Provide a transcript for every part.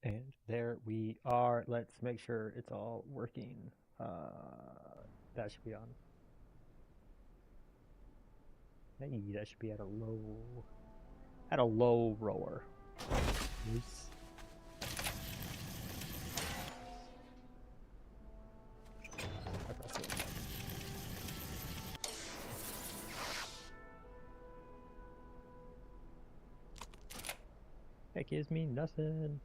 And there we are. Let's make sure it's all working. That should be on. Hey, that should be at a low roar. Nice. That gives me nothing.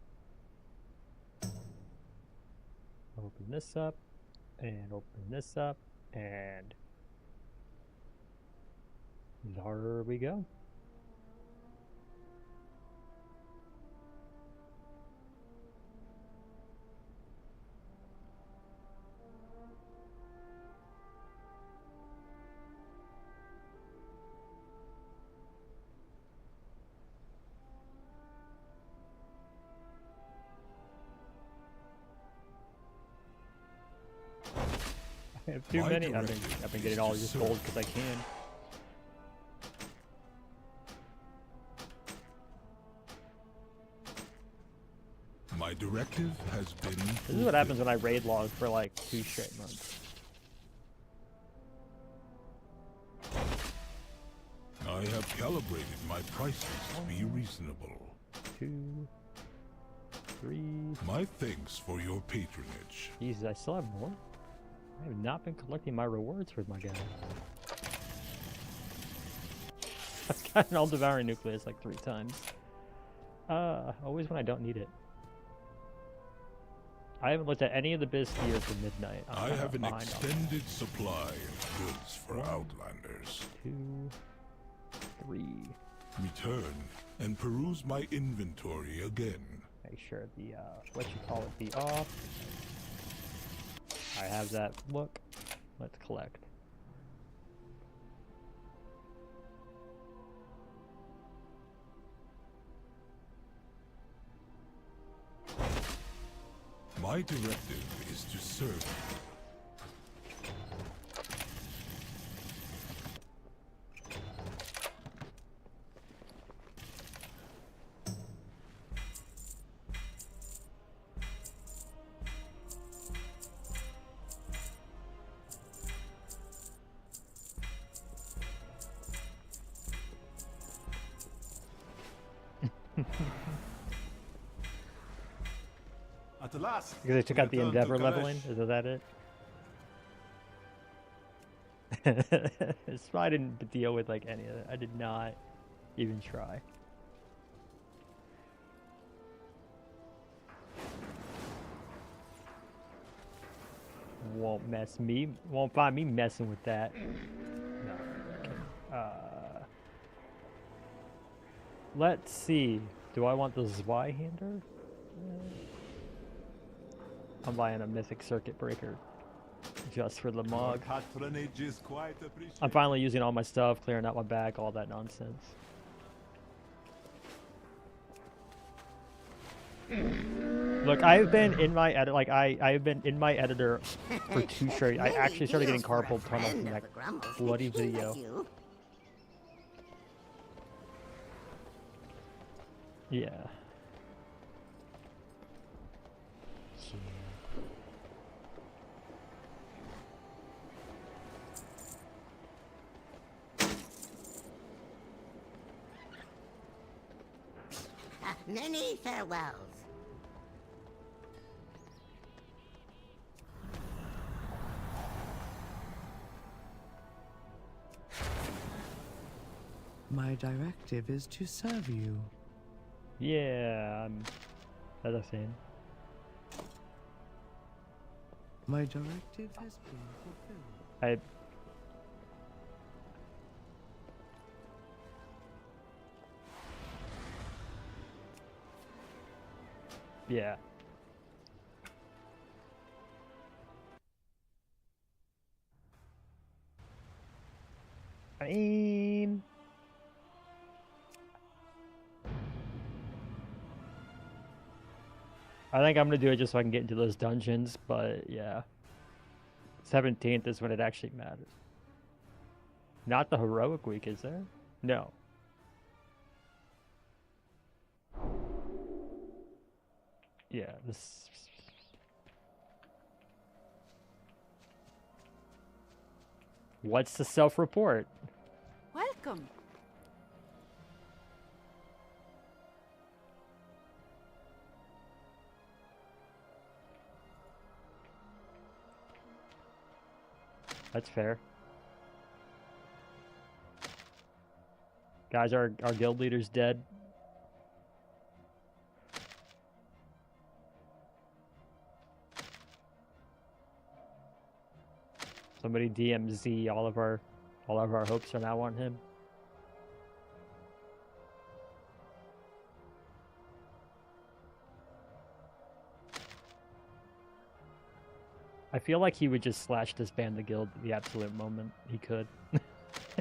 Open this up, and open this up, and there we go. I have too many. I've been getting all these gold because I can. My directive has been. This is what happens when I raid log for like 2 straight months. I have calibrated my prices to be reasonable. 2, 3. My thanks for your patronage. Jesus, I still have more? I have not been collecting my rewards with my guy. I've gotten all devouring nucleus like 3 times. Always when I don't need it. I haven't looked at any of the biz gear for midnight. I have an extended supply of goods for Outlanders. 2, 3. Return and peruse my inventory again. Make sure the, what you call it, be off. I have that look. Let's collect. My directive is to serve you. At the last. Because they took out the Endeavor leveling? Is that it? So I didn't deal with like any of it. I did not even try. Won't find me messing with that. No. Okay. Let's see. Do I want the Zweihander? I'm buying a Mythic Circuit Breaker just for the mug. I'm finally using all my stuff, clearing out my bag, all that nonsense. Look, I've been in my I've been in my editor for 2 straight. I actually started getting carpal tunnel from that bloody video. Yeah. Many farewells. My directive is to serve you. Yeah, that's a thing. My directive has been fulfilled. Yeah. I mean, I think I'm gonna do it just so I can get into those dungeons, but yeah. 17th is when it actually matters. Not the heroic week, is there? No. Yeah, this. What's the self-report? Welcome. That's fair. Guys, our guild leader's dead. Somebody DMZ all of our hopes are now on him. I feel like he would just slash disband the guild at the absolute moment he could.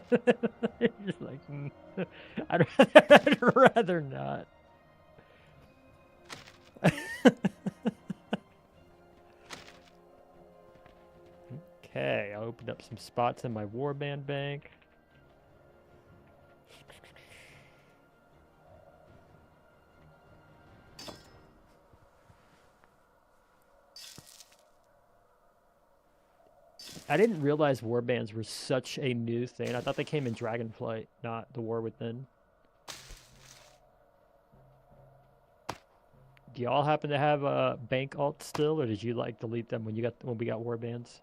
Just like, I'd rather not. Okay, I opened up some spots in my warband bank. I didn't realize warbands were such a new thing. I thought they came in Dragonflight, not the War Within. Do y'all happen to have a bank alt still, or did you like delete them when we got warbands?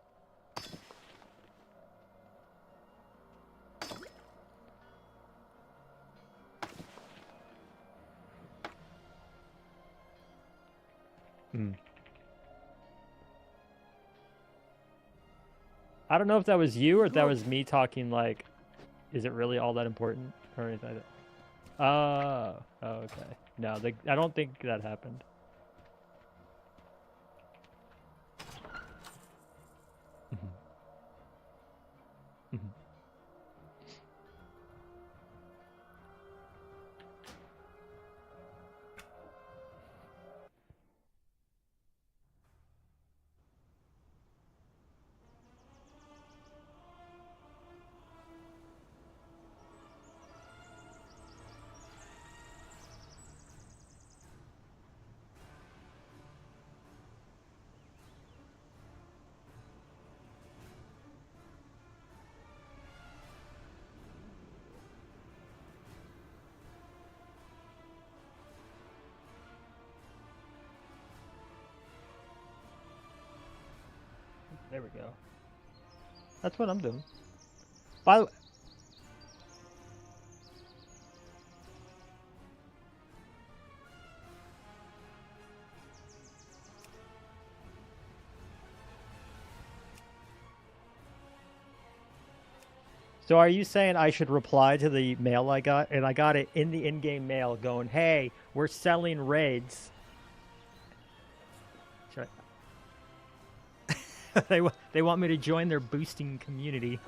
I don't know if that was you or if that was me talking like, is it really all that important or anything like that? Oh, okay. No, I don't think that happened. There we go. That's what I'm doing. By the way, so are you saying I should reply to the mail I got? And I got it in the in-game mail going, hey, we're selling raids. Should I... they want me to join their boosting community.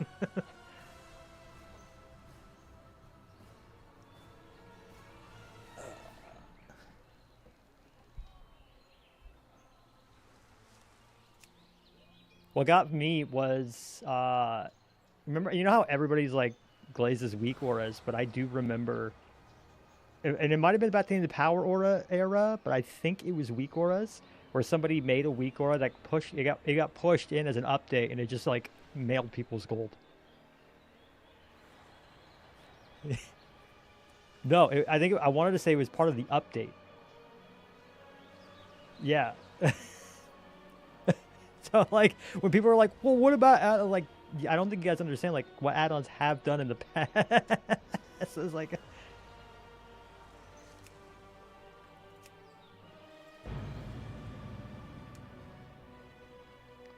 What got me was, remember, you know how everybody's like glazes weak auras, but I do remember, and it might have been back in the power aura era, but I think it was weak auras where somebody made a weak aura that pushed, it got pushed in as an update, and it just like mailed people's gold. No, I think I wanted to say it was part of the update. Yeah. So like when people are like, well, what about like, I don't think you guys understand like what add-ons have done in the past. So it's like,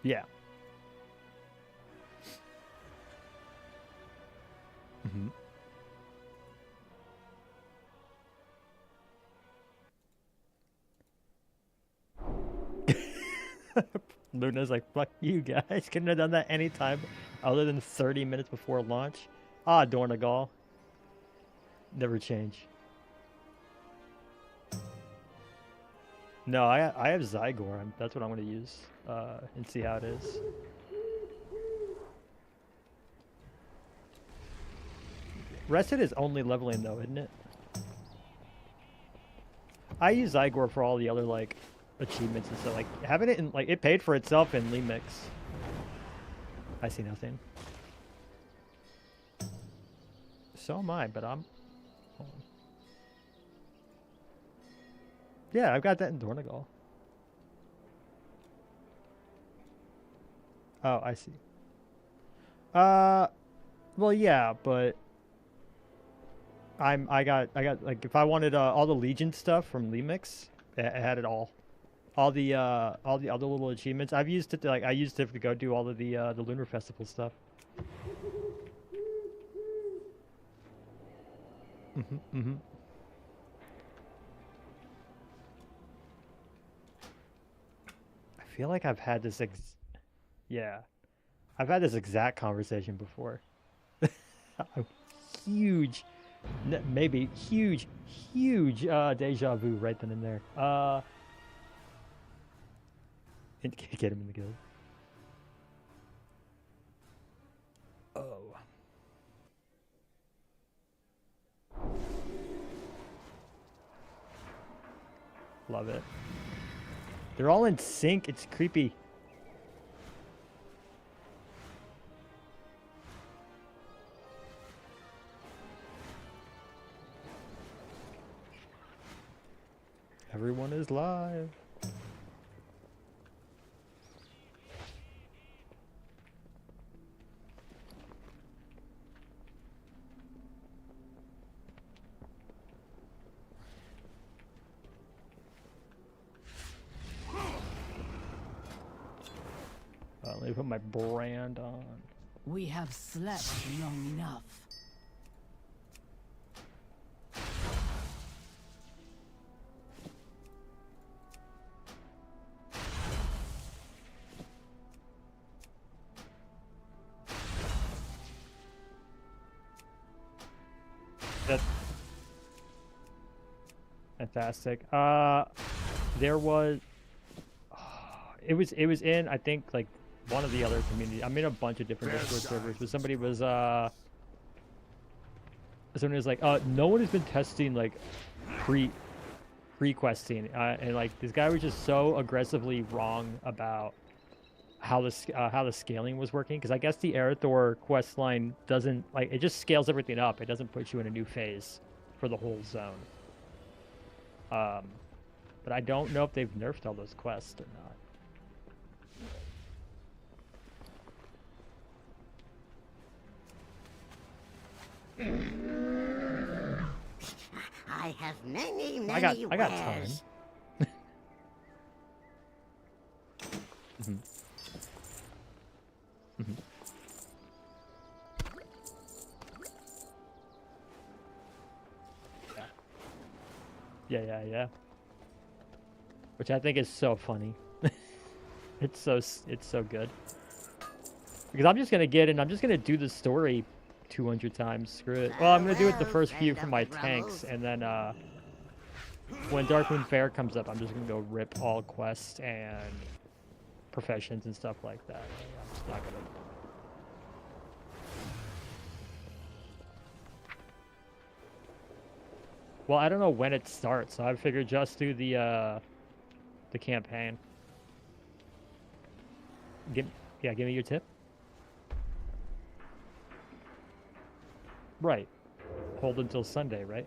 yeah. Mm-hmm. Luna's like, fuck you guys. Couldn't have done that anytime other than 30 minutes before launch. Ah, Dornagal. Never change. No, I have Zygor. That's what I'm going to use and see how it is. Rested is only leveling though, isn't it? I use Zygor for all the other like achievements and stuff. Like having it in, like, it paid for itself in Lemix. I see nothing. So am I, but I'm. Hold on. Yeah, I've got that in Dornegal. Oh, I see. Well, yeah, but I got like, if I wanted all the Legion stuff from Lemix, it had it all. All the other little achievements. I've used it to, like, I used it to go do all of the Lunar Festival stuff. I feel like I've had this yeah. I've had this exact conversation before. Huge, maybe huge deja vu right then and there. Get him in the guild. Oh. Love it. They're all in sync. It's creepy. Everyone is live. Let me put my brand on. We have slept long enough. That's fantastic. There was, it was in, I think, like, one of the other communities. I'm in a bunch of different Discord servers, but somebody was like, no one has been testing, like, pre-questing, and, like, this guy was just so aggressively wrong about how the scaling was working, because I guess the Arathor quest line doesn't, like, it just scales everything up. It doesn't put you in a new phase for the whole zone. But I don't know if they've nerfed all those quests or not. I have many I got time. wares. Yeah. Which I think is so funny. It's so good. Because I'm just gonna get in. I'm just gonna do the story 200 times. Screw it. Well, I'm gonna do it the first few for my tanks, and then when Darkmoon Fair comes up, I'm just gonna go rip all quests and professions and stuff like that. I'm just not gonna. Well, I don't know when it starts, so I figured just do the campaign. Give me your tip. Right. Hold until Sunday, right?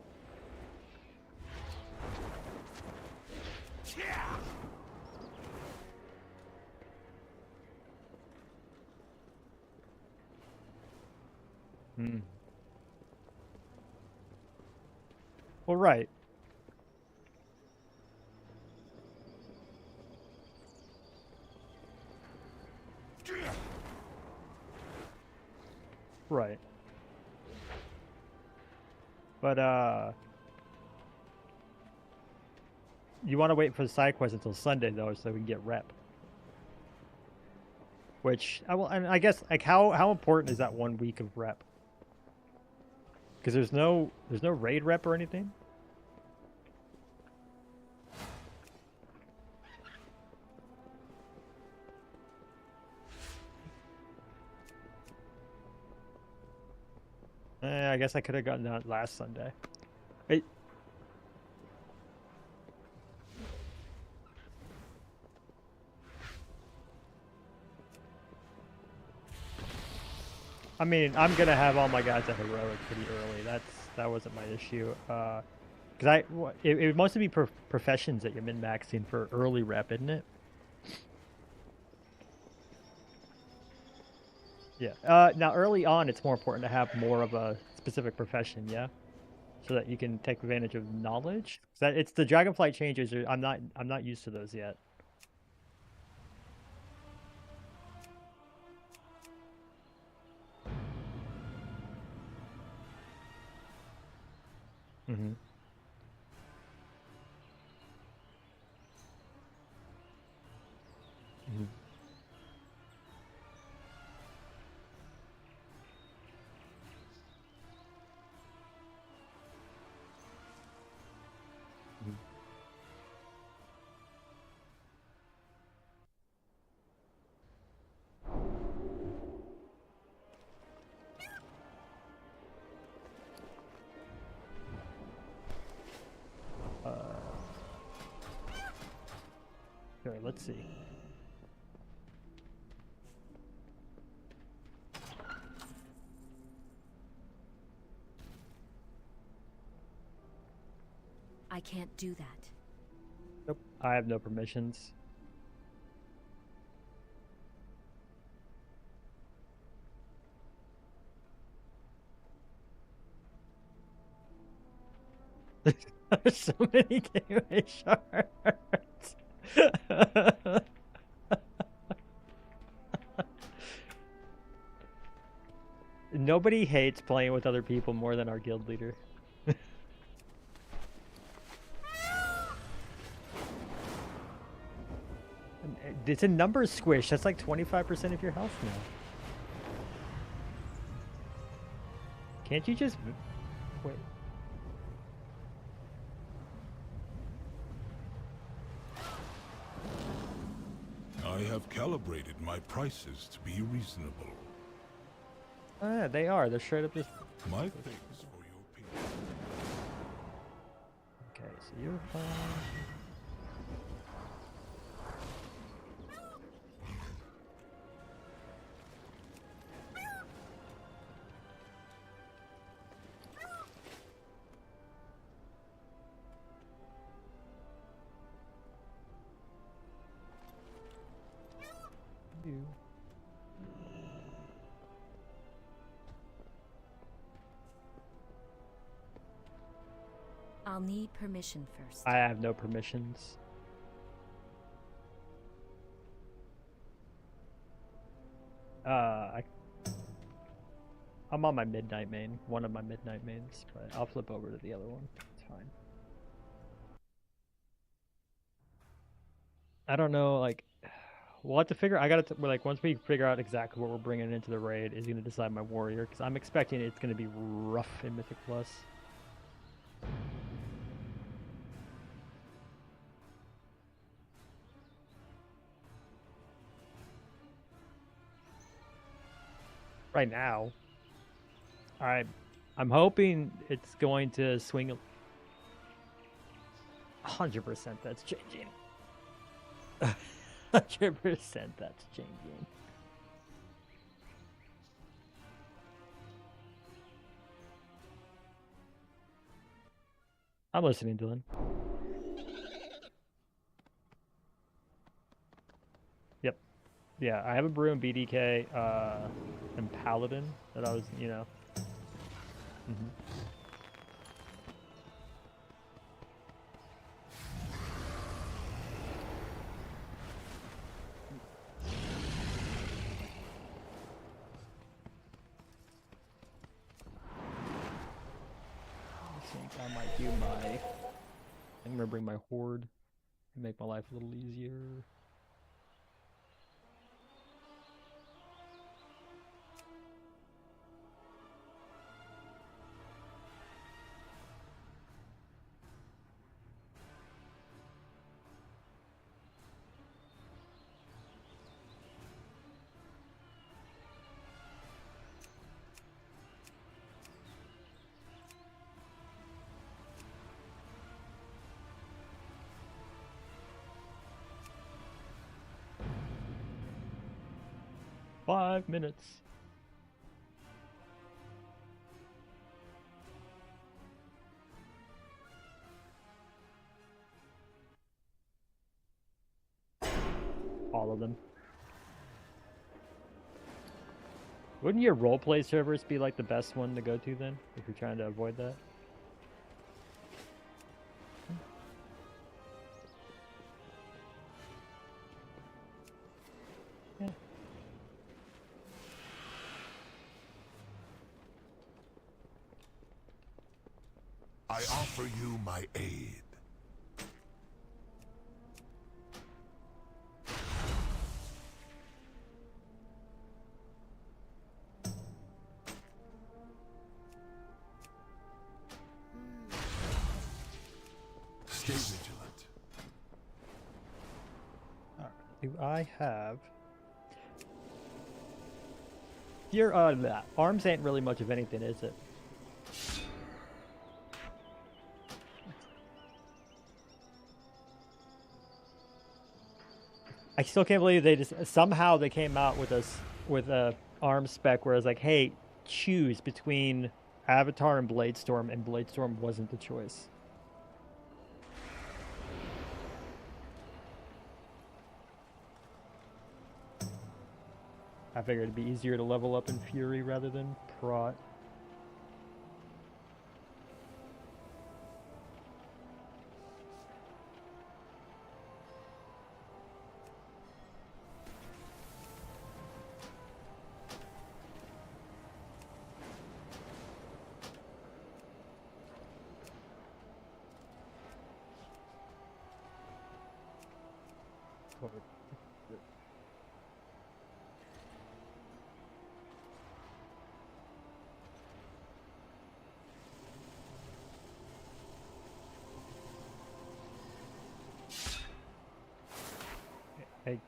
Hmm. Well, right. Right. But, you want to wait for the side quest until Sunday, though, so we can get rep. Which, I guess, like, how important is that 1 week of rep? Because there's no raid rep or anything? I guess I could have gotten that last Sunday. I mean, I'm gonna have all my guys at heroic pretty early. That wasn't my issue. Because it would mostly be professions that you're min-maxing for early rep, isn't it? Yeah. Now early on, it's more important to have more of a specific profession, yeah, so that you can take advantage of knowledge. That it's the Dragonflight changes. I'm not used to those yet. Mm-hmm. Mm-hmm. Okay, let's see. I can't do that. Nope, I have no permissions. There's so many gateway shards. Nobody hates playing with other people more than our guild leader. It's a numbers squish. That's like 25% of your health now. Can't you just wait? I have calibrated my prices to be reasonable. Oh, yeah, they are. They're straight up just. My thanks for your opinion. Okay, so you're fine. You. I'll need permission first. I have no permissions. I'm on my midnight main, one of my midnight mains, but I'll flip over to the other one. It's fine. I don't know, like, we'll have to figure. I gotta like once we figure out exactly what we're bringing into the raid, is gonna decide my warrior, because I'm expecting it's gonna be rough in Mythic Plus. Right now, I'm hoping it's going to swing 100%. That's changing. 100% that's changing. I'm listening, Dylan. Yep. Yeah, I have a brew and BDK and Paladin that I was, you know. I think I might do I'm gonna bring my horde and make my life a little easier. Five minutes. all of them. Wouldn't your roleplay servers be like the best one to go to then, if you're trying to avoid that? Yeah. I offer you my aid. Stay vigilant. Do I have... Your arms ain't really much of anything, is it? I still can't believe they just somehow they came out with us with a arm spec where it's like, hey, choose between Avatar and Bladestorm, and Bladestorm wasn't the choice. I figured it'd be easier to level up in Fury rather than Prot. Hey.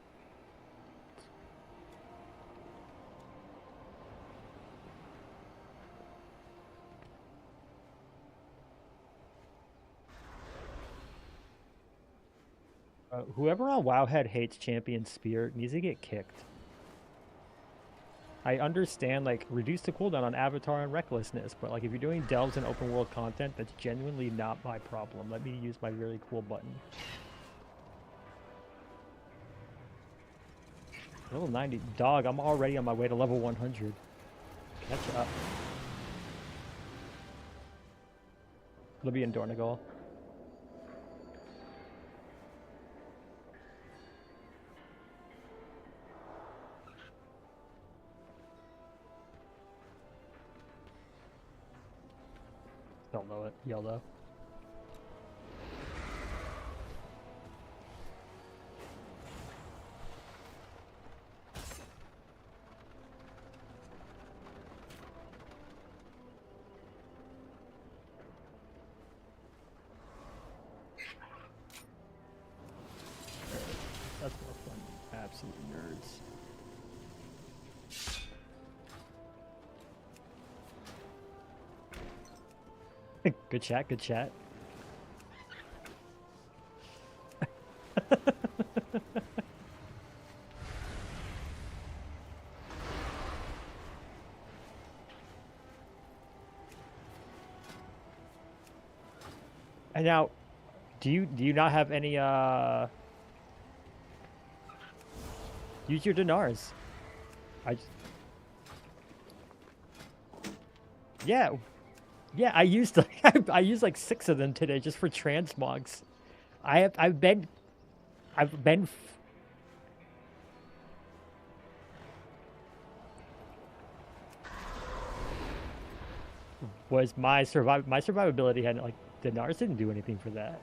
Whoever on Wowhead hates Champion Spirit needs to get kicked. I understand, like, reduce the cooldown on Avatar and Recklessness, but, like, if you're doing delves and open world content, that's genuinely not my problem. Let me use my really cool button. Level 90. Dog, I'm already on my way to level 100. Catch up. Libby and Dornegal. Don't know it. Yellow. That's more fun. Absolute nerds. Good chat, good chat. And now, do you not have any use your dinars? Yeah. Yeah, I used I used like 6 of them today just for transmogs. I've been was my survivability had like dinars didn't do anything for that.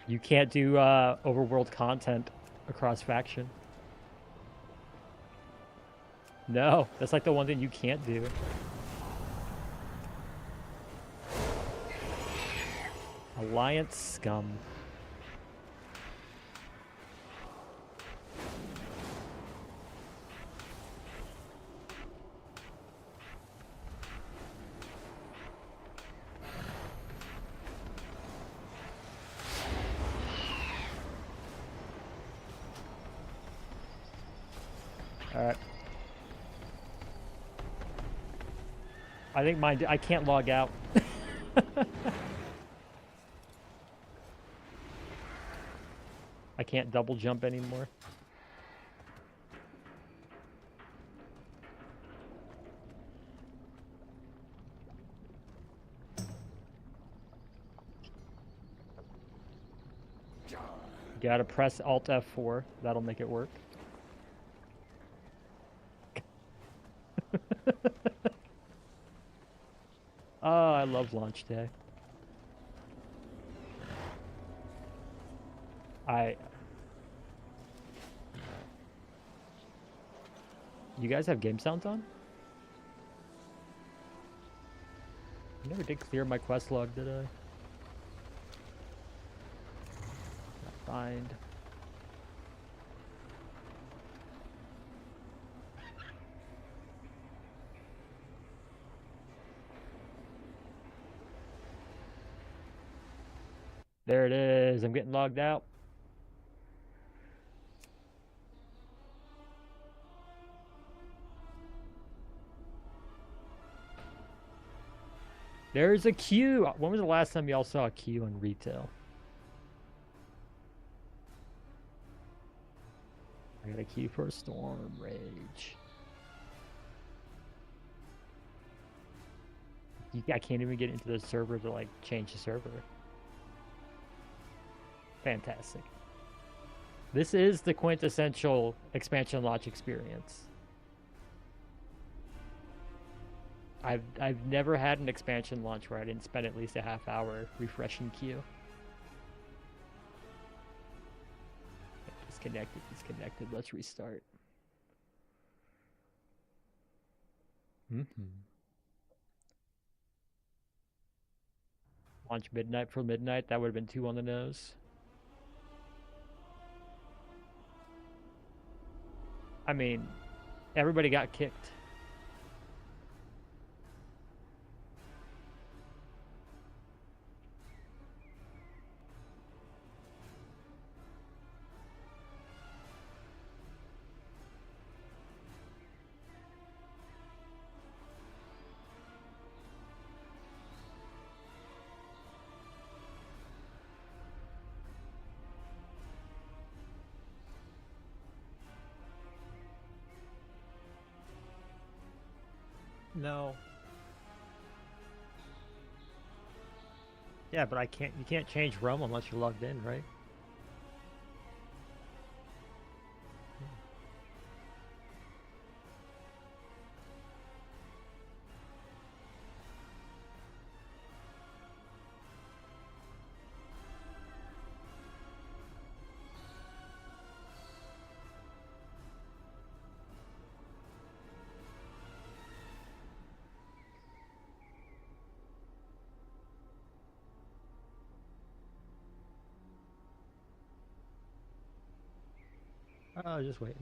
You can't do overworld content across faction. No, that's like the one thing you can't do. Alliance scum. Alright. I think mine. I can't log out. I can't double jump anymore. Gotta press Alt F4. That'll make it work. Oh, I love launch day. You guys have game sounds on? I never did clear my quest log, did I? Find. There it is. I'm getting logged out. There's a queue. When was the last time y'all saw a queue in retail? I got a queue for Storm Rage. I can't even get into the server to like change the server. Fantastic. This is the quintessential expansion launch experience. I've never had an expansion launch where I didn't spend at least a half hour refreshing queue. Disconnected. Let's restart. Launch midnight for midnight. That would have been 2 on the nose. I mean, everybody got kicked. No. Yeah, but you can't change Rome unless you're logged in, right? Oh, just waiting.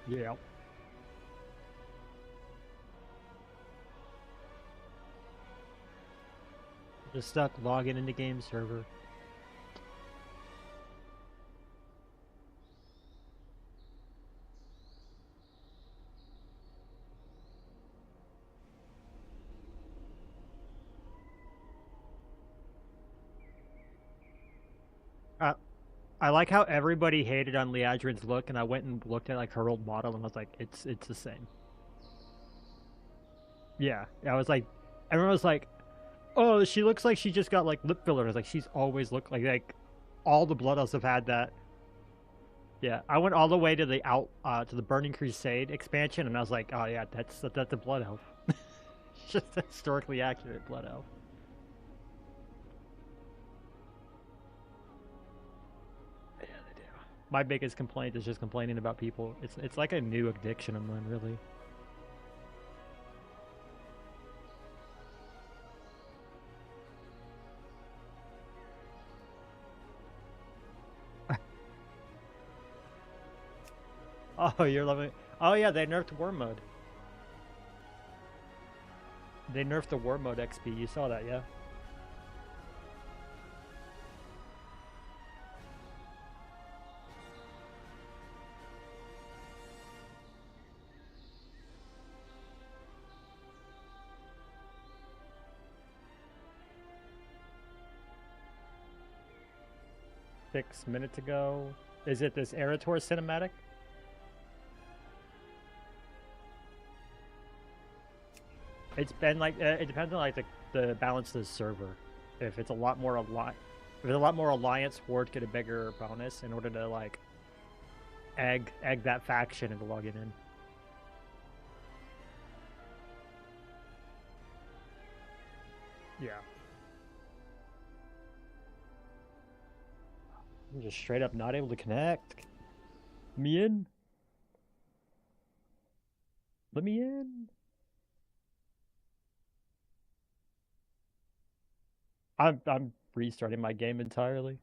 Yeah. Just stuck logging into game server. I like how everybody hated on Liadrin's look, and I went and looked at like her old model, and I was like, it's the same. Yeah, I was like, everyone was like, oh, she looks like she just got like lip filler. I was like, she's always looked like all the Blood Elves have had that. Yeah, I went all the way to the Burning Crusade expansion, and I was like, oh yeah, that's a Blood Elf. It's just a historically accurate Blood Elf. my biggest complaint is just complaining about people. It's like a new addiction of mine, really. Oh, you're loving it. Oh yeah, they nerfed war mode. They nerfed the war mode XP. You saw that, yeah? Six minutes ago. Is it this Erator cinematic? It's been like it depends on like the balance of the server. If it's a lot more alliance, Horde get a bigger bonus in order to like egg that faction into logging in. Yeah. I'm just straight up not able to connect. Let me in. Let me in. I'm restarting my game entirely.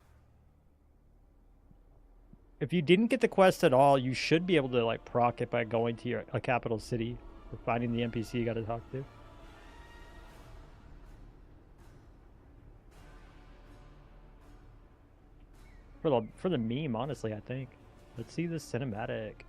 If you didn't get the quest at all, you should be able to like proc it by going to a capital city or finding the NPC you got to talk to. For the meme, honestly, I think. Let's see the cinematic.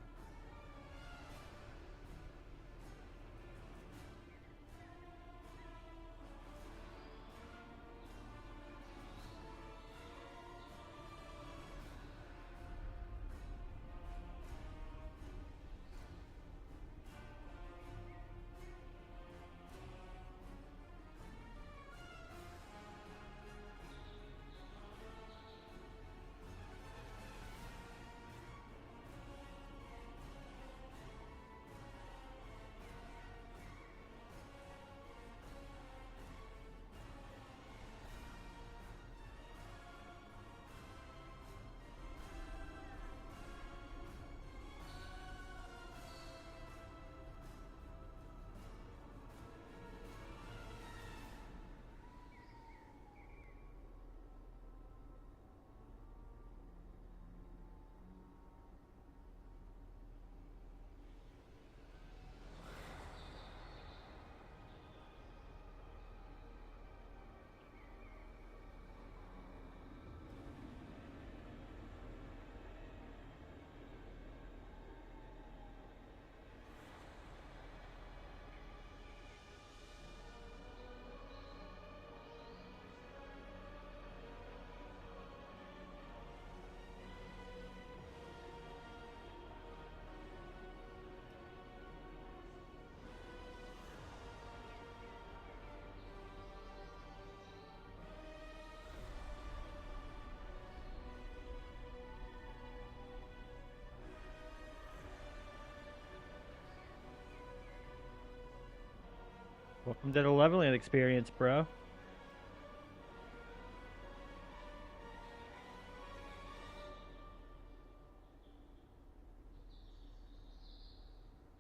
Welcome to the leveling experience, bro.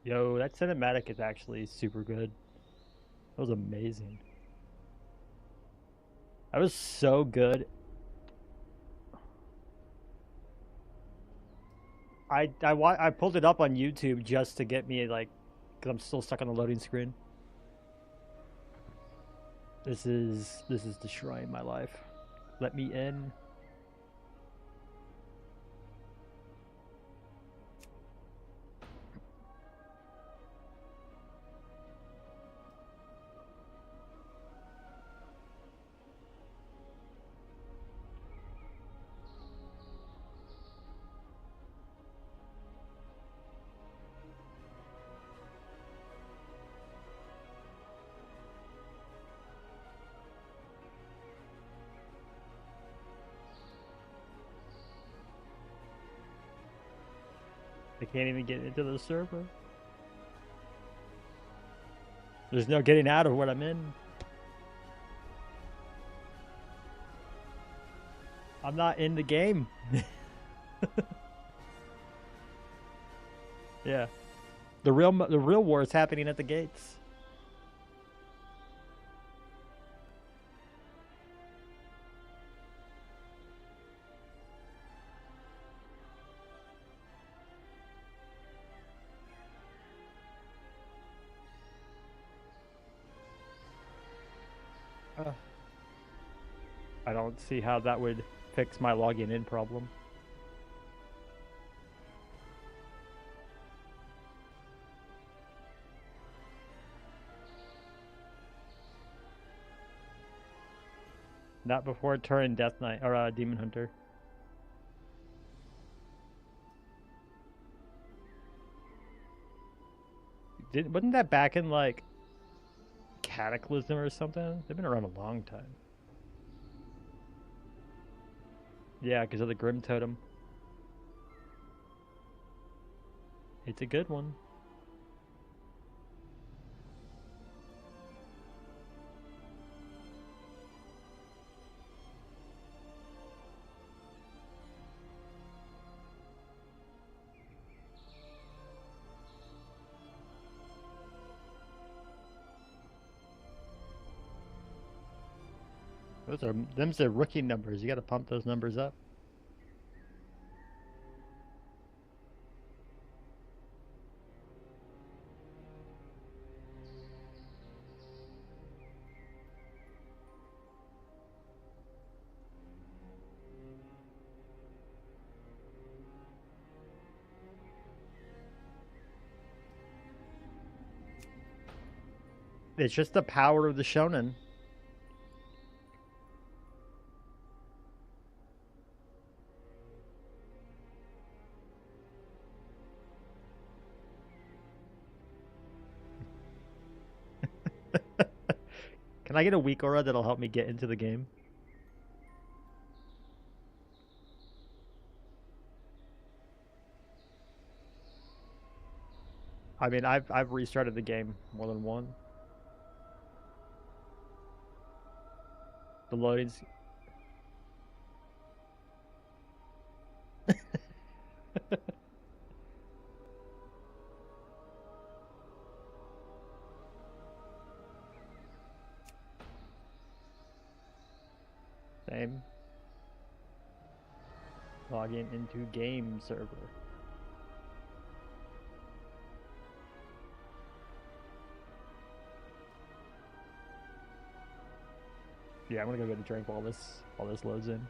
Yo, that cinematic is actually super good. That was amazing. That was so good. I pulled it up on YouTube just to get me like, cause I'm still stuck on the loading screen. This is destroying my life. Let me in. I can't even get into the server. There's no getting out of what I'm in. I'm not in the game. Yeah. The real war is happening at the gates. I don't see how that would fix my logging in problem. Not before turn Death Knight or Demon Hunter. Wasn't that back in like Cataclysm or something? They've been around a long time. Yeah, because of the Grim Totem. It's a good one. Them's the rookie numbers. You got to pump those numbers up. It's just the power of the shonen. Can I get a weak aura that'll help me get into the game? I mean, I've restarted the game more than one. The loadings. Same. Logging into game server. Yeah, I'm gonna go get a drink while this loads in.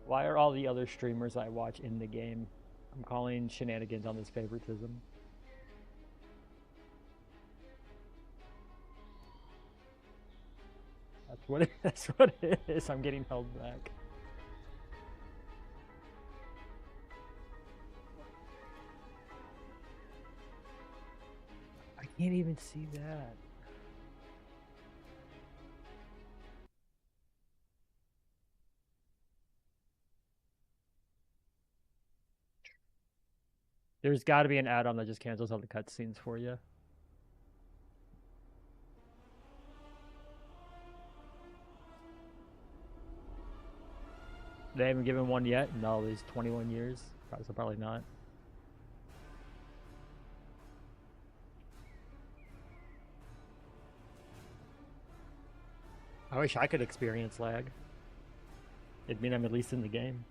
Why are all the other streamers I watch in the game? I'm calling shenanigans on this favoritism. That's what it is. I'm getting held back. I can't even see that. There's got to be an add-on that just cancels all the cutscenes for you. They haven't given one yet in all these 21 years. So probably not. I wish I could experience lag. It'd mean I'm at least in the game.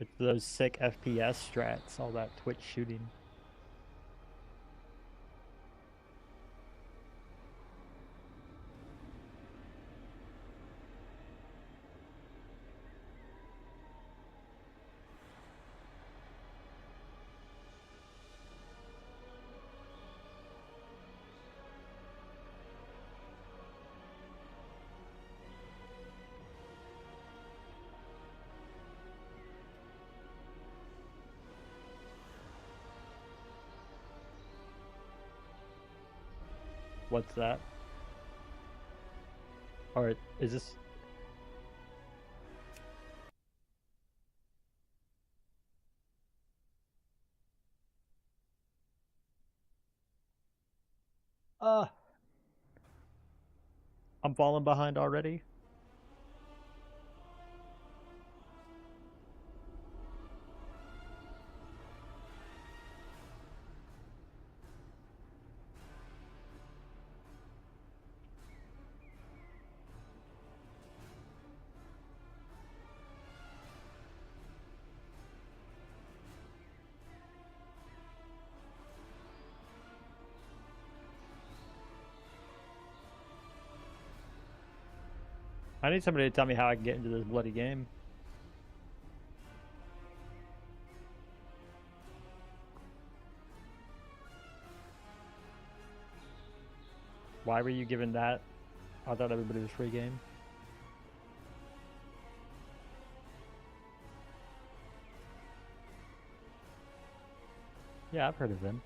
It's those sick FPS strats, all that Twitch shooting. What's that? Or is this... I'm falling behind already. I need somebody to tell me how I can get into this bloody game. Why were you given that? I thought everybody was free game. Yeah, I've heard of them.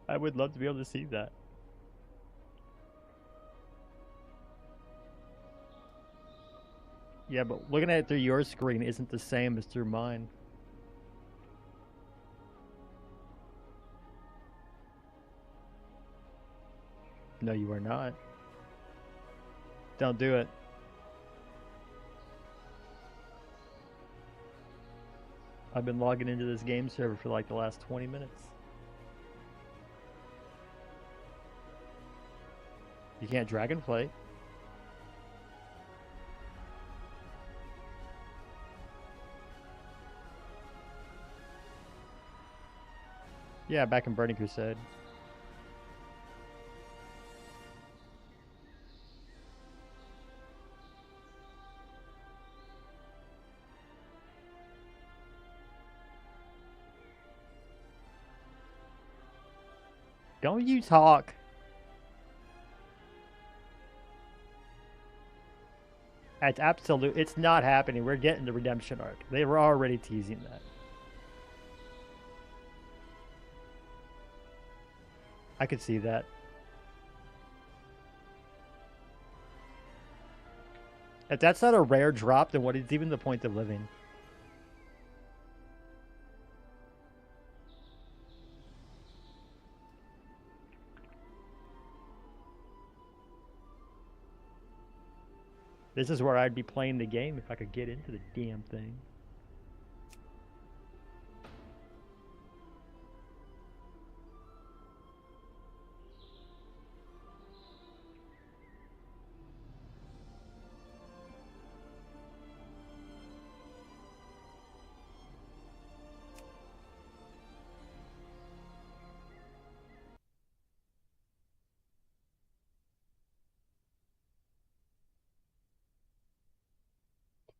I would love to be able to see that. Yeah, but looking at it through your screen isn't the same as through mine. No, you are not. Don't do it. I've been logging into this game server for like the last 20 minutes. You can't dragonflight. Yeah, back in Burning Crusade. Don't you talk. It's absolute. It's not happening. We're getting the redemption arc. They were already teasing that. I could see that. If that's not a rare drop, then what is even the point of living? This is where I'd be playing the game if I could get into the damn thing.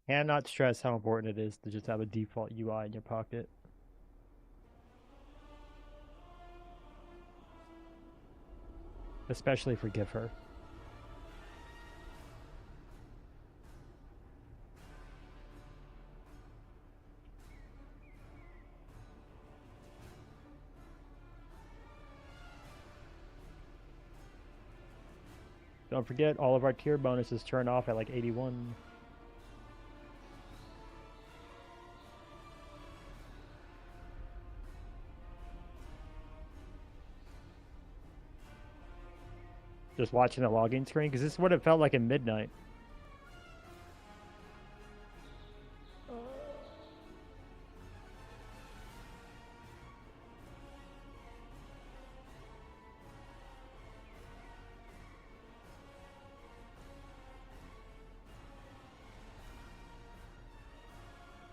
Cannot stress how important it is to just have a default UI in your pocket. Especially for Gipher. Don't forget, all of our tier bonuses turn off at like 81. Just watching the login screen, because this is what it felt like at midnight.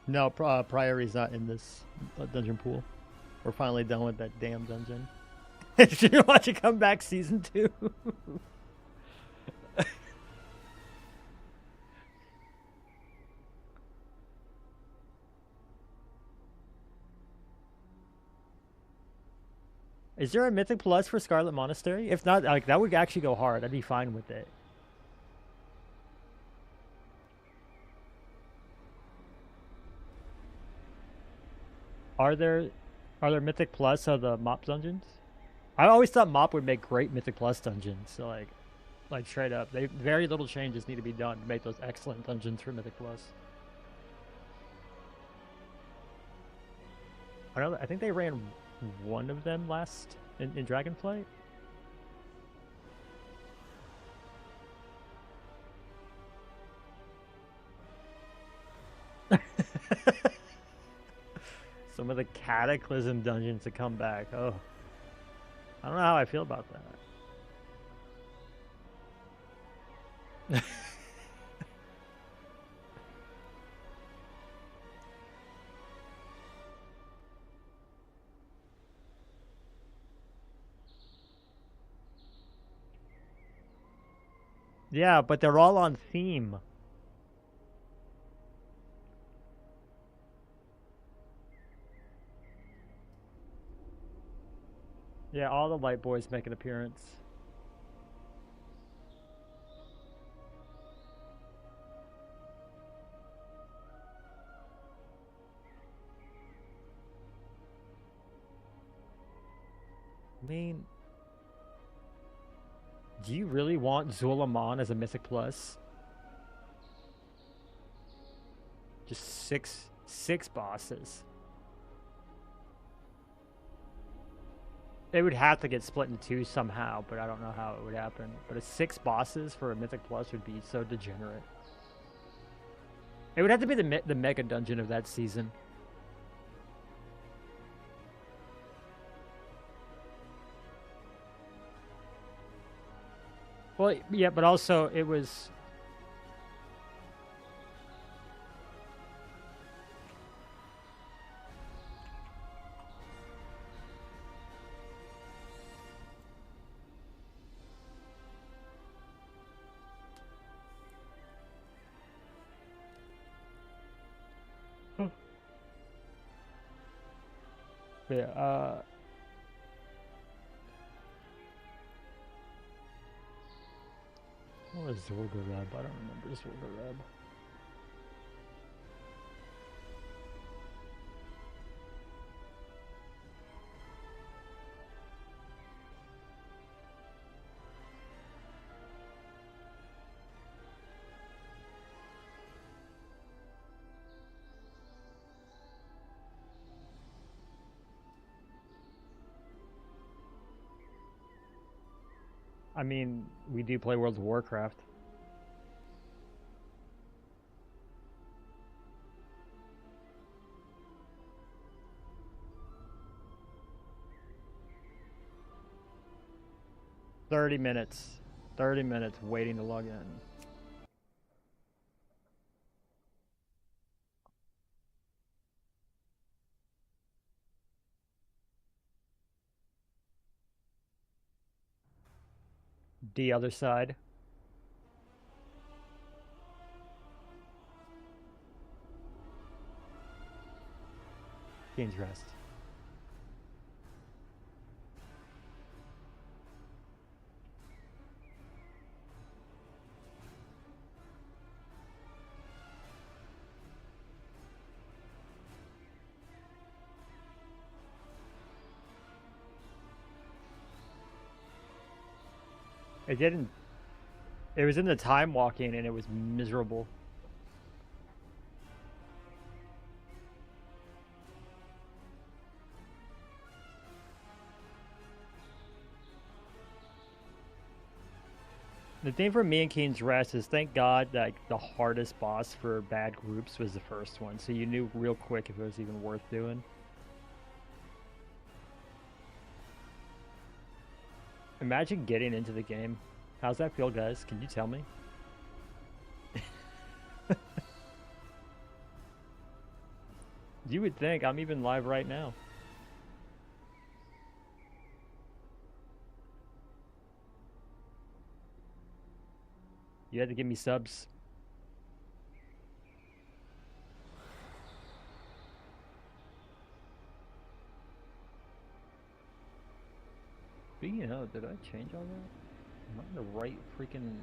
No, Priory's not in this dungeon pool. We're finally done with that damn dungeon. Should you watch it come back season 2? Is there a Mythic Plus for Scarlet Monastery? If not, like that would actually go hard. I'd be fine with it. Are there Mythic Plus of the Mop dungeons? I always thought Mop would make great Mythic Plus dungeons. So like straight up, very little changes need to be done to make those excellent dungeons for Mythic Plus. I think they ran one of them last in Dragonflight. Some of the Cataclysm dungeons to come back. Oh, I don't know how I feel about that. Yeah, but they're all on theme. Yeah, all the Light Boys make an appearance. I mean, do you really want Zulaman as a Mythic Plus? Just six bosses. It would have to get split in two somehow, but I don't know how it would happen. But 6 bosses for a Mythic Plus would be so degenerate. It would have to be the mega dungeon of that season. Well, yeah, but also it was... Yeah, what was Zorgareb? I don't remember Zorgareb. I mean, we do play World of Warcraft. $30 minutes. 30 minutes waiting to log in. The other side. Gains Rest. It didn't. It was in the time walking and it was miserable. The thing for me and King's Rest is thank God that the hardest boss for bad groups was the first one, so you knew real quick if it was even worth doing. Imagine getting into the game. How's that feel, guys? Can you tell me? You would think I'm even live right now. You had to give me subs. Speaking of, did I change all that? Am I in the right freaking...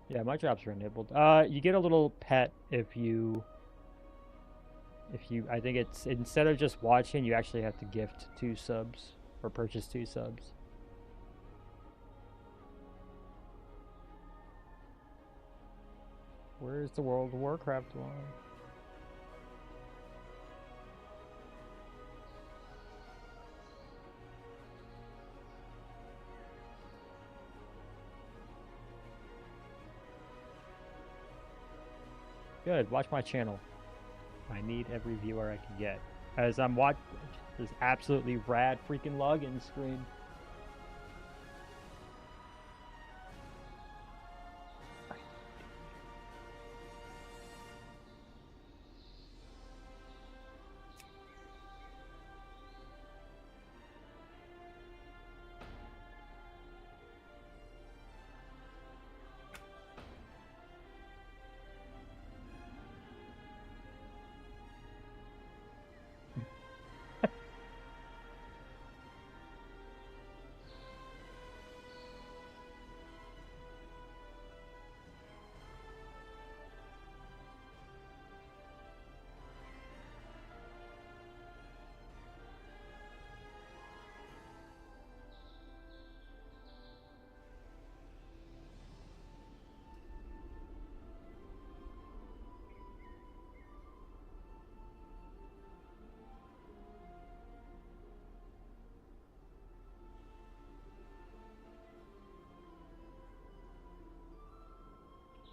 Yeah, my drops are enabled. You get a little pet if you, I think it's, instead of just watching, you actually have to gift 2 subs. Or purchase 2 subs. Where's the World of Warcraft one? Good, watch my channel. I need every viewer I can get. As I'm watching this absolutely rad freaking login screen.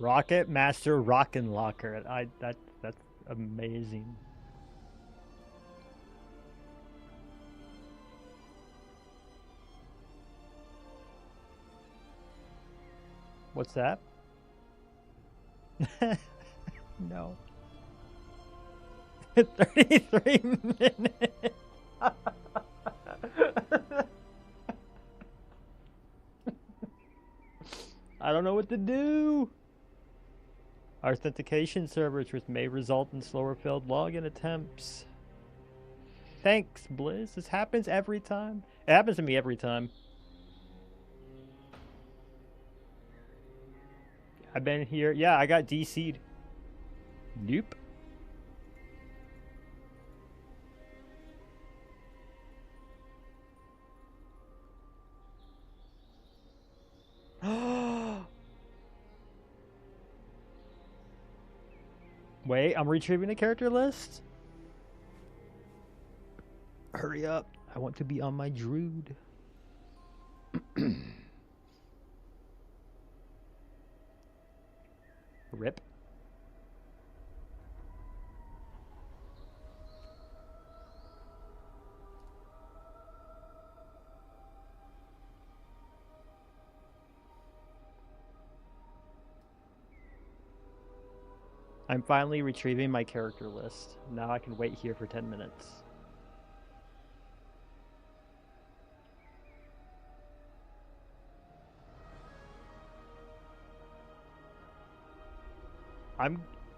Rocket Master Rockin' Locker. That's amazing. What's that? No. 33 minutes. I don't know what to do. Authentication servers, which may result in slower failed login attempts. Thanks, Blizz. This happens every time. It happens to me every time. I've been here. Yeah, I got DC'd. Nope. Wait, I'm retrieving the character list? Hurry up. I want to be on my Druid. Rip. I'm finally retrieving my character list. Now I can wait here for 10 minutes.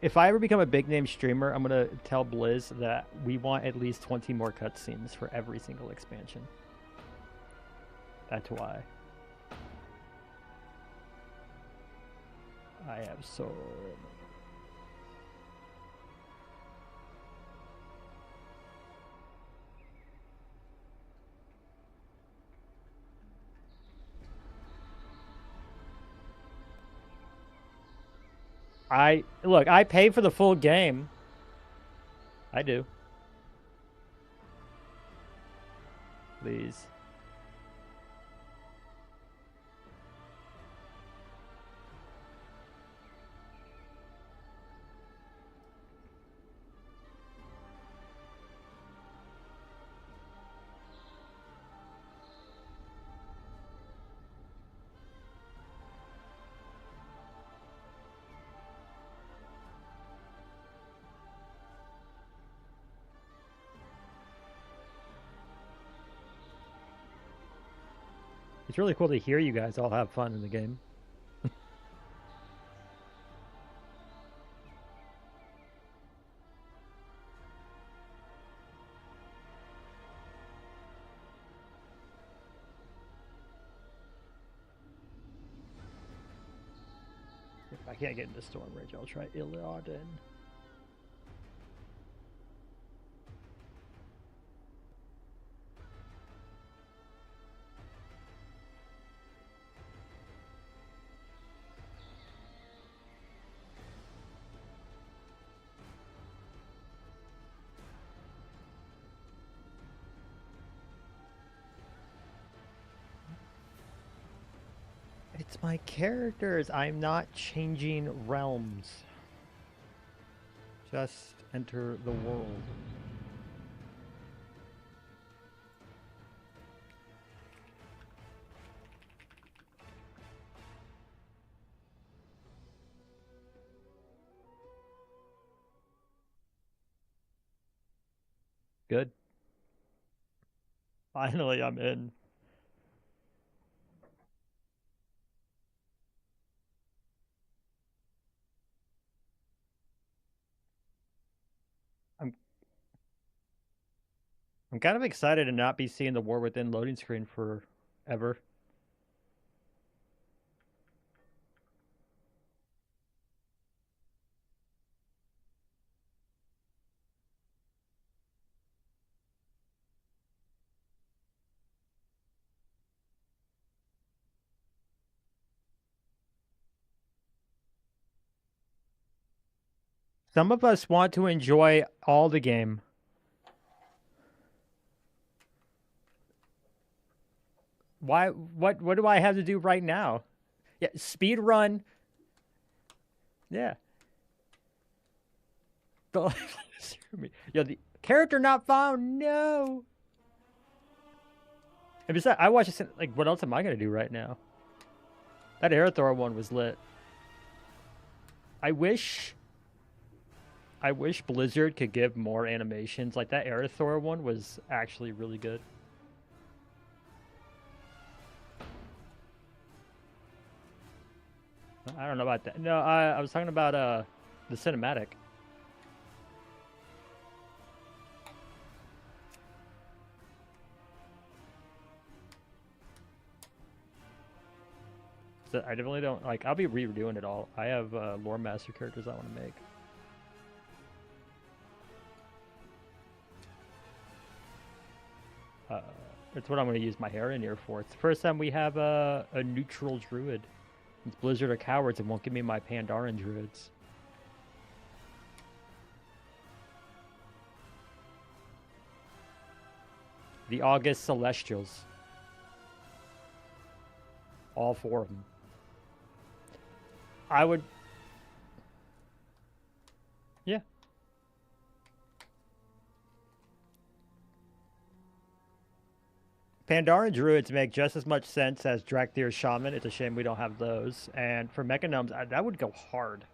If I ever become a big name streamer, I'm gonna tell Blizz that we want at least 20 more cutscenes for every single expansion. That's why. I have so many. Look, I pay for the full game. I do. Please. It's really cool to hear you guys all have fun in the game. If I can't get into Stormridge, I'll try Illiarden. my characters. I'm not changing realms. Just enter the world. Good. Finally, I'm in. I'm kind of excited to not be seeing the War Within loading screen forever. Some of us want to enjoy all the game. Why? What do I have to do right now? Yeah, speed run. Yeah. Yo, the character not found. No. And besides, I watched this. Like, what else am I gonna do right now? That Aerithor one was lit. I wish Blizzard could give more animations. Like that Aerithor one was actually really good. I don't know about that. No, I was talking about the cinematic. So I definitely don't like. I'll be redoing it all. I have lore master characters I want to make. That's what I'm going to use my Heronir for. It's the first time we have a neutral druid. It's Blizzard are cowards and won't give me my Pandaren druids. The August Celestials. All 4 of them. I would... Yeah. Pandaren druids make just as much sense as Drakthir shaman. It's a shame we don't have those. And for Mechagnomes, that would go hard.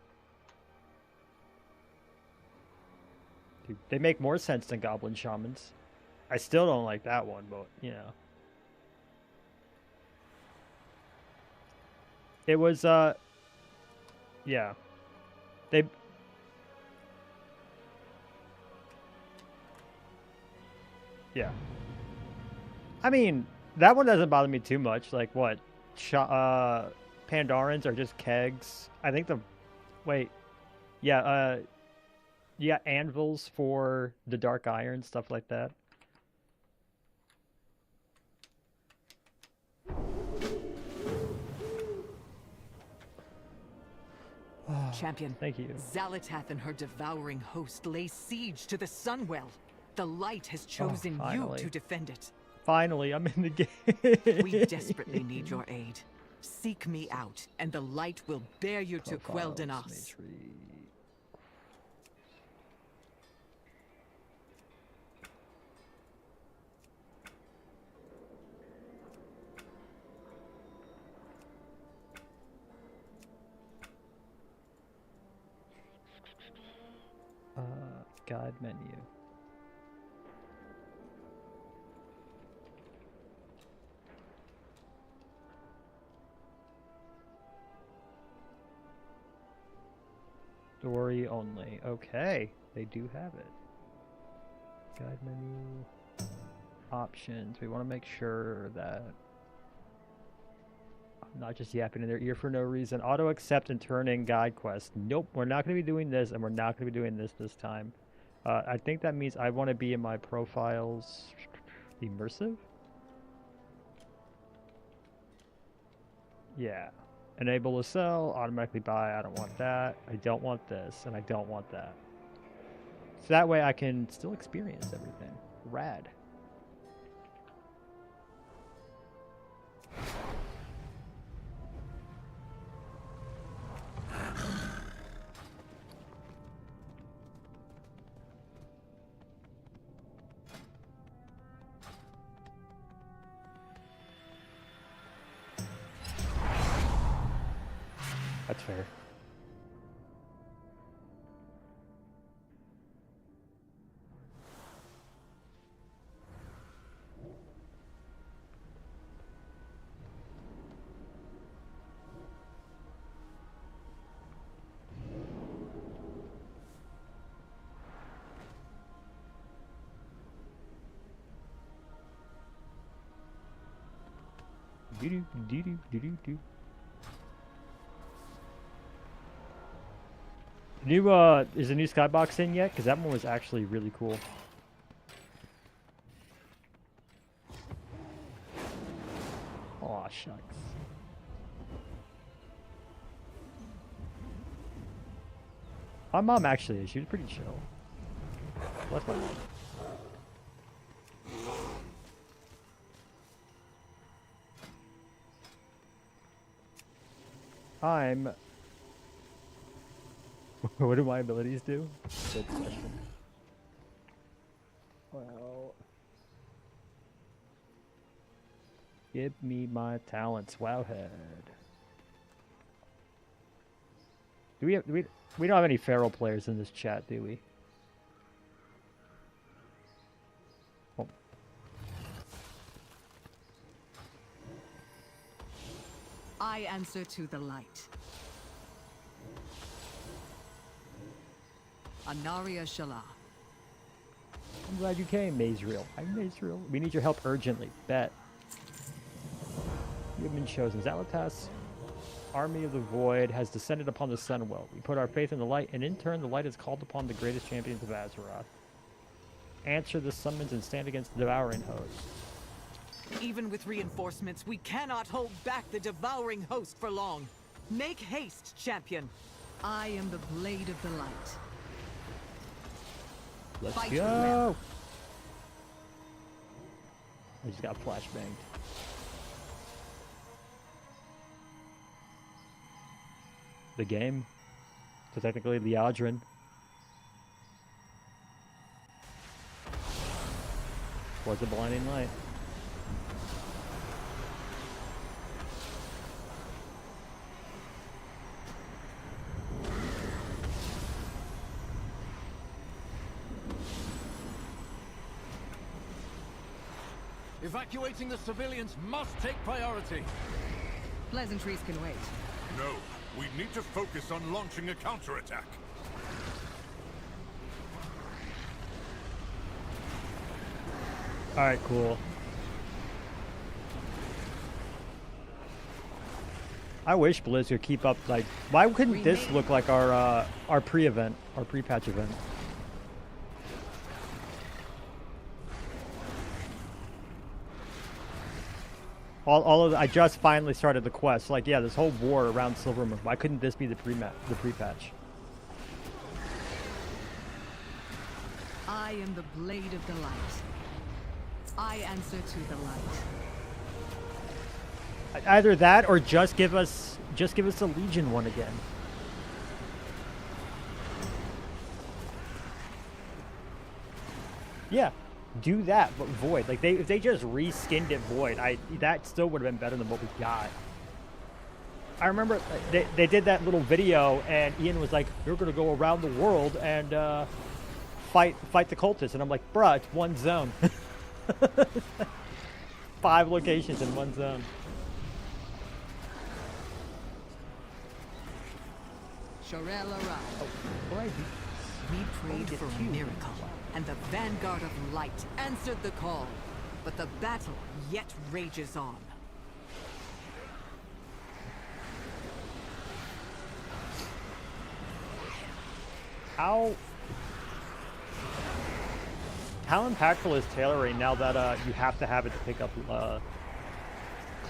Dude, they make more sense than goblin shamans. I still don't like that one, but you know. It was yeah. Yeah. I mean, that one doesn't bother me too much. Like, what? Pandarans are just kegs. I think Wait. Yeah, yeah, anvils for the Dark Iron, stuff like that. Champion, thank you. Xal'atath and her devouring host lay siege to the Sunwell. The light has chosen you to defend it. Finally, I'm in the game. We desperately need your aid. Seek me out, and the light will bear you to Quel'Danas. Guide menu. Story only. Okay, they do have it. Guide menu. Options. We want to make sure that I'm not just yapping in their ear for no reason. Auto accept and turn in guide quest. Nope, we're not going to be doing this, and we're not going to be doing this time. I think that means I want to be in my profiles immersive. Yeah. Enable a sell, automatically buy. I don't want that. I don't want this, and I don't want that. So that way I can still experience everything. Rad. That's fair. Do. New is the new skybox in yet? Because that one was actually really cool. Aw, shucks. My mom actually is. She was pretty chill. That's my mom. What do my abilities do? Good question. Well, give me my talents, Wowhead. We don't have any feral players in this chat, do we? Oh. I answer to the light. Anaria Shala. I'm glad you came, Mazriel. I'm Mazriel. We need your help urgently. Bet. You have been chosen. Zalatas, army of the void, has descended upon the Sunwell. We put our faith in the light, and in turn, the light has called upon the greatest champions of Azeroth. Answer the summons and stand against the devouring host. Even with reinforcements, we cannot hold back the devouring host for long. Make haste, champion. I am the blade of the light. Let's Fight go! well. I just got flashbanged. The game. So technically the Liadrin. Was a blinding light. Evacuating the civilians must take priority. Pleasantries can wait. No, we need to focus on launching a counterattack. Alright, cool. I wish Blizz could keep up, like, why couldn't this look like our pre-event, our pre-patch event? All of the, I just finally started the quest. Like, yeah, this whole war around Silvermoon. Why couldn't this be the pre-patch? I am the blade of the light. I answer to the light. Either that or just give us the Legion one again. Yeah. Do that, but Void. Like, if they just reskinned it Void, that still would have been better than what we got. I remember they did that little video, and Ian was like, "You're gonna go around the world and fight the cultists," and I'm like, "Bruh, it's one zone." 5 locations in one zone. Shorel arrived. Oh, right. We prayed for a miracle, and the vanguard of light answered the call. But the battle yet rages on. How impactful is tailoring now that you have to have it to pick up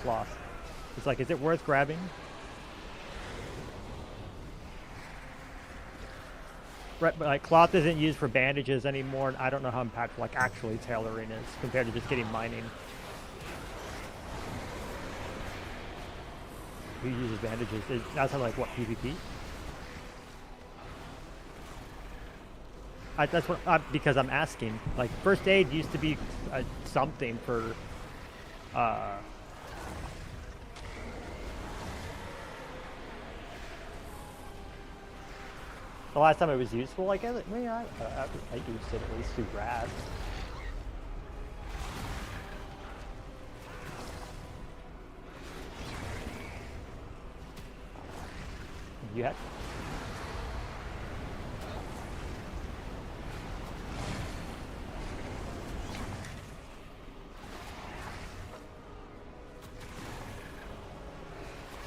cloth? It's like, is it worth grabbing? Right, but like cloth isn't used for bandages anymore, and I don't know how impactful like actually tailoring is compared to just getting mining. Who uses bandages? That's how, like, what, PvP? That's what because I'm asking. Like, first aid used to be something for The last time it was useful, I guess. I mean, I used it at least through Wrath. You had.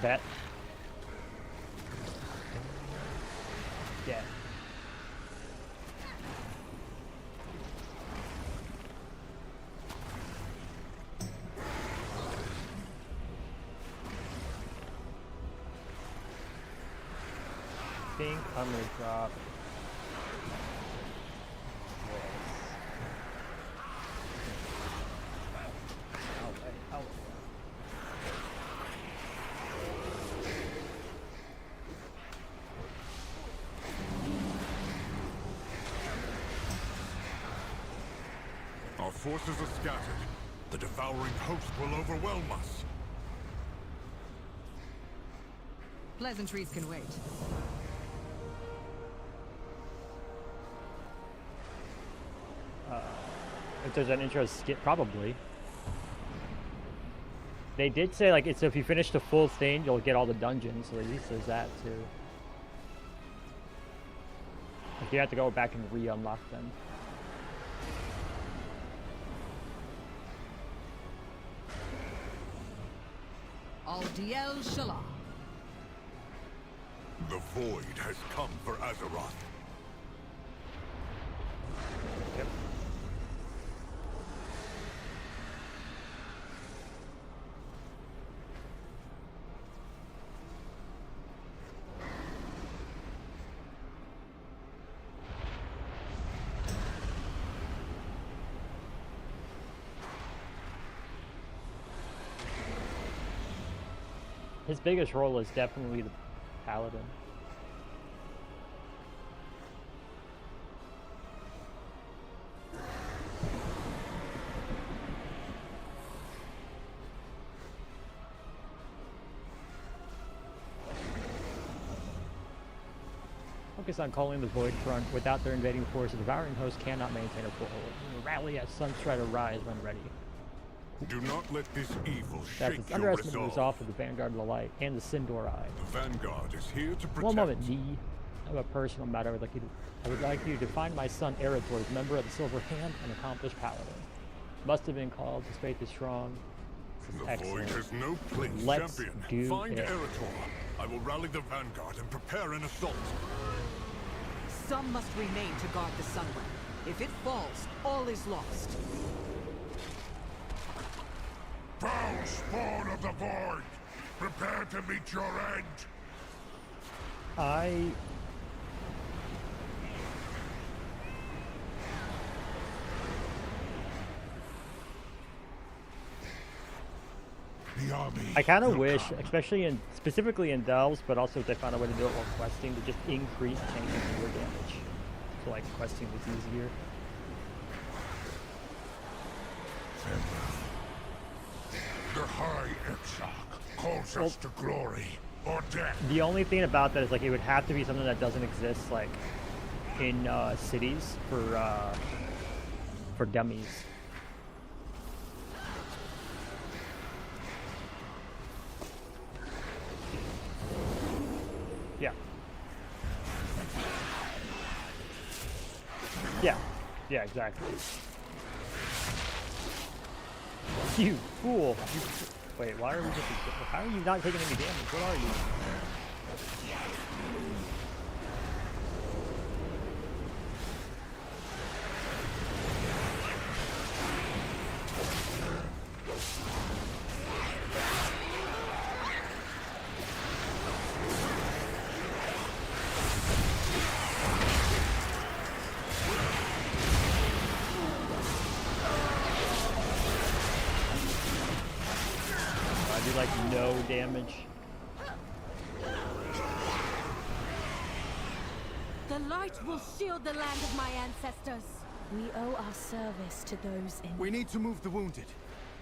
Bet. Yeah. I think I'm gonna drop this. Oh. Our forces are scattered. The devouring host will overwhelm us. Pleasantries can wait. If there's an intro skip, probably. They did say like it's if you finish the full thing, you'll get all the dungeons. So at least there's that too. Like you have to go back and re-unlock them. Aldiel Shala. The void has come for Azeroth. Yep. His biggest role is definitely the Paladin. Focus on calling the Void Front. Without their invading force, the devouring host cannot maintain a foothold. Rally as suns try to rise when ready. Do not let this evil That's shake its your underestimate resolve. resolve of the Vanguard of the Light and the Sindor Eye. The Vanguard is here to protect. One moment, D. I have a personal matter I would like you to find my son Eretor as member of the Silver Hand and accomplished Paladin. Must have been called, his faith is strong. This is The excellent. void has no place, Let's champion. do Find it. Eretor. I will rally the Vanguard and prepare an assault. Some must remain to guard the Sunwell. If it falls, all is lost. Foul spawn of the void! Prepare to meet your end! The army. I kind of will wish, come. especially specifically in Delves, but also if they found a way to do it while questing, to just increase tank and healer damage. So like questing was easier. The High Exarch calls us to glory or death. The only thing about that is like it would have to be something that doesn't exist like in cities for dummies. Yeah. Yeah. Yeah, exactly. You fool! Wait, why are we just? How are you not taking any damage? What are you? I do like no damage. The light will shield the land of my ancestors. We owe our service to those in. We need to move the wounded.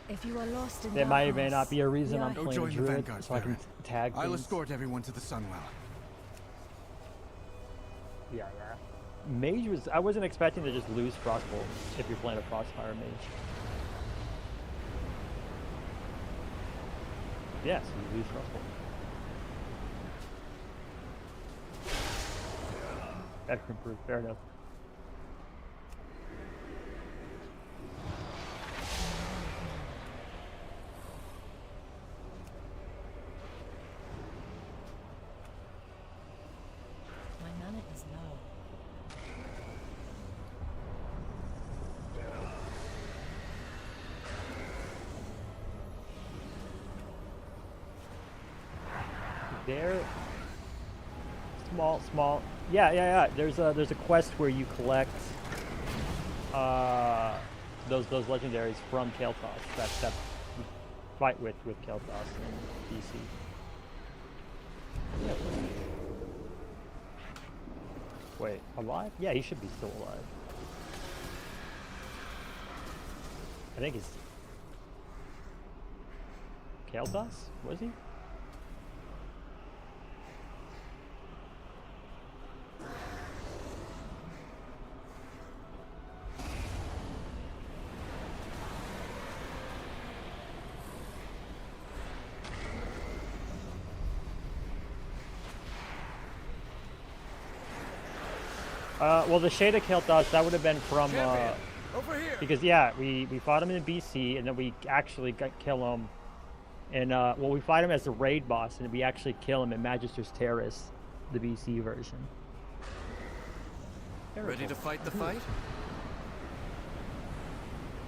If you are lost in There may or may darkness, not be a reason we I'm are Go playing join the Druid, Vanguard, so I can Farron. tag I'll things. escort everyone to the Sunwell. Yeah. Mage was... I wasn't expecting to just lose Frostbolt if you're playing a Frostfire Mage. Yes, you lose Frostbolt. That can improve, fair enough. My mana is low. There, small. Yeah. There's a quest where you collect those legendaries from Kael'thas. That you fight with Kael'thas in BC. Yeah. Wait, alive? Yeah, he should be still alive. I think he's Kael'thas? Was he? Well, the Shade of Kael'thas, that would have been from, Over here. because yeah, we fought him in BC, and then we actually kill him, and well, we fight him as the raid boss, and we actually kill him in Magister's Terrace, the BC version. Ready to fight the fight?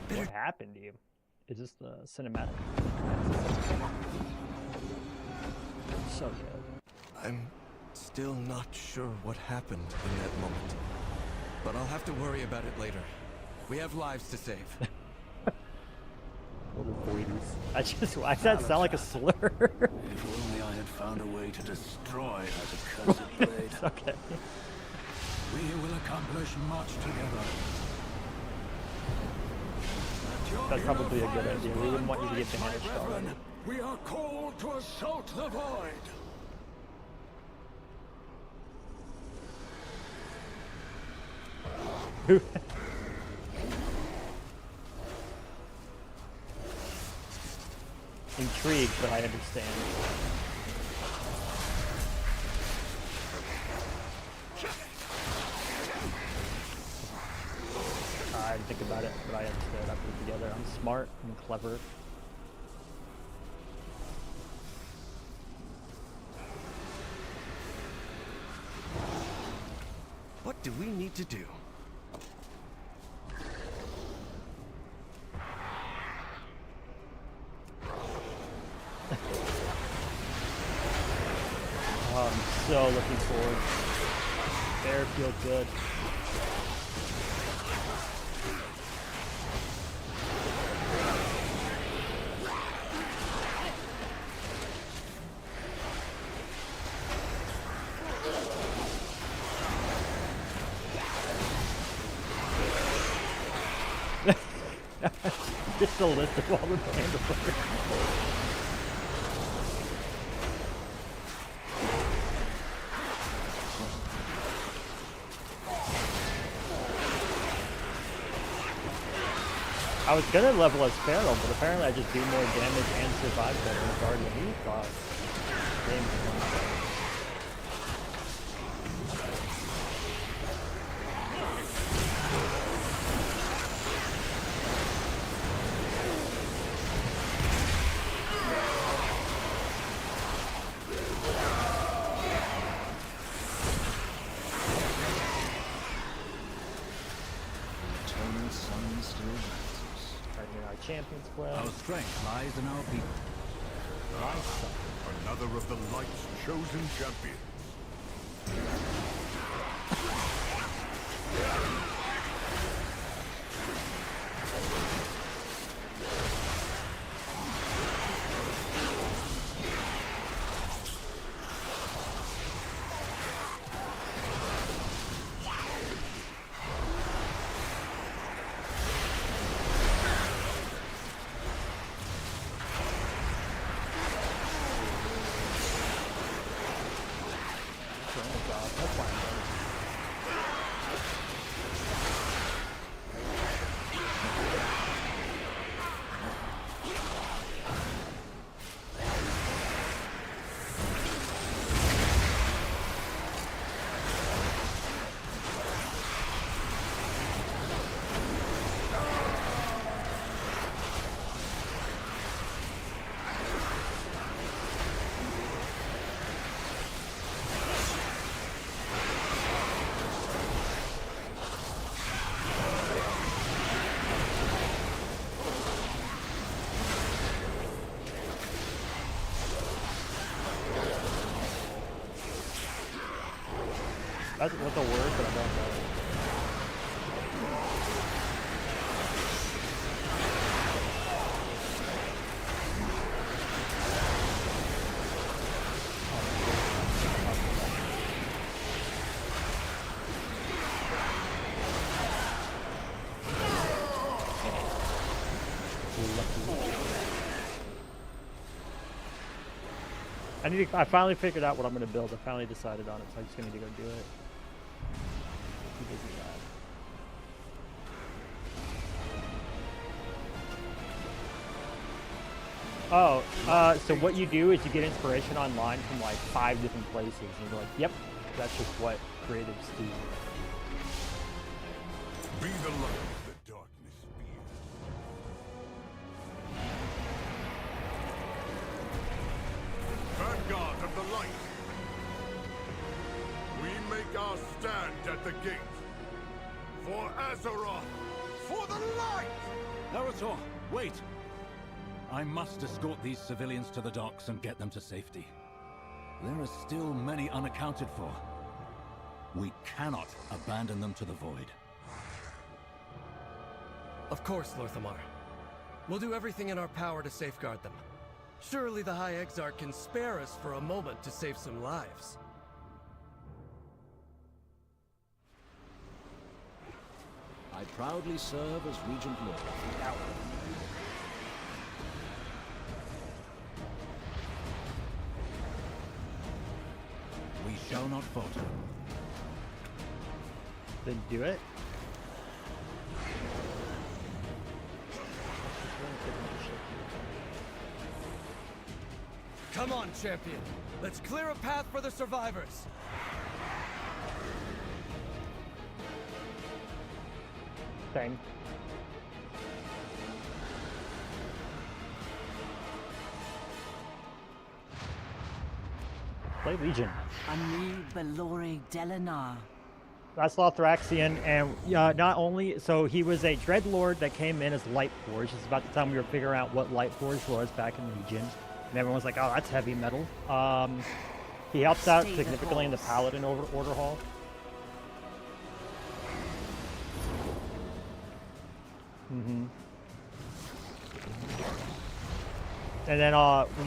What happened to you? Is this the cinematic? So good. I'm still not sure what happened in that moment. But I'll have to worry about it later. We have lives to save. Little boidies. Why does that sound like a slur? If only I had found a way to destroy that accursed blade. It's okay. We will accomplish much together. That's probably a good idea. We wouldn't want you to get banished already. We are called to assault the void. Intrigued, but I understand. I didn't think about it, but I understood. I put it together. I'm smart. I'm clever. What do we need to do? Oh, I'm so looking forward. Air feels good. Just a list of all the Mandalorians. I was gonna level as Pharaoh, but apparently I just do more damage and survive better in the Guardian. Who thought? Game is fun. Champions quest. Our strength lies in our people. Another of the Light's chosen champions. That's what's a word, but I don't know. I finally figured out what I'm going to build. I finally decided on it, so I'm just going to need to go do it. Too busy with that. Oh, so what you do is you get inspiration online from like 5 different places, and you're like, yep, that's just what creatives do. Be the light the darkness fears. Vanguard of the light. We make our stand at the gate. For Azeroth. For the light! Naruto, wait! I must escort these civilians to the docks and get them to safety. There are still many unaccounted for. We cannot abandon them to the void. Of course, Lorthamar. We'll do everything in our power to safeguard them. Surely the High Exarch can spare us for a moment to save some lives. I proudly serve as Regent Lord. We shall not falter. Then do it. Come on, champion. Let's clear a path for the survivors. Thing. Play Legion. Ani Belore Delinar. That's Lothraxian, and not only, so he was a Dreadlord that came in as Lightforge. It's about the time we were figuring out what Lightforge was back in Legion. And everyone was like, oh, that's heavy metal. He helps out significantly in the Paladin Order Hall. And then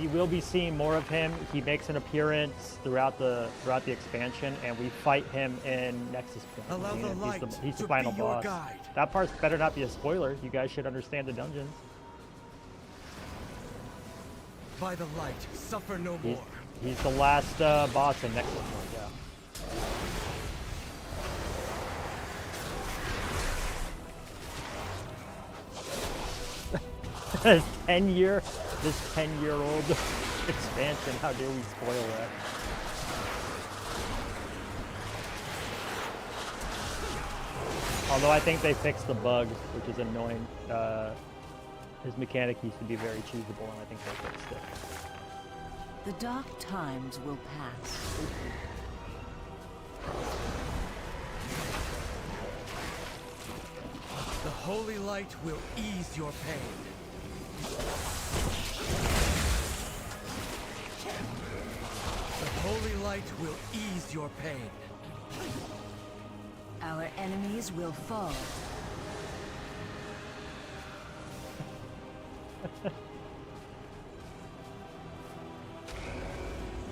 we will be seeing more of him. He makes an appearance throughout the expansion, and we fight him in Nexus Point. Allow the light he's the to final be your boss. guide. That part's better not be a spoiler. You guys should understand the dungeons. By the light, suffer no more. He's the last boss in Nexus Point, yeah. This 10-year-old expansion, how dare we spoil that? Although I think they fixed the bug, which is annoying. His mechanic used to be very choosable, and I think they fixed it. The dark times will pass. The holy light will ease your pain. The holy light will ease your pain. Our enemies will fall.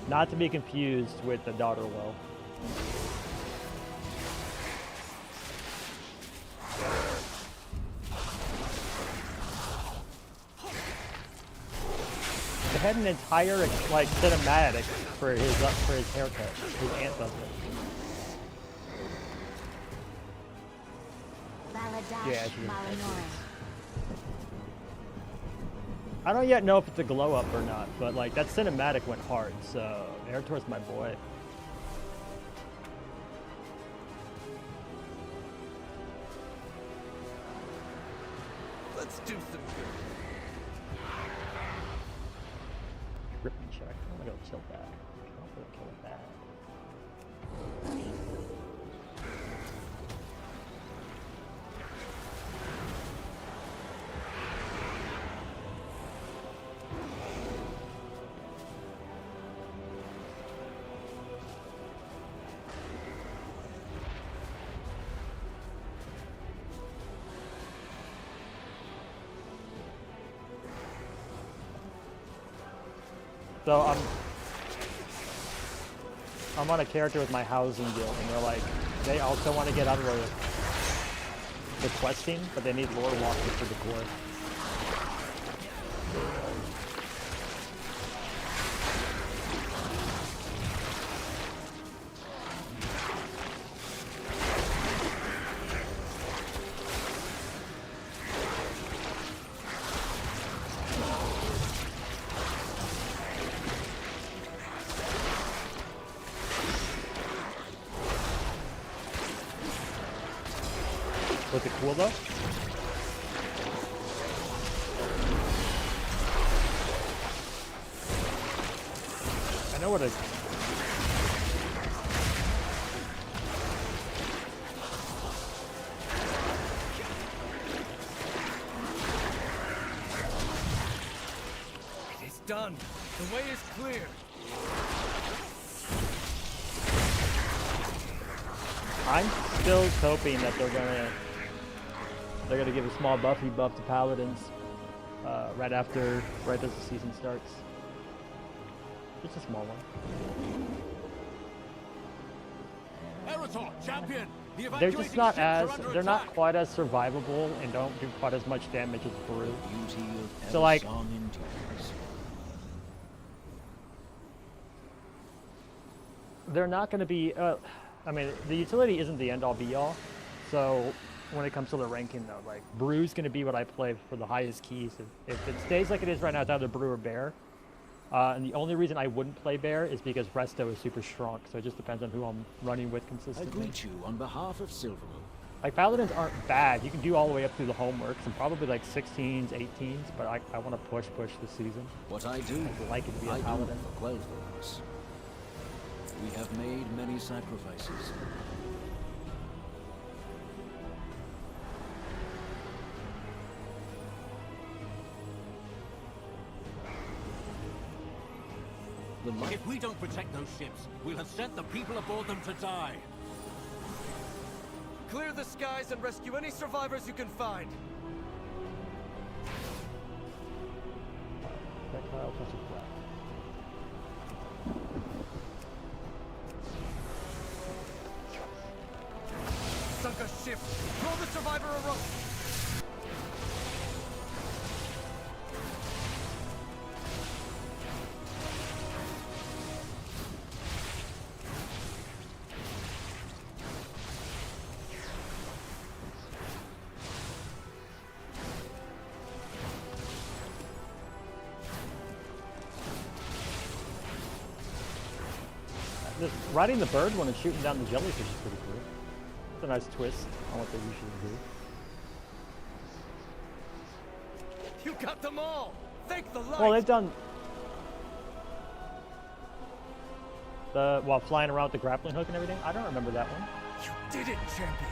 Not to be confused with the Daughter Well. They had an entire like cinematic for his haircut, his ancestor. Yeah, I don't yet know if it's a glow up or not, but like that cinematic went hard, so Eretor's my boy. Let's do some good. Gripping check. I'm gonna go kill that. I'm gonna kill that. So I'm on a character with my housing guild, and they're like, they also want to get out of the questing, but they need lore walkers for the core. Was it cool though? I know what it. It is done. The way is clear. I'm still hoping that they're gonna give a small buff to paladins right as the season starts. Just a small one. Eretol, champion! The They're just not evacuating ships are under they're not attack. quite as survivable and don't do quite as much damage as Brew. Beauty of So, like- Eversong endures. They're not going to be. I mean, the utility isn't the end all be all. So when it comes to the ranking, though, like Brew's going to be what I play for the highest keys. If it stays like it is right now, it's either Brew or Bear. And the only reason I wouldn't play Bear is because Resto is super strong. So it just depends on who I'm running with I consistently. greet you on behalf of Silvermoon. Like Paladins aren't bad. You can do all the way up through the homeworks and probably like 16s, 18s. But I want to push this season. What I do, I'd like it to be a I do Paladin. for Quel'Thor's. We have made many sacrifices. The light If we don't protect those ships, we'll have sent the people aboard them to die. Clear the skies and rescue any survivors you can find. Projectile plus a flat. Sunk a ship. Throw the survivor a rope. Just riding the bird one and shooting down the jellyfish is pretty cool. It's a nice twist on what they usually do. You got them all. Thank the light. Well, they've done while flying around with the grappling hook and everything. I don't remember that one. You did it, champion.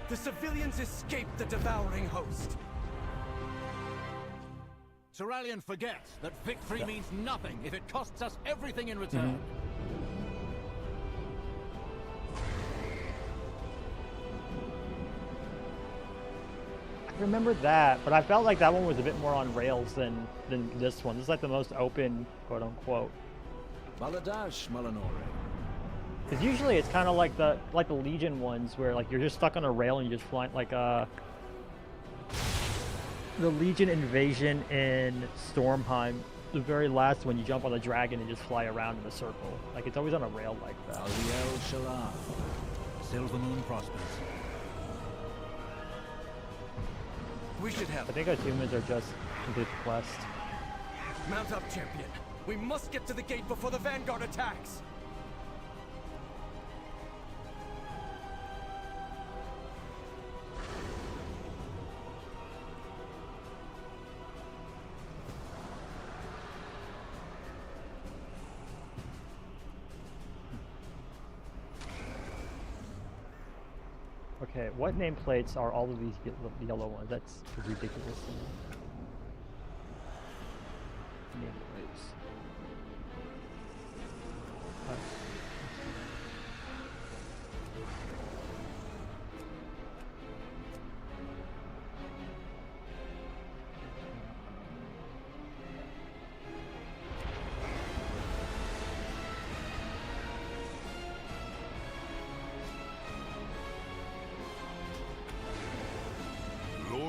The civilians escaped the devouring host. Turalyon forgets that victory means nothing if it costs us everything in return. I remember that, but I felt like that one was a bit more on rails than this one. This is like the most open, quote unquote. Baladash Malinore. Because usually it's kind of like the Legion ones where like you're just stuck on a rail and you're just flying like the Legion invasion in Stormheim. The very last one, you jump on the dragon and just fly around in a circle. Like it's always on a rail like that. Aldiel Shalar. Silvermoon prospers. We should help. I think our humans are just complete the quest. Mount up, champion. We must get to the gate before the Vanguard attacks. Okay, what nameplates are all of these yellow ones? That's ridiculous to me. Nameplates.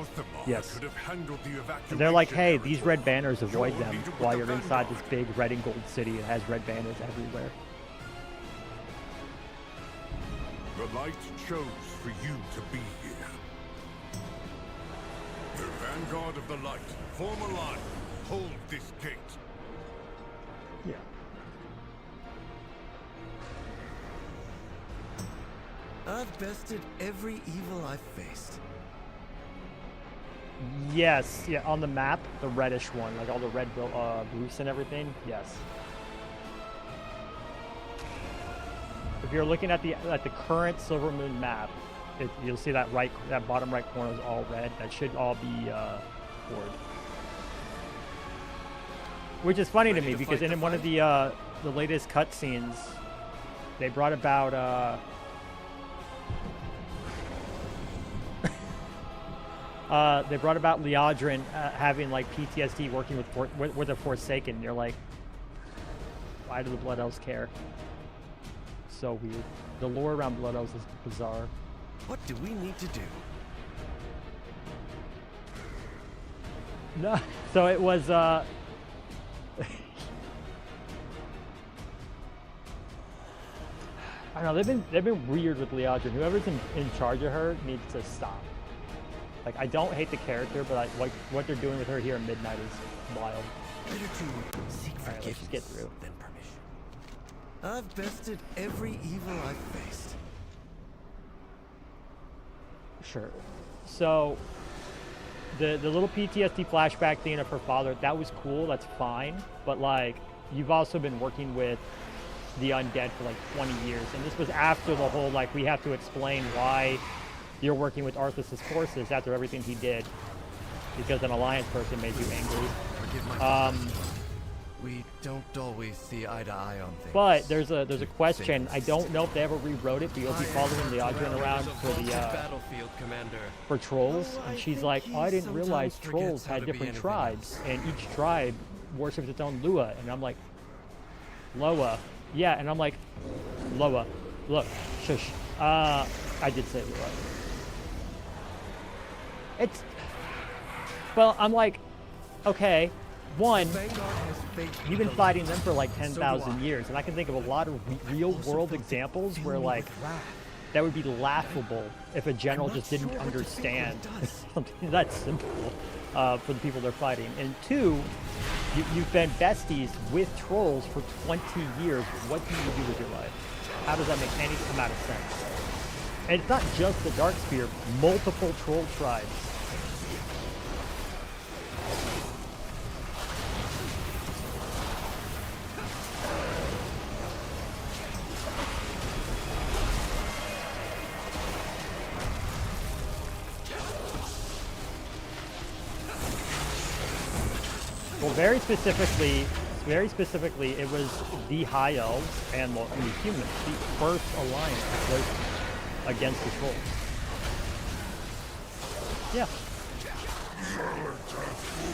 Lorthamar Yes. could have handled the evacuation. And they're like, hey, area these to red banners, avoid You'll them need to put while the you're inside this vanguard. big red and gold city. It has red banners everywhere. The light chose for you to be here. The vanguard of the light, form a line. Hold this gate. Yeah. I've bested every evil I've faced. Yes, yeah, on the map, the reddish one, like all the red roofs and everything. Yes. If you're looking at the current Silver Moon map, you'll see that bottom right corner is all red. That should all be Horde. Which is funny to me because in one of the latest cutscenes, they brought about Liadrin having like PTSD working with a Forsaken. You're like, why do the Blood Elves care? So weird. The lore around Blood Elves is bizarre. What do we need to do? No, so it was I don't know, they've been weird with Liadrin. Whoever's in charge of her needs to stop. Like, I don't hate the character, but what they're doing with her here at Midnight is wild. Better to seek All right, let's just get through. than permission. I've bested every evil I've faced. Sure. So, the little PTSD flashback thing of her father, that was cool, that's fine. But, like, you've also been working with the undead for, like, 20 years. And this was after the whole, like, we have to explain why you're working with Arthas' forces after everything he did. Because an Alliance person made you angry. Forgive my we don't always see eye to eye on things. But there's a question. I don't know if they ever rewrote it, but you'll be following Liadrin around for the battlefield commander. for trolls, and she's like, oh, I didn't realize trolls had different tribes, and each tribe worships its own Lua. And I'm like, Loa, yeah, and I'm like, Loa, look, shush. I did say Lua. It's, well, I'm like, okay. One, you've been fighting them for like 10,000 years, and I can think of a lot of real-world examples where, like, that would be laughable if a general just didn't understand something that simple for the people they're fighting. And two, you've been besties with trolls for 20 years. What do you do with your life? How does that make any amount of sense? And it's not just the Darkspear, multiple troll tribes. Well, very specifically, it was the High Elves and the humans. The first alliance was against the trolls. Yeah.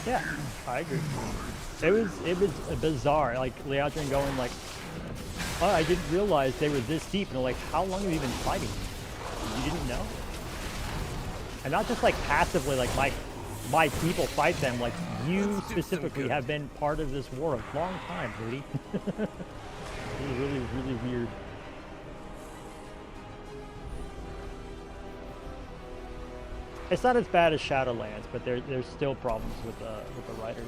Yeah, I agree. It was bizarre. Like Liadrin going like, oh, I didn't realize they were this deep. And they're like, how long have you been fighting? You didn't know? And not just like passively, like my people fight them, like you specifically have been part of this war a long time, Rudy. It was really, really weird. It's not as bad as Shadowlands, but there's still problems with the writers.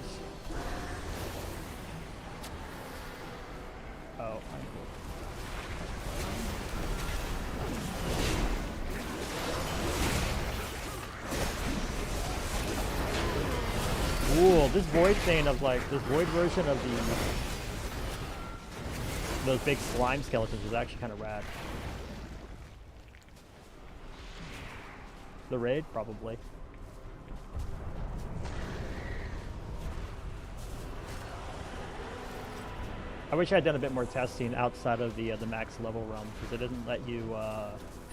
Oh, I'm cool. Ooh, this void thing of like this void version of those big slime skeletons is actually kind of rad. The raid, probably. I wish I had done a bit more testing outside of the max level realm, because it didn't let you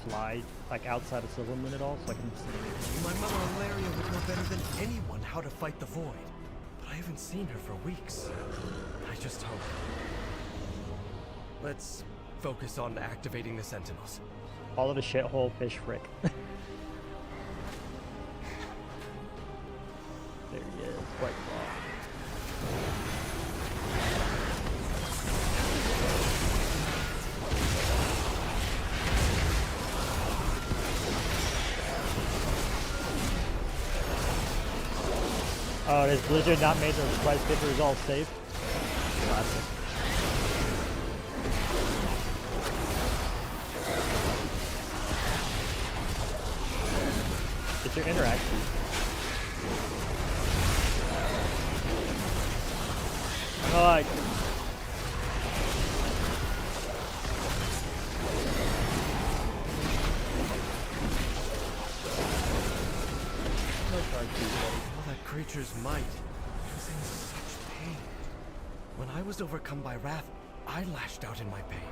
fly like outside of Silver Moon at all, so I couldn't see anything. My mother Ilaria would know better than anyone how to fight the Void, but I haven't seen her for weeks. I just hope. Let's focus on activating the Sentinels. All of the shithole fish frick. White Claw. Oh, has Blizzard not made those price stickers all safe? Classic. It's your interaction. Oh, That creature's might was in such pain. When I was overcome by wrath, I lashed out in my pain.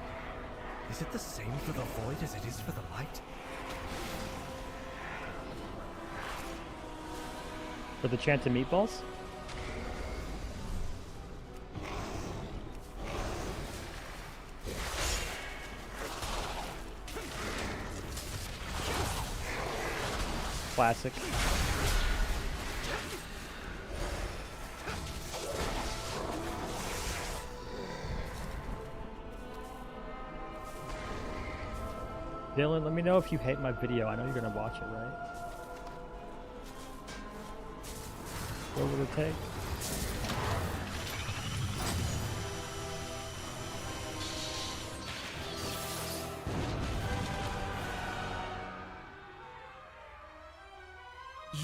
Is it the same for the void as it is for the light? For the chance of meatballs? Classic. Dylan, let me know if you hate my video. I know you're gonna watch it, right? What would it take?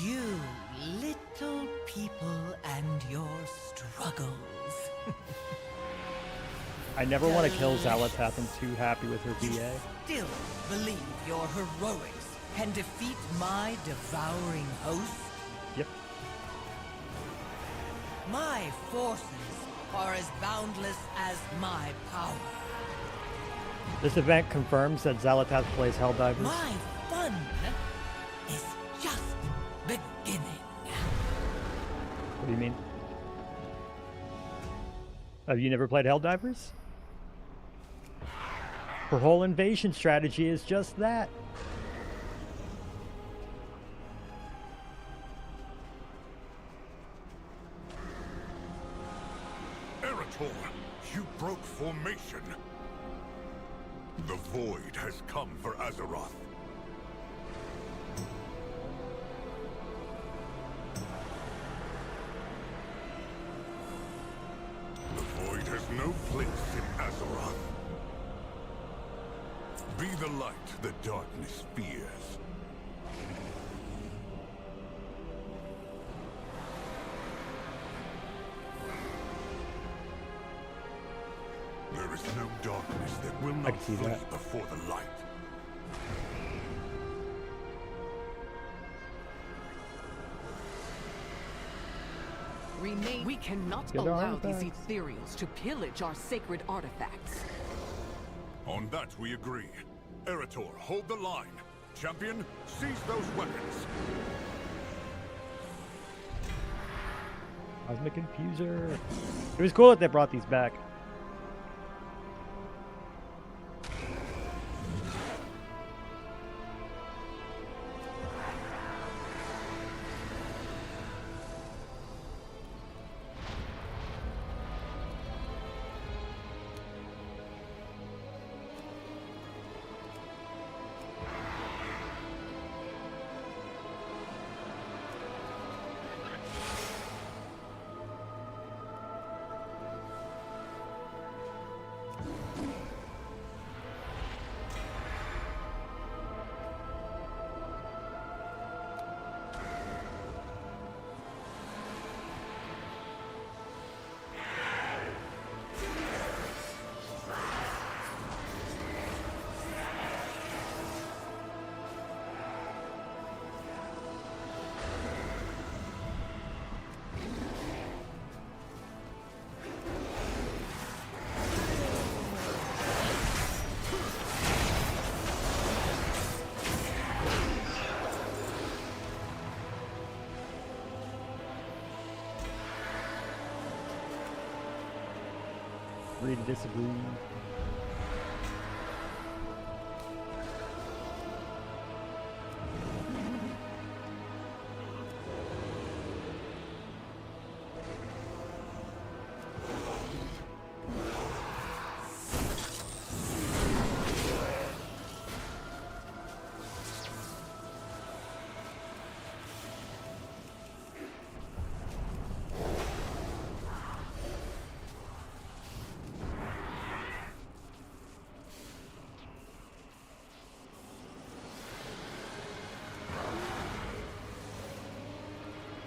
You little people and your struggles. I never want to kill Xal'atath. I'm too happy with her You VA. still believe your heroics can defeat my devouring host? Yep. My forces are as boundless as my power. This event confirms that Xal'atath plays Helldivers. My fun is just beginning. What do you mean? Have you never played Helldivers? Her whole invasion strategy is just that. Eretor, you broke formation. The void has come for Azeroth. The void has no place in Azeroth. Be the light the darkness fears. There is no darkness that will not can see flee that. before the light. We cannot Get allow these artifacts. ethereals to pillage our sacred artifacts. On that we agree. Eretor, hold the line. Champion, seize those weapons. Cosmic Infuser. It was cool that they brought these back. Agree to disagree.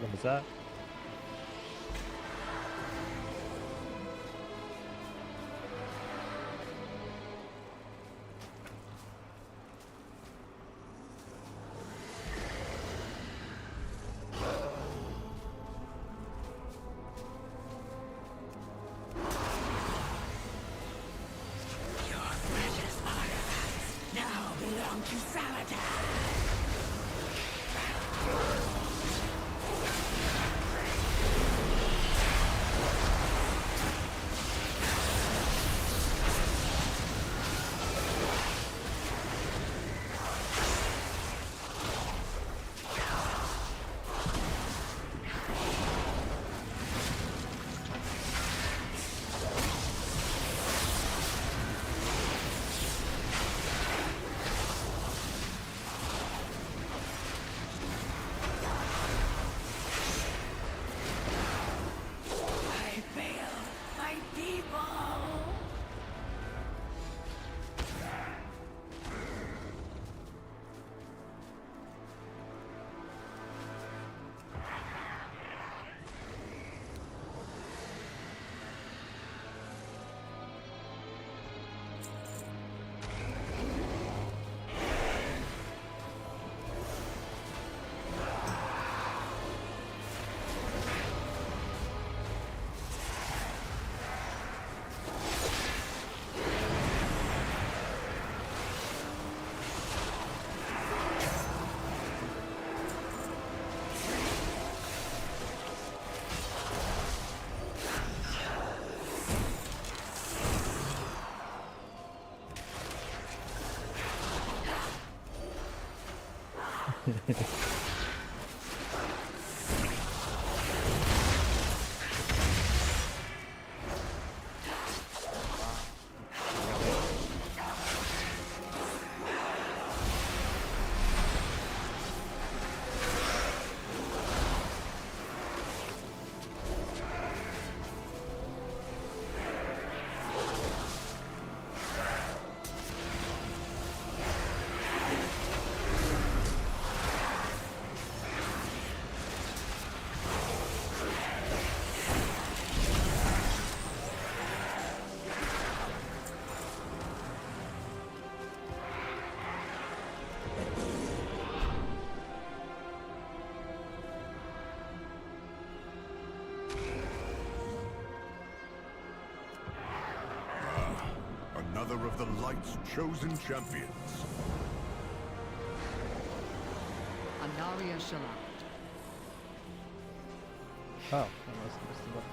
What was that? Another of the Light's chosen champions. Anaria Shalad. Oh, I must have missed the button.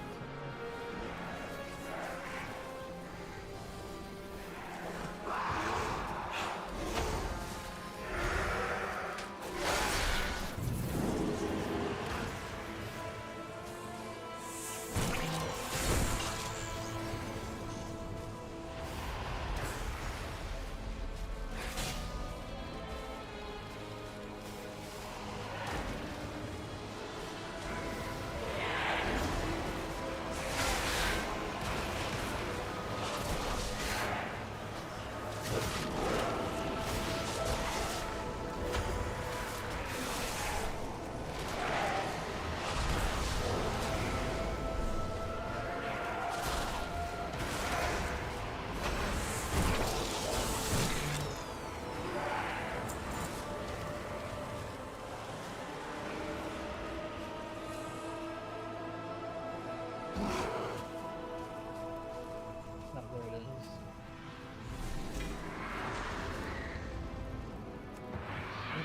Not where it is.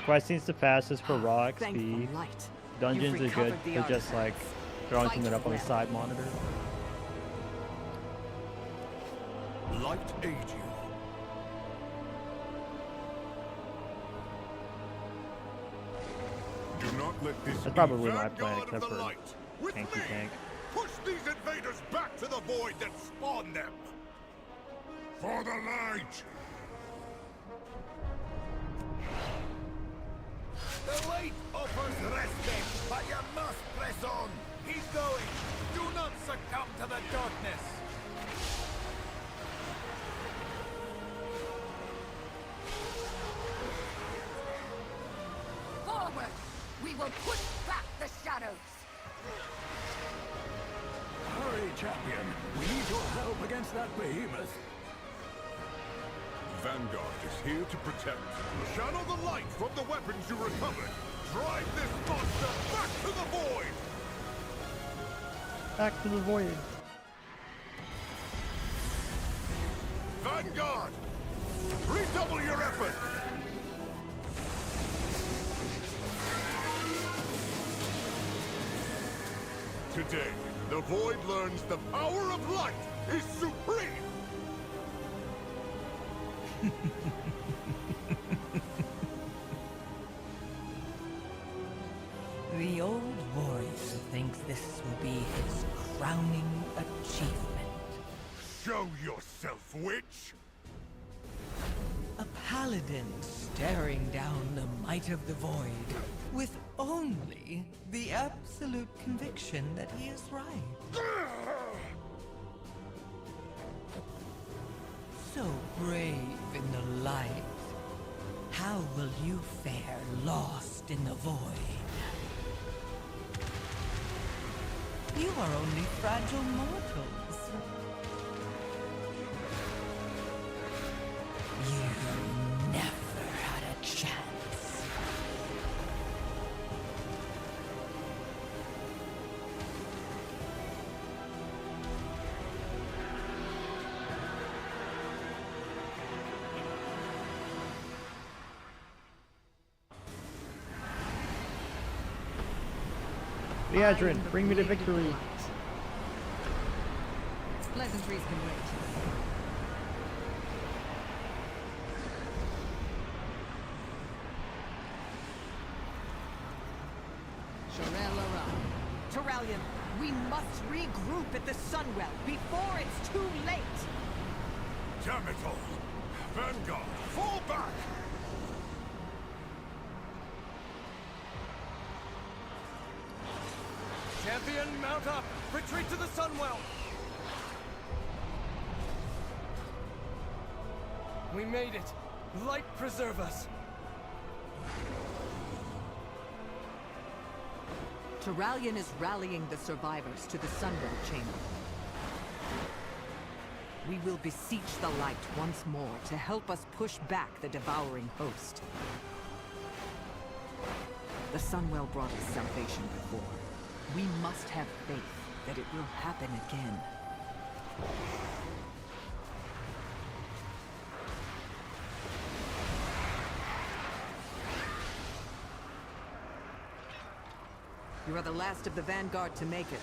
Questions to pass is for raw XP. Dungeons are good for just like throwing something up on the side monitor. Light aid you. Do not let this That's probably be my plan, vanguard except of the for light. With Tanky me, Tank. push these invaders back to the void that spawned them. For the light. The light offers respect, but you must press on. Keep going. Do not succumb to the darkness. Forward! We will push back the shadows! Hurry, champion. We need your help against that behemoth. Vanguard is here to protect. Channel the light from the weapons you recovered. Drive this monster back to the void! Back to the void. Vanguard! Redouble your effort! Today, the void learns the power of light is supreme! The old voice thinks this will be his crowning achievement. Show yourself, witch! A paladin staring down the might of the void with only the absolute conviction that he is right. So brave in the light, how will you fare lost in the void? You are only fragile mortals. You never had a chance. Liadrin, bring me to victory. Pleasantries can wait. Turalyon, we must regroup at the Sunwell before it's too late! Damn it all! Vanguard, fall back! Champion, mount up! Retreat to the Sunwell! We made it! Light preserve us! Turalyon is rallying the survivors to the Sunwell Chamber. We will beseech the light once more to help us push back the devouring host. The Sunwell brought us salvation before. We must have faith that it will happen again. You are the last of the Vanguard to make it.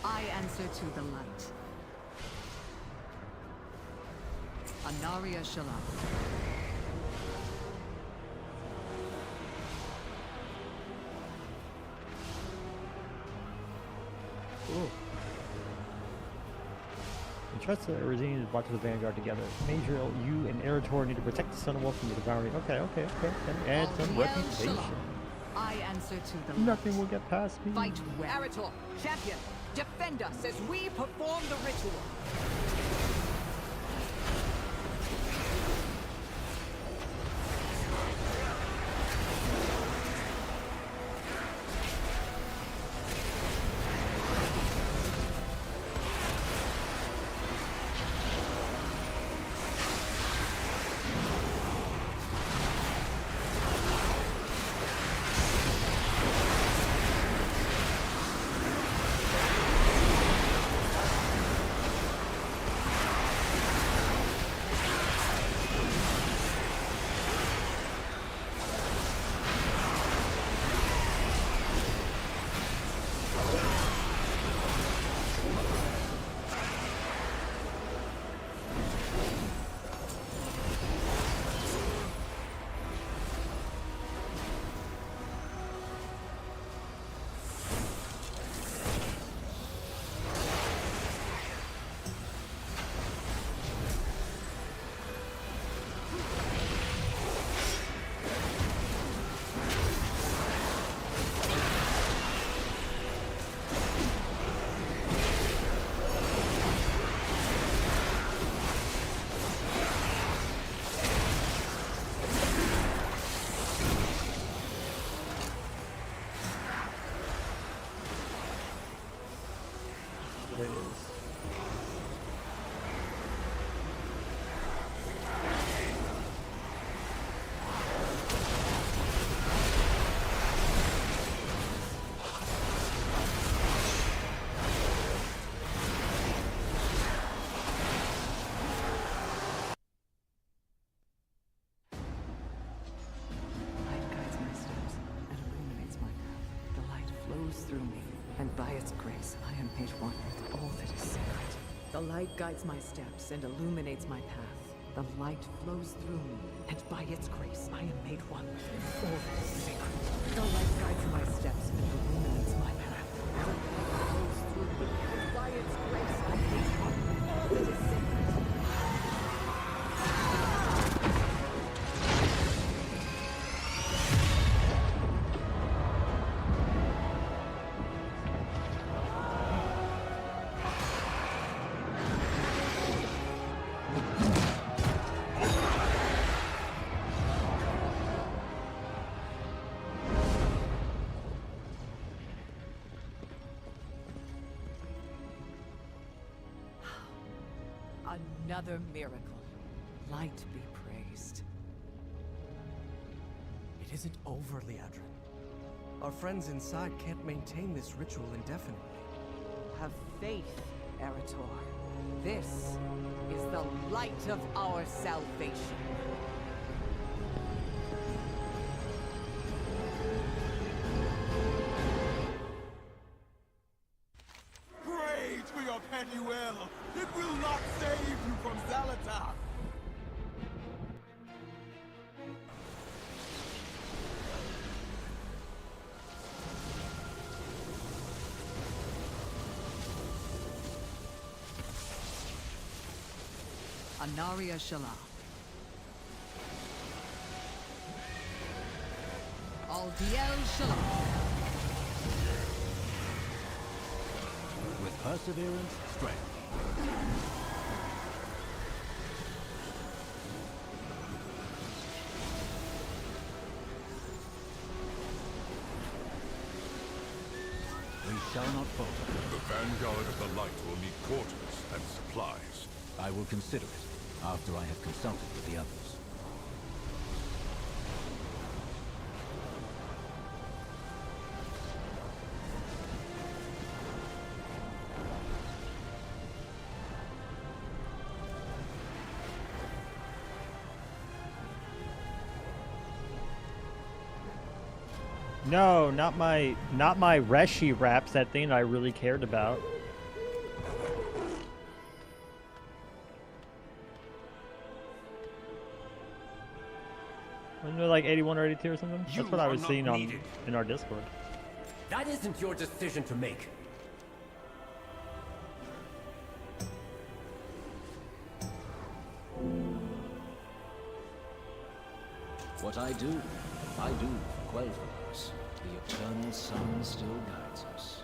I answer to the light. Anaria Shalom. Cool. Trust that Rosine is brought to the Vanguard together. Major, you and Eretor need to protect the Sunwell from the devouring. Okay. Add some reputation. I answer to the light. Nothing will get past me. Fight well. Eretor, champion, defend us as we perform the ritual. through me, and by its grace I am made one with all that is sacred. The light guides my steps and illuminates my path. The light flows through me, and by its grace I am made one with all that is sacred. The light guides my steps and illuminates my path. The light flows through me, and by its grace I am made one with all that is sacred. Another miracle. Light be praised. It isn't over, Liadrin. Our friends inside can't maintain this ritual indefinitely. Have faith, Eretor. This is the light of our salvation. Rage for your petty will! It will not save you from Xal'atath! Anaria Shala. Aldiel Shala. With perseverance, strength. We shall not falter. The vanguard of the light will need quarters and supplies. I will consider it after I have consulted with the others. No, not my Reshi wraps, that thing I really cared about. Wasn't it like 81 or 82 or something? That's what I was seeing in our Discord. That isn't your decision to make. What I do for Quel'Thalas. The eternal sun still guides us.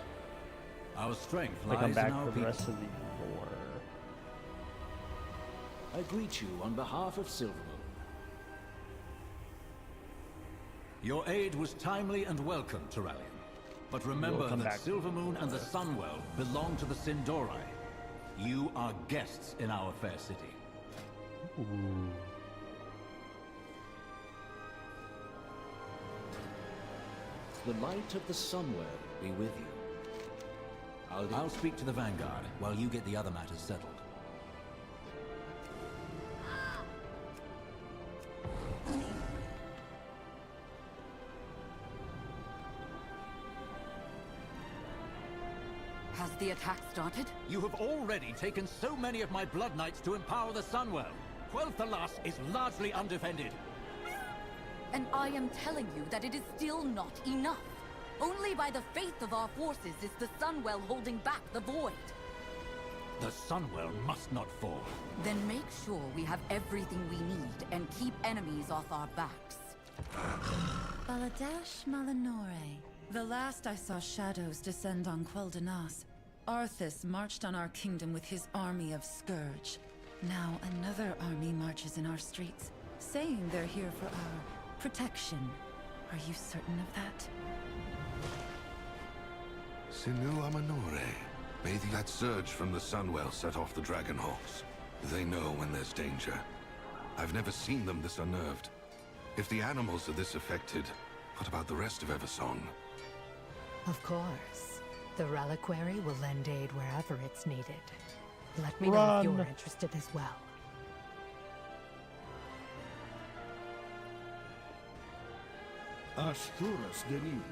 Our strength Like I'm lies back in our for the people. rest of the war. I greet you on behalf of Silvermoon. Your aid was timely and welcome, Turalyon. But remember come that back. Silvermoon and the Sunwell belong to the Sindori. You are guests in our fair city. Ooh. The light of the Sunwell be with you. I'll speak to the Vanguard while you get the other matters settled. Has the attack started? You have already taken so many of my Blood Knights to empower the Sunwell. Quel'Thalas is largely undefended. And I am telling you that it is still not enough. Only by the faith of our forces is the Sunwell holding back the Void. The Sunwell must not fall. Then make sure we have everything we need and keep enemies off our backs. Baladash Malinore. The last I saw shadows descend on Quel'Danas, Arthas marched on our kingdom with his army of Scourge. Now another army marches in our streets, saying they're here for our protection. Are you certain of that? Sinu Amanore. May that surge from the Sunwell set off the Dragonhawks. They know when there's danger. I've never seen them this unnerved. If the animals are this affected, what about the rest of Eversong? Of course. The reliquary will lend aid wherever it's needed. Let me know if you're interested as well. Ashturas Genil.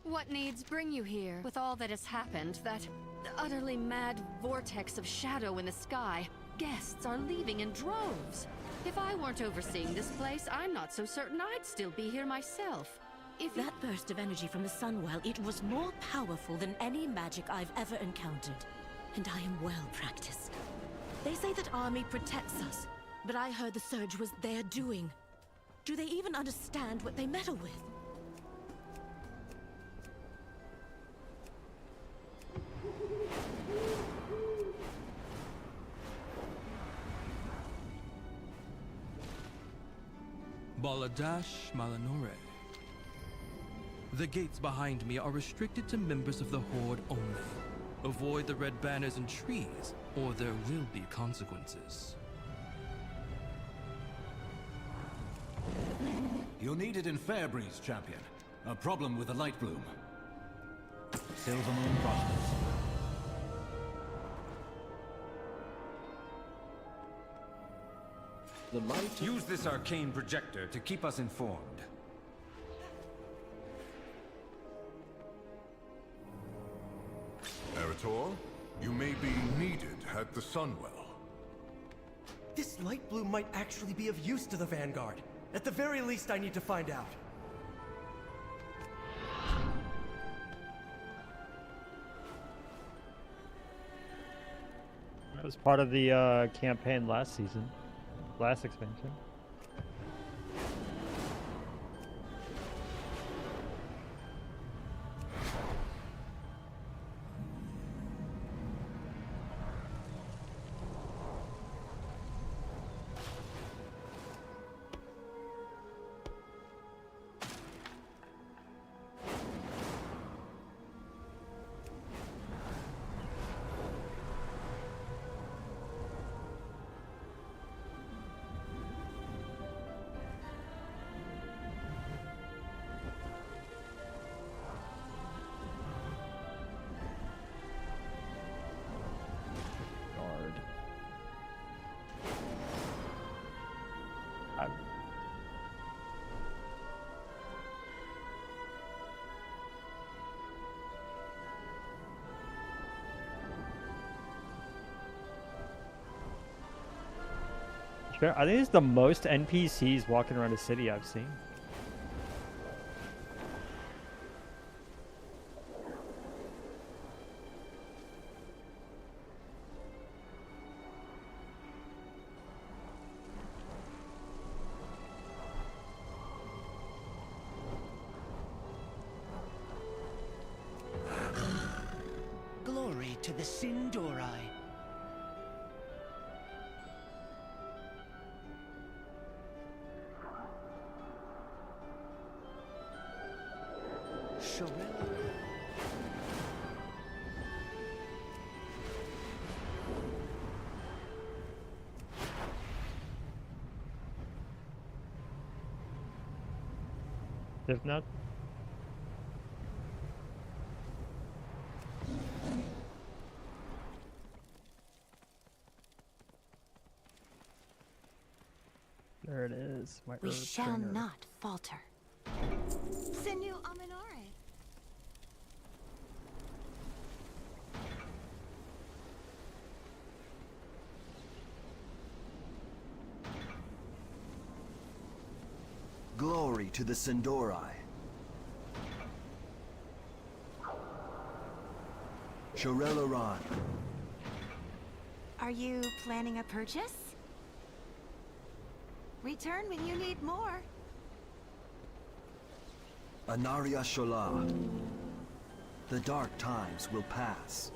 What needs bring you here? With all that has happened, that utterly mad vortex of shadow in the sky, guests are leaving in droves. If I weren't overseeing this place, I'm not so certain I'd still be here myself. If that burst of energy from the Sunwell, it was more powerful than any magic I've ever encountered. And I am well practiced. They say that army protects us, but I heard the surge was their doing. Do they even understand what they meddle with? Baladash Malanore. The gates behind me are restricted to members of the Horde only. Avoid the red banners and trees, or there will be consequences. You'll need it in Fairbreeze, champion. A problem with the light bloom. Silvermoon prospers. The light... Use this arcane projector to keep us informed. Eretor, you may be needed at the Sunwell. This light bloom might actually be of use to the Vanguard. At the very least, I need to find out. That was part of the campaign last season, last expansion. I think it's the most NPCs walking around the city I've seen. Glory to the Sin'dorei. If not, there it is. My We Earth shall Trainer. not falter. Sinew Aminore. Glory to the Sin'dorei. Shorel-Aran. Are you planning a purchase? Return when you need more. Anaria Shola. The dark times will pass.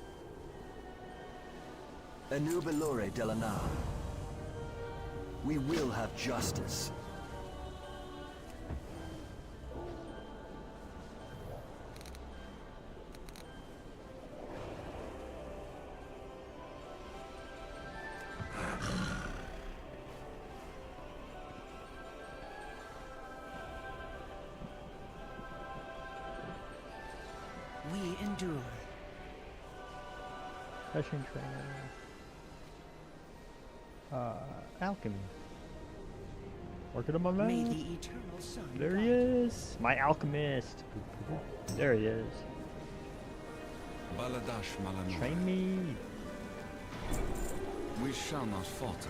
Enubelore Delana. We will have justice. Profession trainer. Alchemy. Working on my man. May the eternal sun There he is. My alchemist. There he is. Baladash Malanur. Train me. We shall not falter.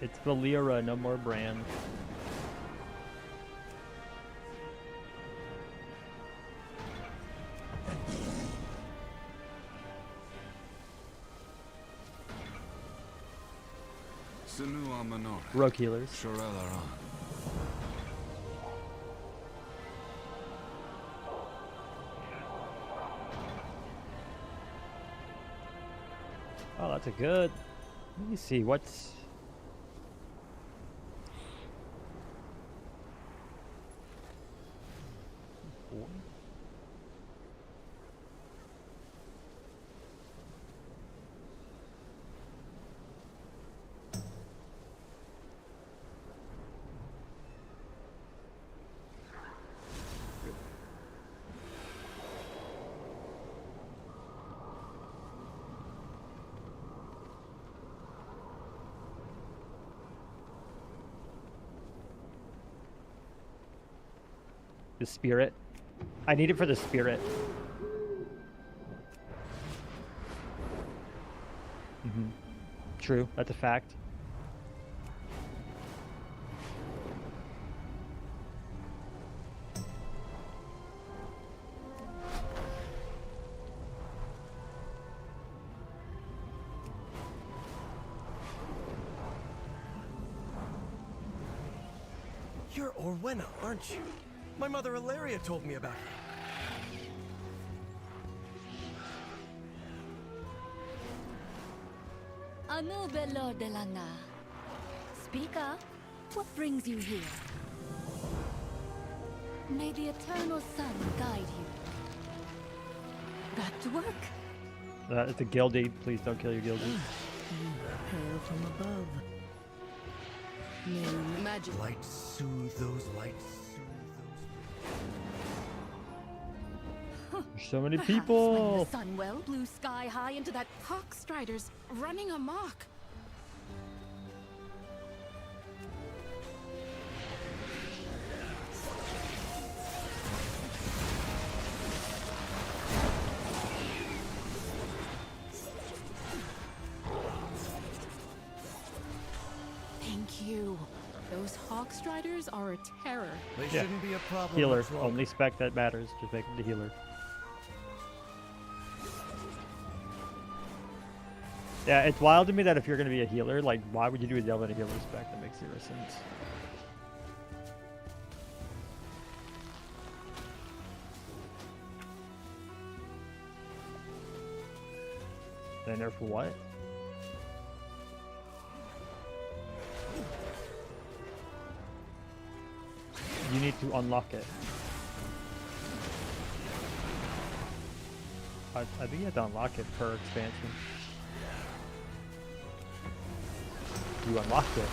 It's Valera, no more brand. Senua Manor. Rogue healers. Shorel Aran. Oh, that's a good. Let me see what's. The spirit. I need it for the spirit. True, that's a fact. You're Orwenna, aren't you? My mother Ilaria told me about you. Anubelo Delana. Speak up. What brings you here? May the eternal sun guide you. Back to work. It's a guildie. Please don't kill your guildie. You hail from above. May Magic. Light soothe those lights. There's so many Perhaps people. when the Sunwell blew sky high into that Hawkstriders running amok. Thank you. Those Hawkstriders are a terror. They shouldn't be a problem. Healer. Only spec that matters. Just make him the healer. Yeah, it's wild to me that if you're going to be a healer, like, why would you do a Delve and a healer spec? That makes zero sense. Then there for what? You need to unlock it. I think you have to unlock it per expansion. You unlocked it.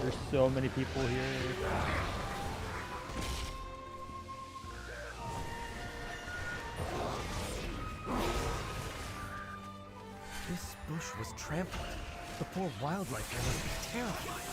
There's so many people here. This bush was trampled. The poor wildlife here must be terrified.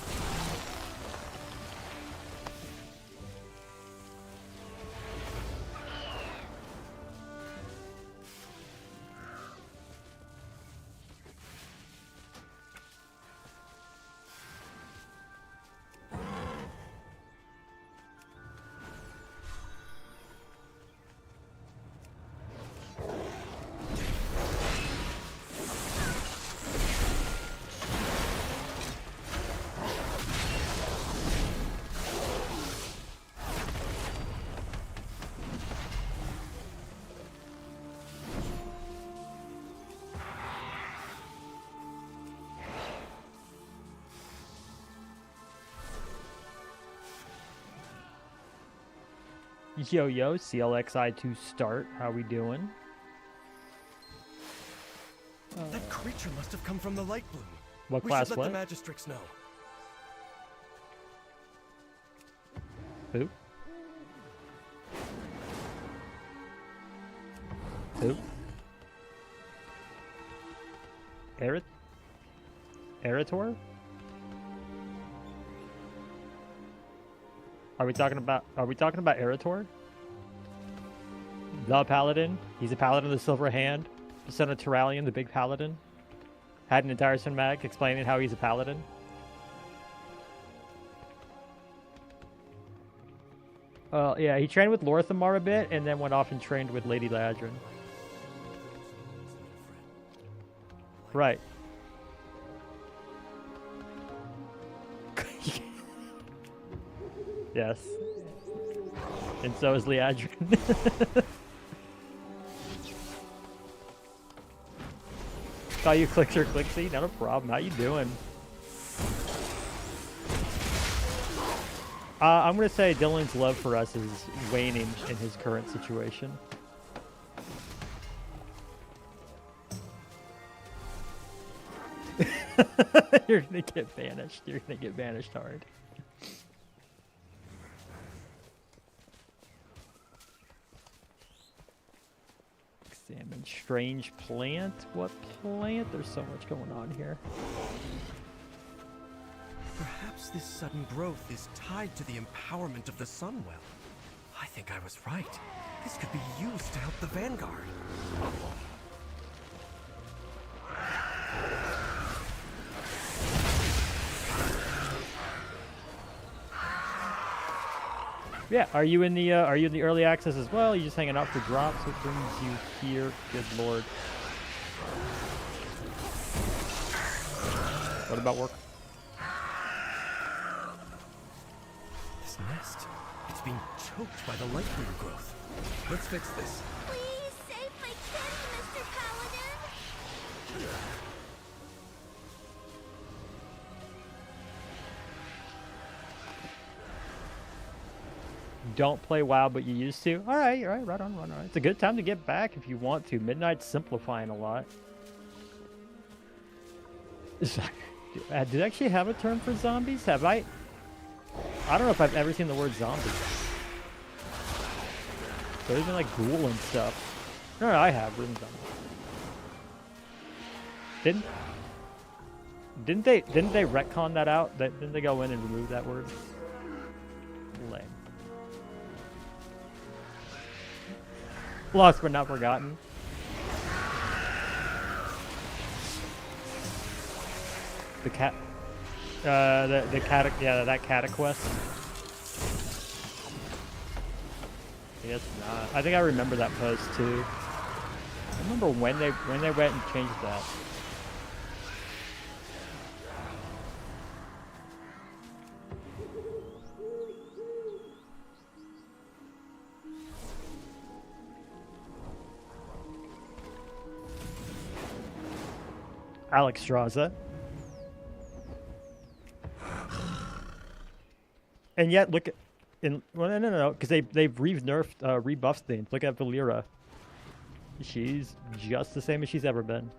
Yo, CLXI to start. How we doing? That creature must have come from the light bloom. What we class should what? let the Magistrix know. Who? Who? Eritor? Are we talking about Eritor? The Paladin? He's a Paladin of the Silver Hand. The son of Turalian, the big Paladin. Had an entire cinematic explaining how he's a Paladin. Yeah, he trained with Lorthamar a bit, and then went off and trained with Lady Ladrin. Right. Yes. And so is Liadrin. Saw you click your clicksy, not a problem. How you doing? I'm gonna say Dylan's love for us is waning in his current situation. You're gonna get banished. You're gonna get banished hard. Examine strange plant. What plant? There's so much going on here. Perhaps this sudden growth is tied to the empowerment of the Sunwell. I think I was right. This could be used to help the Vanguard. Yeah, are you in the early access as well? You just hanging out for drops? What brings you here? Good lord. What about work? This nest, it's being choked by the light bloom growth. Let's fix this. Please save my kitty, Mr. Paladin. Don't play WoW, but you used to. All right, right on. It's a good time to get back if you want to. Midnight's simplifying a lot. Did I actually have a term for zombies? Have I? I don't know if I've ever seen the word zombie. There's been like ghoul and stuff. No, I have written zombie. Didn't they retcon that out? Didn't they go in and remove that word? Lame. Lost but not forgotten. The cat, the cat, yeah, that cataquest. I guess not. I think I remember that post too. I remember when they went and changed that. Alexstrasza. And yet, look at, well, no, because they've rebuffed things. Look at Valera. She's just the same as she's ever been.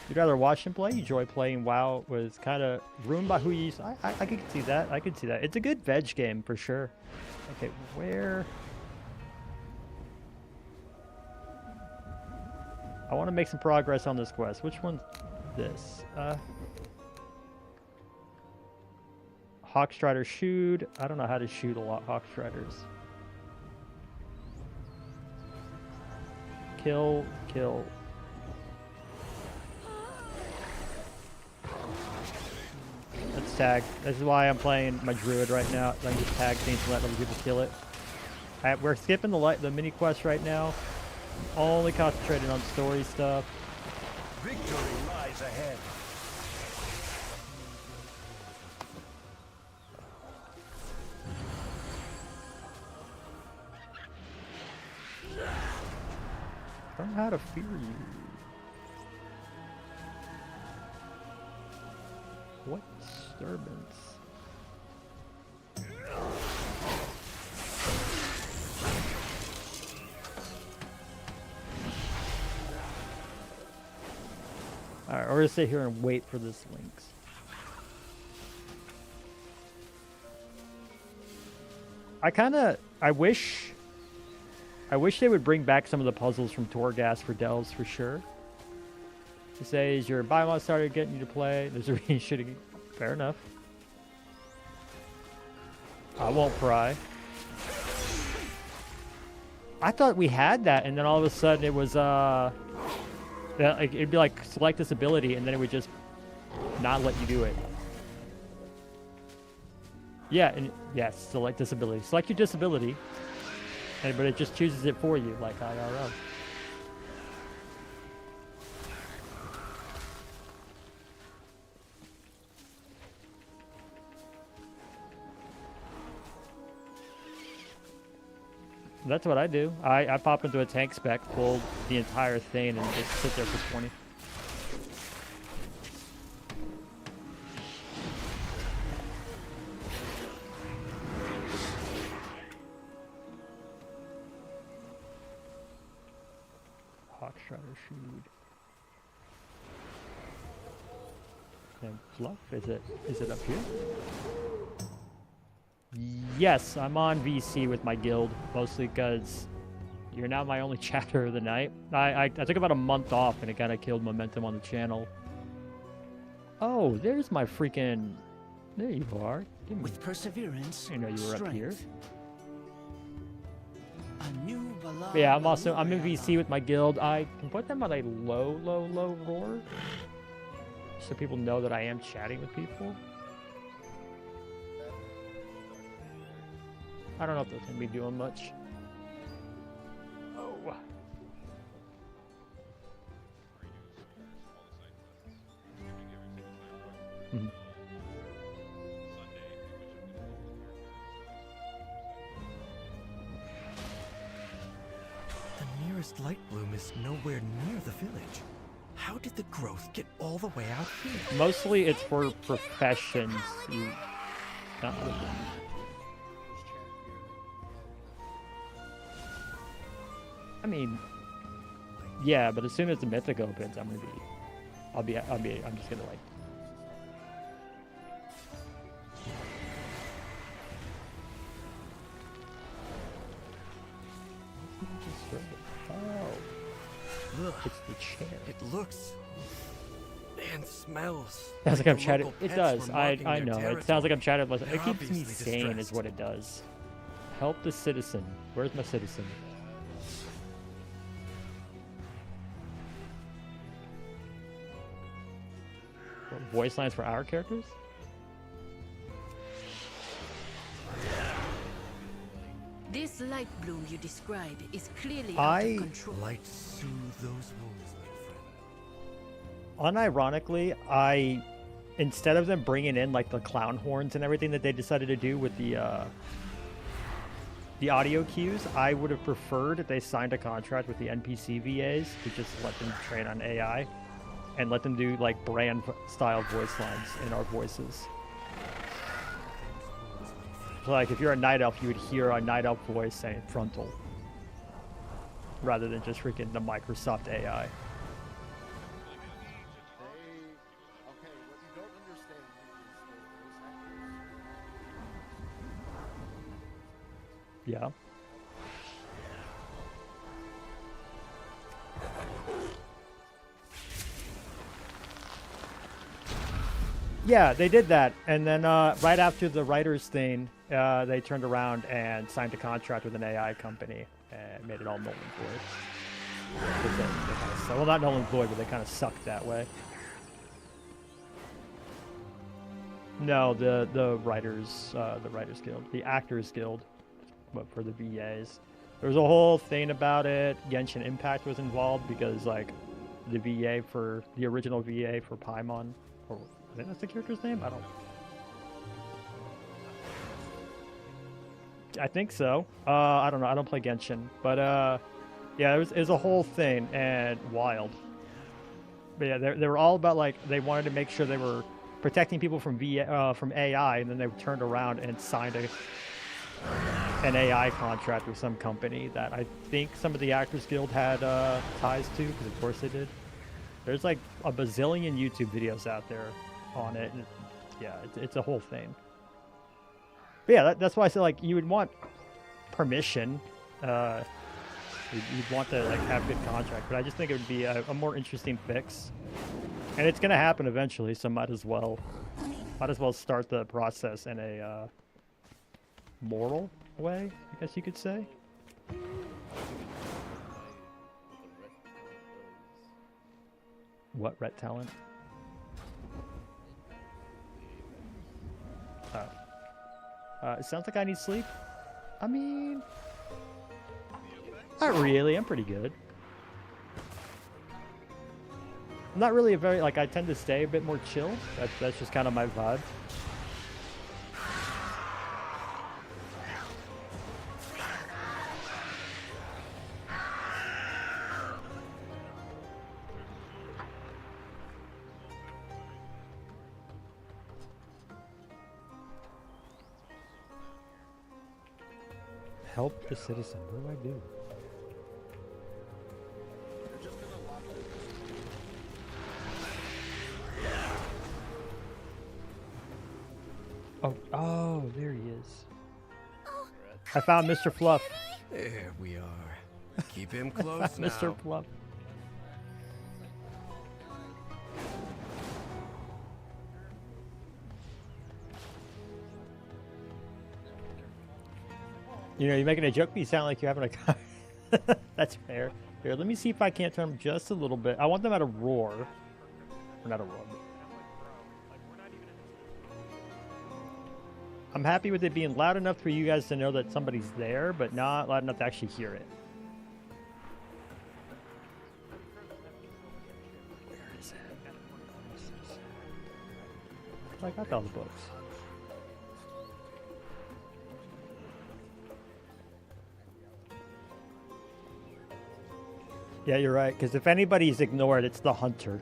You'd rather watch him play? You enjoy playing WoW was kind of ruined by who you used. I could see that. I could see that. It's a good veg game for sure. Okay, where? I want to make some progress on this quest. Which one's this? Hawkstrider shoot. I don't know how to shoot a lot Hawkstriders. Kill. Let's tag. This is why I'm playing my druid right now. I can just tag things and let other people kill it. We're skipping the mini quest right now. Only concentrating on story stuff. Victory lies ahead. I don't know how to fear you. What disturbance? Alright, we're gonna sit here and wait for this Lynx. I wish they would bring back some of the puzzles from Torghast for Delves for sure. To say, is your biomod started getting you to play? There's a reason you should. Fair enough. I won't pry. I thought we had that, and then all of a sudden it was it'd be like select this ability, and then it would just not let you do it. Yeah, and yes, select disability. Select your disability, but it just chooses it for you, like IRL. That's what I do. I pop into a tank spec, pull the entire thing, and just sit there for 20. Hawkstrider Shoot. And Fluff, is it up here? Yes, I'm on VC with my guild, mostly because you're now my only chatter of the night. I took about a month off, and it kind of killed momentum on the channel. Oh, there's my freaking... There you are. With perseverance, I know you were up here. A new Yeah, I'm in VC with my guild. I can put them on a low roar, so people know that I am chatting with people. I don't know if that's gonna be doing much. Oh. Mm-hmm. The nearest light bloom is nowhere near the village. How did the growth get all the way out here? Mostly it's for professions. I mean, yeah, but as soon as the mythic opens, I'm just gonna like. Oh, look, it's the chair. It looks and smells. Sounds like I'm chatting. It does. I know. It sounds like I'm chatting with myself. It keeps me sane, is what it does. Help the citizen. Where's my citizen? Voice lines for our characters? This light bloom you describe is clearly out of control. Light soothe those wounds, Unironically, instead of them bringing in like the clown horns and everything that they decided to do with the audio cues, I would have preferred if they signed a contract with the NPC VAs to just let them train on AI. And let them do like brand style voice lines in our voices. So like if you're a night elf, you would hear a night elf voice saying frontal, rather than just freaking the Microsoft AI. Yeah. Yeah, they did that, and then right after the writers thing, they turned around and signed a contract with an AI company and made it all null and void. Well, not null and void, but they kind of sucked that way. No, the writers guild, the actors guild, but for the VAs. There was a whole thing about it. Genshin Impact was involved because like the VA for the original VA for Paimon, or I think that's the character's name? I think so. I don't know. I don't play Genshin. But yeah, it was a whole thing and wild. But yeah, they were all about like they wanted to make sure they were protecting people from from AI, and then they turned around and signed an AI contract with some company that I think some of the Actors Guild had ties to, because of course they did. There's like a bazillion YouTube videos out there on it. And yeah, it's a whole thing. But yeah, that's why I said like you would want permission. You'd want to like have good contract, but I just think it would be a more interesting fix. And it's gonna happen eventually, so might as well start the process in a moral way, I guess you could say. What ret talent? Oh. It sounds like I need sleep. I mean, not really. I'm pretty good. I'm not really a very, like, I tend to stay a bit more chill. That's just kind of my vibe. Help the citizen. What do I do? Oh, there he is. I found Mr. Fluff. There we are. Keep him close now. Mr. Fluff. You know, you're making a joke, but you sound like you're having a car. That's fair. Here, let me see if I can't turn them just a little bit. I want them at a roar. Or not a roar. I'm happy with it being loud enough for you guys to know that somebody's there, but not loud enough to actually hear it. Where is it? I got all the books. Yeah, you're right, because if anybody's ignored, it's the hunter.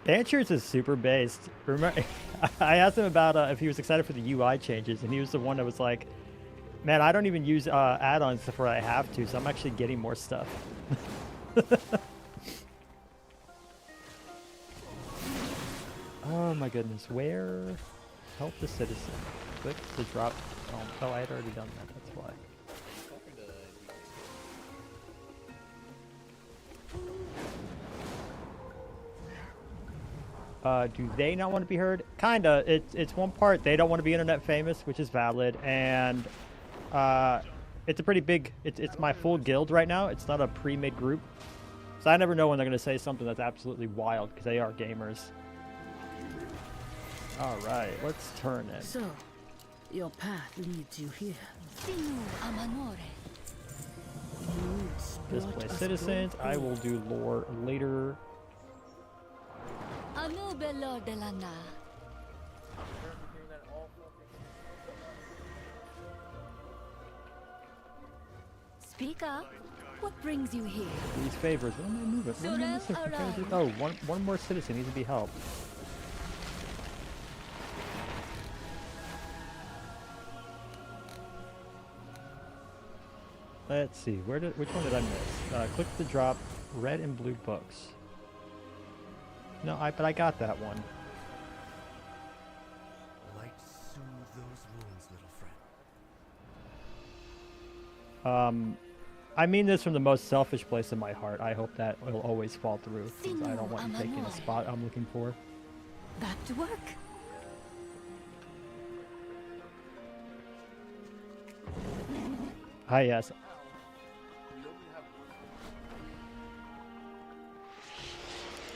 Banchers is super based. Remember, I asked him about if he was excited for the UI changes, and he was the one that was like, man, I don't even use add-ons before I have to, so I'm actually getting more stuff. Oh my goodness, where? Help the citizen. Click to drop. Oh, I had already done that, that's why. Do they not want to be heard? Kinda. It's one part they don't want to be internet famous, which is valid, and it's a pretty big. It's my full guild right now. It's not a pre-made group, so I never know when they're gonna say something that's absolutely wild because they are gamers. All right, let's turn it. So, your path leads you here. Display citizens. I will do lore later. Speak up. What brings you here? These favors. What am I moving? What am I missing from favors? Oh, one more citizen needs to be helped. Let's see. Which one did I miss? Click to drop red and blue books. No, but I got that one. Light soothe those wounds, little friend. I mean this from the most selfish place in my heart. I hope that will always fall through, because I don't want you taking a spot I'm looking for. Back to work. Hi, yes.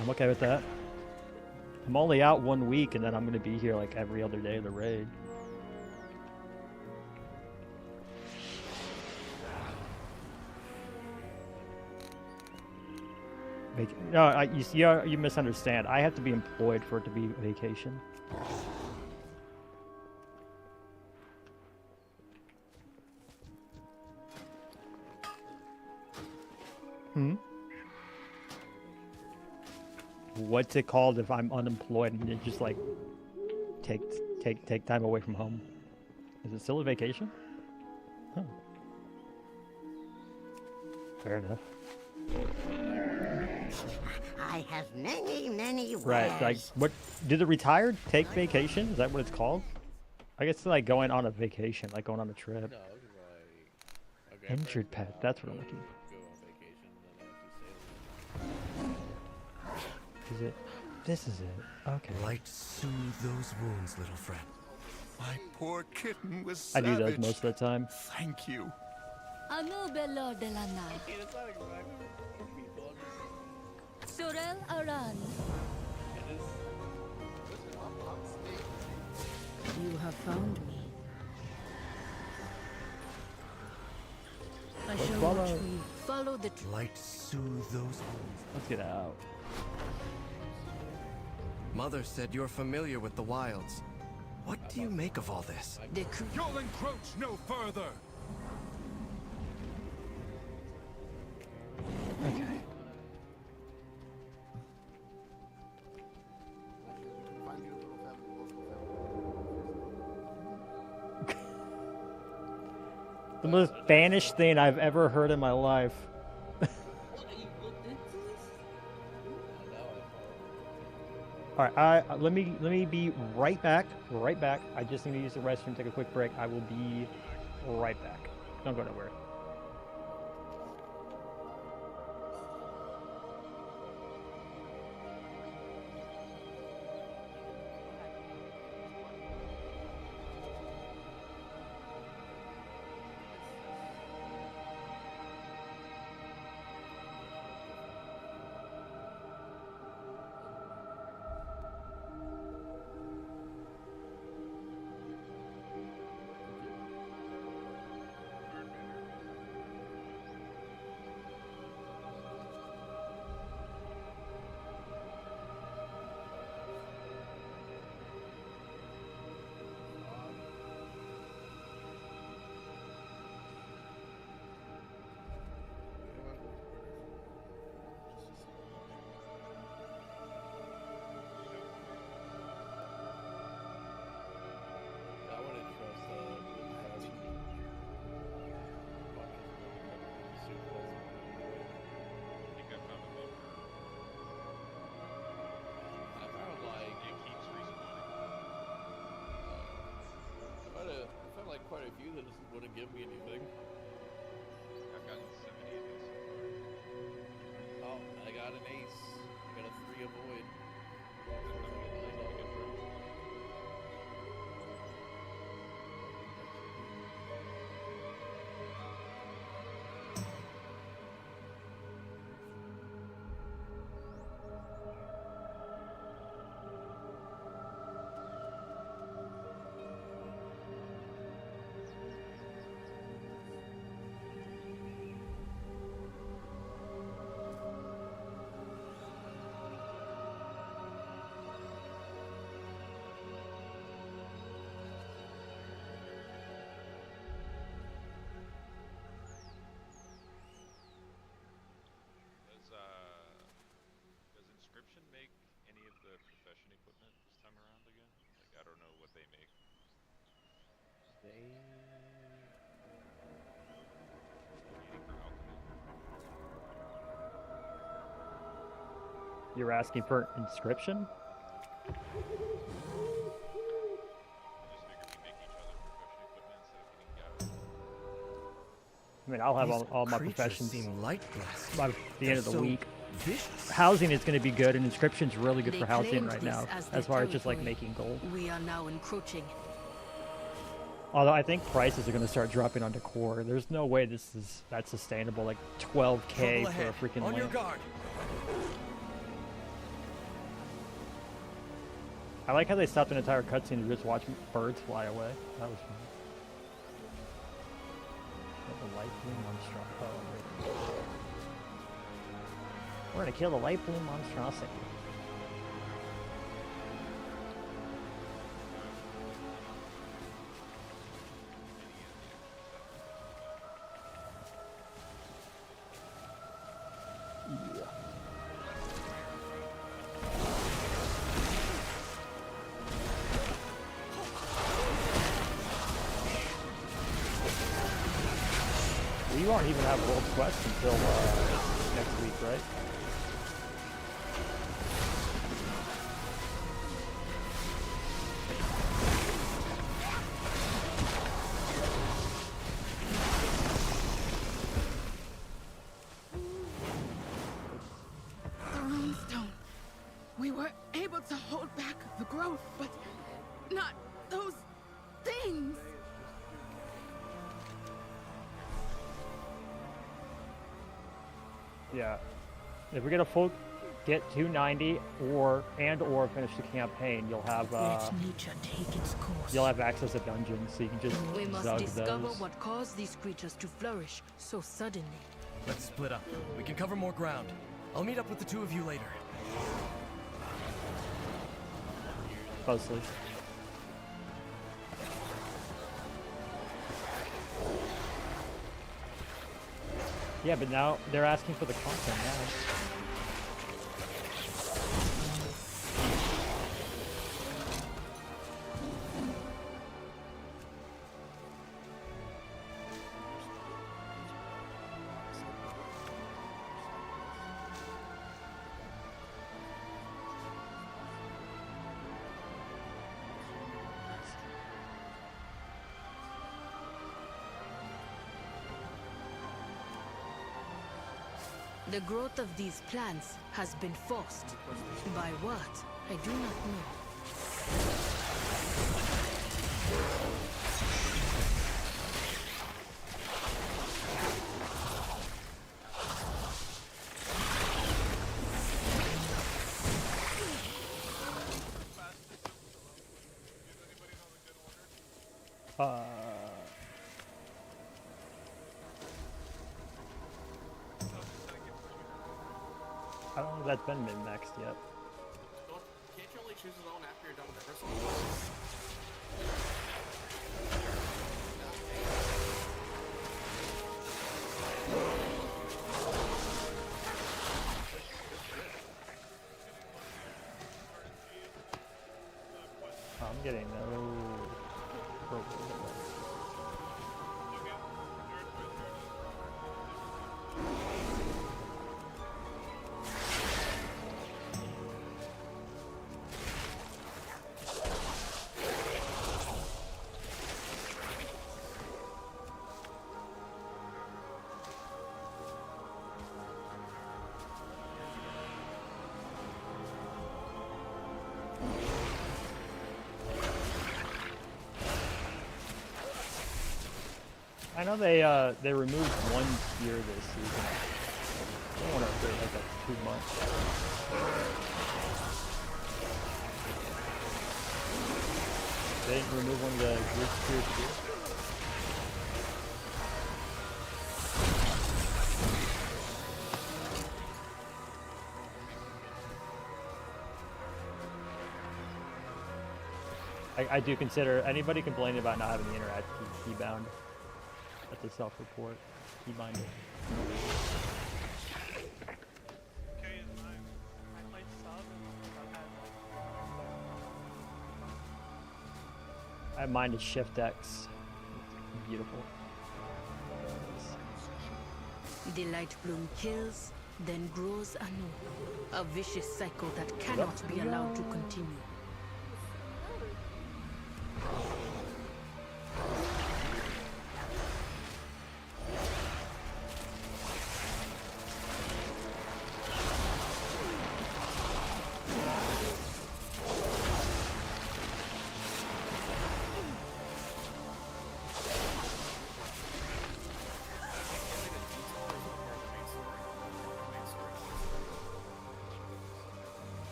I'm okay with that. I'm only out 1 week, and then I'm going to be here like every other day of the raid. No, you misunderstand. I have to be employed for it to be vacation. What's it called if I'm unemployed and it just like take time away from home? Is it still a vacation? Fair enough. I have many wares. Right, like, what, do the retired take vacation? Is that what it's called? I guess it's like going on a vacation, like going on a trip. Injured pet, that's what I'm looking for. Is it? This is it. Okay. Light soothe those wounds, little friend. My poor kitten was I savage. do those most of the time. Thank you. Anu Belor de la Night. Sorel Aran. You have found me. I Let's shall follow. watch we follow the Light soothe those wounds. Let's get out. Mother said you're familiar with the wilds. What do you make of all this? You'll encroach no further. Okay. The most banished thing I've ever heard in my life. All right, let me be right back. Right back. I just need to use the restroom, take a quick break. I will be right back. Don't go nowhere. Quite a few that just wouldn't give me anything. I've gotten 70 of these. Oh, I got an ace. I got a 3 avoid. Make any of the profession equipment this time around again? Like, I don't know what they make. You're asking for inscription? I mean, I'll have all my professions by the end of the week. Housing is going to be good, and inscription's really good for housing right now, as far as just like making gold. We are now encroaching. Although I think prices are going to start dropping on decor. There's no way that's sustainable. Like 12K for a freaking on lamp. your guard. I like how they stopped an entire cutscene to just watch birds fly away. That was fun. The light blue monstrosity. We're gonna kill the light blue monstrosity. you won't even have World Quest until next week, right? The runestone. We were able to hold back the growth, but not those things. Yeah. If we get 290 or finish the campaign, you'll have Let nature take its course. you'll have access to dungeons, so you can just We must zug discover those. what caused these creatures to flourish so suddenly. Let's split up. We can cover more ground. I'll meet up with the two of you later. Closely. Yeah, but now they're asking for the content now. The growth of these plants has been forced. By what? I do not know. I don't know if that's been min-maxed yet. Can't you only choose his own after you're done with the first one? I'm getting no purple. I know they removed one tier this season. I don't want to upgrade like that too much. They didn't remove one of the group tiers too. I do consider anybody complaining about not having the interact key bound at the self-report. Key bind it. I have mine to Shift X. Beautiful. The light bloom kills, then grows anew. A vicious cycle that cannot be allowed to continue.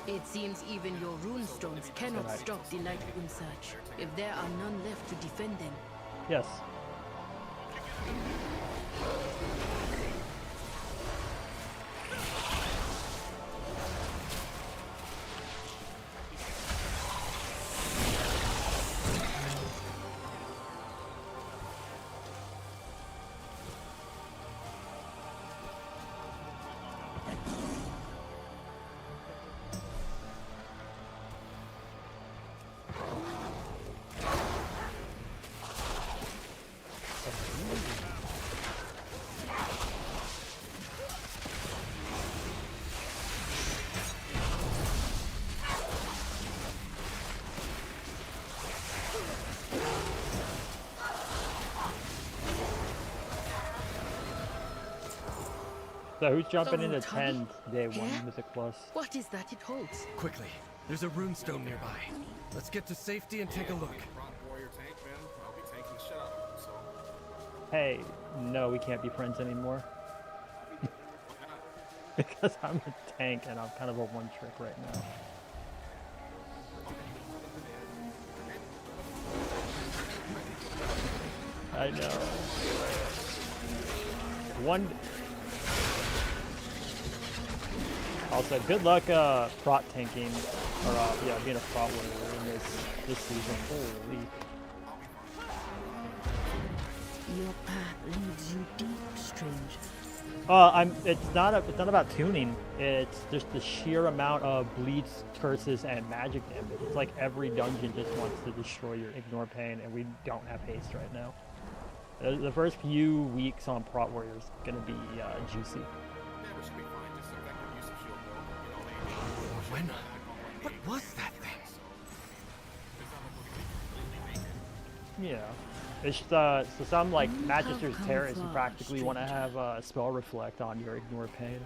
It seems even your runestones cannot stop the Lightbloom surge, if there are none left to defend them. Yes. So who's jumping The into Rutani? 10 day 1 Here? Mythic Plus? What is that it holds? Quickly, there's a runestone nearby. Let's get to safety and take a look. Warrior tank, man. I'll be tanking the shit out of him, so. Hey, no, we can't be friends anymore. Because I'm a tank and I'm kind of a one trick right now. I know. Also, good luck prot tanking, or yeah, being a prot warrior in this season. Holy. Your path leads you deep, stranger. It's not about tuning. It's just the sheer amount of bleeds, curses, and magic damage. It's like every dungeon just wants to destroy your ignore pain, and we don't have haste right now. The first few weeks on Prot Warrior is gonna be juicy. When? What was that thing? Yeah. It's so some like Magister's Terrace, you practically want to have spell reflect on your ignore pain.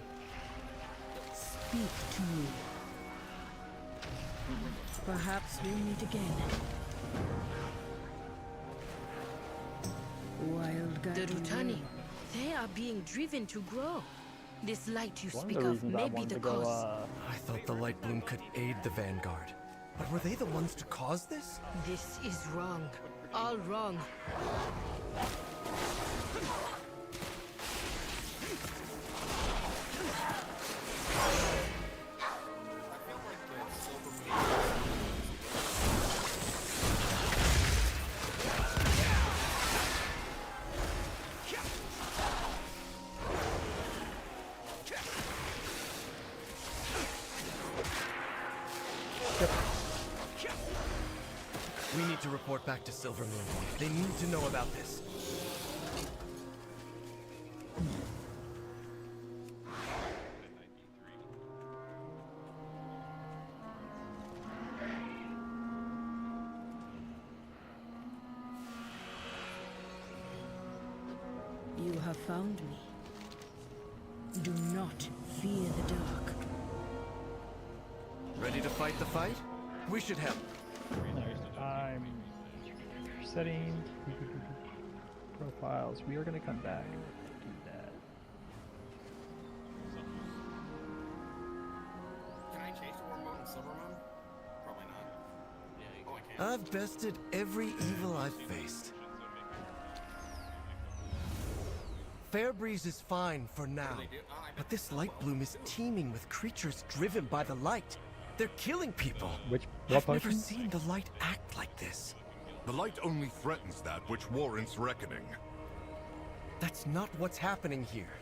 Speak to me. Perhaps we'll meet again. Wild guy. The Rutani, they are being driven to grow. This light you speak of may be the cause. I thought the light bloom could aid the Vanguard. But were they the ones to cause this? This is wrong. All wrong. We need to report back to Silvermoon. They need to know about this. You have found me. Do not fear the dark. Ready to fight the fight? We should help. I'm setting profiles. We are going to come back and do that. Can I change to War Moon and Silver Moon? Probably not. Oh, I can. I've bested every evil I've faced. Fairbreeze is fine for now, but this light bloom is teeming with creatures driven by the light. They're killing people. I've never seen the light act like this. The light only threatens that which warrants reckoning. That's not what's happening here.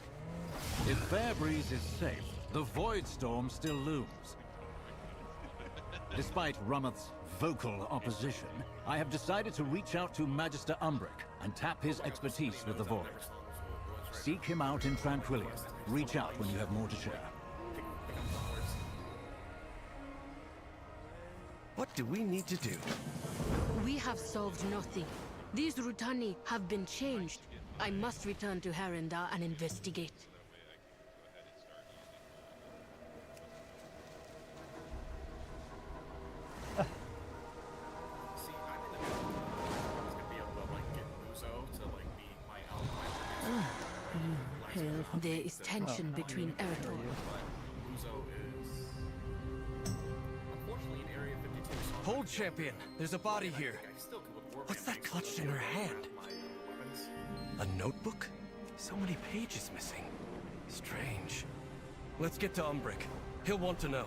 If Fairbreeze is safe, the Void Storm still looms. Despite Rummoth's vocal opposition, I have decided to reach out to Magister Umbric and tap his expertise with the Void. Seek him out in Tranquilia. Reach out when you have more to share. What do we need to do? We have solved nothing. These Rutani have been changed. I must return to Harenda and investigate. There is tension between Eretor. Hold, champion. There's a body here. What's that clutched in her hand? A notebook? So many pages missing. Strange. Let's get to Umbric. He'll want to know.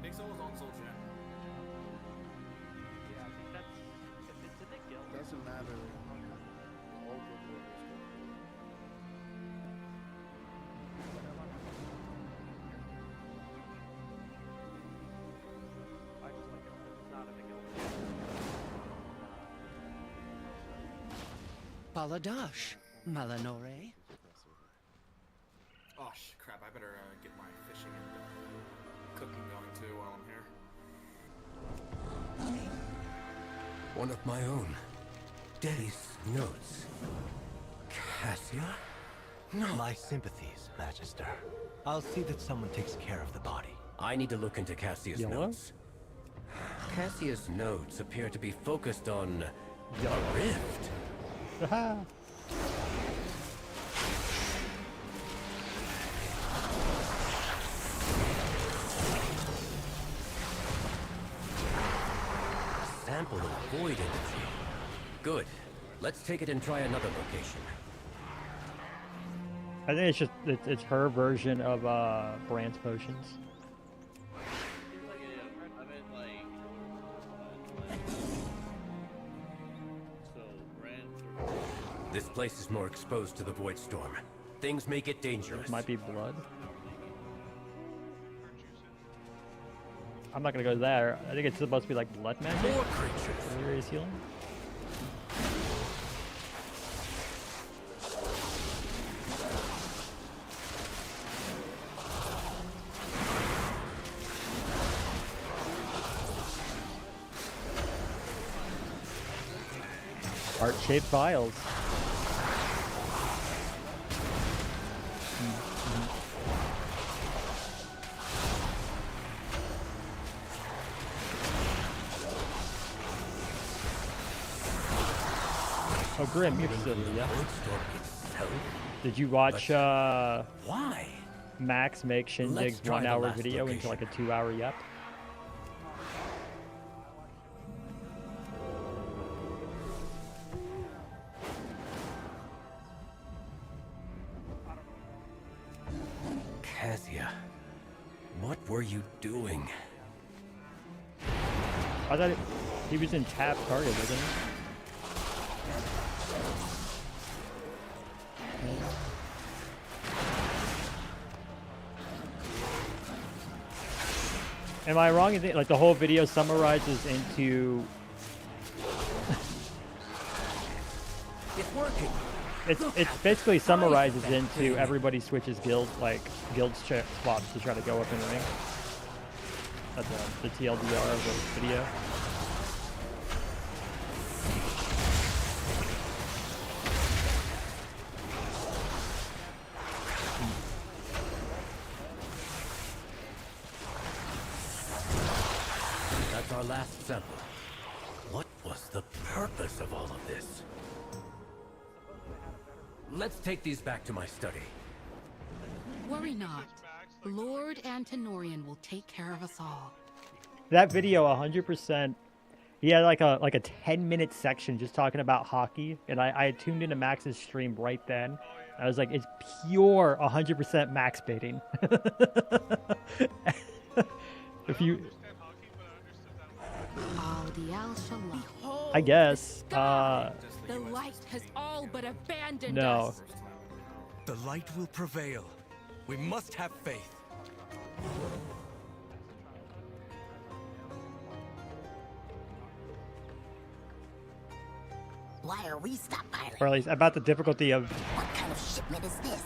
Big Soul is on Soul Chat. Yeah, I think that's if it's in the guild. Doesn't matter. All good I just like it because it's not in the guild. Baladash, Malanore. Oh, crap. I better get my fishing and cooking going too while I'm here. One of my own. Day's notes. Cassia? No. My sympathies, Magister. I'll see that someone takes care of the body. I need to look into Cassia's notes. Cassia's notes appear to be focused on the rift. Sample of void energy. Good. Let's take it and try another location. I think it's just it's her version of Brand's potions. This place is more exposed to the void storm. Things may get dangerous. Might be blood. I'm not gonna go there. I think it's supposed to be like blood magic. More creatures. Delirious healing. Heart-shaped vials. Oh, Grim, you're still here, yeah? Did you watch why? Max make Shindig's 1 hour video into like a 2 hour yep? Cassia, what were you doing? I thought he was in tap target, wasn't he? Am I wrong in like the whole video summarizes into? It's working. It's basically summarizes into everybody switches guilds swaps to try to go up in rank. That's the TLDR of the video. That's our last sample. What was the purpose of all of this? Let's take these back to my study. Worry not. Lord Antenorian will take care of us all. That video, 100%. He had like a 10-minute section just talking about hockey, and I had tuned into Max's stream right then. I was like, it's pure 100% Max baiting. If you, I guess. The light has all but abandoned no. us. The light will prevail. We must have faith. Why are we stockpiling? Or at least about the difficulty of. What kind of shipment is this?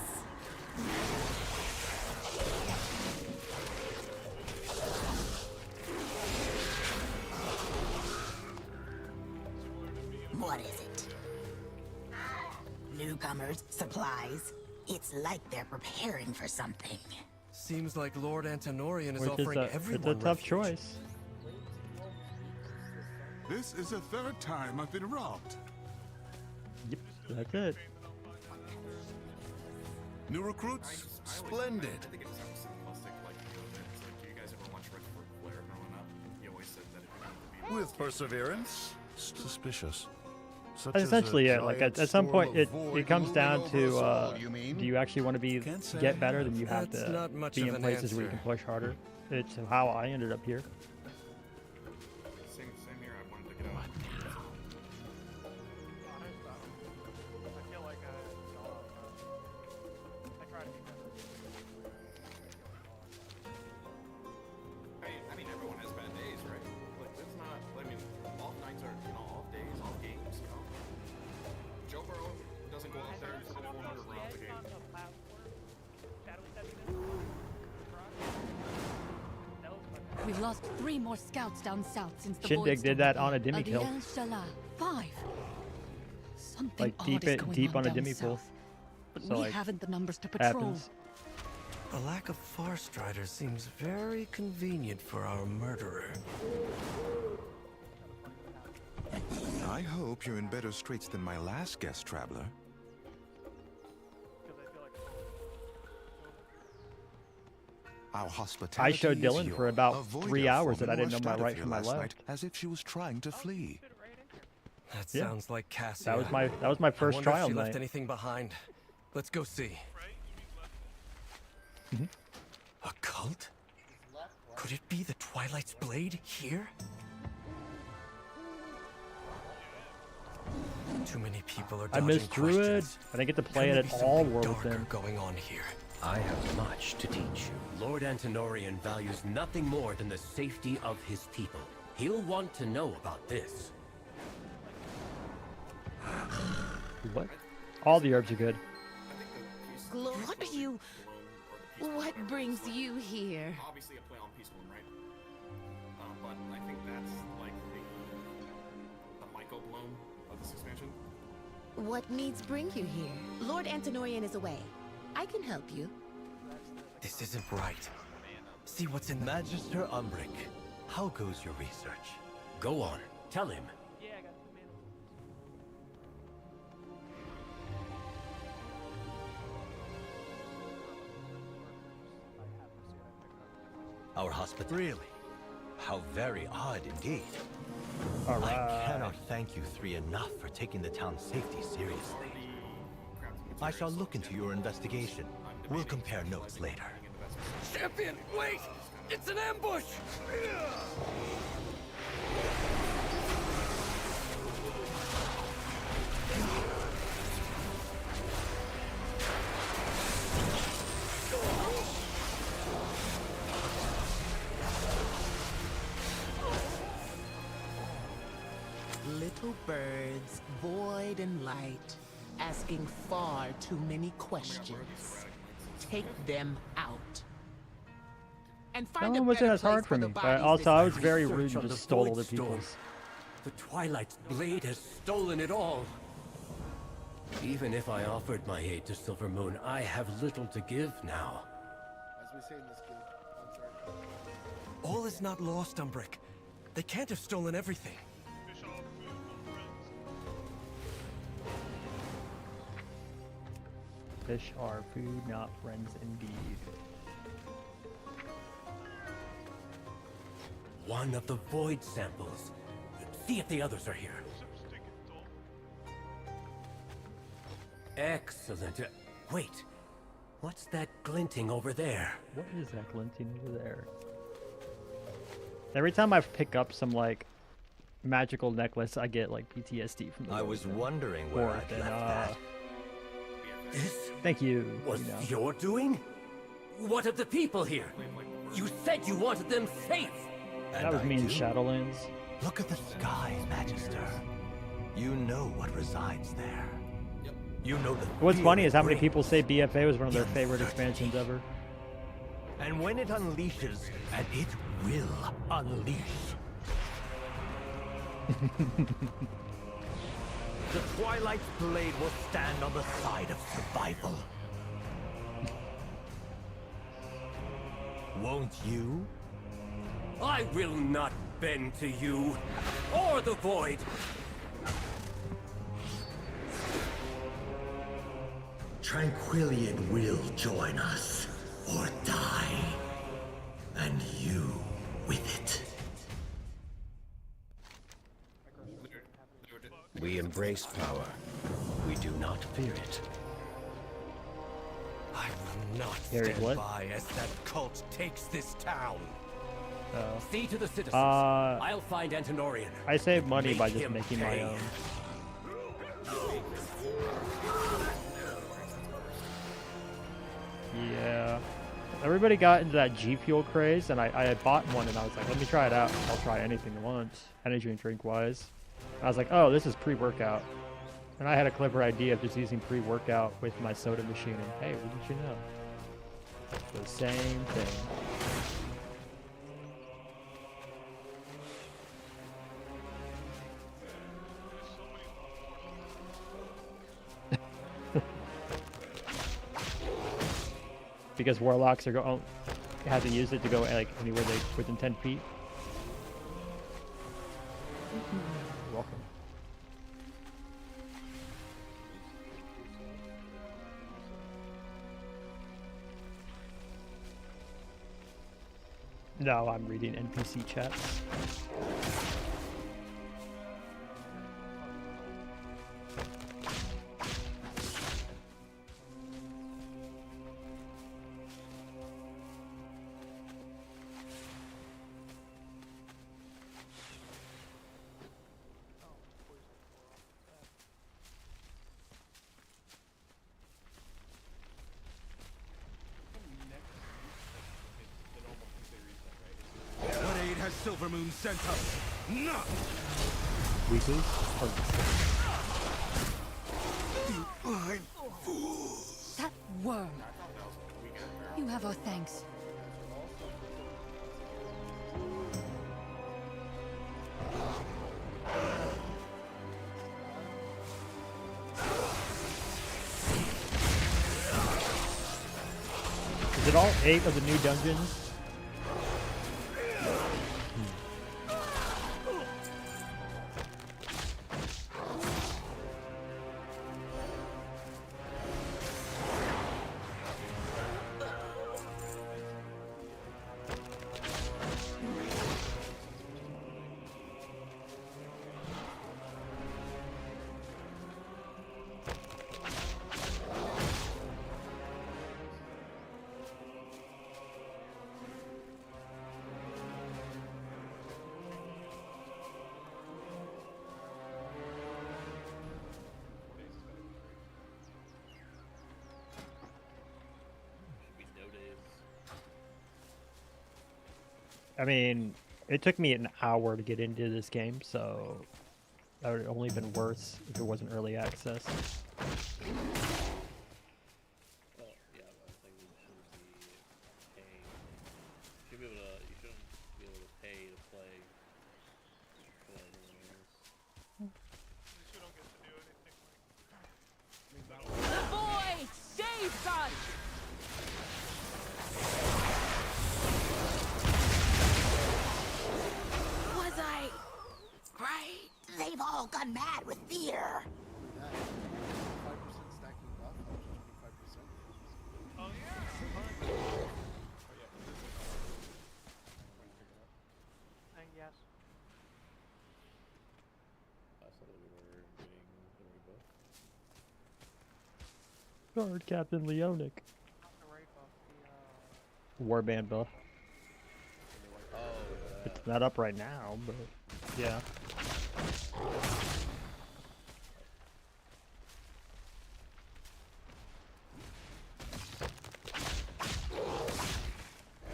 What is it? Newcomers, supplies. It's like they're preparing for something. Seems like Lord Antenorian is Which offering everyone it's a tough refuge. choice. This is the third time I've been robbed. Yep, that's it. New recruits? Splendid. I think it sounds simplistic, like, do you guys ever watch Red Flare growing up? He always said that it would be With perseverance? Suspicious. Such That's as a essentially it. Like giant at some storm point, of it void comes looming down over to us all, you mean? do you actually want to Can't say get I better? have. Then you have That's to not much be of in an places where you answer. can push harder. It's how I ended up here. Same here. I wanted to get out. I mean, everyone has bad days, right? Like, it's not. I mean, off nights are, off days, off games. Joe Burrow doesn't go out there and put 400 rounds a game. We've lost 3 more scouts down south since the Shindig Void did that on a demi Al kill. Diel Shala. 5. Something Like odd is going deep on a down demi pool. south, but So, we like, haven't the numbers to patrol. happens. The lack of Farstriders seems very convenient for our murderer. I hope you're in better straits than my last guest traveler. Our hospitality I showed is Dylan for yours. about Avoid 3 her hours for that I me didn't know rushed my out of right here from my last left. night as if she was trying to flee. That Yeah. sounds like Cassia. That was my first I wonder trial if she night. left anything behind. Let's go see. Mhm. A cult? Could it be the Twilight's Blade here? Too many people are I dodging missed Druid. questions. I didn't get to play Could it be at all something War with darker him. going on here. I have much to teach you. Lord Antenorian values nothing more than the safety of his people. He'll want to know about this. What? All the herbs are good. What are you... What brings you here? Obviously a play on Peace One, right? But I think that's like the Myco blown of this expansion. What needs bring you here? Lord Antenorian is away. I can help you. This isn't right. See what's in the... Magister Umbric, how goes your research? Go on, tell him. Our hospital. Really? How very odd indeed. All I right. cannot thank you three enough for taking the town's safety seriously. I shall look into your investigation. We'll compare notes later. Champion, wait! It's an ambush! Little birds, void and light, asking far too many questions. Take them out. And find No, a it wasn't better as hard place for the me. But bodies also, this I was time. very Research rude on and the just stole Void other Storm. people's. The Twilight's Blade has stolen it all. Even if I offered my aid to Silver Moon, I have little to give now. As we say in this game, I'm sorry. All is not lost, Umbric. They can't have stolen everything. Fish are food, not friends indeed. One of the Void samples. See if the others are here. Excellent. Wait. What's that glinting over there? What is that glinting over there? Every time I pick up some like magical necklace, I get like PTSD from the I was wondering where Or I'd then, left that. This Thank you. was you know. your doing? What of the people here? You said you wanted them safe! And That was I me in do. Shadowlands. Look at the skies, Magister. You know what resides there. You know the What's fear funny it is how many brings. people say BFA was one of their The favorite uncertainty. expansions ever. And when it unleashes, and it will unleash. The Twilight's Blade will stand on the side of survival. Won't you? I will not bend to you, or the Void! Tranquillion will join us, or die. And you with it. We embrace power. We do not fear it. I will not Harry, stand what? by as that cult takes this town. See to the citizens. Uh, I'll find Antenorian. I save money Make by just him making pay. my own. Yeah. Everybody got into that G Fuel craze, and I had bought one, and I was like, let me try it out. I'll try anything once, energy and drink-wise. I was like, oh, this is pre-workout. And I had a clever idea of just using pre-workout with my soda machine, and hey, what did you know? The same thing. because warlocks are have to use it to go like anywhere within 10 feet. You're welcome. No, I'm reading NPC chats. What aid has Silvermoon sent us? None! Weekly? You blind fool! That worm. You have our thanks. Is it all 8 of the new dungeons? I mean, it took me an hour to get into this game, so that would have only been worse if it wasn't early access. The void saves us! Was I right? They've all gone mad with fear. Yes. Guard Captain Leonic. Warband buff. It's not up right now, but yeah.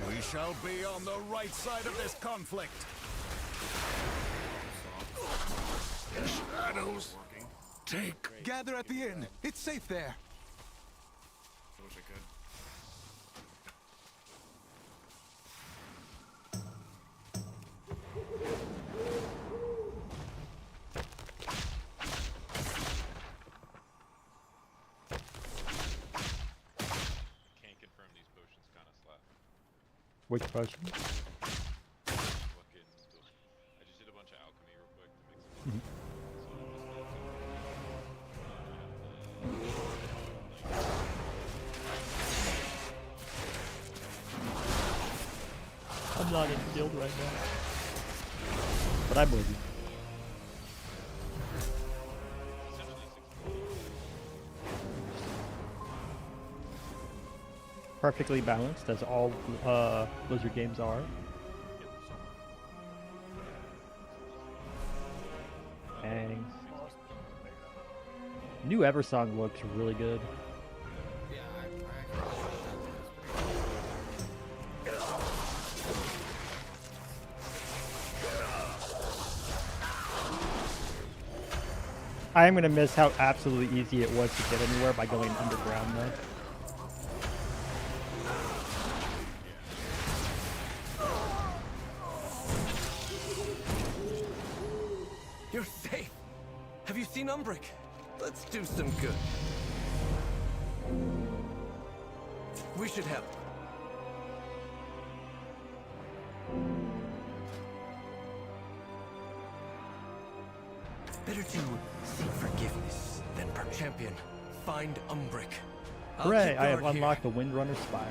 We shall be on the right side of this conflict. Shadows. Gather at the inn. It's safe there. I wish I could. Can't confirm these potions kind of slap. Which potion? I just did a bunch of alchemy real quick to make some. I'm not in guild right now, but I'm with you. Perfectly balanced, as all Blizzard games are. Bang. New Eversong looks really good. I am gonna miss how absolutely easy it was to get anywhere by going underground though. You're safe. Have you seen Umbric? Let's do some good. We should help. Better to seek forgiveness than champion. Find Umbric. Hooray! I have unlocked the Windrunner Spire.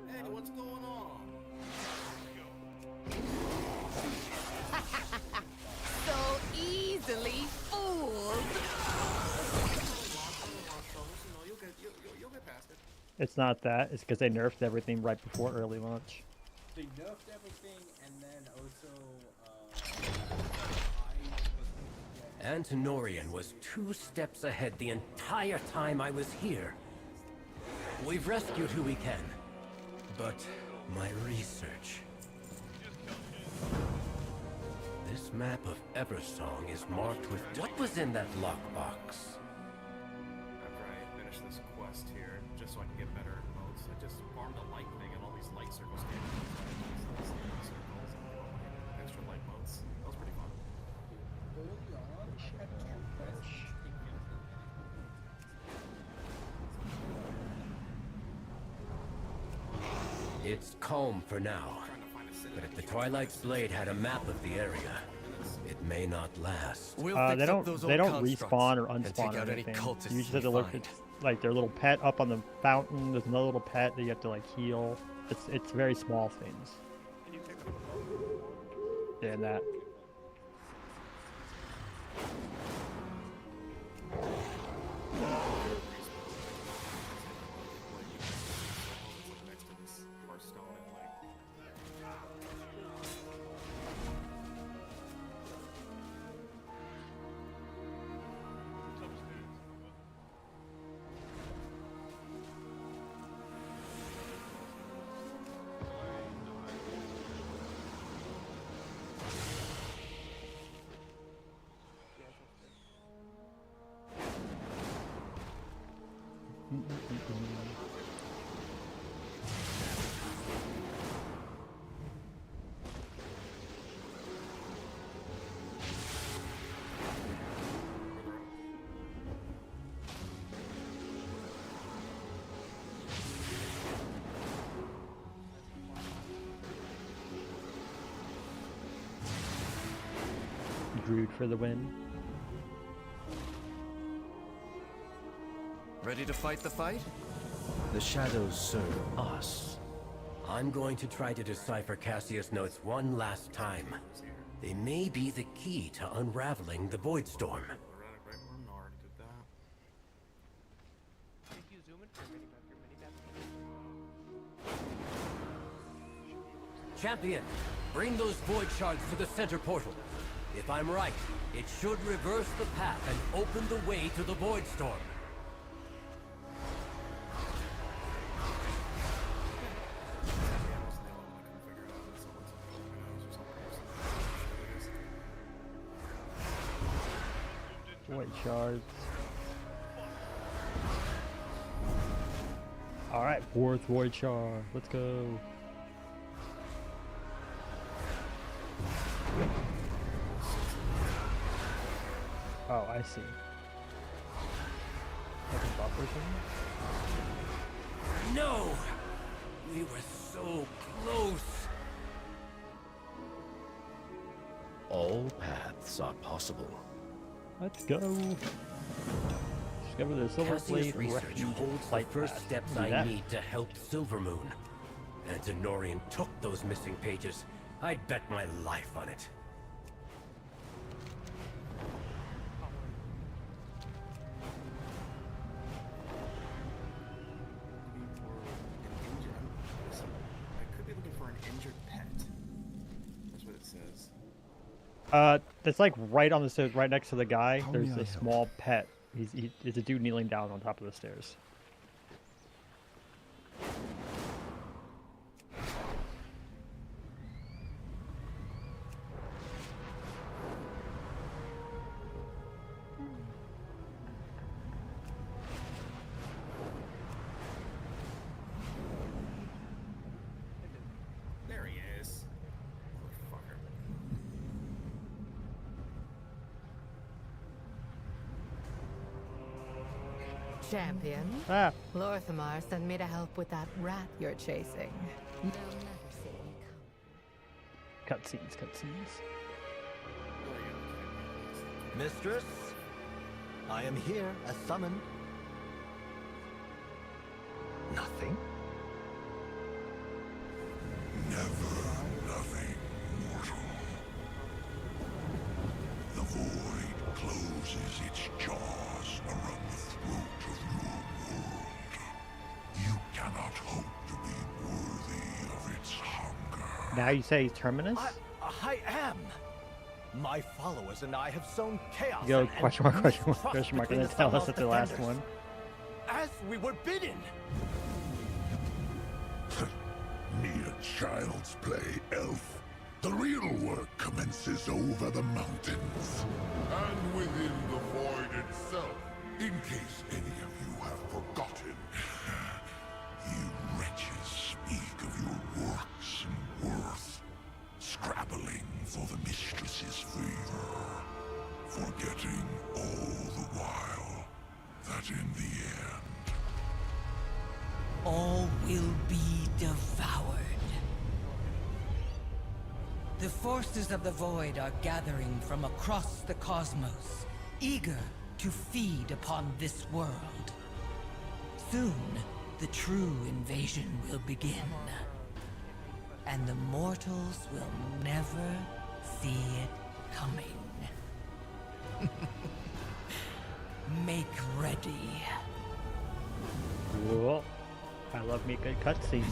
Hey, what's going on? So easily fooled. You'll get past it. It's not that. It's because they nerfed everything right before early launch. They nerfed everything, and then also, Antinorian was 2 steps ahead the entire time I was here. We've rescued who we can, but my research... This map of Eversong is marked with what was in that lockbox. After I finish this quest here, just so I can get better modes, I just farmed a light thing and all these light circles came in. So I just light circles and get all my extra light modes. That was pretty fun. It's calm for now, but if the Twilight's Blade had a map of the area, it may not last. They don't respawn or unspawn or anything. You just have to look at like their little pet up on the fountain. There's another little pet that you have to like heal. It's very small things. Yeah, and that. Druid for the win. Ready to fight the fight? The shadows serve us. I'm going to try to decipher Cassius' notes one last time. They may be the key to unraveling the Void Storm. Champion, bring those Void Shards to the center portal. If I'm right, it should reverse the path and open the way to the Void Storm. Void Shards. Alright, 4th Void Shard. Let's go. Oh, I see. Like a buff or something? No! We were so close! All paths are possible. Let's go. Discover the Silver Cassius Blade research Refuge holds the Light first Path. steps Do I that. need to help Silvermoon. Antinorian took those missing pages I'd bet my life on it. I could be looking for an injured pet. That's what it says. That's like right on the stairs, right next to the guy. There's a small pet. It's a dude kneeling down on top of the stairs. There he is. Motherfucker. Champion? Ah. Lorthamar sent me to help with that rat you're chasing. Cutscenes, cutscenes. Mistress, I am here as summoned. Nothing? Nothing, mortal. The void closes its jaws around the throat of your world. You cannot hope to be worthy of its hunger. Now you say Terminus? I am. My followers and I have sown chaos. Go and question mark, question mark, mistrust question mark, and between then tell us Sunwell's at the last defenders, one. As we were bidden. Mere child's play, elf. The real work commences over the mountains. And within the void itself. In case any of you have forgotten. You wretches speak of your works and worth. Scrabbling for the mistress's favor. Forgetting all the while that in the end... All will be devoured. The forces of the void are gathering from across the cosmos, eager to feed upon this world. Soon, the true invasion will begin, and the mortals will never see it coming. Make ready. Whoa. I love me a good cutscene.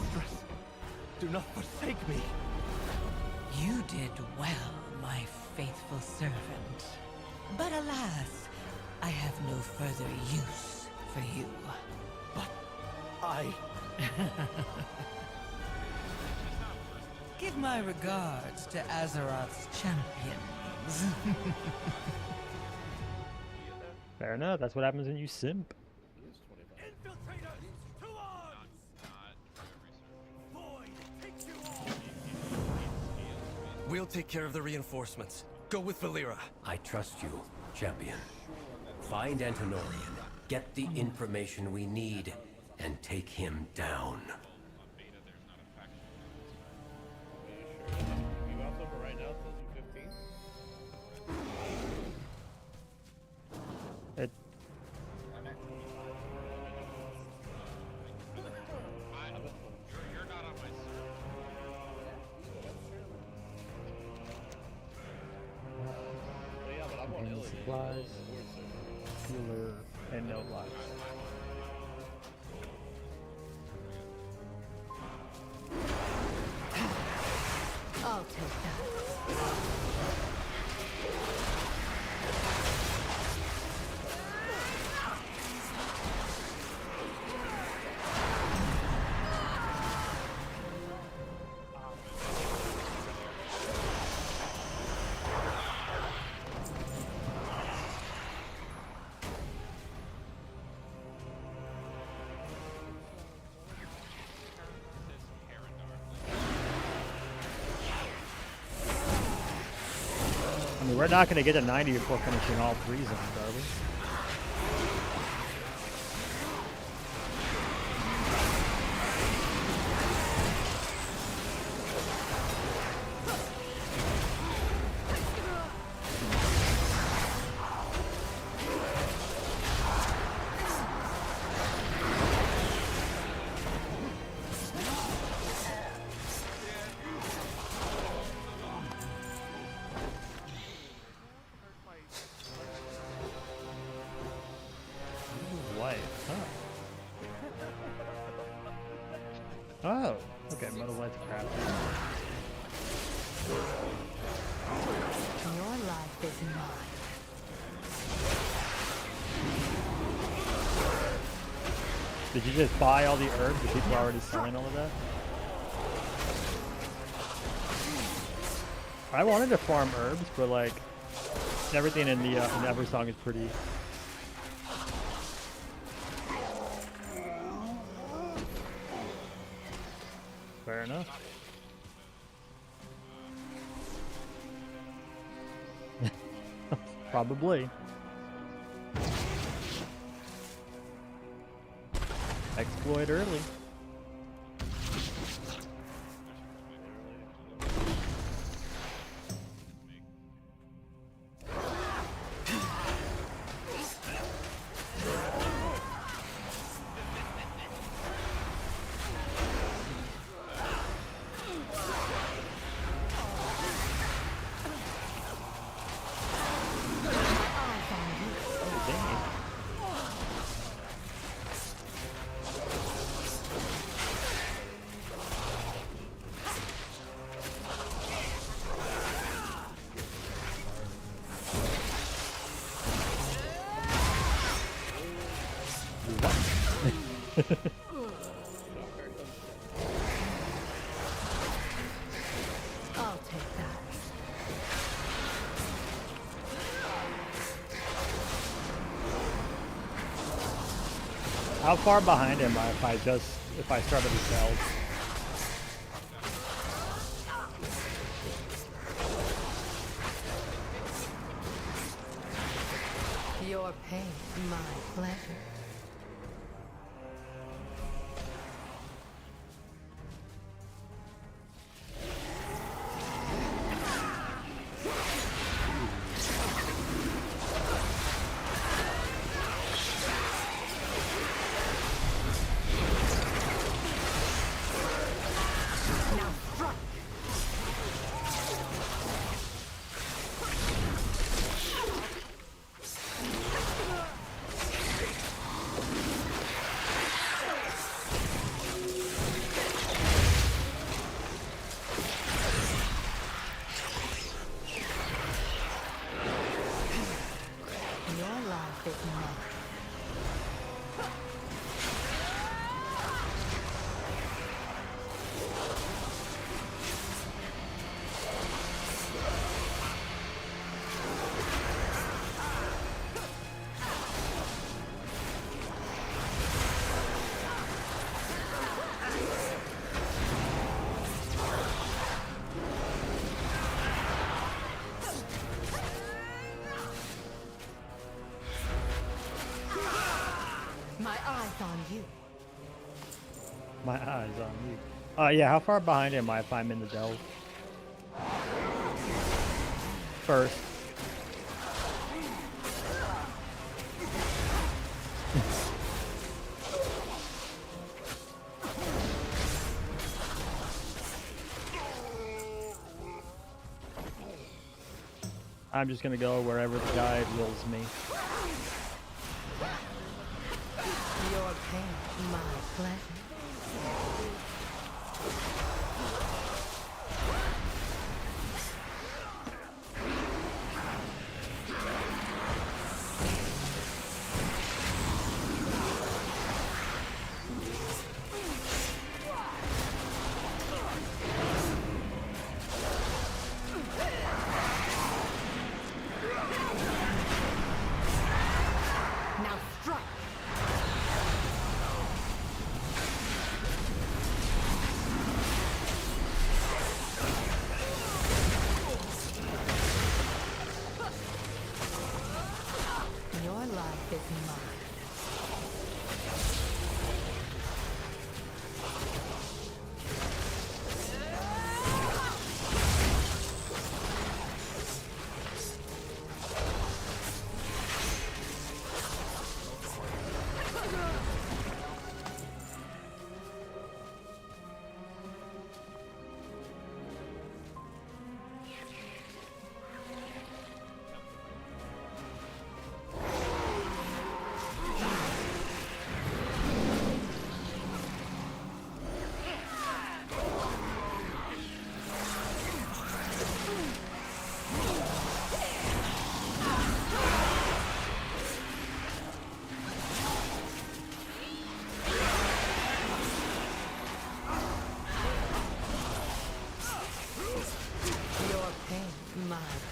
Do not forsake me. You did well, my faithful servant. But alas, I have no further use for you. But I... Give my regards to Azeroth's champions. Fair enough. That's what happens when you simp. We'll take care of the reinforcements. Go with Valera. I trust you, champion. Find Antonorian, get the information we need, and take him down. You want them right now till 2:15? It, You're not on my server. Well, yeah, but I'm on and Iliad. supplies, healer, and no lives. I'll take that. I mean, we're not going to get a 90 before finishing all 3 zones, are we? Did you just buy all the herbs? Did people already selling all of that? I wanted to farm herbs, but like everything in the Eversong is pretty. Fair enough. Probably. Exploit early. I'll take that. How far behind am I if I started the cells? Your pain, my pleasure. My eyes on you. Yeah, how far behind am I if I'm in the delve? First. I'm just gonna go wherever the guide wills me. Your pain, my pleasure. Now strike!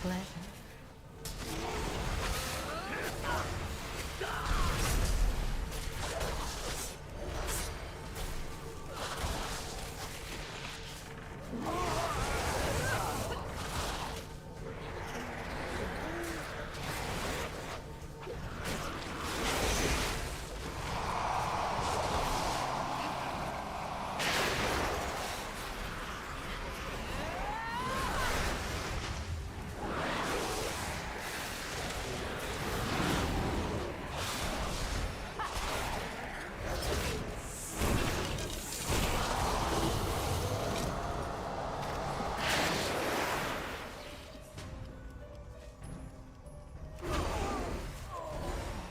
pleasure.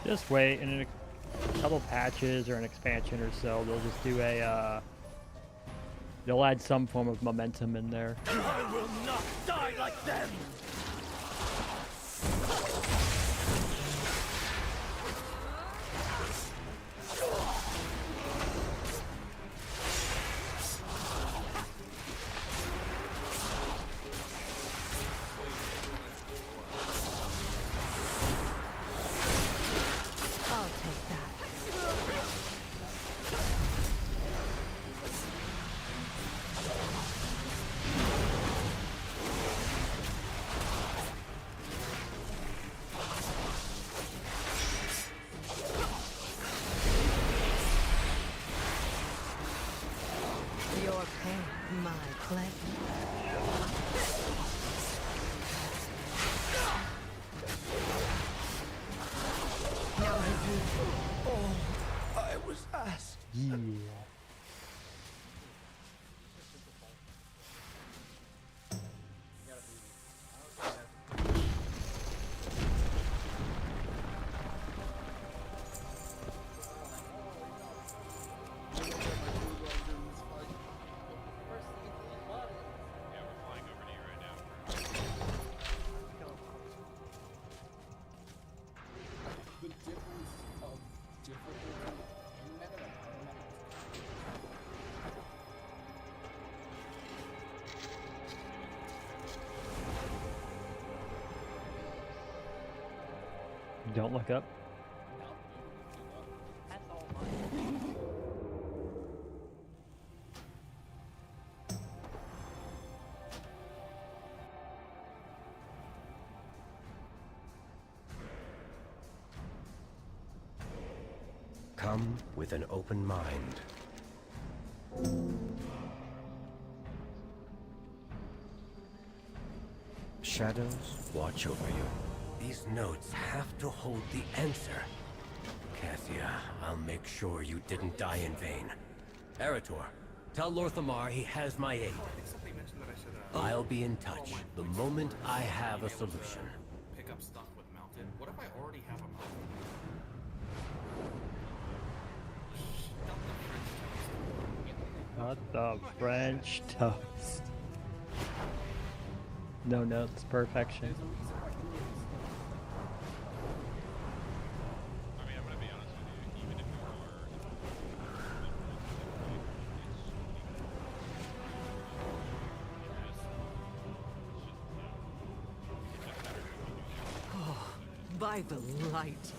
Just wait, and in a couple patches or an expansion or so, they'll just do a, they'll add some form of momentum in there. I will not die like them! I'll take that. Your pain, my pleasure. Now I do all I was asked. Yeah. The difference of difficulty in meta Don't look up. Come with an open mind. Shadows watch over you. These notes have to hold the answer. Cassia, I'll make sure you didn't die in vain. Eretor, tell Lorthamar he has my aid. I'll be in touch the moment I have a solution. Pick up stuff with mounted. What if I already have a mounted? Not the French toast. No notes, perfection. I mean, I'm gonna be honest with you, even if you are Oh, by the light.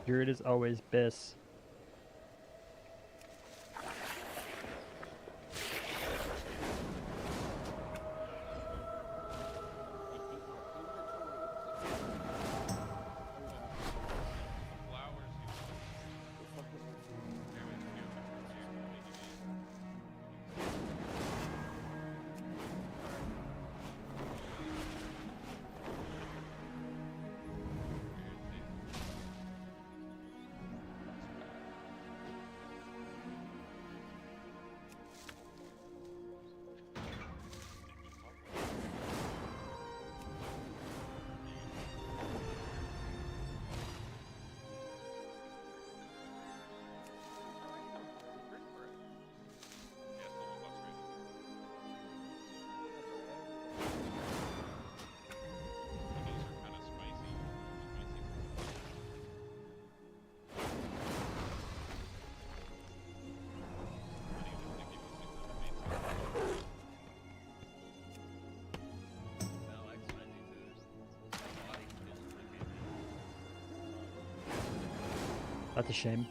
Here it is always Biss. That's a shame.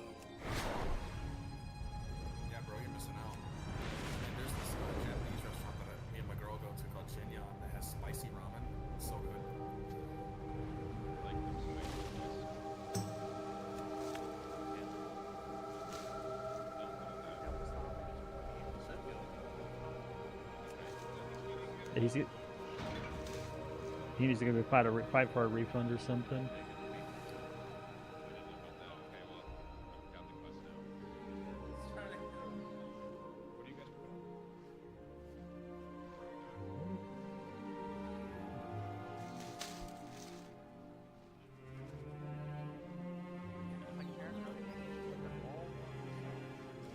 Yeah, bro, you're missing out. And there's this Japanese restaurant that me and my girl go to called Jinyan that has spicy ramen. It's so good. He needs to go fight for a refund or something.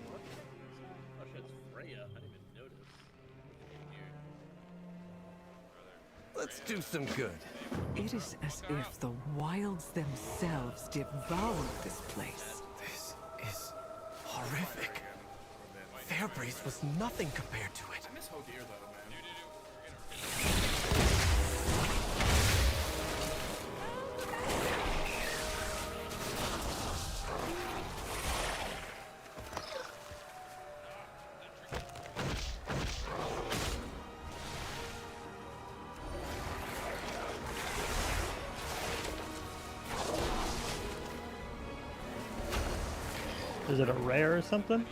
Oh shit, it's Freya. I didn't even notice. Let's do some good. It is as if the wilds themselves devoured this place. This is horrific. Fairbreeze was nothing compared to it. I miss Hodir though, man. Is it a rare or something?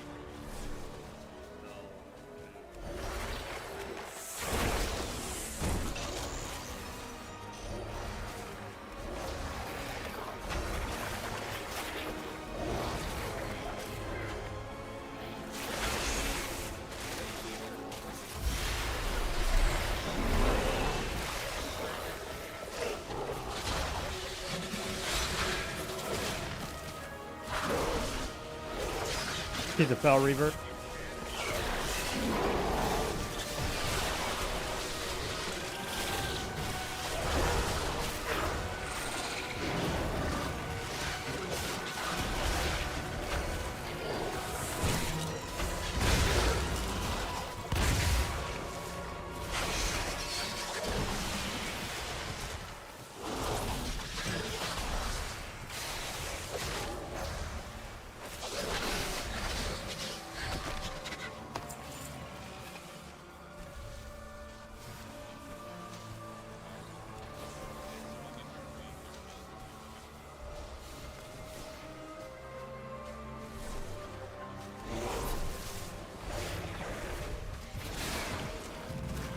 He's a Fel Reaver.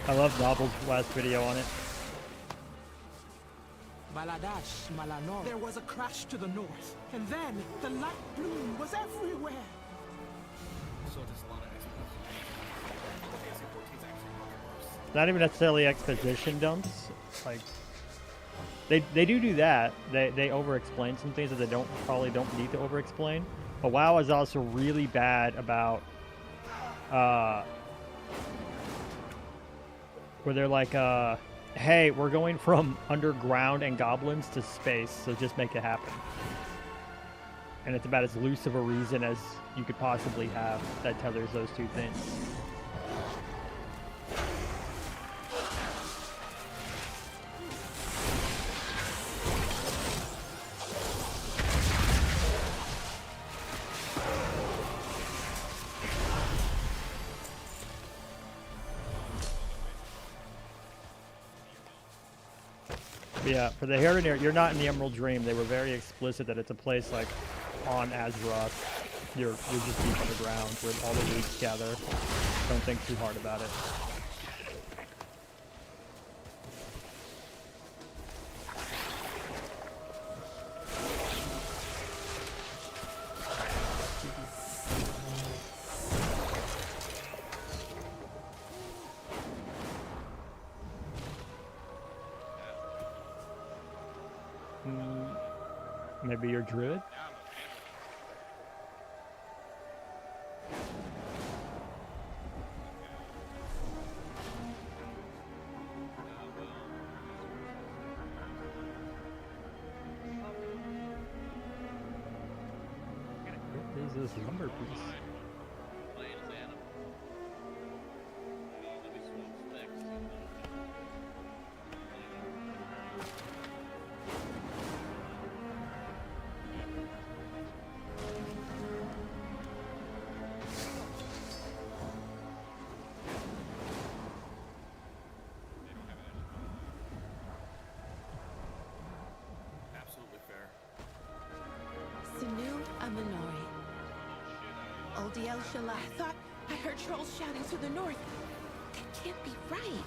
I love Novel's last video on it. Baladash, Malanor. There was a crash to the north, and then the light bloom was everywhere. So there's a lot of exposition. Not even necessarily exposition dumps. Like they do that. They over-explain some things that they probably don't need to over-explain. But WoW is also really bad about where they're like, hey, we're going from underground and goblins to space, so just make it happen. And it's about as loose of a reason as you could possibly have that tethers those two things. Yeah, for the Heredanear, you're not in the Emerald Dream. They were very explicit that it's a place like on Azeroth. You're just deep underground where all the weeds gather. Don't think too hard about it. Maybe you're druid? What is this lumber piece? Diel Shala. I thought I heard trolls shouting to the north. That can't be right.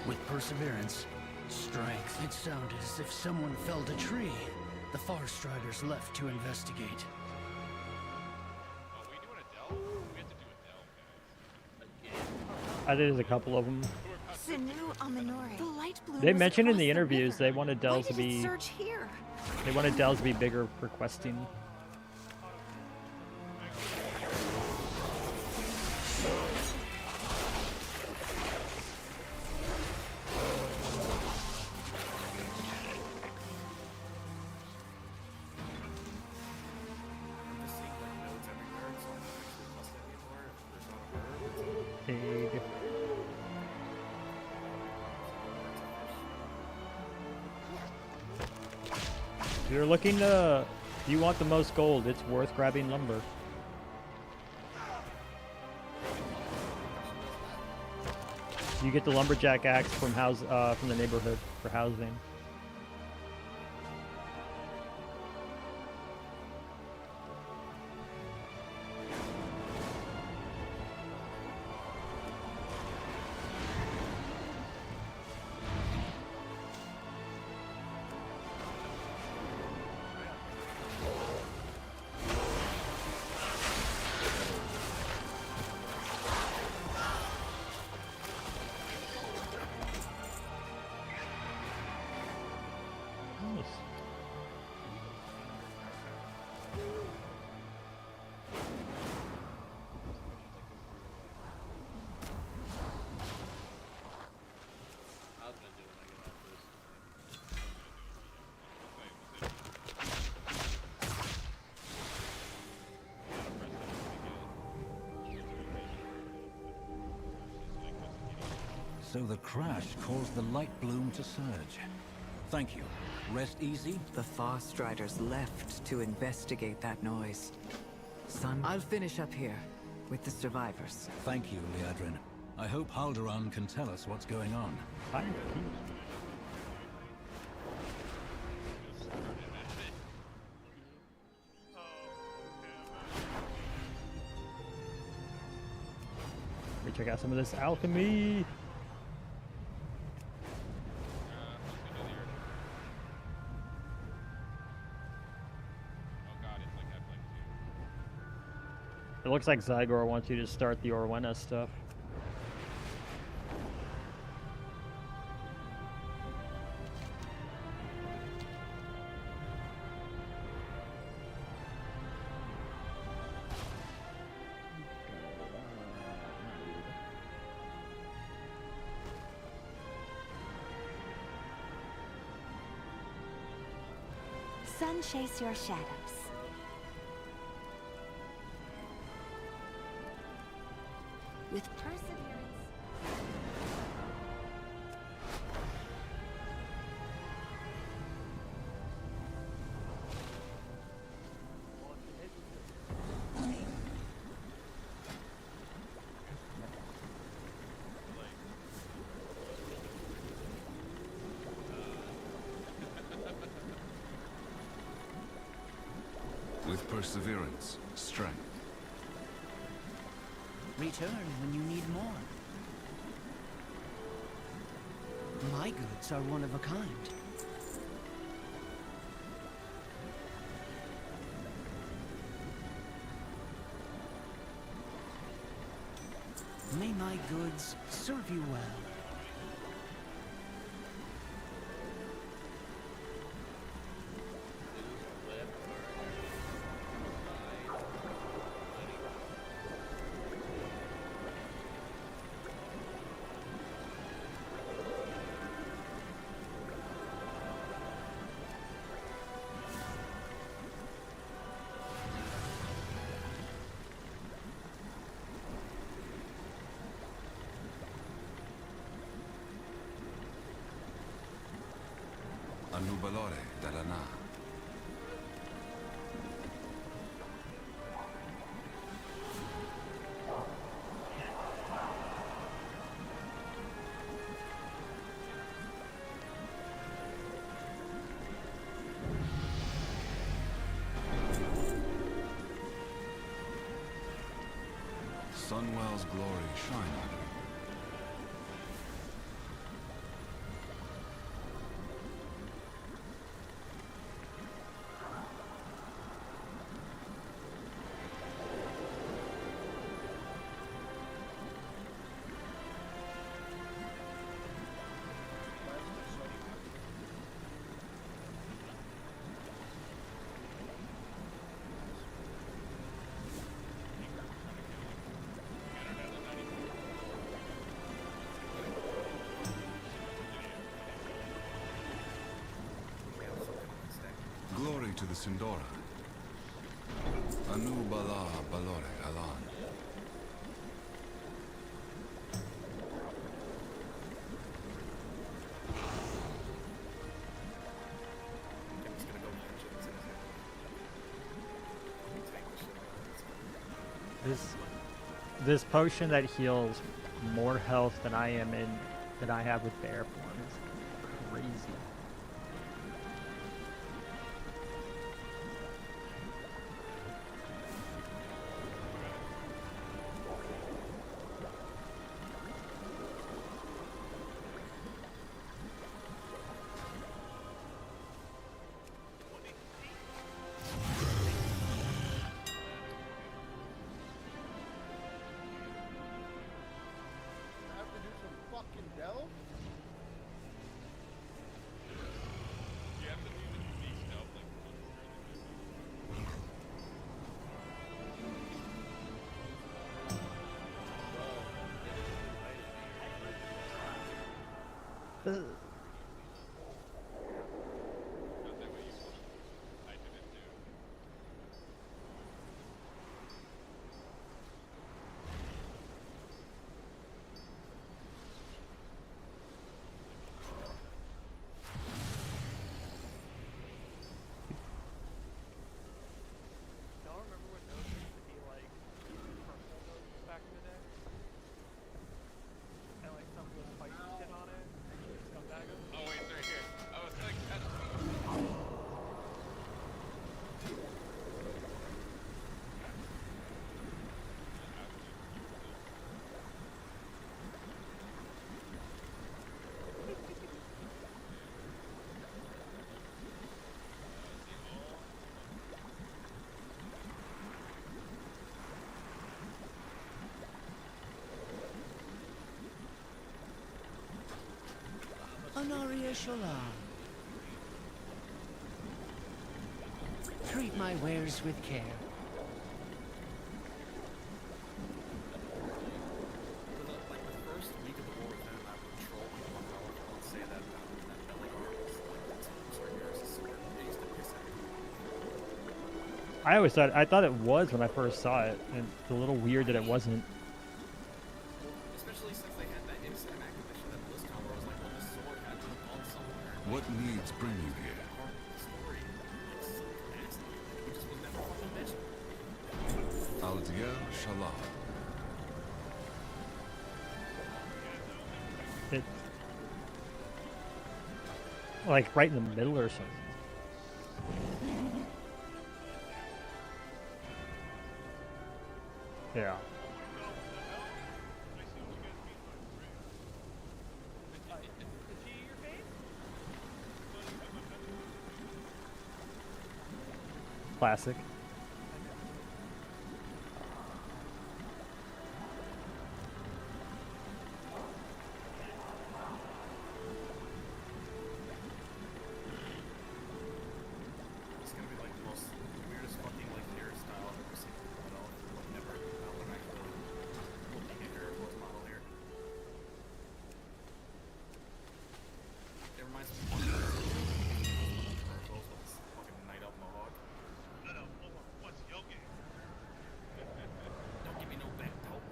With perseverance, strength, it sounded as if someone felled a tree. The Far Striders left to investigate. I think there's a couple of them. Senu Aminore. The light bloom They was mentioned in across the the interviews river. they wanted Why Dells to did it be. surge here? They wanted Dells to be bigger for questing. I'm just seeing like nodes everywhere, so I'm not actually trust it anymore. If there's not a herb. Big. If you're looking to, if you want the most gold, it's worth grabbing lumber. You get the lumberjack axe from from the neighborhood for housing. So the crash caused the light bloom to surge. Thank you. Rest easy. The Far Striders left to investigate that noise. Son, I'll finish up here with the survivors. Thank you, Liadrin. I hope Haldoran can tell us what's going on. Let me check out some of this alchemy. It looks like Zygor wants you to start the Orwenna stuff. Sun chase your shadows. With perseverance. With perseverance, strength. Return when you need more. My goods are one of a kind. May my goods serve you well. Annubalore dell'Ana. Sunwell's glory shine on you. Glory to the Sindora. Anu Bala Balore Alan. This potion that heals more health than I have with Bear form is crazy. Honoria Sholam. Treat my wares with care. I thought it was when I first saw it, and it's a little weird that it wasn't. Especially since they had that in cinematic mission that BlizzCon where I was like, well, this sword had to have gone somewhere. What needs bring you here? The story, it's so nasty. It just was never fucking mentioned. Aldiel Shalom. It, like right in the middle or something. Yeah. Classic. It's gonna be like the most weirdest fucking like hairstyle I've ever seen. You know, like never. I'm actually looking at her close model here. It reminds me of commercials with this fucking night up mohawk. No, what's your game? Don't give me no back talk.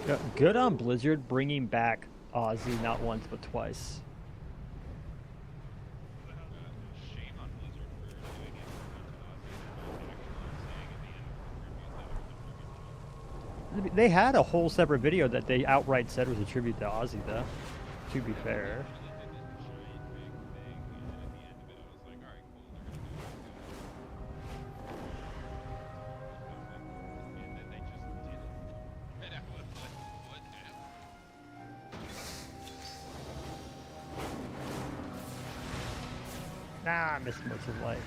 Yeah, good on Blizzard bringing back Ozzy not once but twice. They had a whole separate video that they outright said was a tribute to Ozzy, though, to be fair. Nah, I missed most of life.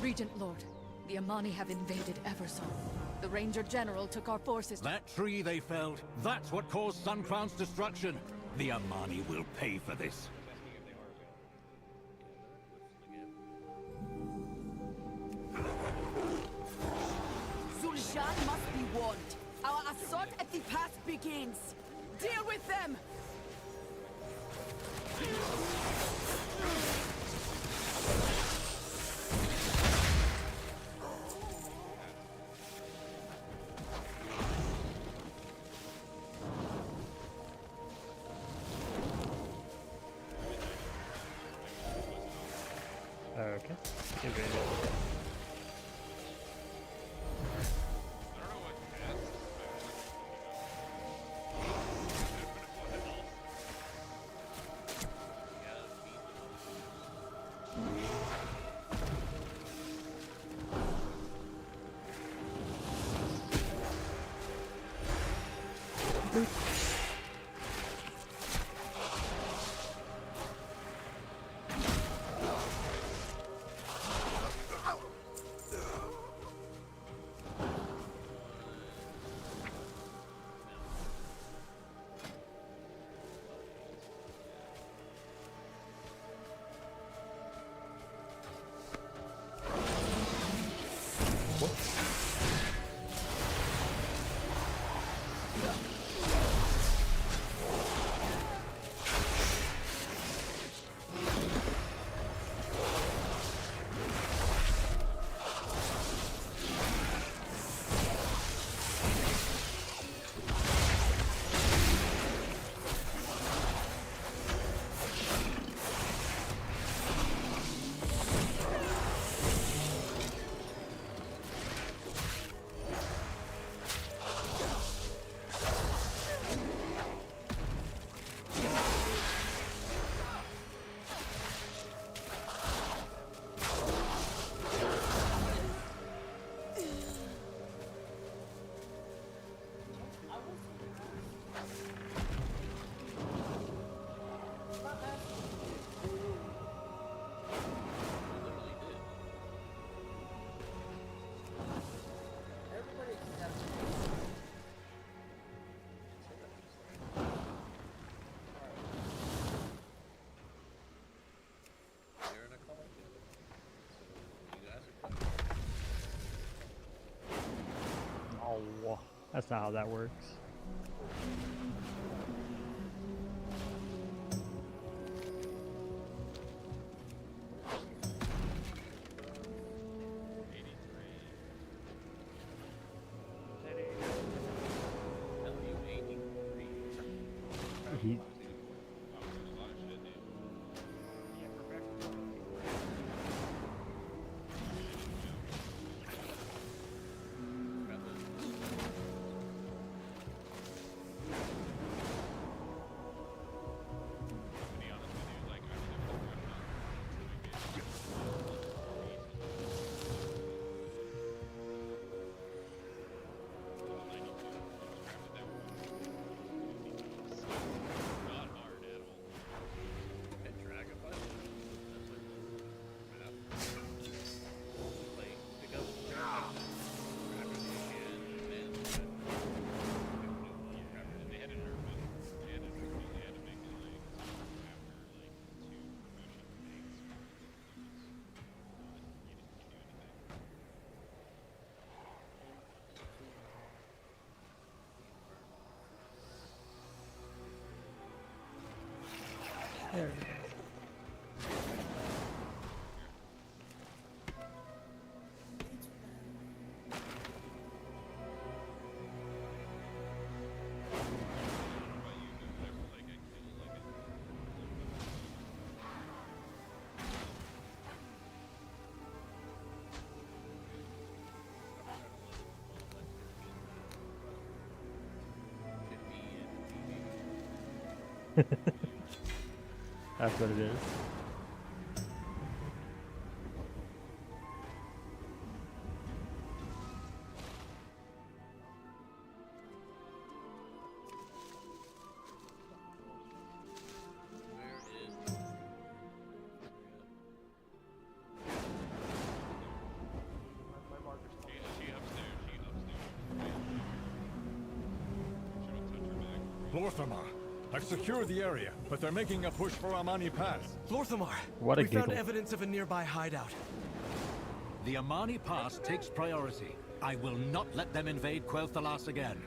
Regent Lord, the Amani have invaded Eversol. The Ranger General took our forces. That tree they felled, that's what caused Sun Crown's destruction. The Amani will pay for this. Zul'Shan must be warned. Our assault at the pass begins. Deal with them! Okay. Get rid of it. Oh, that's not how that works. He... There we go. That's what it is. Lorthamar. I've secured the area, but they're making a push for Amani Pass. Lorthamar, What a we found giggle. evidence of a nearby hideout. The Amani Pass takes priority. I will not let them invade Quel'Thalas again.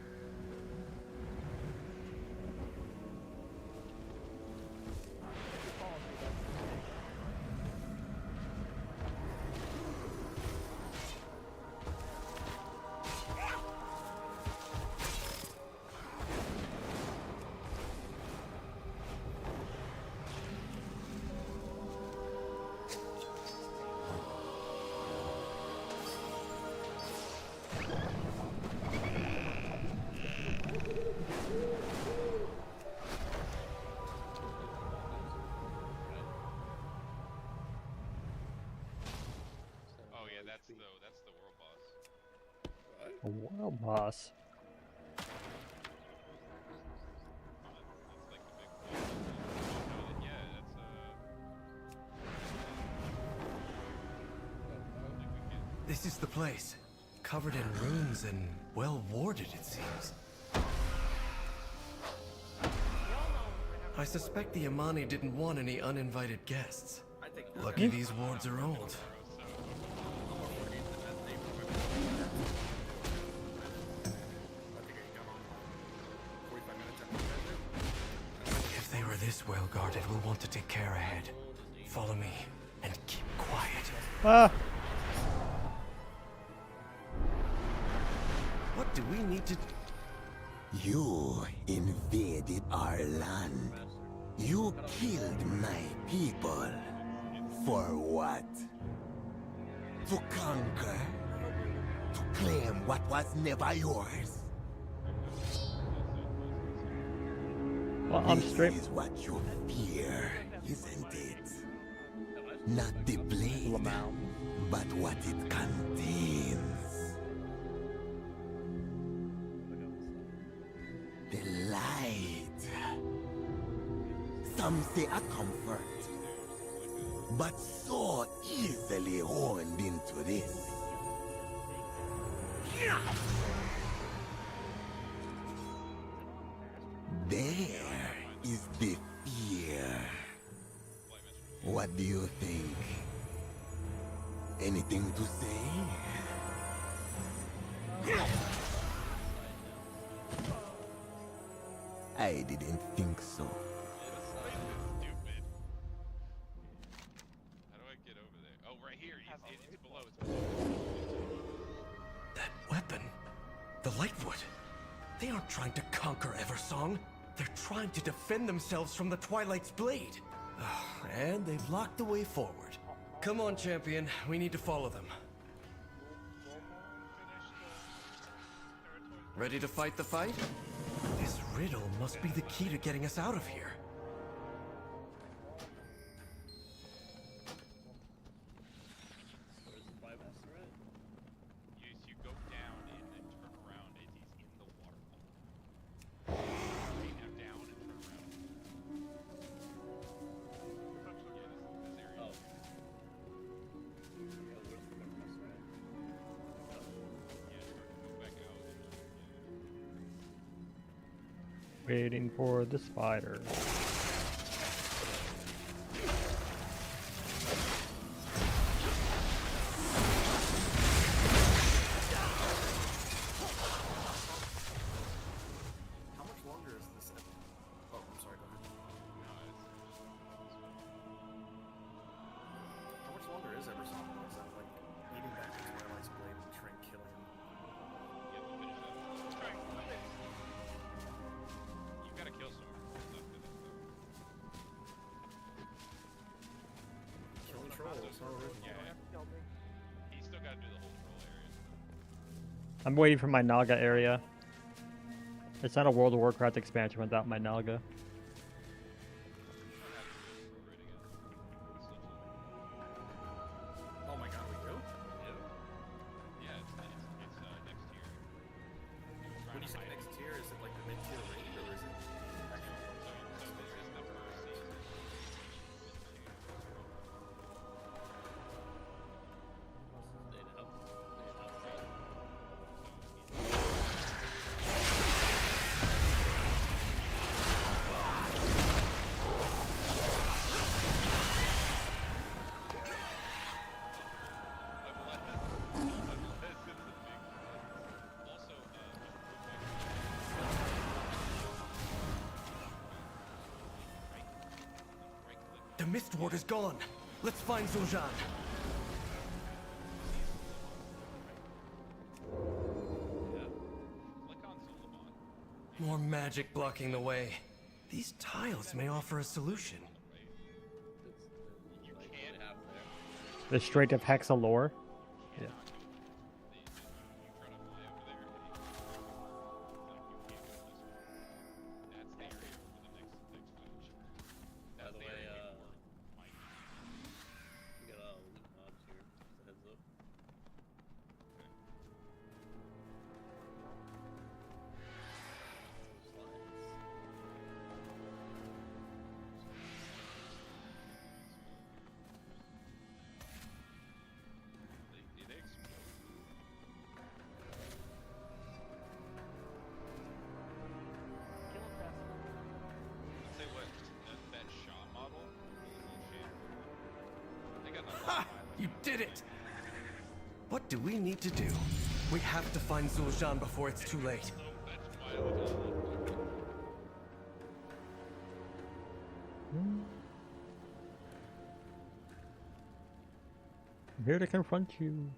Oh yeah, that's the world boss. A world boss. This is the place. Covered in ruins and well warded, it seems. I suspect the Amani didn't want any uninvited guests. Lucky these wards are old. If they were this well guarded, we'll want to take care ahead. Follow me and keep quiet. Ah! What do we need to... You invaded our land. You killed my people. For what? To conquer? To claim what was never yours? Well, I'm straight. This is what you fear, isn't it? Not the blade, but what it contains. The light. Some say a comfort, but so easily honed into this. There is the fear. What do you think? Anything to say? I didn't think so. Stupid. How do I get over there? Oh, right here. It's below. It's below. That weapon? The Lightwood? They aren't trying to conquer Eversong. They're trying to defend themselves from the Twilight's blade. And they've locked the way forward. Come on, champion. We need to follow them. Ready to fight the fight? This riddle must be the key to getting us out of here. You go down and then turn around and he's in the waterfall. Right now, down and turn around. Yeah, this area. Waiting for the spider. How much longer is this? Oh, I'm sorry, go ahead. How much longer is Eversong? Is that like eating back into Twilight's blade and trying to kill him? You gotta kill someone. Killing trolls, how original. Yeah. He's still gotta do the whole troll area. I'm waiting for my Naga area. It's not a World of Warcraft expansion without my Naga. Oh my god, we do? Yeah, it's next tier. When you say next tier, is it like the mid-tier raid, or is it actual? So there is the first season. Mist Ward is gone. Let's find Zul'Jin. More magic blocking the way. These tiles may offer a solution. The straight up Hexa lore. Yeah. By the way, we got loot mobs here. Just a heads up. Say what? That Shaw model? They got Ha! You did it! What do we need to do? We have to find Zul'Jin before it's too late. I'm here to confront you.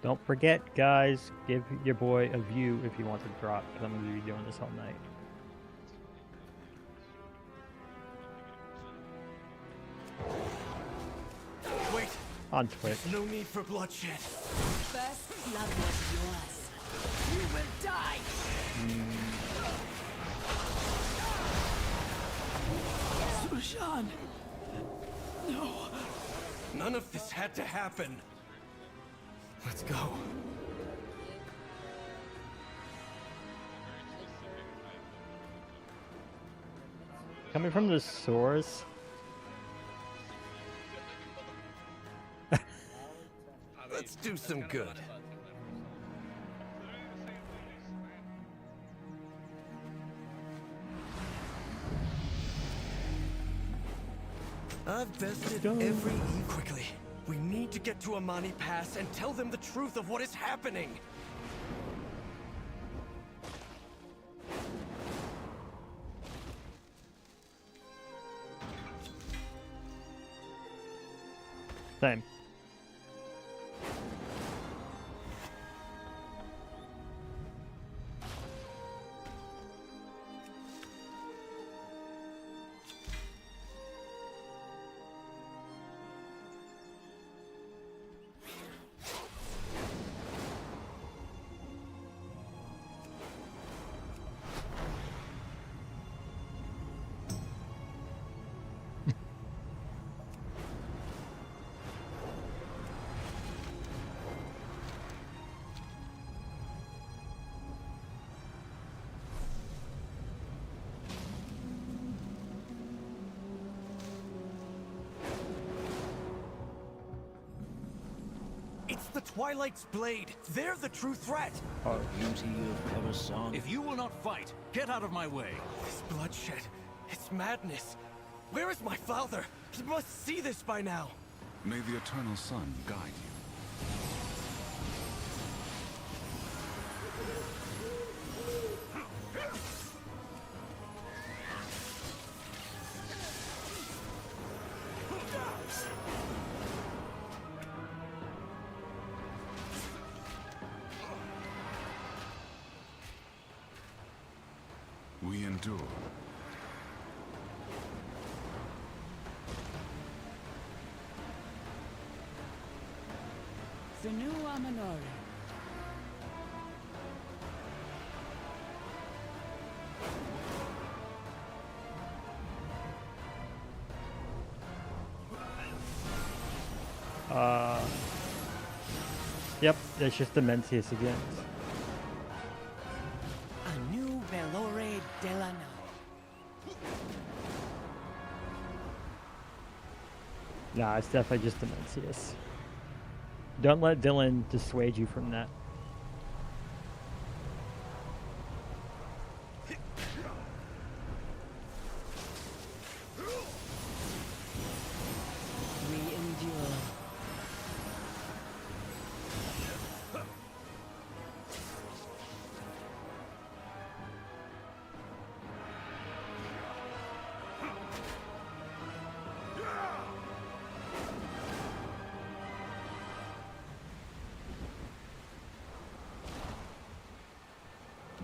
Don't forget, guys, give your boy a view if you want to drop, because I'm going to be doing this all night. Wait! On Twitch. No need for bloodshed. First blood was yours. You will die! Zul'Jin! No! None of this had to happen. Let's go. Coming from the source. Let's do some good. I've bested every evil. Quickly, we need to get to Amani Pass and tell them the truth of what is happening. Same. It's the Twilight's blade. They're the true threat. The beauty of Eversong. If you will not fight, get out of my way. This bloodshed, it's madness. Where is my father? He must see this by now. May the Eternal Sun guide you. We endure. The new Amanori. Yep, it's just the Mencius again. A new Velore Delano. Nah, it's definitely just the Mencius. Don't let Dylan dissuade you from that. We endure.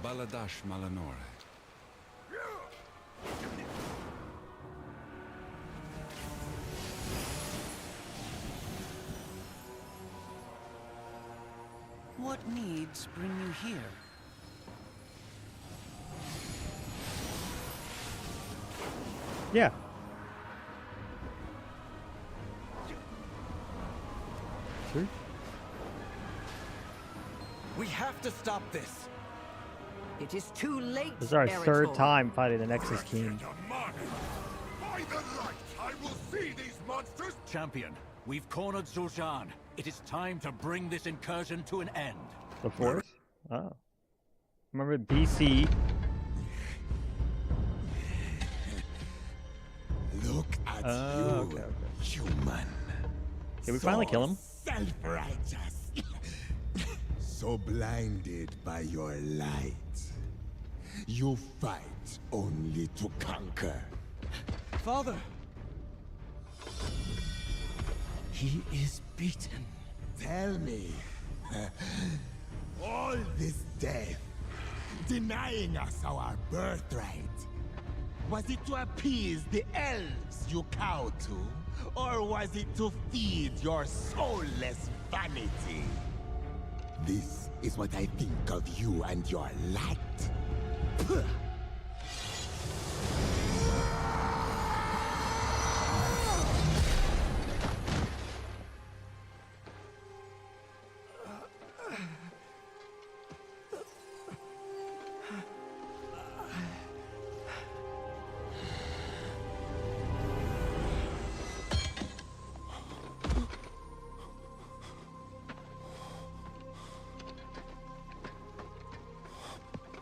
Baladash Malanore. What needs bring you here? Yeah. Sure. We have to stop this. It is too late. This is our third Eretol. time fighting the Nexus team. By the light, I will see these monsters. Champion, we've cornered Zul'Shan. It is time to bring this incursion to an end. The fourth? Oh. Remember BC? Look at you, Okay. human. Did we finally kill him? Self-righteous. So blinded by your light. You fight only to conquer. Father! He is beaten. Tell me, all this death, denying us our birthright, was it to appease the elves you cow to, or was it to feed your soulless vanity? This is what I think of you and your light.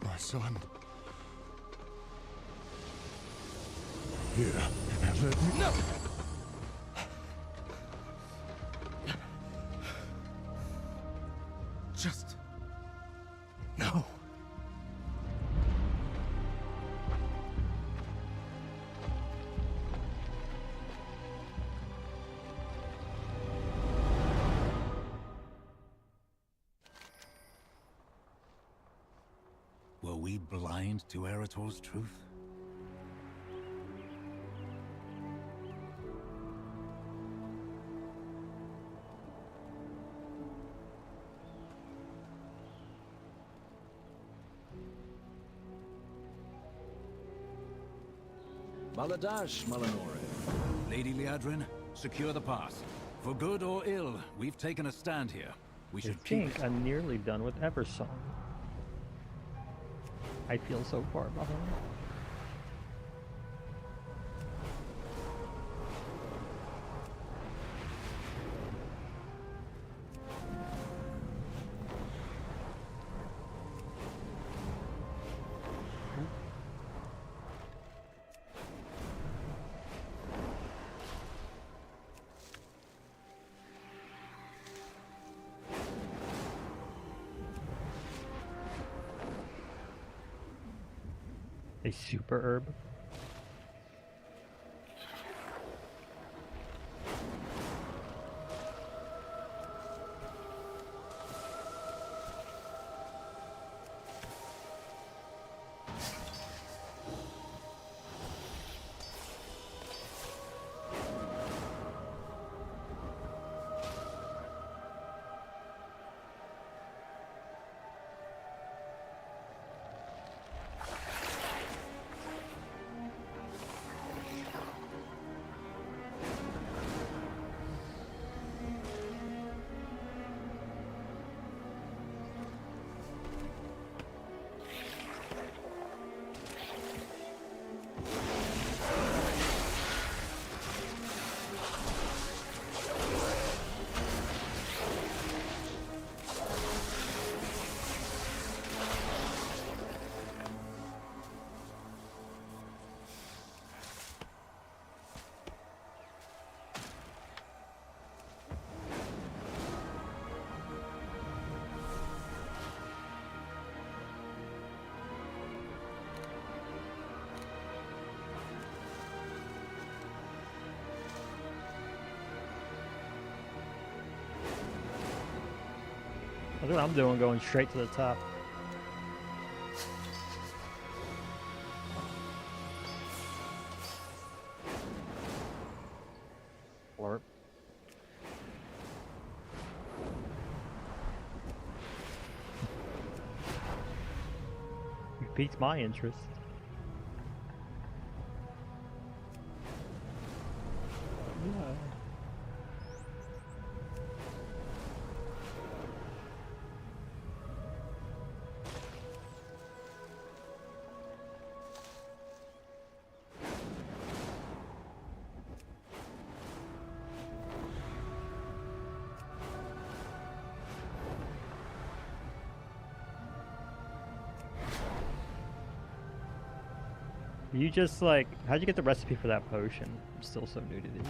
My son. Here, let me... No! Just... No. Were we blind to Eretor's truth? Baladash, Malanore. Lady Liadrin, secure the pass. For good or ill, we've taken a stand here. We I should keep think it. I'm nearly done with Eversong. I feel so far behind. A super herb. Look what I'm doing, going straight to the top. piqued my interest. Yeah. You just like, how'd you get the recipe for that potion? I'm still so new to these.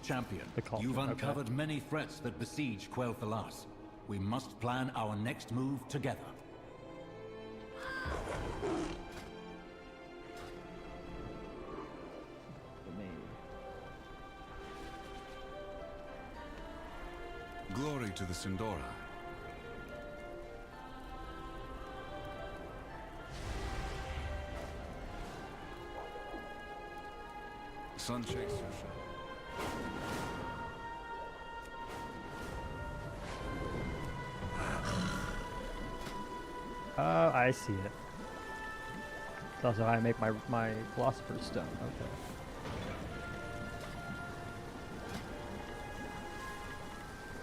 Champion, The cauldron, you've okay. uncovered many threats that besiege Quel'Thalas. We must plan our next move together. Glory to the Sindora. Sun Chaser. I see it. It's also how I make my Philosopher's Stone. Okay.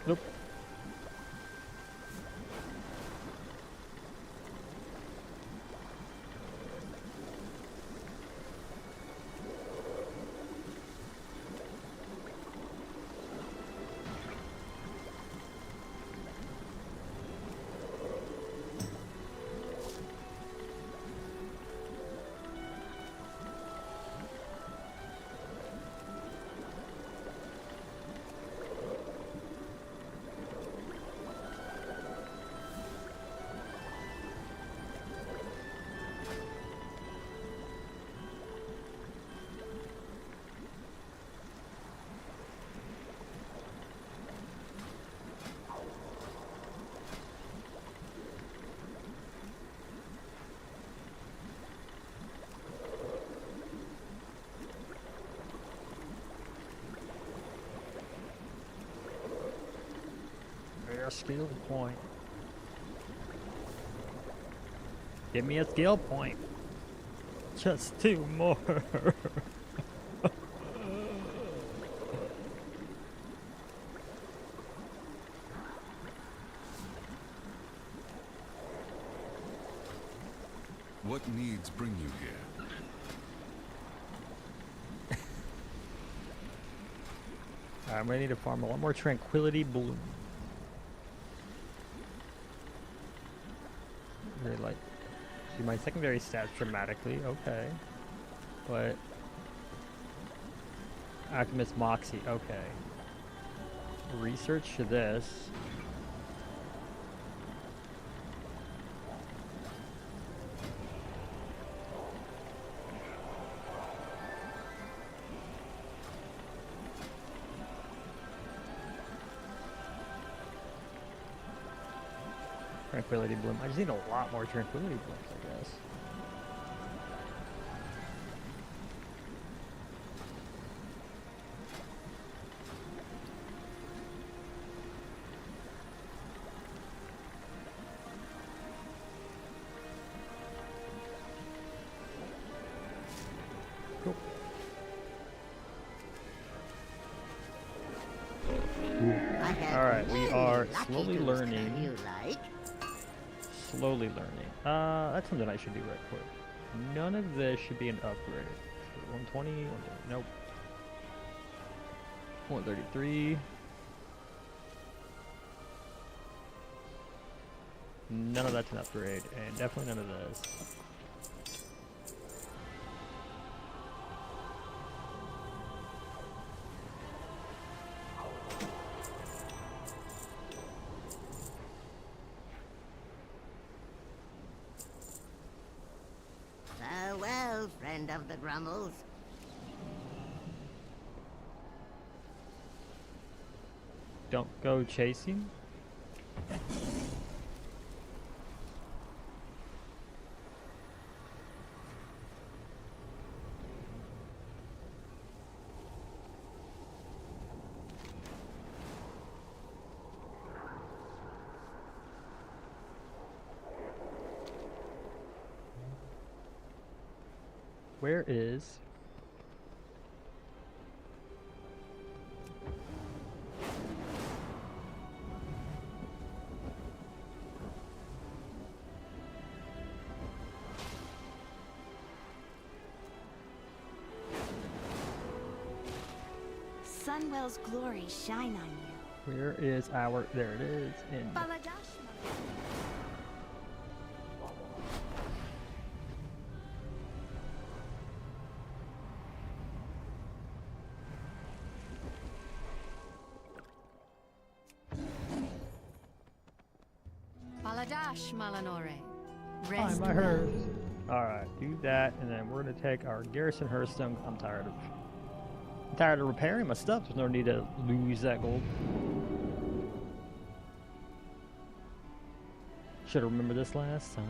Nope. A skill point. Give me a skill point. Just 2 more. What needs bring you here? I'm ready to farm a lot more Tranquility Bloom. Really like, see my secondary stats dramatically, okay. But Alchemist Moxie, okay. Research this. Tranquility Bloom. I just need a lot more Tranquility Blooms, I guess. Cool. Alright, we are slowly learning. Slowly learning. That's something I should do right quick. None of this should be an upgrade. 120, nope. 133. None of that's an upgrade, and definitely none of this. Farewell, friend of the Grummles. Don't go chasing. Where is... Sunwell's glory shine on you. Where is our... There it is. In... Baladash. Baladash, Malanore. Find my hearse. Alright, do that, and then we're gonna take our Garrison Hearthstone. I'm tired of repairing my stuff. There's no need to lose that gold. Should have remembered this last time.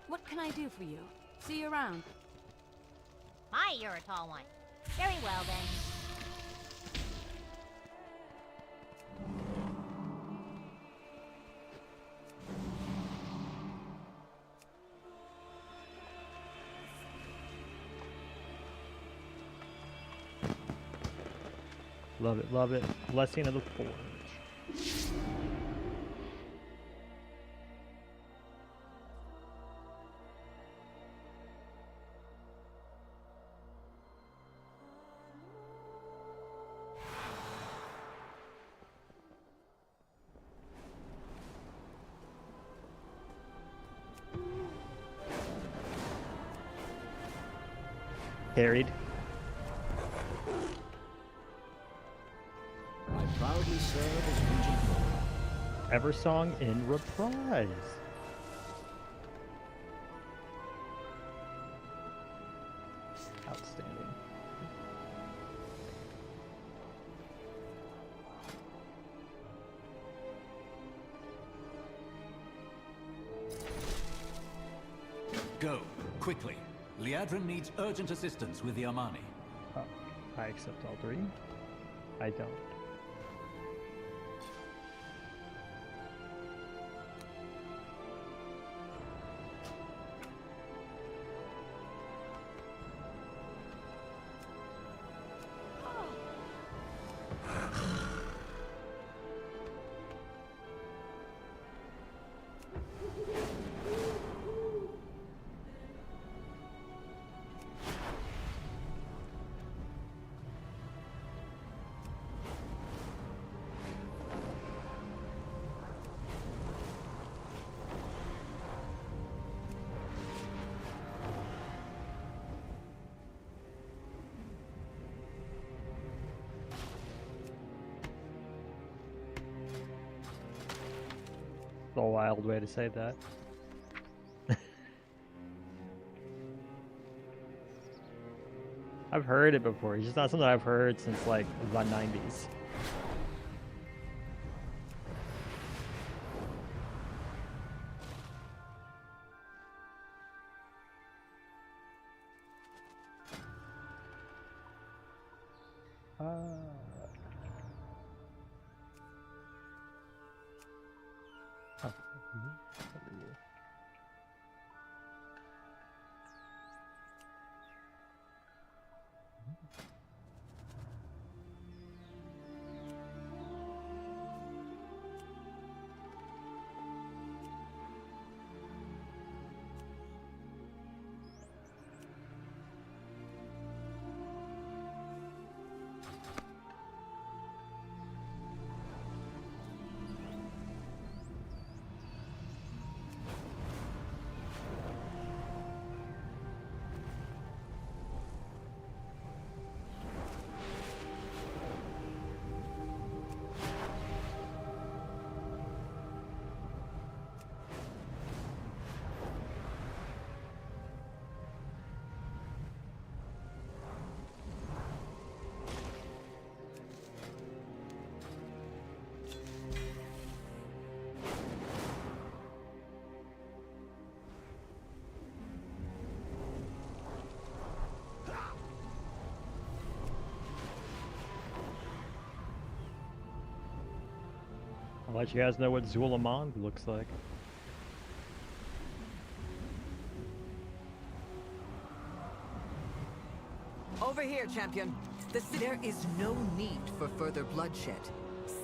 What can I do for you? See you around. Hi, you're a tall one. Very well, then. Love it, love it. Blessing of the Forge. Carried. I proudly serve as Regent Lord. Eversong in reprise. Outstanding. Go, quickly. Liadrin needs urgent assistance with the Armani. Oh, I accept all three. I don't. A wild way to say that. I've heard it before. It's just not something I've heard since like the 90s. Unless you guys know what Zul'Aman looks like. Over here, champion. There is no need for further bloodshed.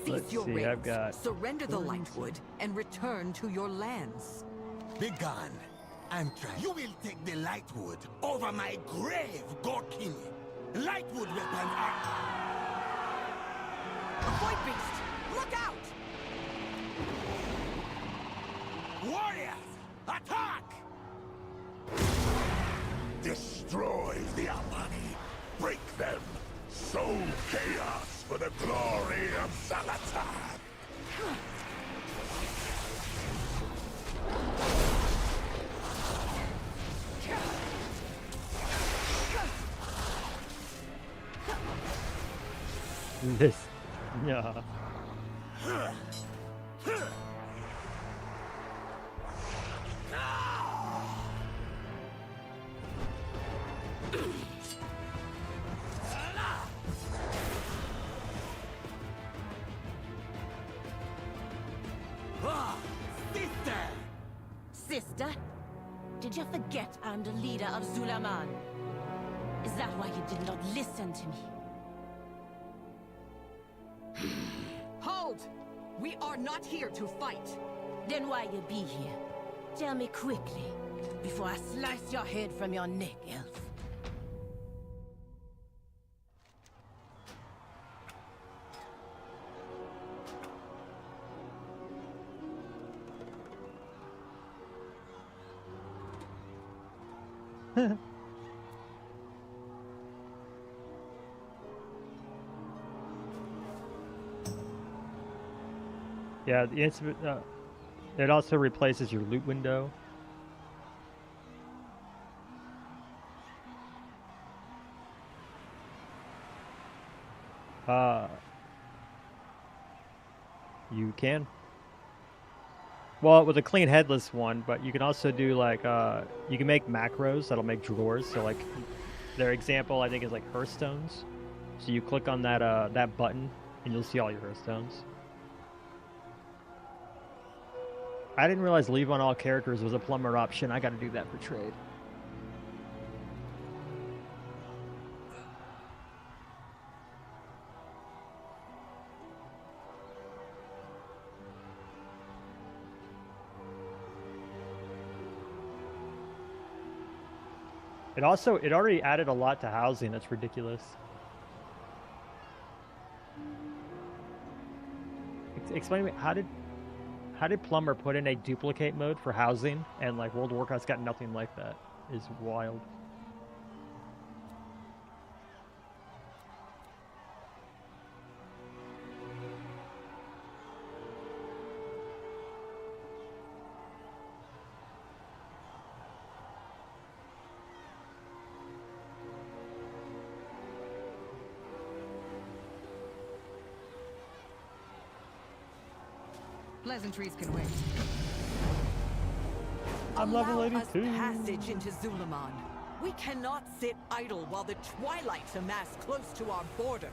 Cease your raids, I've got surrender the Lightwood, and return to your lands. Begone, Antrax. You will take the Lightwood over my grave, Gorkini. Lightwood weapons are... A Void Beast! Look out! Warriors, attack! Destroy the Amani. Break them. Sow chaos for the glory of Zalatan. This, yeah. Sister, did you forget I'm the leader of Zul'Aman? Is that why you did not listen to me? Hold! We are not here to fight. Then why you be here? Tell me quickly, before I slice your head from your neck, elf. Yeah, the it also replaces your loot window. You can. Well, with a clean headless one, but you can also do like you can make macros that'll make drawers. So like their example I think is like Hearthstones. So you click on that that button and you'll see all your Hearthstones. I didn't realize leave on all characters was a plumber option. I got to do that for trade. It already added a lot to housing. That's ridiculous. Explain to me, how did Plumber put in a duplicate mode for housing and like World of Warcraft's got nothing like that? It's wild. Pleasantries can wait. I'm level Allow us 82. passage into Zul'Aman. We cannot sit idle while the Twilights amass close to our border.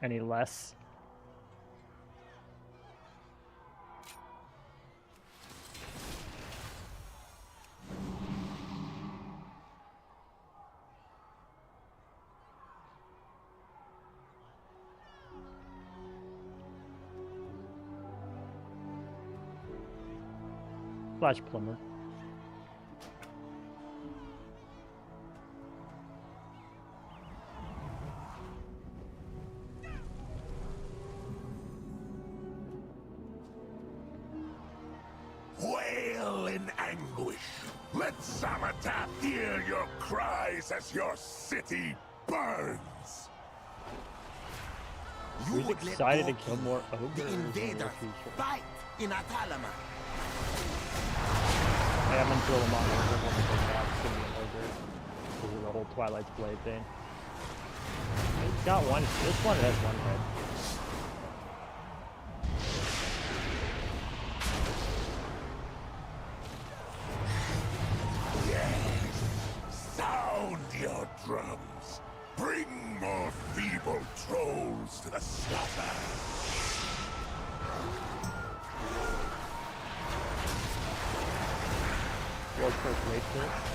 Any less? Flash Plumber. Wail in anguish. Let Zalatan hear your cries as your city burns. You Who's would let excited to Gorky, kill more ogres the in the invaders, future? fight in Atalama. Hey, I'm gonna throw them on. It's gonna be an ogre. This is the whole Twilight's Blade thing. It's got one. This one has one head. Sound your Force Rage Pit.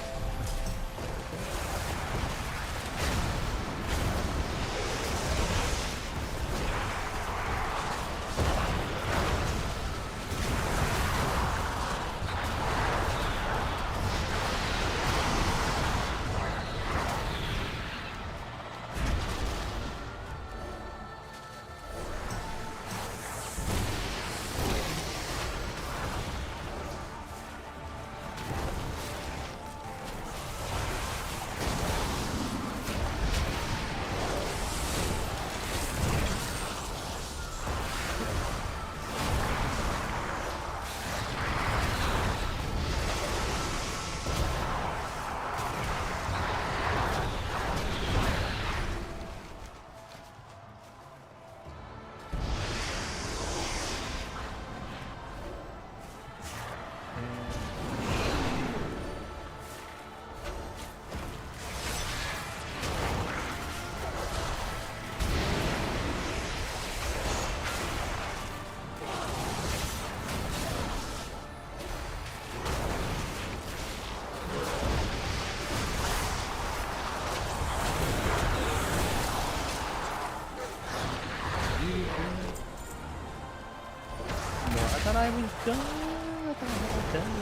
I was done. I thought I was done.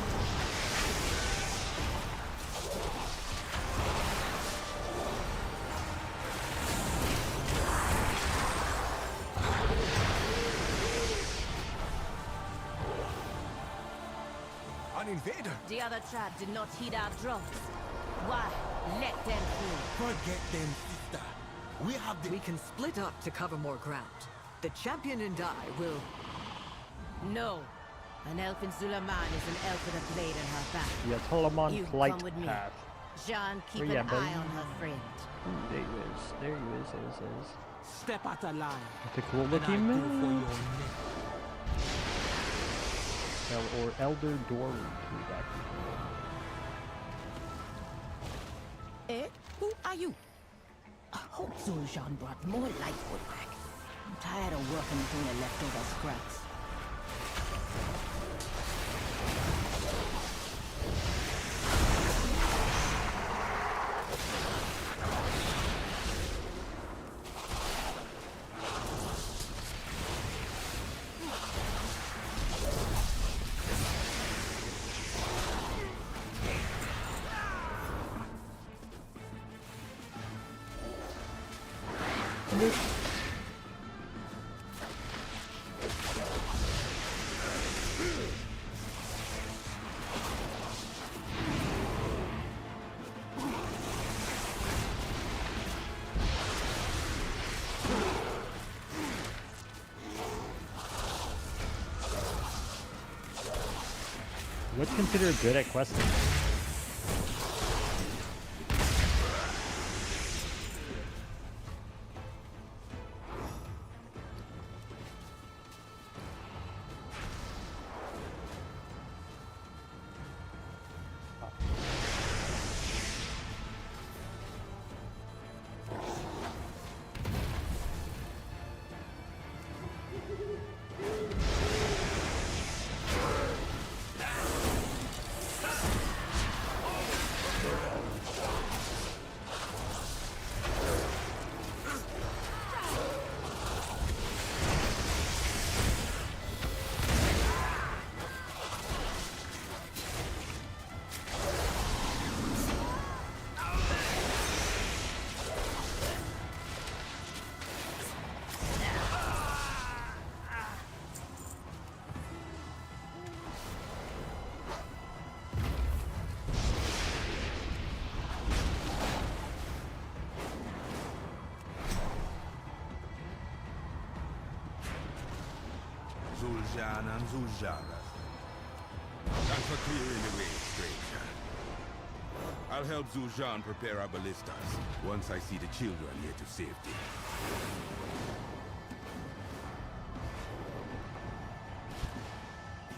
An invader! The other tribe did not heed our drums. Why? Let them through. Forget them, sister. We can split up to cover more ground. The champion and I will... No. An elf in Zulaman is an elf with a blade in her back. Yeah, Tolaman You Flight come with me. Path. Jean, keep Where you an at, buddy? eye on her friend. Ooh, there he is. There he is. There he is. Step out of line. That's a cool looking and I'll go man. for your neck. Or Elder Dory too back Eh? Who are you? I hope Zul'Jin brought more Lightwood back. I'm tired of working through the leftover scraps. What's considered good at questing? Zul'Jin and Zul'Jara. Thanks for clearing the way, stranger. I'll help Zul'Jin prepare our ballistas once I see the children here to safety.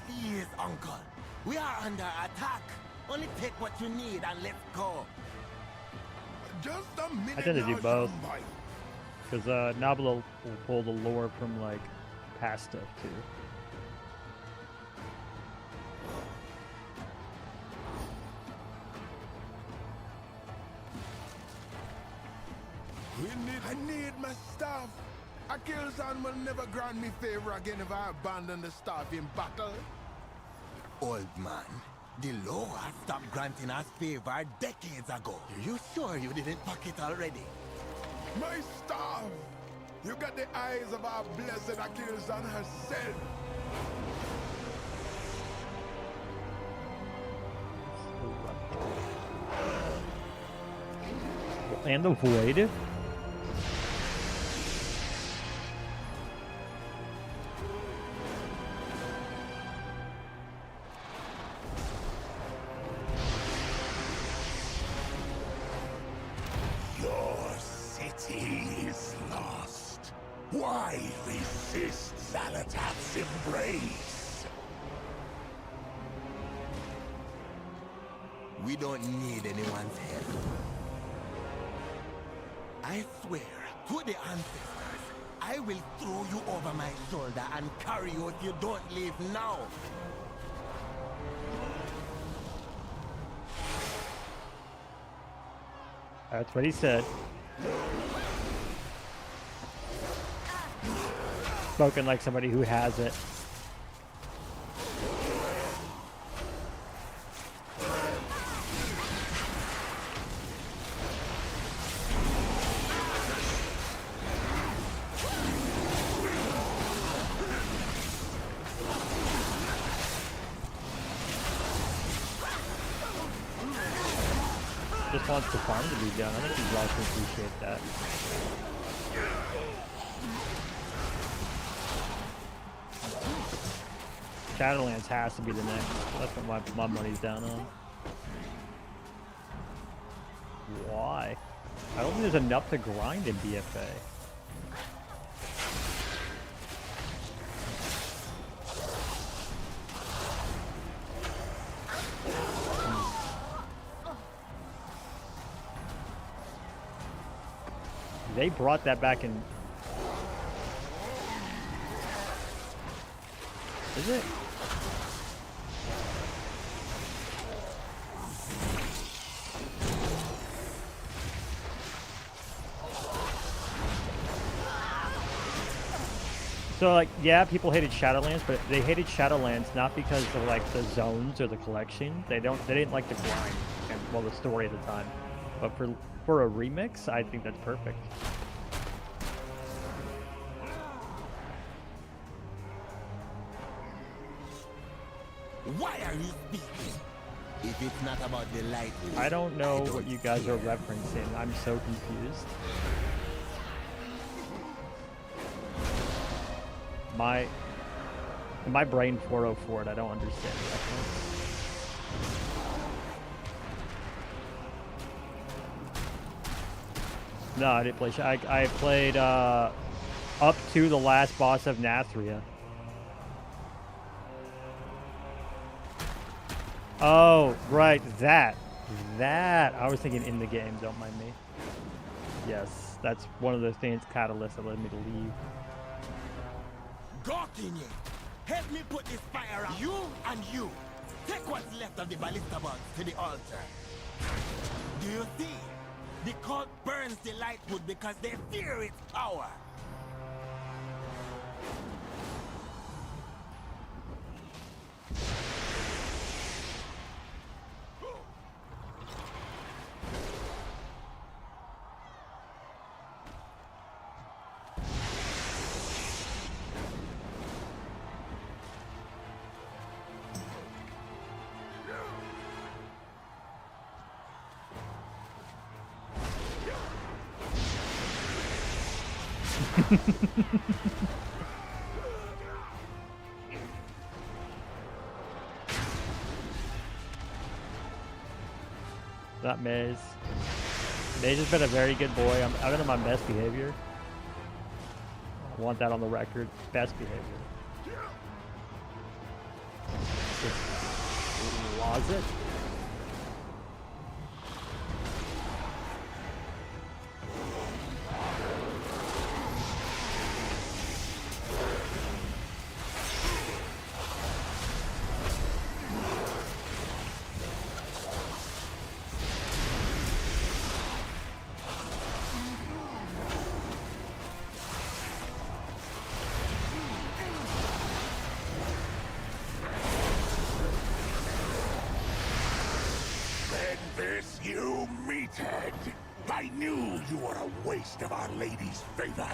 Please, Uncle. We are under attack. Only take what you need and let's go. Just a minute. I tend to do both. Because Nabla will pull the lore from like past stuff too. I need my staff. Akil-san will never grant me favor again if I abandon the staff in battle. Old man, the law stopped granting us favor decades ago. Are you sure you didn't pack it already? My staff! You got the eyes of our blessed Akil-san herself. And the void. Your city is lost. Why resist Xal'atath's embrace? We don't need anyone's help. I swear to the ancestors, I will throw you over my shoulder and carry you if you don't leave now. That's what he said. Spoken like somebody who has it. Just wants the farm to be done. I think he'd also appreciate that. Shadowlands has to be the next. That's what my money's down on. Why? I don't think there's enough to grind in BFA. They brought that back in. Is it? So like, yeah, people hated Shadowlands, but they hated Shadowlands not because of like the zones or the collection. They didn't like the grind and well the story at the time. But for a remix, I think that's perfect. Why are you speaking? If it's not about the light, I don't know what you guys are referencing. I'm so confused. My brain 404 and I don't understand the reference. No, I didn't play. I played up to the last boss of Nathria. Oh, right, that. I was thinking in the game. Don't mind me. Yes, that's one of the things catalysts that led me to leave. Gorkinye, help me put this fire out. You and you, take what's left of the ballista box to the altar. Do you see? The cult burns the lightwood because they fear its power. Not Maze. Maze has been a very good boy. I've been on my best behavior. I want that on the record. Best behavior. Was it? this, you meathead! I knew you were a waste of Our Lady's favor.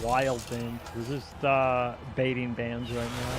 Wild thing. We're just baiting bands right now.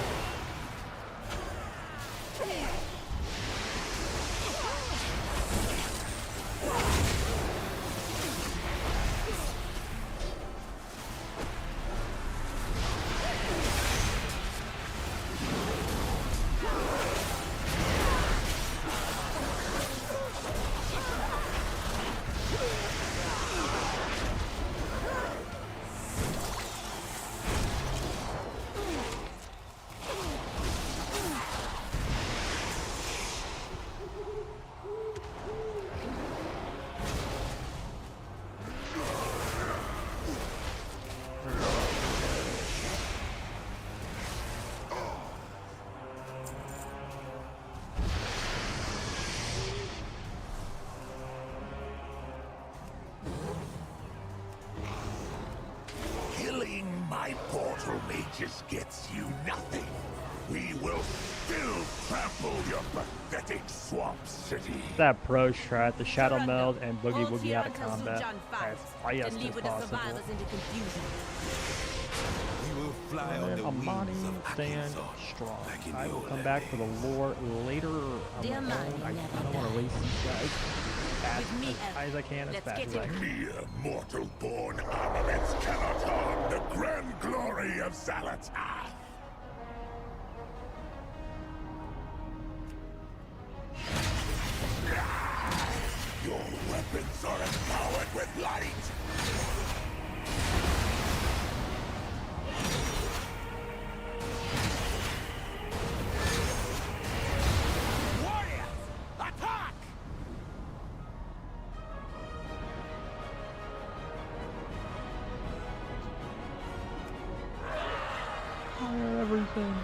My portal mages gets you nothing. We will still trample your pathetic swamp city. That pro strat, the Shadow Meld and Boogie Woogie out of combat. As fast as possible. We will fly and then Amani stand strong. I will come back for the lore later on my own. I don't want to race these guys as high as I can, as fast as I can. Mere mortal-born armaments cannot harm the grand glory of Xal'atath. Your weapons are empowered with light. Everything.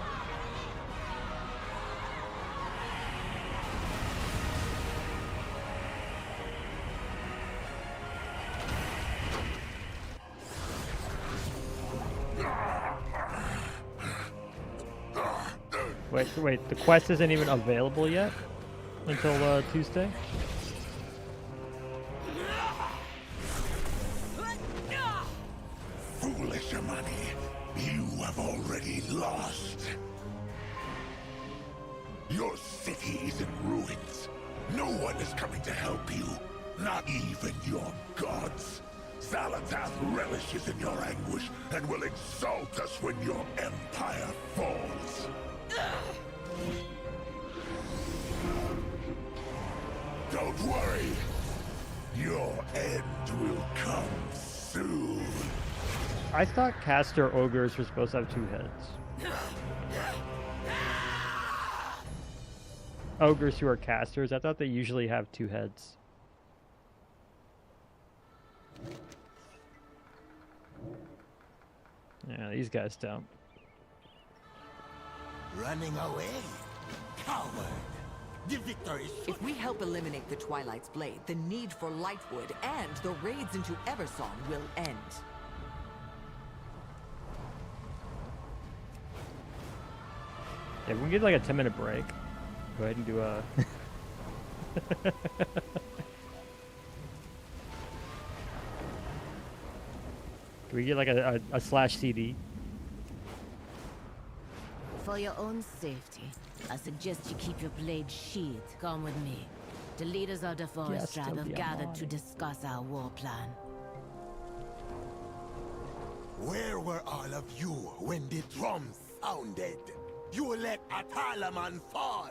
Wait, the quest isn't even available yet until Tuesday? Foolish Amani, you have already lost. Your city is in ruins. No one is coming to help you, not even your gods. Xal'atath relishes in your anguish and will exalt us when your empire falls. Don't worry. Your end will come soon. I thought caster ogres were supposed to have 2 heads. Ogres who are casters, I thought they usually have 2 heads. Yeah, these guys don't. Running away? Coward! The victor is... If we help eliminate the Twilight's Blade, the need for Lightwood and the raids into Eversong will end. Yeah, we can get like a 10-minute break. Go ahead and do a... Can we get like a slash CD? For your own safety, I suggest you keep your blade sheathed. Come with me. The leaders of the Forest Tribe have gathered to discuss our war plan. Where were all of you when the drums sounded? You let Atalaman fall!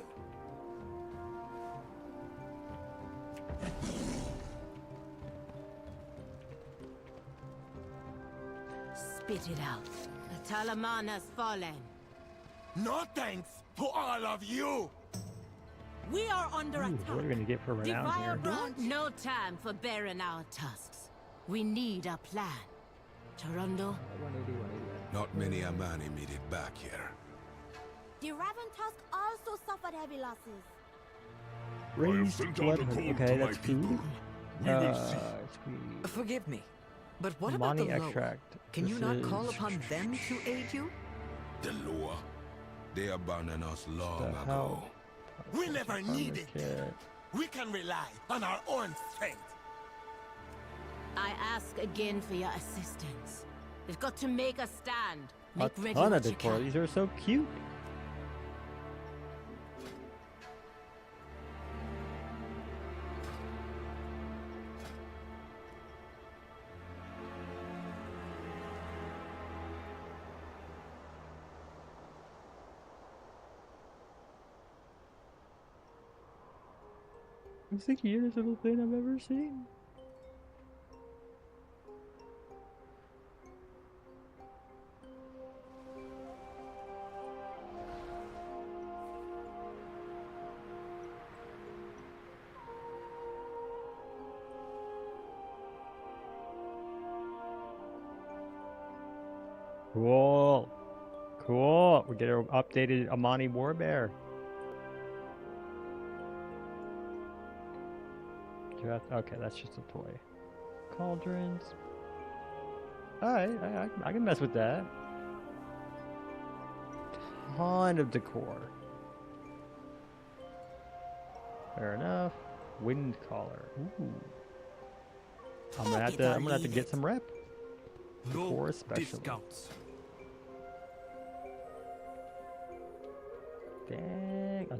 Spit it out. Atalaman has fallen. No thanks to all of you! We are under attack. What are we gonna get for renown here? No time for bearing our tusks. We need a plan. Tarundo? Not many Amani made it back here. The Raven Tusk also suffered heavy losses. Raised blood honey. Okay, that's food. Forgive me, but what about Amani the Loa? extract. Can you This not call is- upon them to aid you? The Loa. They abandoned us long The ago. hell? We never needed Okay. them. We can rely on our own strength. I ask again for your assistance. We've got to make a stand. A Make ready ton what of you decor. can. These are so cute. It's the cutest little thing I've ever seen. Cool. Cool. We get an updated Amani Warbear. Okay, that's just a toy. Cauldrons. Alright, I can mess with that. Ton of decor. Fair enough. Wind collar. Ooh. I'm gonna have to get some rep. Decor especially. Dang, a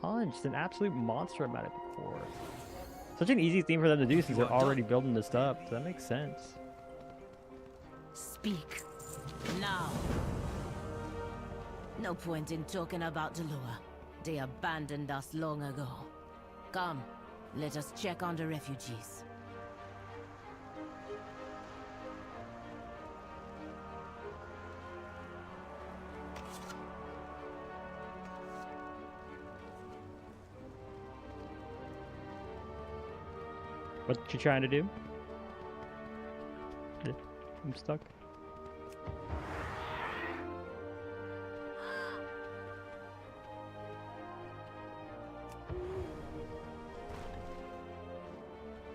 ton. Just an absolute monster amount of decor. Such an easy thing for them to do since they're already building this up. So that makes sense. Speak. Now. No point in talking about Delua. They abandoned us long ago. Come, let us check on the refugees. What you trying to do? I'm stuck.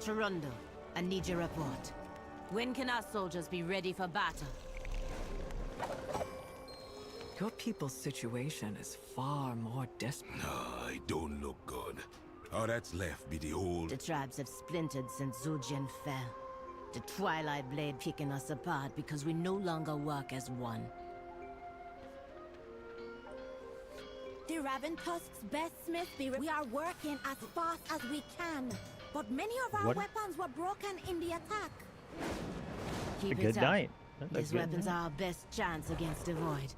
Torundo, I need your report. When can our soldiers be ready for battle? Your people's situation is far more desperate. Nah, it don't look good. All that's left be the old... The tribes have splintered since Zujin fell. The Twilight Blade picking us apart because we no longer work as one. The Raventusk's best smith be. We are working as fast as we can, but many of our What? weapons were broken in the attack. Keep A good it up. night. That's a These good weapons night. are our best chance against the Void.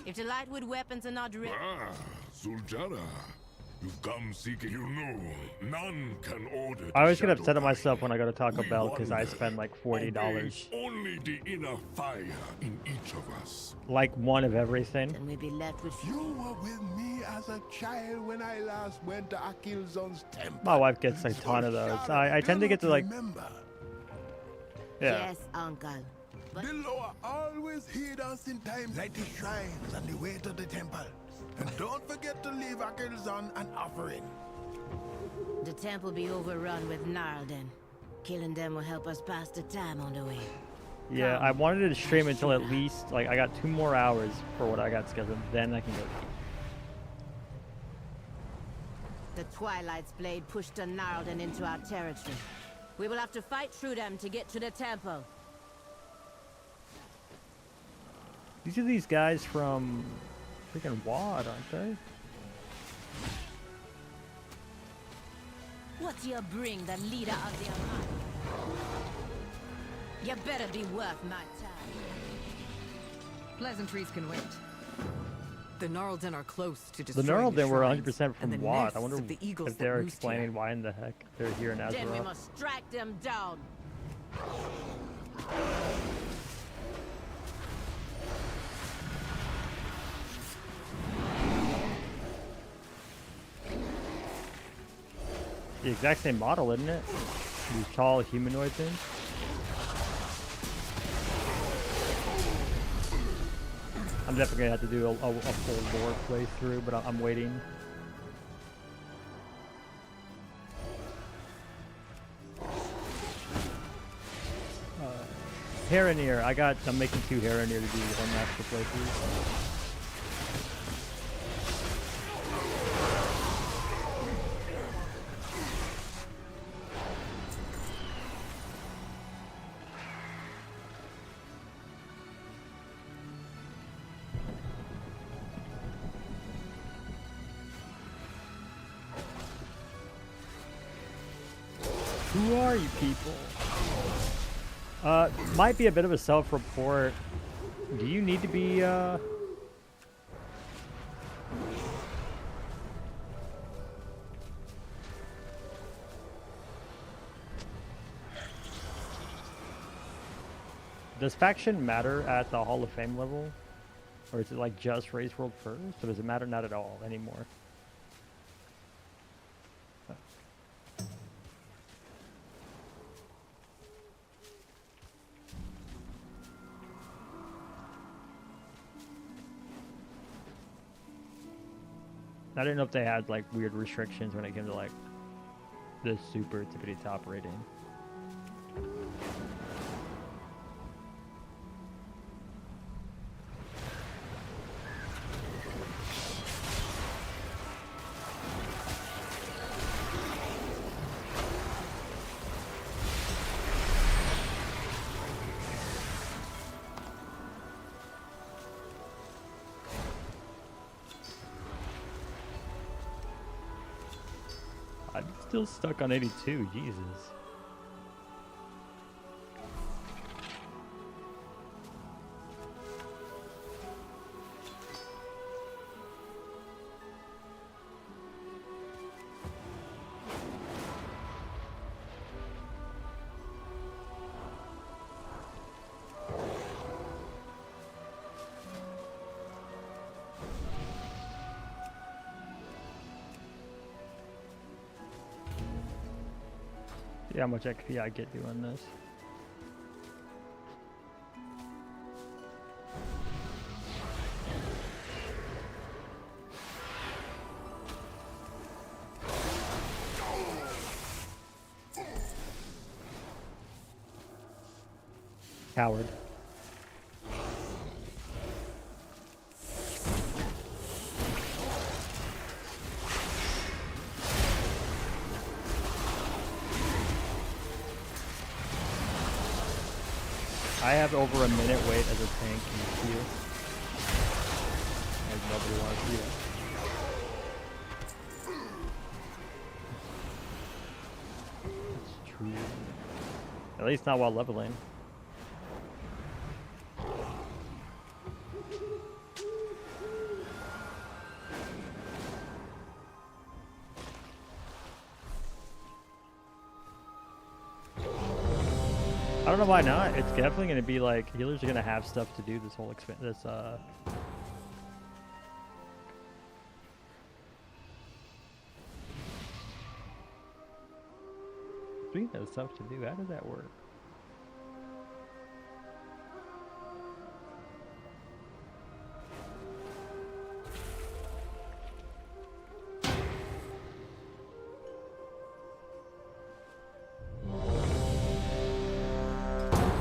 If the Lightwood weapons are not ready... Ah, Zuljara. You've come seeking, you know, none can order. I always the get upset Shadow at myself Guide. when I go to Taco We Bell because I wander, spend like $40. obeys only the inner fire in each of us. Like one of everything. Then we'd be left with You were with me as a child when I last went to Akilzon's temple. My wife gets a ton of those. I tend to get to like... Remember, Yeah. Yes, Uncle. the Loa always heed us in times like the shrines on the way to the temple. And don't forget to leave Akilzon an offering. The temple be overrun with Narlden. Killing them will help us pass the time on the way. Yeah, I wanted to stream until at least, like, I got 2 more hours for what I got scheduled. Then I can go. The Twilight's blade pushed the Narlden into our territory. We will have to fight through them to get to the temple. These are these guys from freaking WoD, aren't they? What do you bring, the leader of the Armada? You better be worth my time. Pleasantries can wait. The Gnarlden are close to The destroying Gnarlden were shrines 100% and from the WoD. nests I wonder of the eagles if they're that roost explaining here. why in the heck they're here in Then we Azeroth. must strike them down. The exact same model, isn't it? These tall humanoid things. I'm definitely gonna have to do a full lore playthrough, but I'm waiting. Haranir. I'm making 2 Haranir to do 1 master playthrough. Who are you people? Might be a bit of a self-report. Do you need to be, Does faction matter at the Hall of Fame level? Or is it like just Race World first? Or does it matter not at all anymore? I didn't know if they had like weird restrictions when it came to like the super tippity top rating. I'm still stuck on 82, Jesus. See how much XP I get doing this. Coward. I have over a minute wait as a tank in the queue. Like nobody wants to do it. That's true. At least not while leveling. I don't know why not. It's definitely going to be like healers are going to have stuff to do this whole Speaking of stuff to do, how does that work?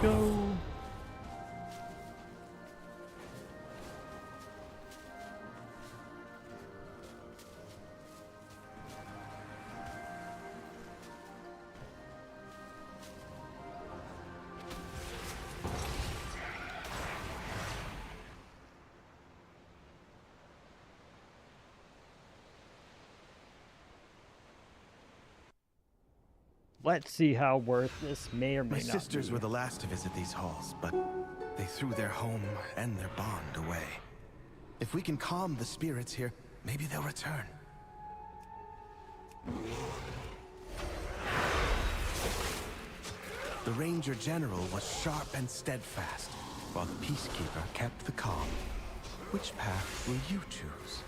Go. Let's see how worth this may or may My not be. My sisters were the last to visit these halls, but they threw their home and their bond away. If we can calm the spirits here, maybe they'll return. The Ranger General was sharp and steadfast, while the Peacekeeper kept the calm. Which path will you choose?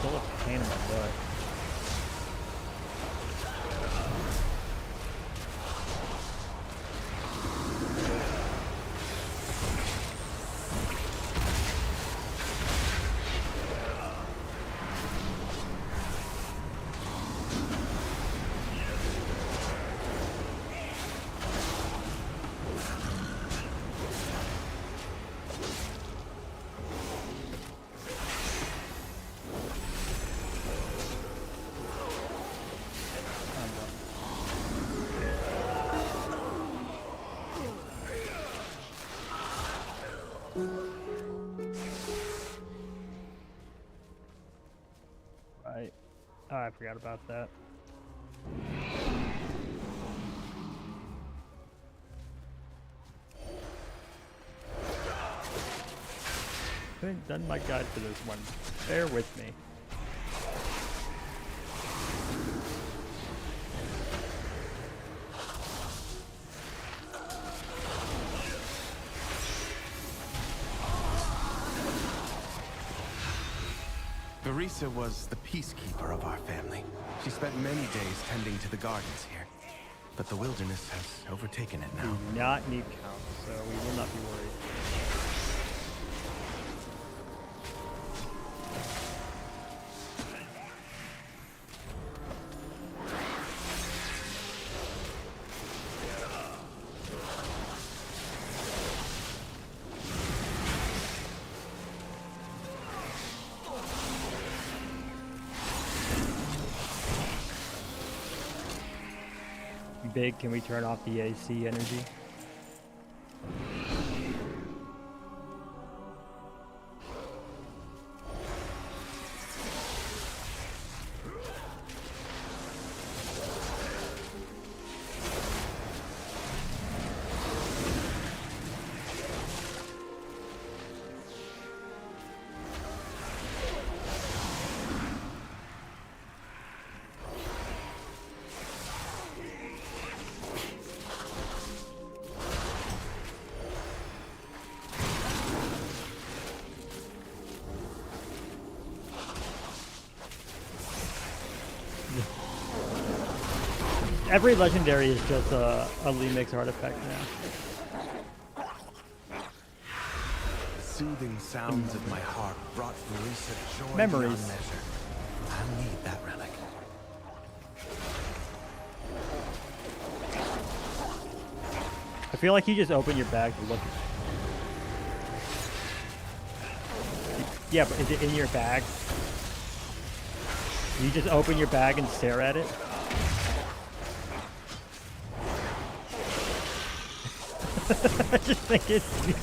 still a pain in my butt. Right. Oh, I forgot about that. I haven't done my guide for this one. Bear with me. Vereesa was the peacekeeper of our family. She spent many days tending to the gardens here. But the wilderness has overtaken it now. Do not need count, so we will not be worried. Big, can we turn off the AC energy? Every legendary is just a Lemix artifact now. The soothing sounds of my heart brought Vereesa joy Memories. beyond measure. I'll need that relic. I feel like you just open your bag to look. Yeah, but is it in your bag? You just open your bag and stare at it? I just think it's me.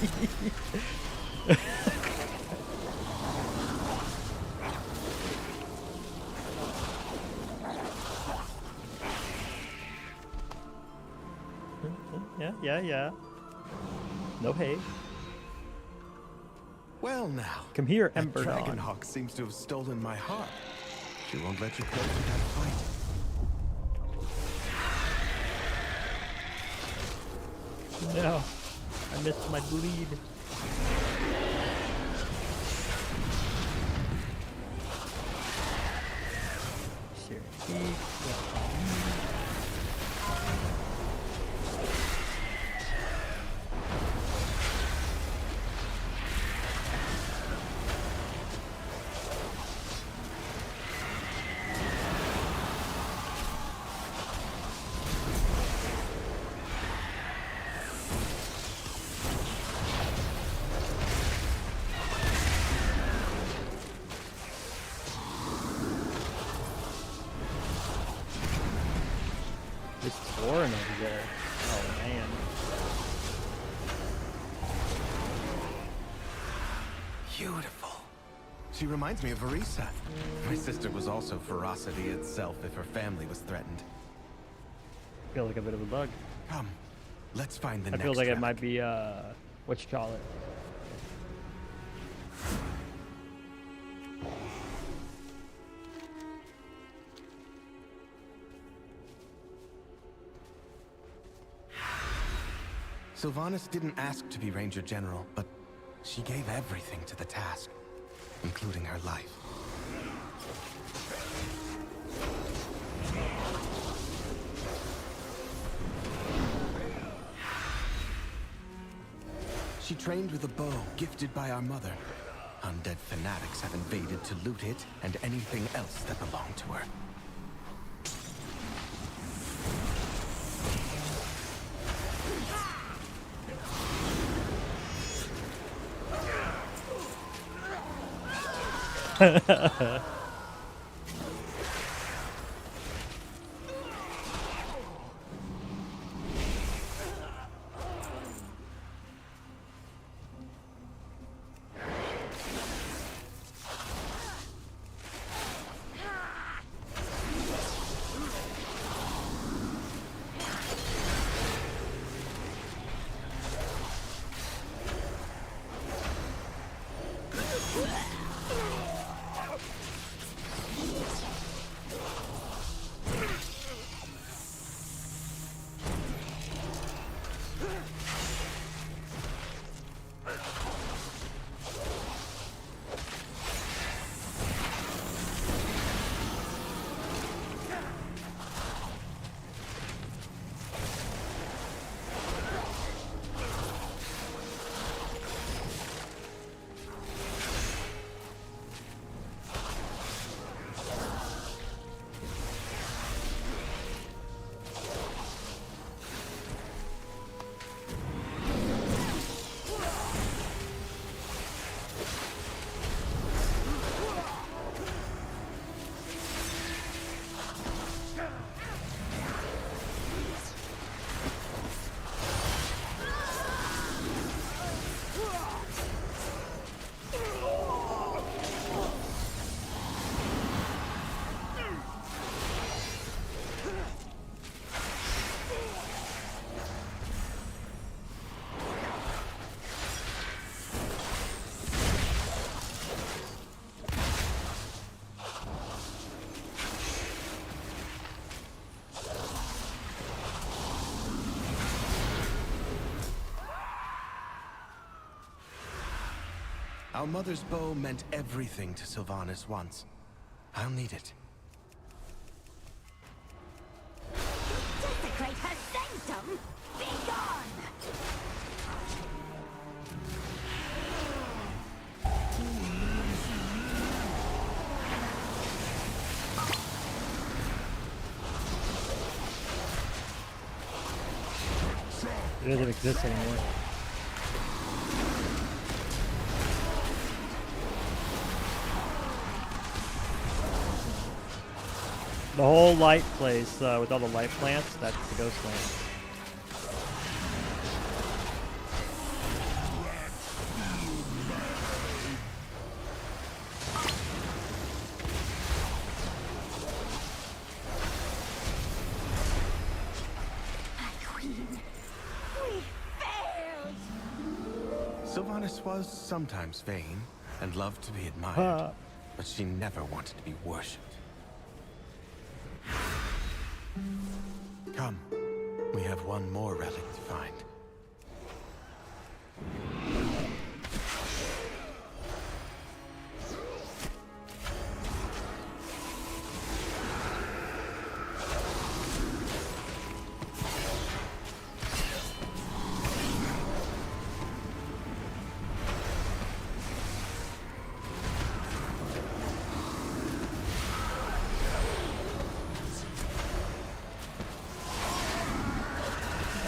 Yeah. No hate. Well now. Come here, that Ember Dawn. Dragonhawk seems to have stolen my heart. She won't let you close to that fight. No, I missed my bleed. It's Torin over there. Oh man. Beautiful. She reminds me of Vereesa. My sister was also ferocity itself if her family was threatened. I feel like a bit of a bug. Come, let's find the I next feel like it relic. might be what you call it. Sylvanas didn't ask to be Ranger General, but she gave everything to the task, including her life. She trained with a bow gifted by our mother. Undead fanatics have invaded to loot it and anything else that belonged to her. Our mother's bow meant everything to Sylvanas once. I'll need it. Desecrate her sanctum! Be gone! It doesn't exist anymore. The whole light place with all the light plants, that's the ghost land. Sylvanas was sometimes vain and loved to be admired, but she never wanted to be worshipped. Come, we have one more relic to find.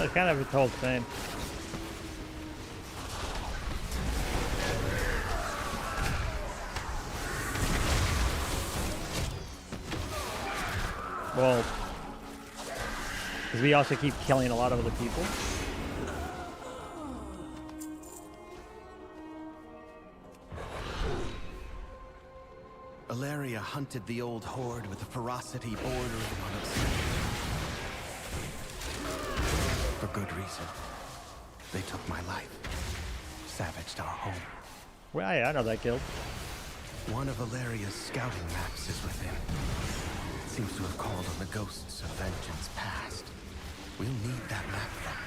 It's kind of a whole thing. Well, because we also keep killing a lot of other people. Alleria hunted the old horde with a ferocity bordering on obsession. For good reason. They took my life. Savaged our home. Well, yeah, I know that guild. One of Alleria's scouting maps is within. It seems to have called on the ghosts of vengeance past. We'll need that map from them.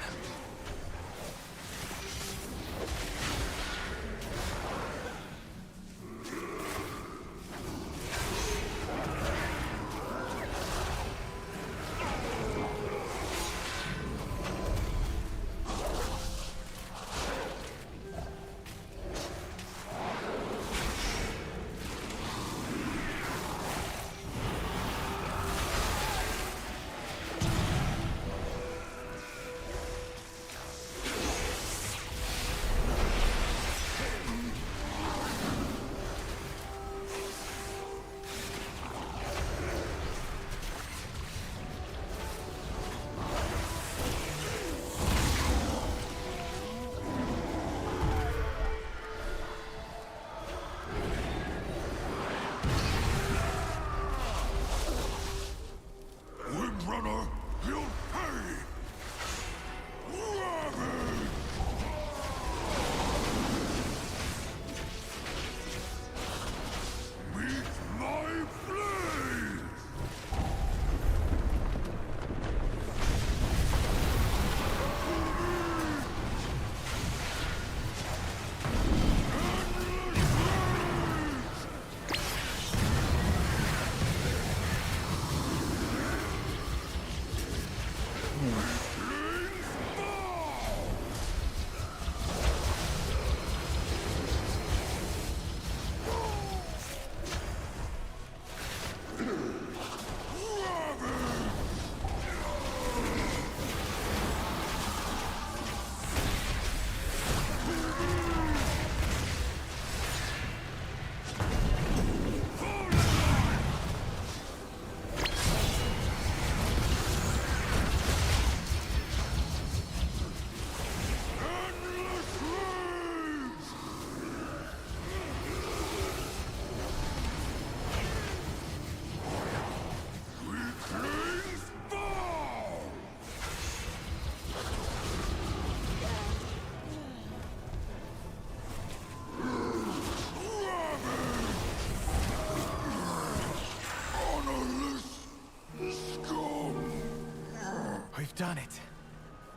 I've done it.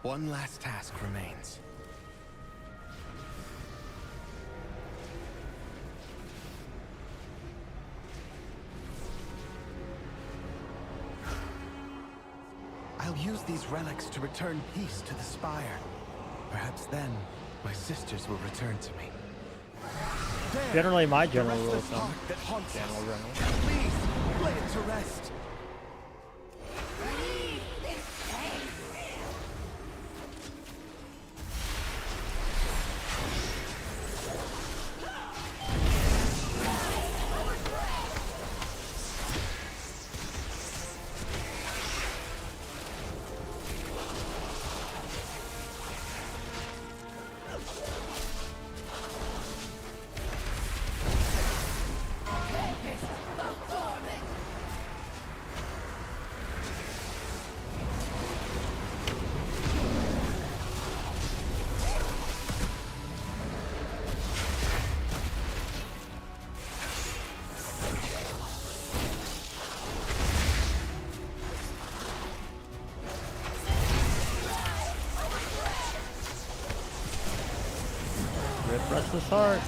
One last task remains. I'll use these relics to return peace to the Spire. Perhaps then, my sisters will return to me. There, Generally, my general the rule of restless thumb. heart that haunts us. General rule. Please, lay it to rest. Rip Restless Heart.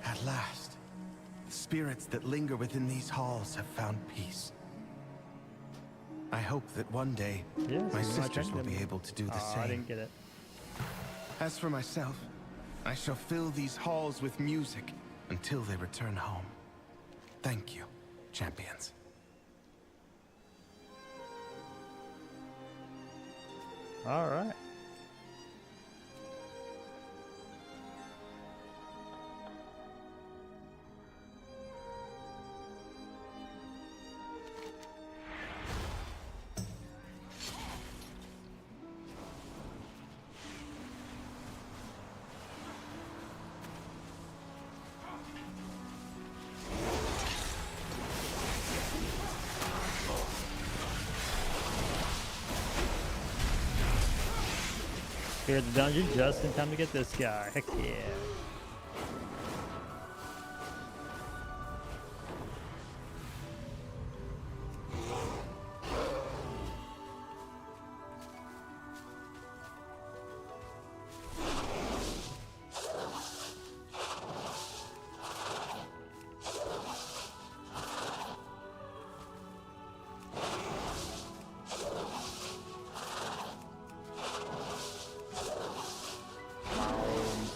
At last, the spirits that linger within these halls have found peace. I hope that one day, Yes, my you might sisters thank will them. be able to do the Aw, same. I didn't get it. As for myself, I shall fill these halls with music until they return home. Thank you, champions. All right. Cleared the dungeon just in time to get this guy. Heck yeah.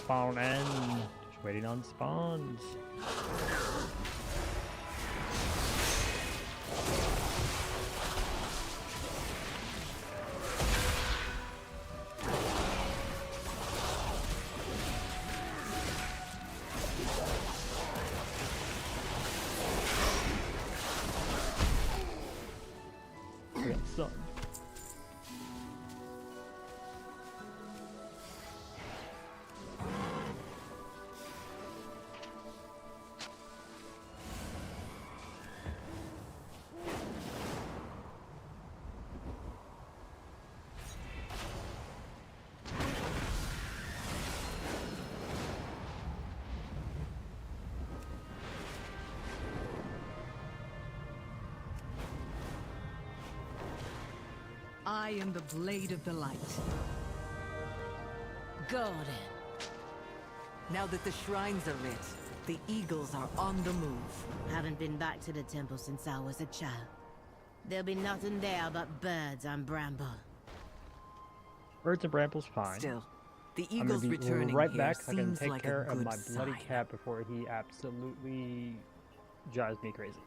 Spawn end. Just waiting on spawns. We got sun. I am the Blade of the Light. Golden. Now that the shrines are lit, the eagles are on the move. Haven't been back to the temple since I was a child. There'll be nothing there but birds and bramble. Birds and Brambles fine. Still, the I'm eagles gonna be returning right here back so I can seems take like care a of good my bloody sign. cat before he absolutely drives me crazy.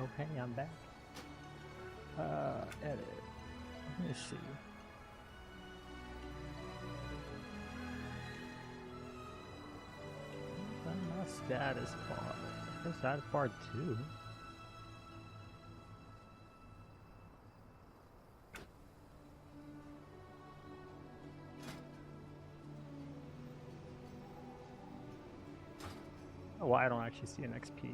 Okay, I'm back. Edit. Let me see. My status bar. The status bar 2. Oh, well, I don't actually see an XP.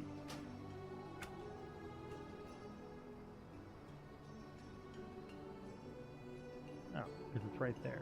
Oh, because it's right there.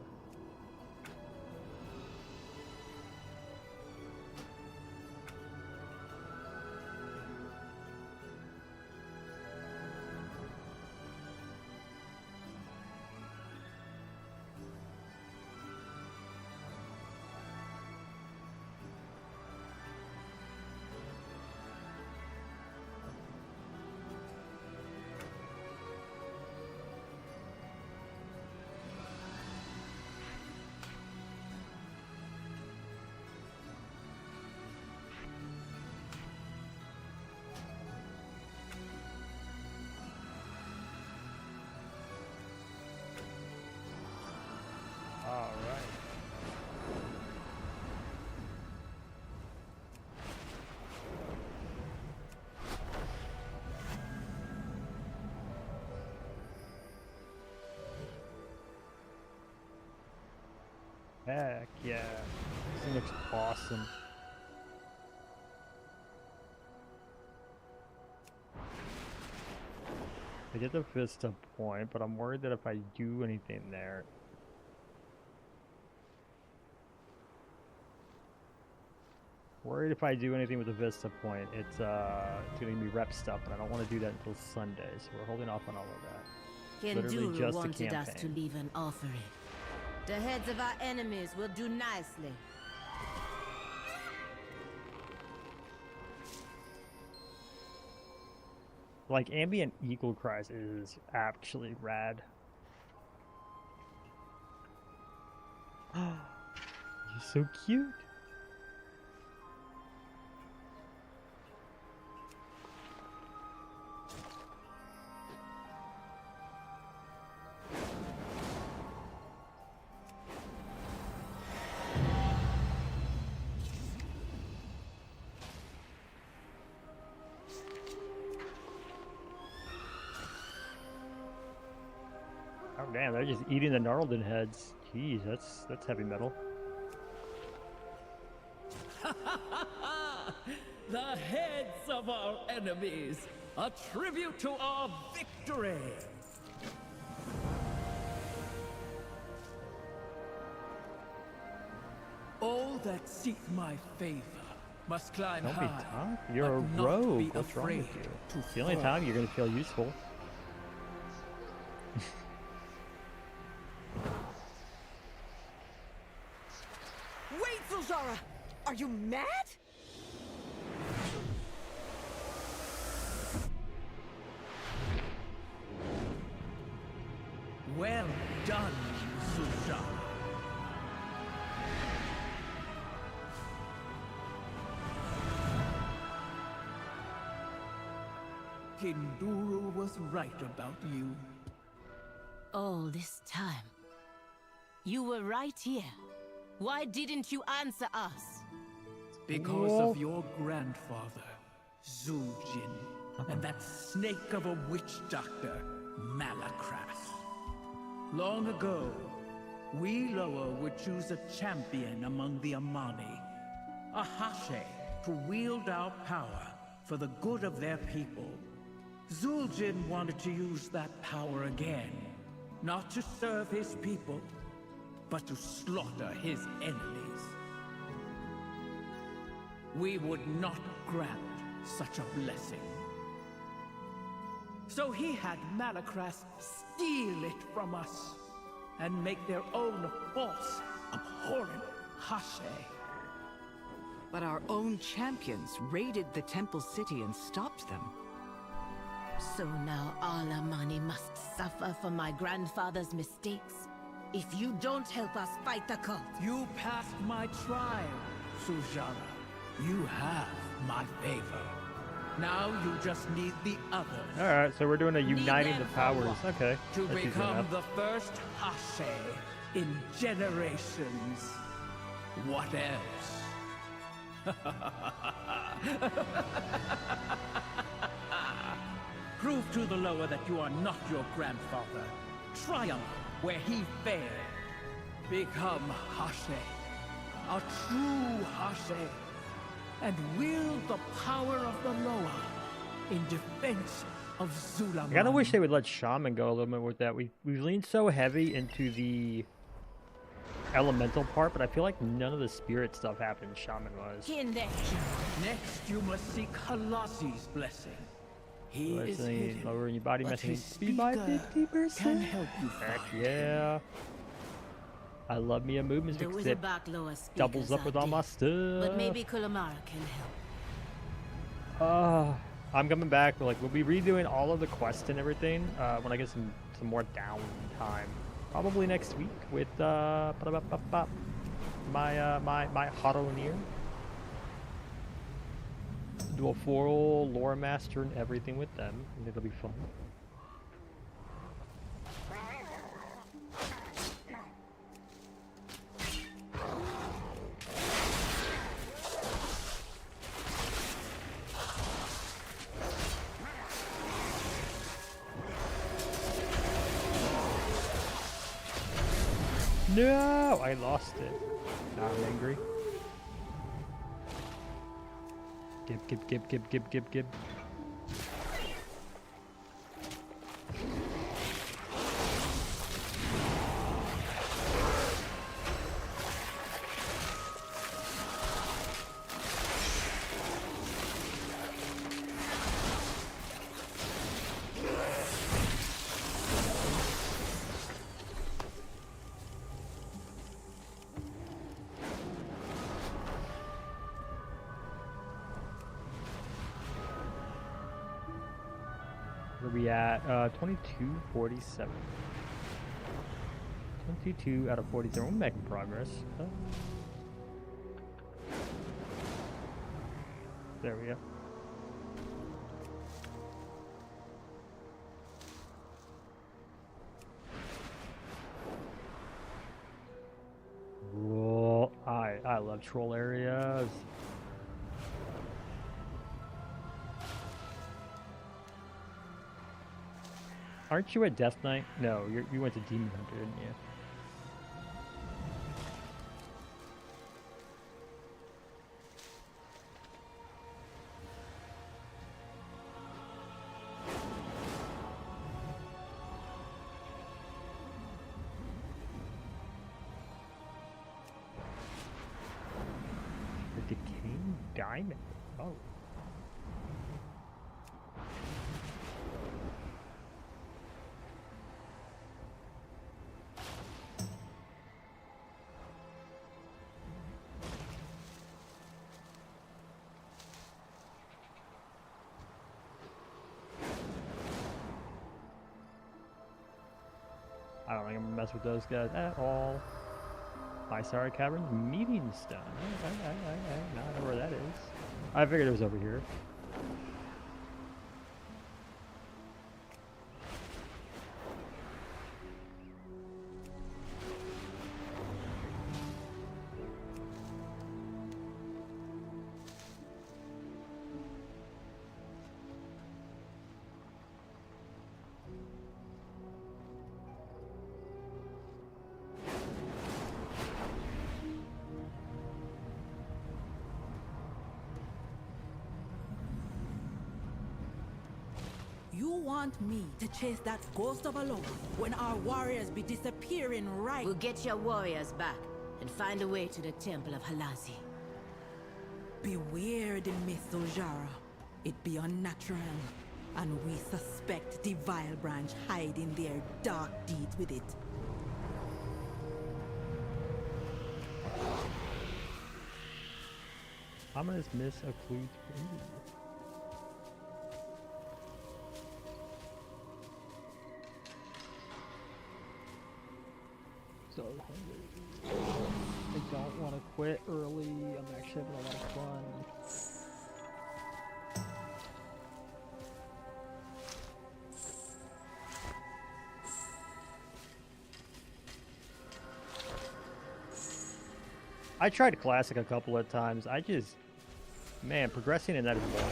Heck yeah, this thing looks awesome. I get the Vista point, but I'm worried that if I do anything there... Worried if I do anything with the Vista point, it's gonna be rep stuff, and I don't want to do that until Sunday, so we're holding off on all of that. Literally Kenduro just a wanted us to campaign. leave an offering. The heads of our enemies will do nicely. Like, ambient eagle cries is actually rad. You're so cute. Oh damn, they're just eating the Gnarlden heads. Jeez, that's heavy metal. The heads of our enemies, a tribute to our victory. All that seek my favor must climb Don't be high. tough. You're a but not rogue. be What's wrong with afraid you? to It's the only fall. time you're gonna feel useful. Wait, Zul'Jara! Are you mad? Well done, Zul'Jara. Kenduro was right about you. All this time. You were right here. Why didn't you answer us? Because of your grandfather, Zul'jin, and that snake of a witch doctor, Malakras. Long ago, we Loa would choose a champion among the Amani, a Hashe, to wield our power for the good of their people. Zul'jin wanted to use that power again, not to serve his people, but to slaughter his enemies. We would not grant such a blessing. So he had Malakras steal it from us and make their own false, abhorrent Hashe. But our own champions raided the temple city and stopped them. So now all Amani must suffer for my grandfather's mistakes. If you don't help us fight the cult. You passed my trial, Zul'Jara. You have my favor. Now you just need the others. All right, so we're doing a uniting the them for powers. what? Okay. To that's easy become enough. the first Hashe in generations. What else? Prove to the lower that you are not your grandfather. Triumph where he failed. Become Hashe, a true Hashe, and wield the power of the Loa in defense of Zulaman. I kind of wish they would let Shaman go a little bit with that. We leaned so heavy into the elemental part, but I feel like none of the spirit stuff happened. Shaman was. Next, you must seek Halasi's blessing. He is hidden, Lowering your body but messing his speed by speaker 50%. can help you Heck find yeah. I love me a movement The because it Wizardbark speakers doubles up are with all my dead, stuff. But maybe Kulamara can help. I'm coming back. Like we'll be redoing all of the quests and everything when I get some more downtime. Probably next week with my Haronier. Do a full lore master and everything with them. And it'll be fun. No, I lost it. Now I'm angry. Gib. Where we at? 2247. 22 out of 47. We're making progress. There we go. Whoa, I love troll areas. Aren't you at Death Knight? No, you went to Demon Hunter, didn't you? The Decaying Diamond. Oh. I don't think I'm gonna mess with those guys at all. Lysara Cavern, Meeting Stone. I don't know where that is. I figured it was over here. You want me to chase that ghost of a Loa when our warriors be disappearing right? We'll get your warriors back and find a way to the Temple of Halasi. Beware the myth, Ojara. It be unnatural, and we suspect the Vile Branch hiding their dark deeds with it. Ominous Miss occludes. So I don't want to quit early. I'm actually having a lot of fun. I tried classic a couple of times. I just, man, progressing in that is boring.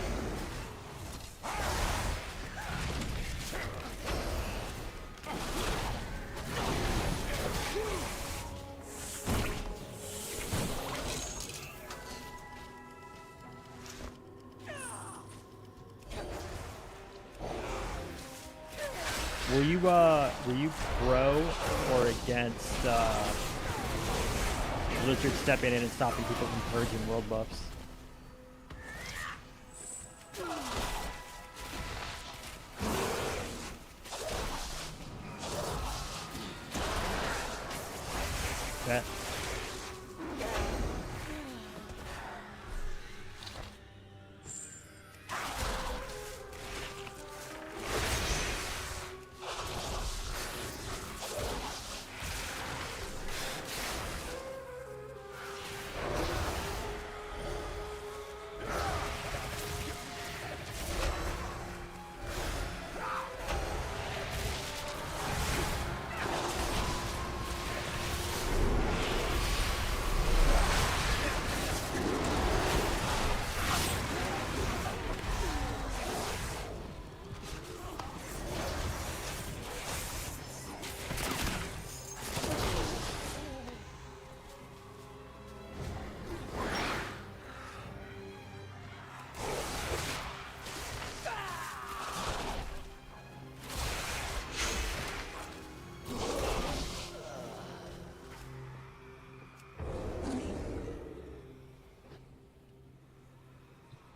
Were you pro or against Blizzard stepping in and stopping people from purging world buffs? That.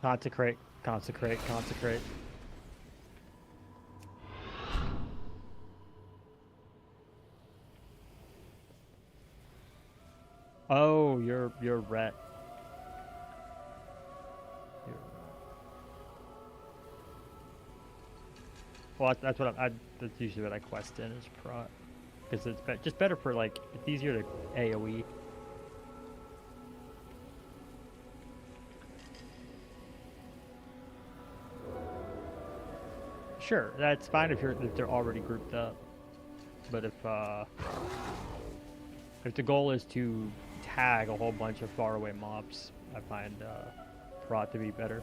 Consecrate, consecrate, consecrate. Oh, you're Rhett. Well, that's what that's usually what I quest in is prot, because it's just better for like it's easier to AOE. Sure, that's fine if they're already grouped up. But if the goal is to tag a whole bunch of faraway mobs, I find prot to be better.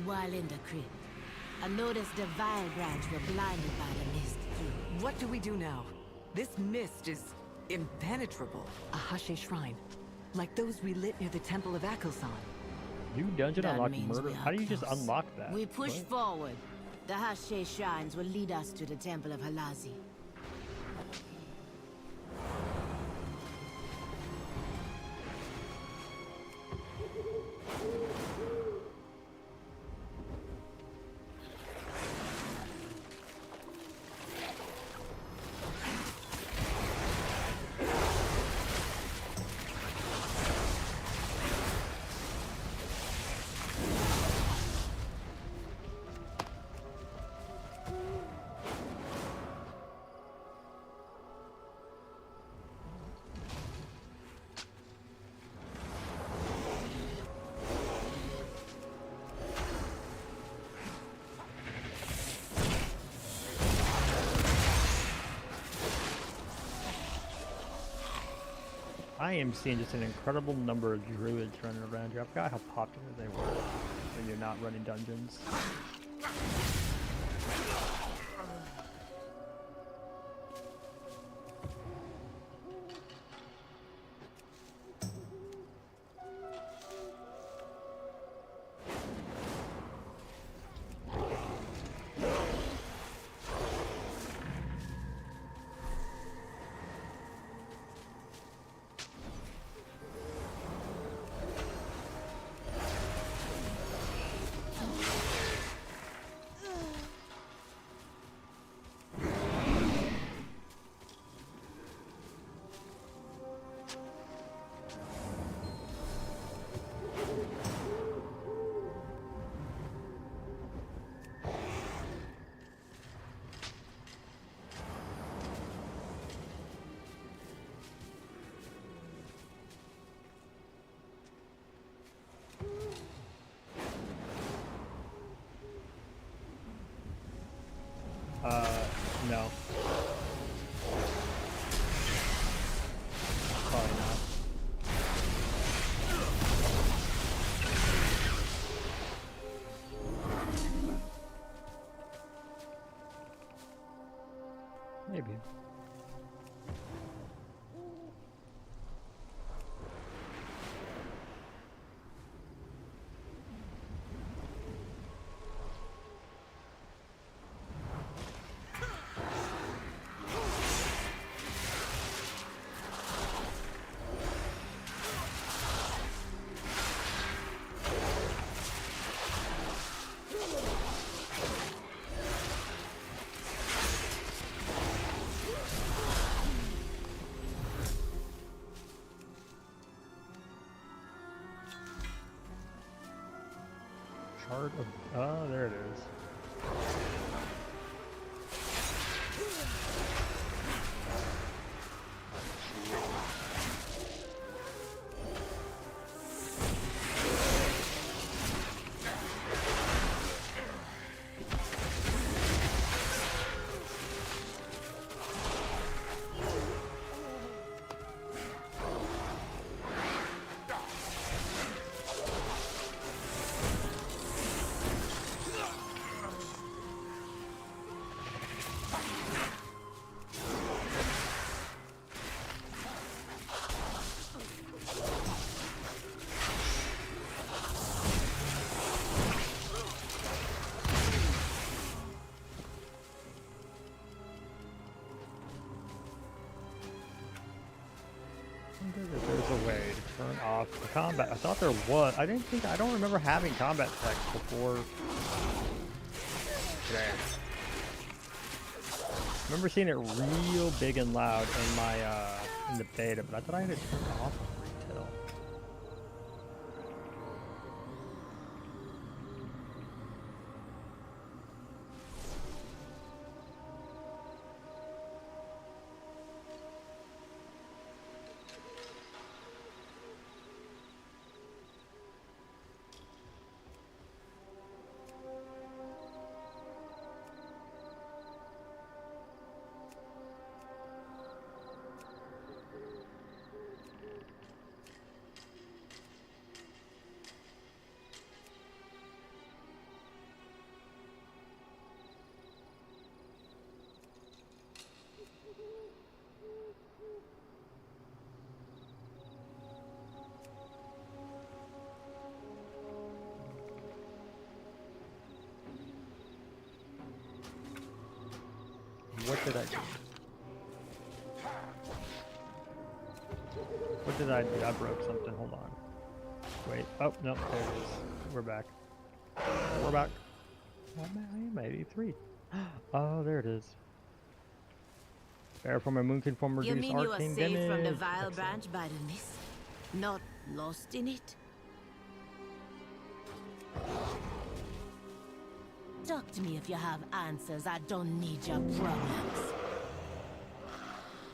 While in the crypt, I noticed the Vile Branch were blinded by the mist. What do we do now? This mist is impenetrable. A Hashe shrine, like those we lit near the Temple of Akelsan. New dungeon That unlock means murder. we are How do you just close. unlock that? We push What? forward. The Hashe shrines will lead us to the Temple of Halazi. I am seeing just an incredible number of druids running around here. I forgot how popular they were when you're not running dungeons. Heart of... Oh, there it is. If there's a way to turn off the combat. I thought there was. I don't remember having combat text before today. I remember seeing it real big and loud in my in the beta, but I thought I had to turn it off in retail. What did I do? What did I do? I broke something. Hold on. Wait. Oh, no. There it is. We're back. We're back. I am 83. Oh, there it is. Fair from a moonkin form reduce You mean you were arcane saved damage. from the vile Excellent. branch by the mist? Not lost in it? Talk to me if you have answers. I don't need your problems.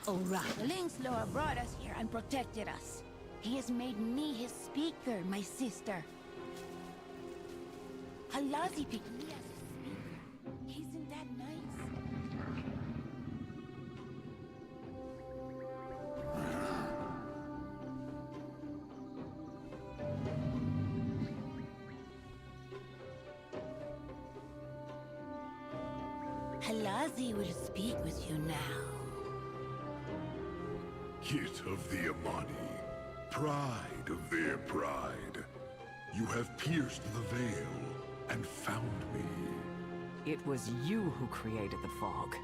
Oh, right. The Link's Lord brought us here and protected us. He has made me his speaker, my sister. Halazi picked me as his speaker. Isn't that nice? Halazi will speak with you now. Kit of the Amani, pride of their pride. You have pierced the veil and found me. It was you who created the fog.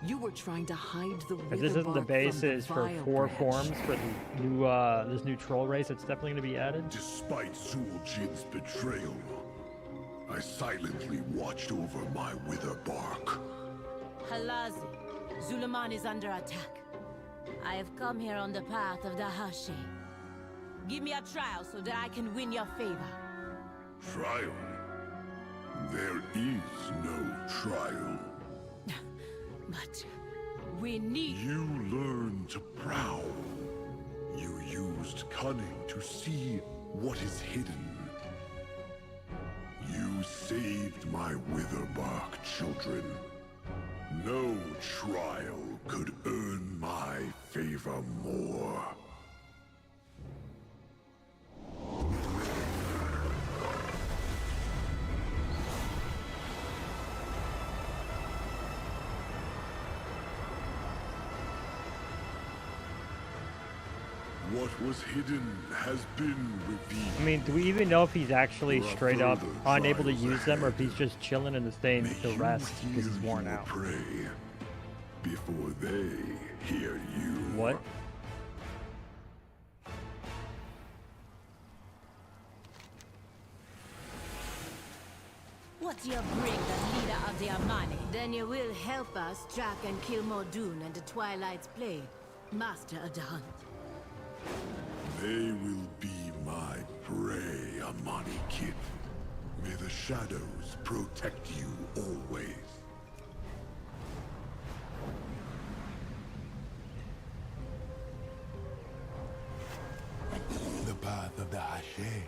You were trying to hide the If this isn't the Witherbark basis from for the 4 Vile forms branch. for the new this new troll race that's definitely going to be added. Despite Zuljin's betrayal, I silently watched over my Witherbark. Halazi, Zulaman is under attack. I have come here on the path of the Hashi. Give me a trial so that I can win your favor. Trial? There is no trial. But we need... You learned to prowl. You used cunning to see what is hidden. You saved my Witherbark children. No trial could earn my favor more. What was hidden has been revealed. I mean, do we even know if he's actually There are straight up further unable to trials use them, or if ahead. he's just chilling and staying to rest because he's worn Your out? prey before they hear you. What? What do you bring the leader of the Amani? Then you will help us track and kill Mordoon and the Twilight's Blade, Master of the Hunt. They will be my prey, Amani Kid. May the shadows protect you always. The path of the Hache.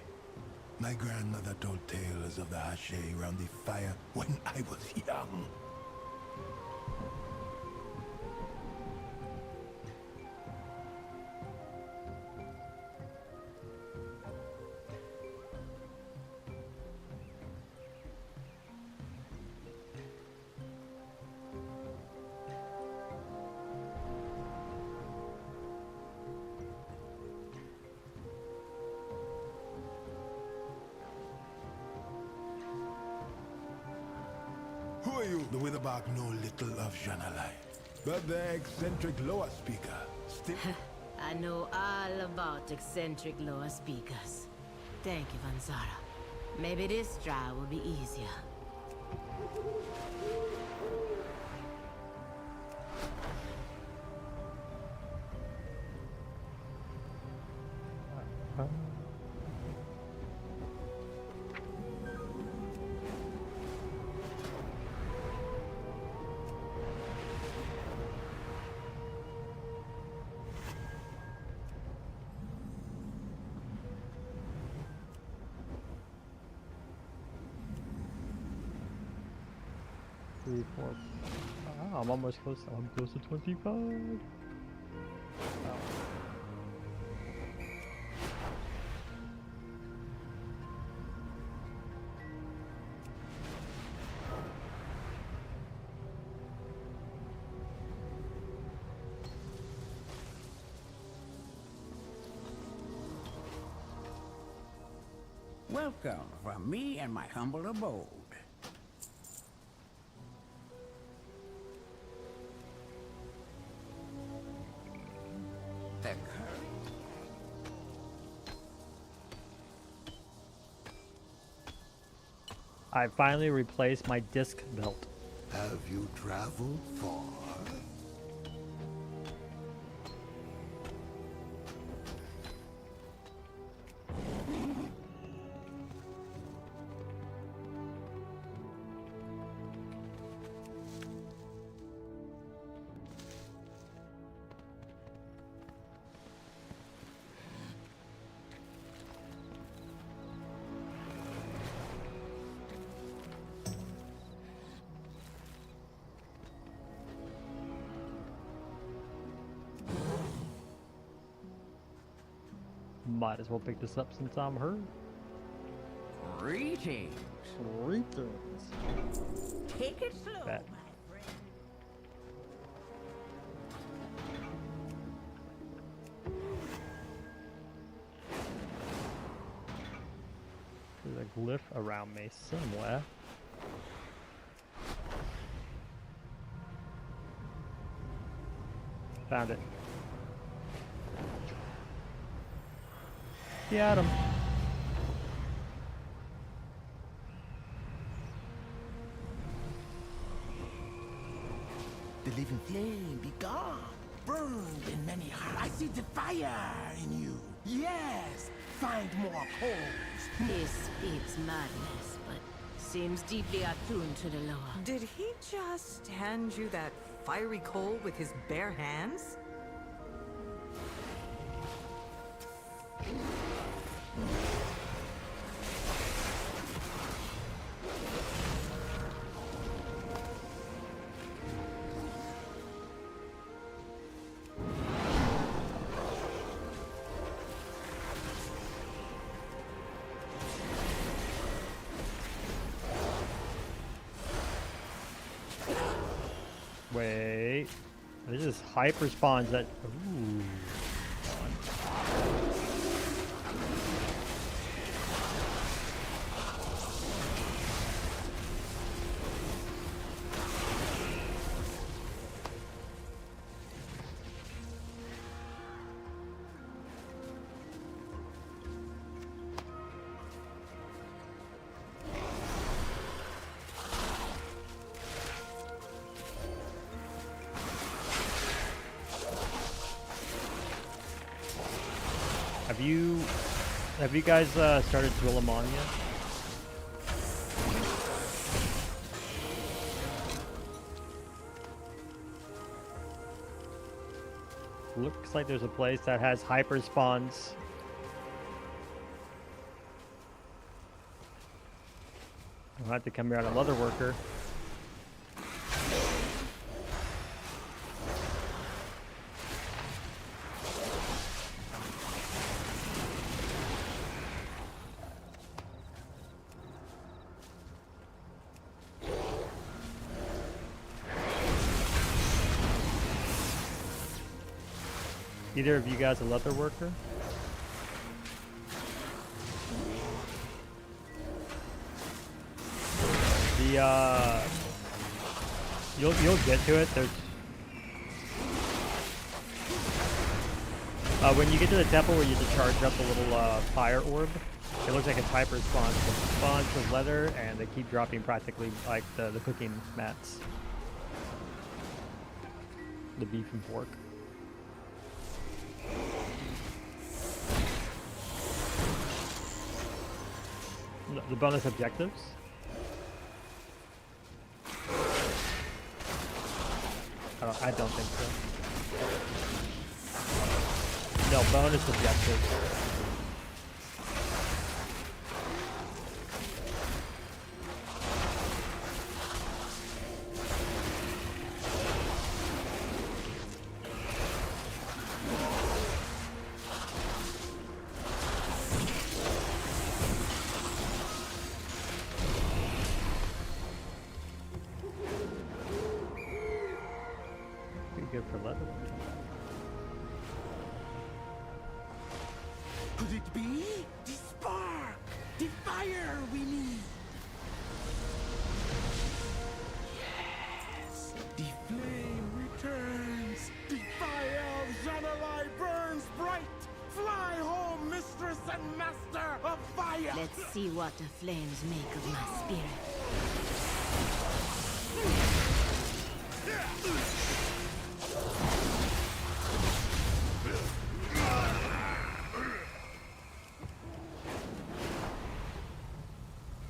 My grandmother told tales of the Hache around the fire when I was young. Who are you? The Witherbark know little of Janalai, but the eccentric Loa speaker still... I know all about eccentric Loa speakers. Thank you, Vanzara. Maybe this trial will be easier. Three, four. I'm almost close. I'm close to 25. Oh. Welcome from me and my humble abode. I finally replaced my disc belt. Have you traveled far? Might as well pick this up since I'm her. Greetings. Greetings. Take it slow, Bet. my friend. There's a glyph around me somewhere. Found it. Got him. The living flame be gone, burned in many hearts. I see the fire in you. Yes, find more coals. He speaks madness, but seems deeply attuned to the Loa. Did he just hand you that fiery coal with his bare hands? Wait. This is hyper spawns that. Ooh. Have you guys started Drillamon yet? Looks like there's a place that has hyper spawns. I'll have to come here on a leather worker. Either of you guys a leather worker? The you'll get to it. There's when you get to the temple where you just charge up the little fire orb, it looks like it's hyper spawns. It spawns with leather, and they keep dropping practically like the cooking mats, the beef and pork. The bonus objectives? I don't think so. No, bonus objectives. Good for leather. Could it be the spark, the fire we need? Yes, the flame returns. The fire of Janalai burns bright. Fly home, mistress and master of fire. Let's see what the flames make of my spirit.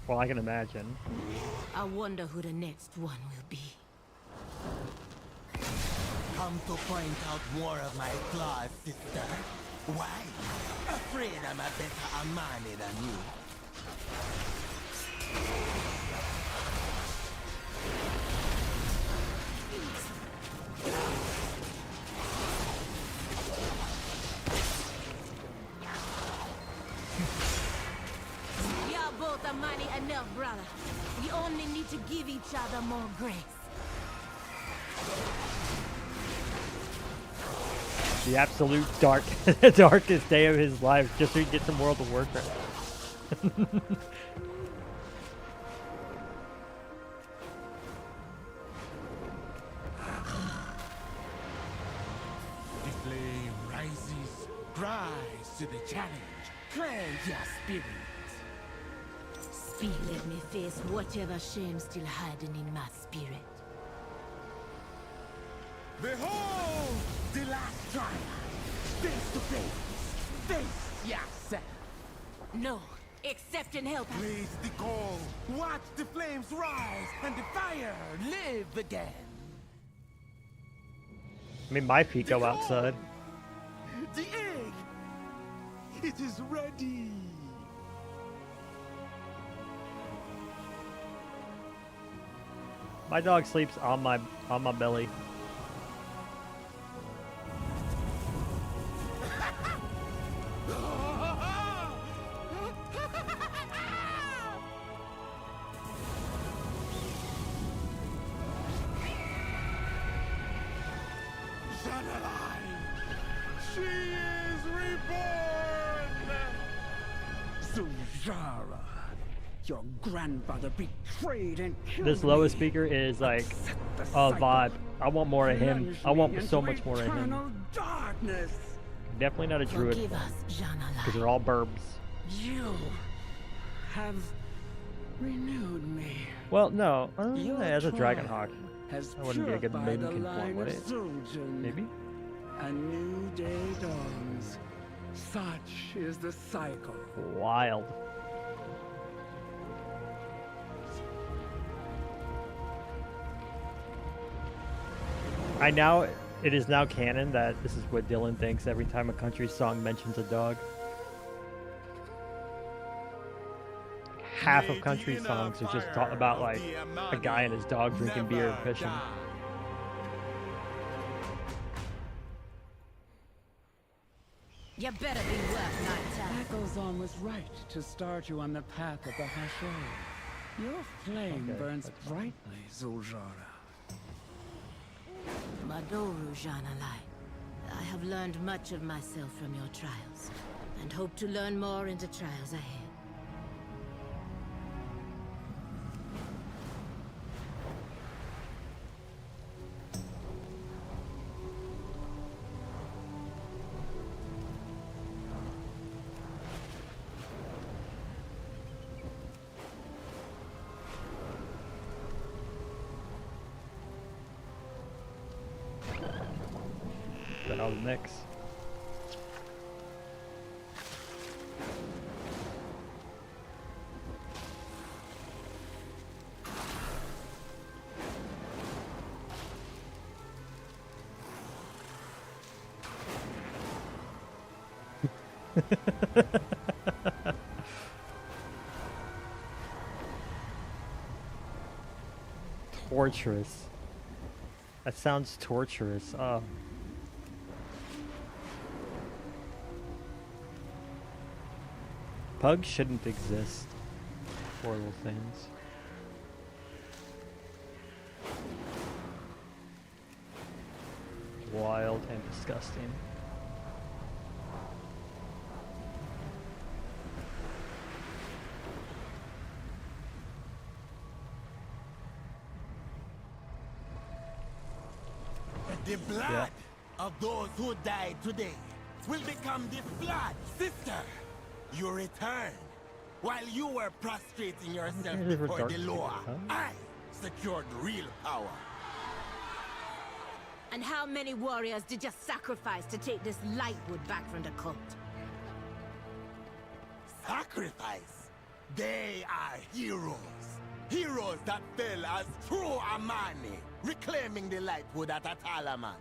Well, I can imagine. I wonder who the next one will be. Come to point out more of my flaws, sister. Why? Afraid I'm a better Amani than you. We are both Amani enough, brother. We only need to give each other more grace. The absolute darkest day of his life, just so he can get some World of Warcraft. The flame rises. Rise to the challenge. Cleanse your spirit. Speak, let me face whatever shame still hiding in my spirit. Behold the last trial. Face to face. Face yourself. No, accept and help. Blaze the goal. Watch the flames rise and the fire live again. I mean, my feet go outside. The egg. It is ready. My dog sleeps on my belly. She is reborn! Zul'Jara, your grandfather betrayed and killed This lowest speaker is like a vibe. I want more of him. I want so much more of him. Darkness. Definitely not a druid Forgive us, Janalai. because they're all burbs. You have renewed me. Well, no, Your as a trial Dragonhawk, has that wouldn't be a good purified maiden the conform, line would of it? Zul'jin. Maybe? A new day dawns. Such is the cycle. Wild. I now It is now canon that this is what Dylan thinks every time a country song mentions a dog. Half of country songs are just about like a guy and his dog drinking beer and fishing. You better be worth 9 times. Echoes was right to start you on the path of the Hashay. Your flame burns brightly, Zul'Jara. Madoru Janalai. I have learned much of myself from your trials, and hope to learn more in the trials ahead. That'll mix. Torturous. That sounds torturous. Oh. Pugs shouldn't exist. Poor little things. Wild and disgusting. The blood of those who died today will become the blood, sister. You return. While you were prostrating yourself before the law, I secured real power. And how many warriors did you sacrifice to take this Lightwood back from the cult? Sacrifice? They are heroes. Heroes that fell as true Amani, reclaiming the Lightwood at Atalaman.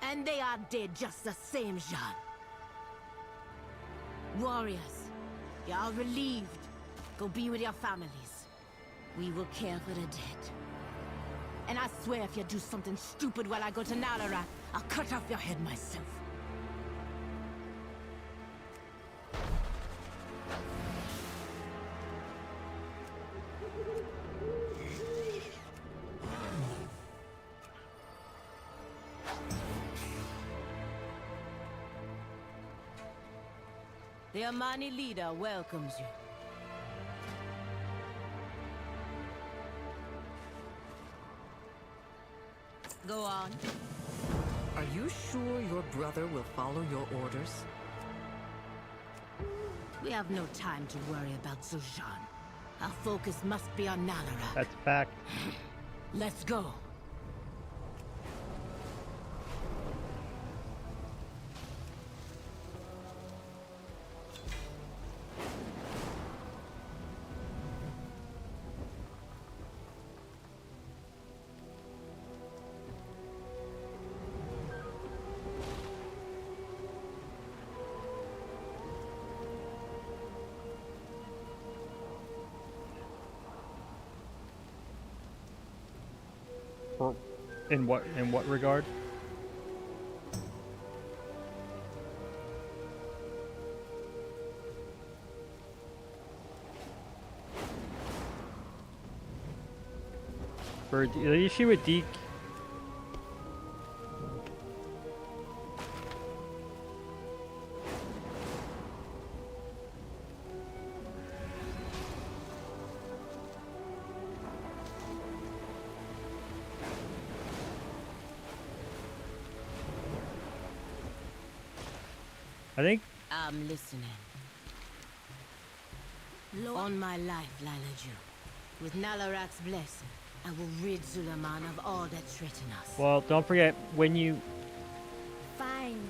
And they are dead just the same, Jean. Warriors, y'all relieved. Go be with your families. We will care for the dead. And I swear if you do something stupid while I go to Nalarat, I'll cut off your head myself. The Amani leader welcomes you. Go on. Are you sure your brother will follow your orders? We have no time to worry about Zul'Jin. Our focus must be on Nalarat. That's a fact. Let's go. In what regard? For the issue with Deke. I think I'm listening. On my life, Lilaju. With Nalarat's blessing, I will rid Zulaman of all that threaten us. Well, don't forget when you. Fine.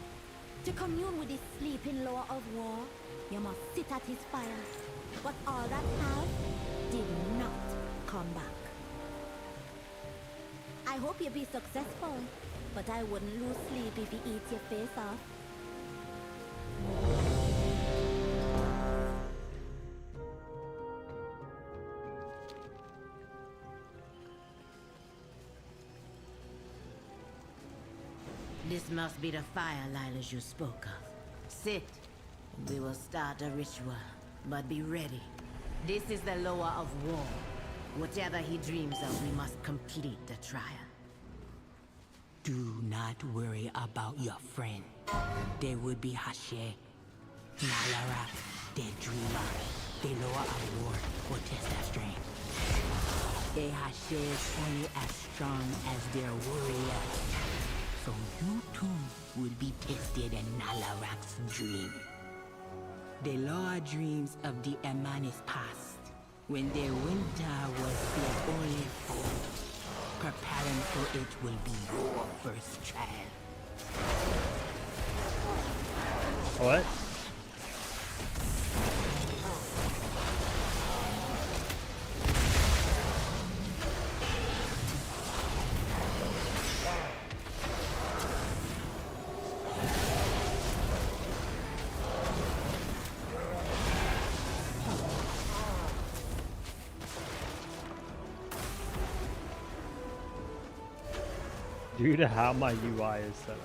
To commune with the sleeping Lord of War, you must sit at his fire. But all that have did not come back. I hope you be successful, but I wouldn't lose sleep if you eat your face off. This must be the fire Lilas you spoke of. Sit. We will start a ritual, but be ready. This is the lower of war. Whatever he dreams of, we must complete the trial. Do not worry about your friend. They will be Hashe, Nalara, their dreamer. The lower of war will test their strength. They Hashe is only as strong as their warrior. So you too will be tested in Nalarak's dream. The lower dreams of the Emanis past, when their winter was their only foe. Preparing for it will be your first trial. What? Due to how my UI is set up.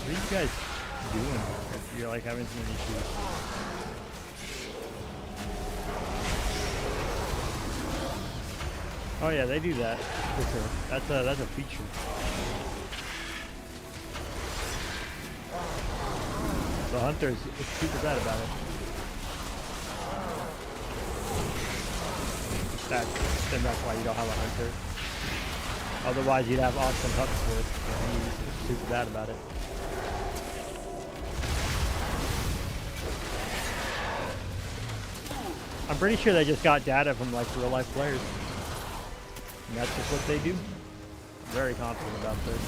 What are you guys doing if you're like having some issues? Oh yeah, they do that for sure. That's a feature. The hunters is super bad about it. That's why you don't have a hunter. Otherwise, you'd have awesome Huxworth, and he's super bad about it. I'm pretty sure they just got data from like real life players. And that's just what they do. I'm very confident about this.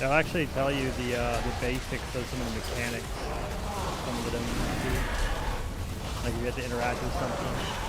They'll actually tell you the basics of some of the mechanics. Some of them do. Like if you have to interact with something.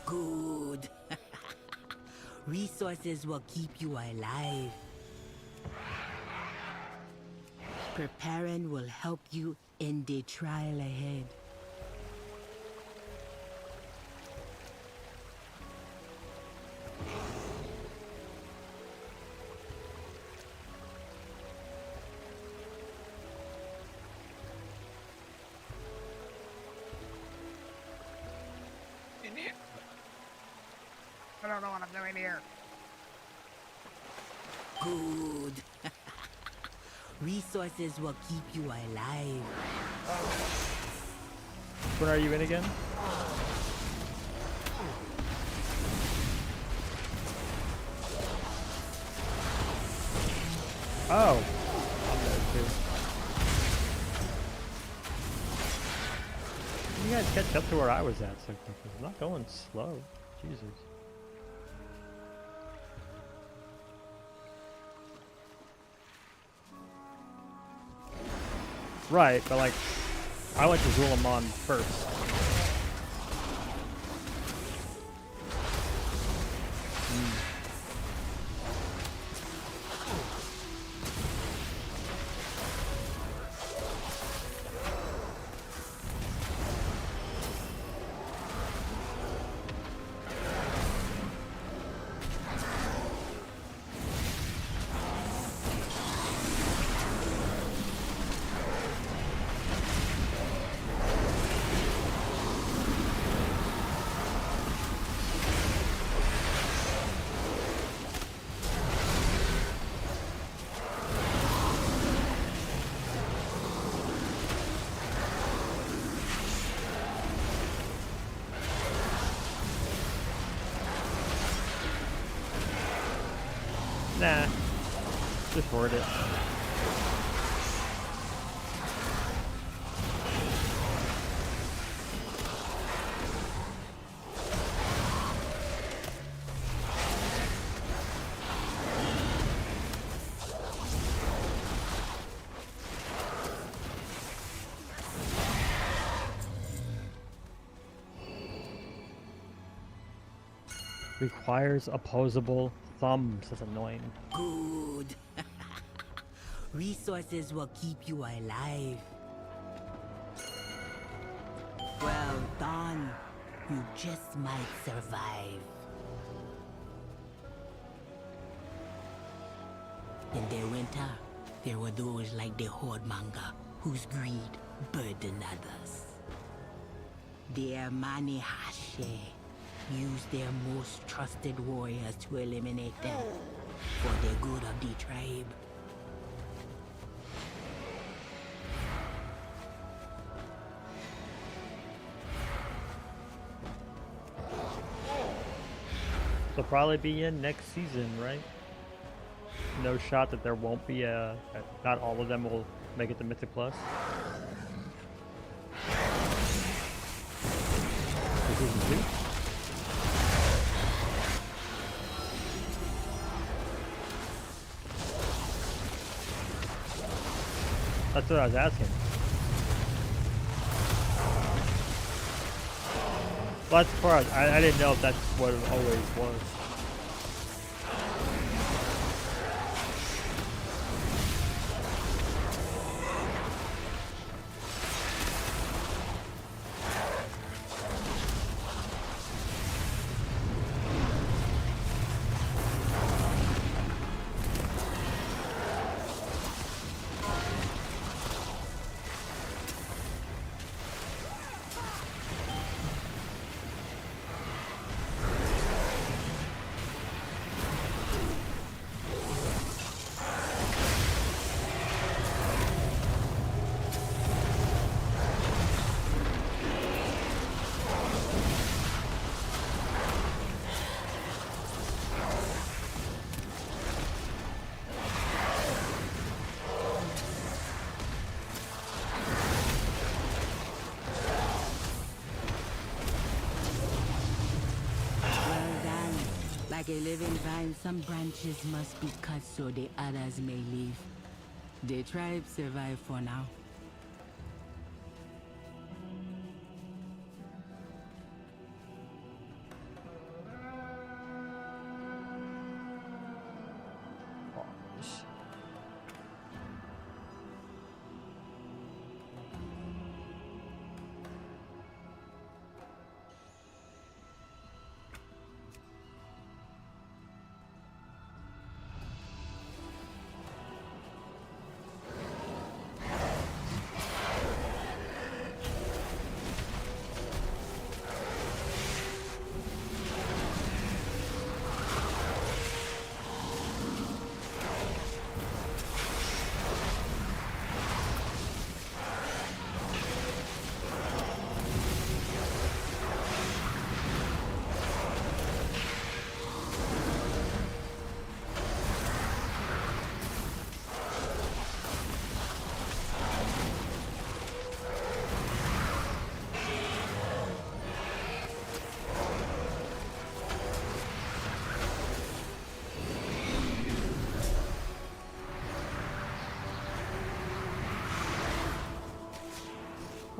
Good. Resources will keep you alive. Preparing will help you in the trial ahead. I don't know what I'm doing here. Good. Resources will keep you alive. What are you in again? Oh. I'm there too. You guys catch up to where I was at so quickly. I'm not going slow. Jesus. Right, but like, I went to Zul'Aman first. Nah, just hoard it. Requires opposable thumbs. That's annoying. Good. Resources will keep you alive. Well done. You just might survive. In the winter, there were those like the Hordmonger, whose greed burdened others. The Ermani Hashe used their most trusted warriors to eliminate them for the good of the tribe. They'll probably be in next season, right? No shot that there won't be a... Not all of them will make it to Mythic Plus. Season 2? That's what I was asking. Well, that's part. I didn't know if that's what it always was. Like a living vine, some branches must be cut so the others may live. The tribe survive for now.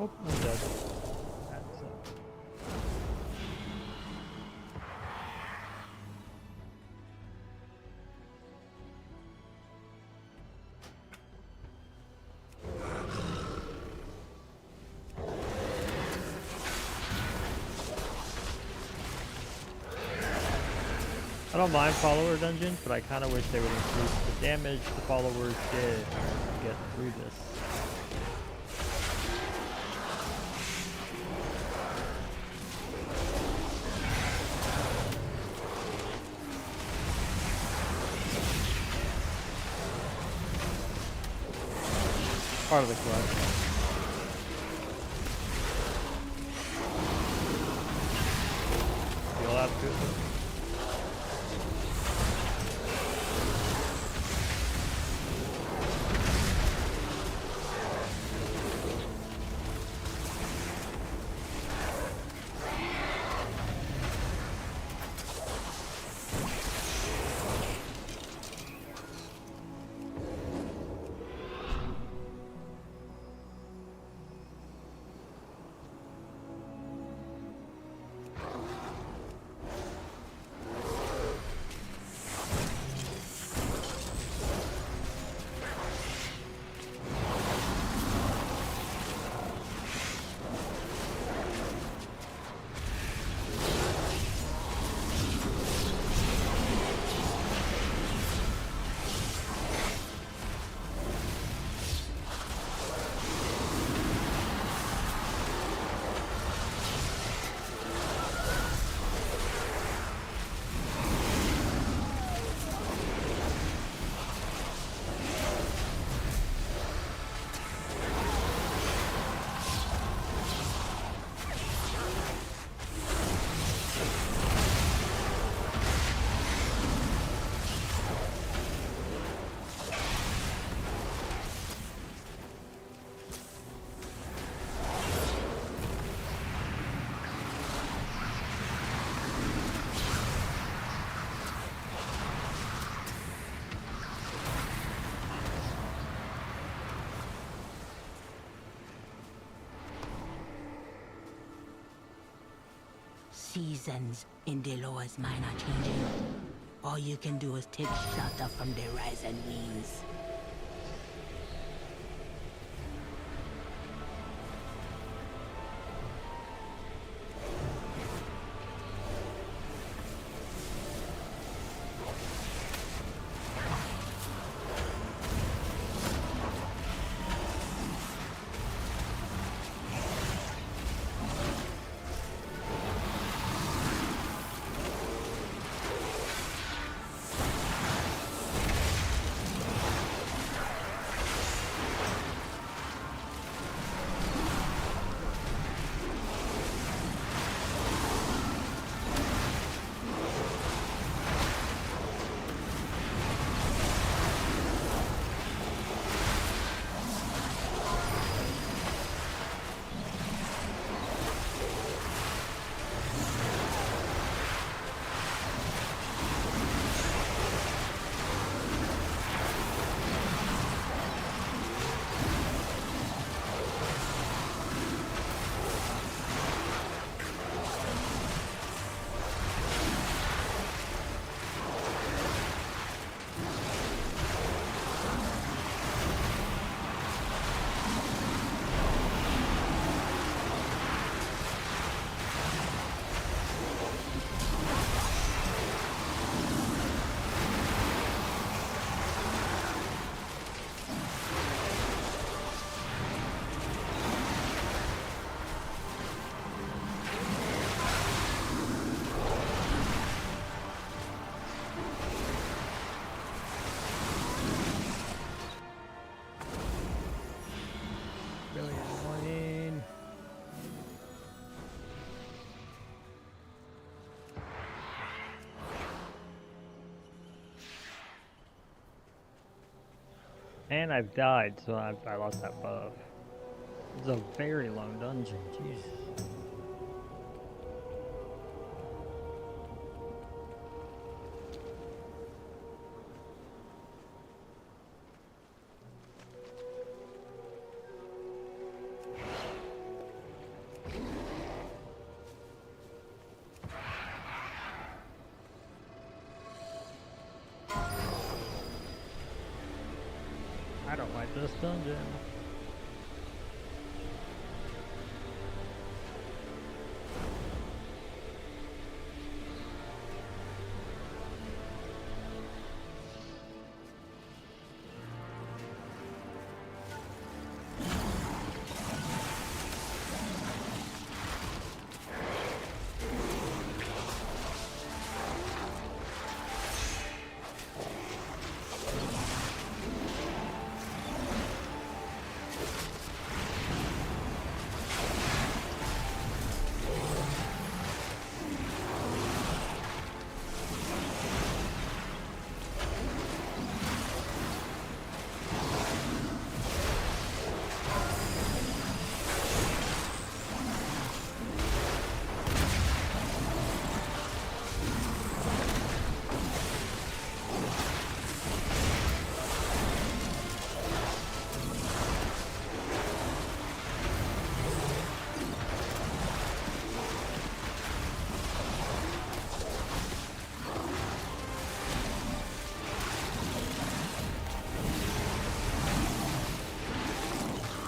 Oh, I'm dead. That's it. I don't mind follower dungeons, but I kind of wish they would increase the damage the followers did to get through this. Part of the quest. You'll have to. Seasons in Deloa's mine are changing. All you can do is take shelter from the rising winds. And I've died, so I lost that buff. It's a very long dungeon, Jesus. I don't like this dungeon.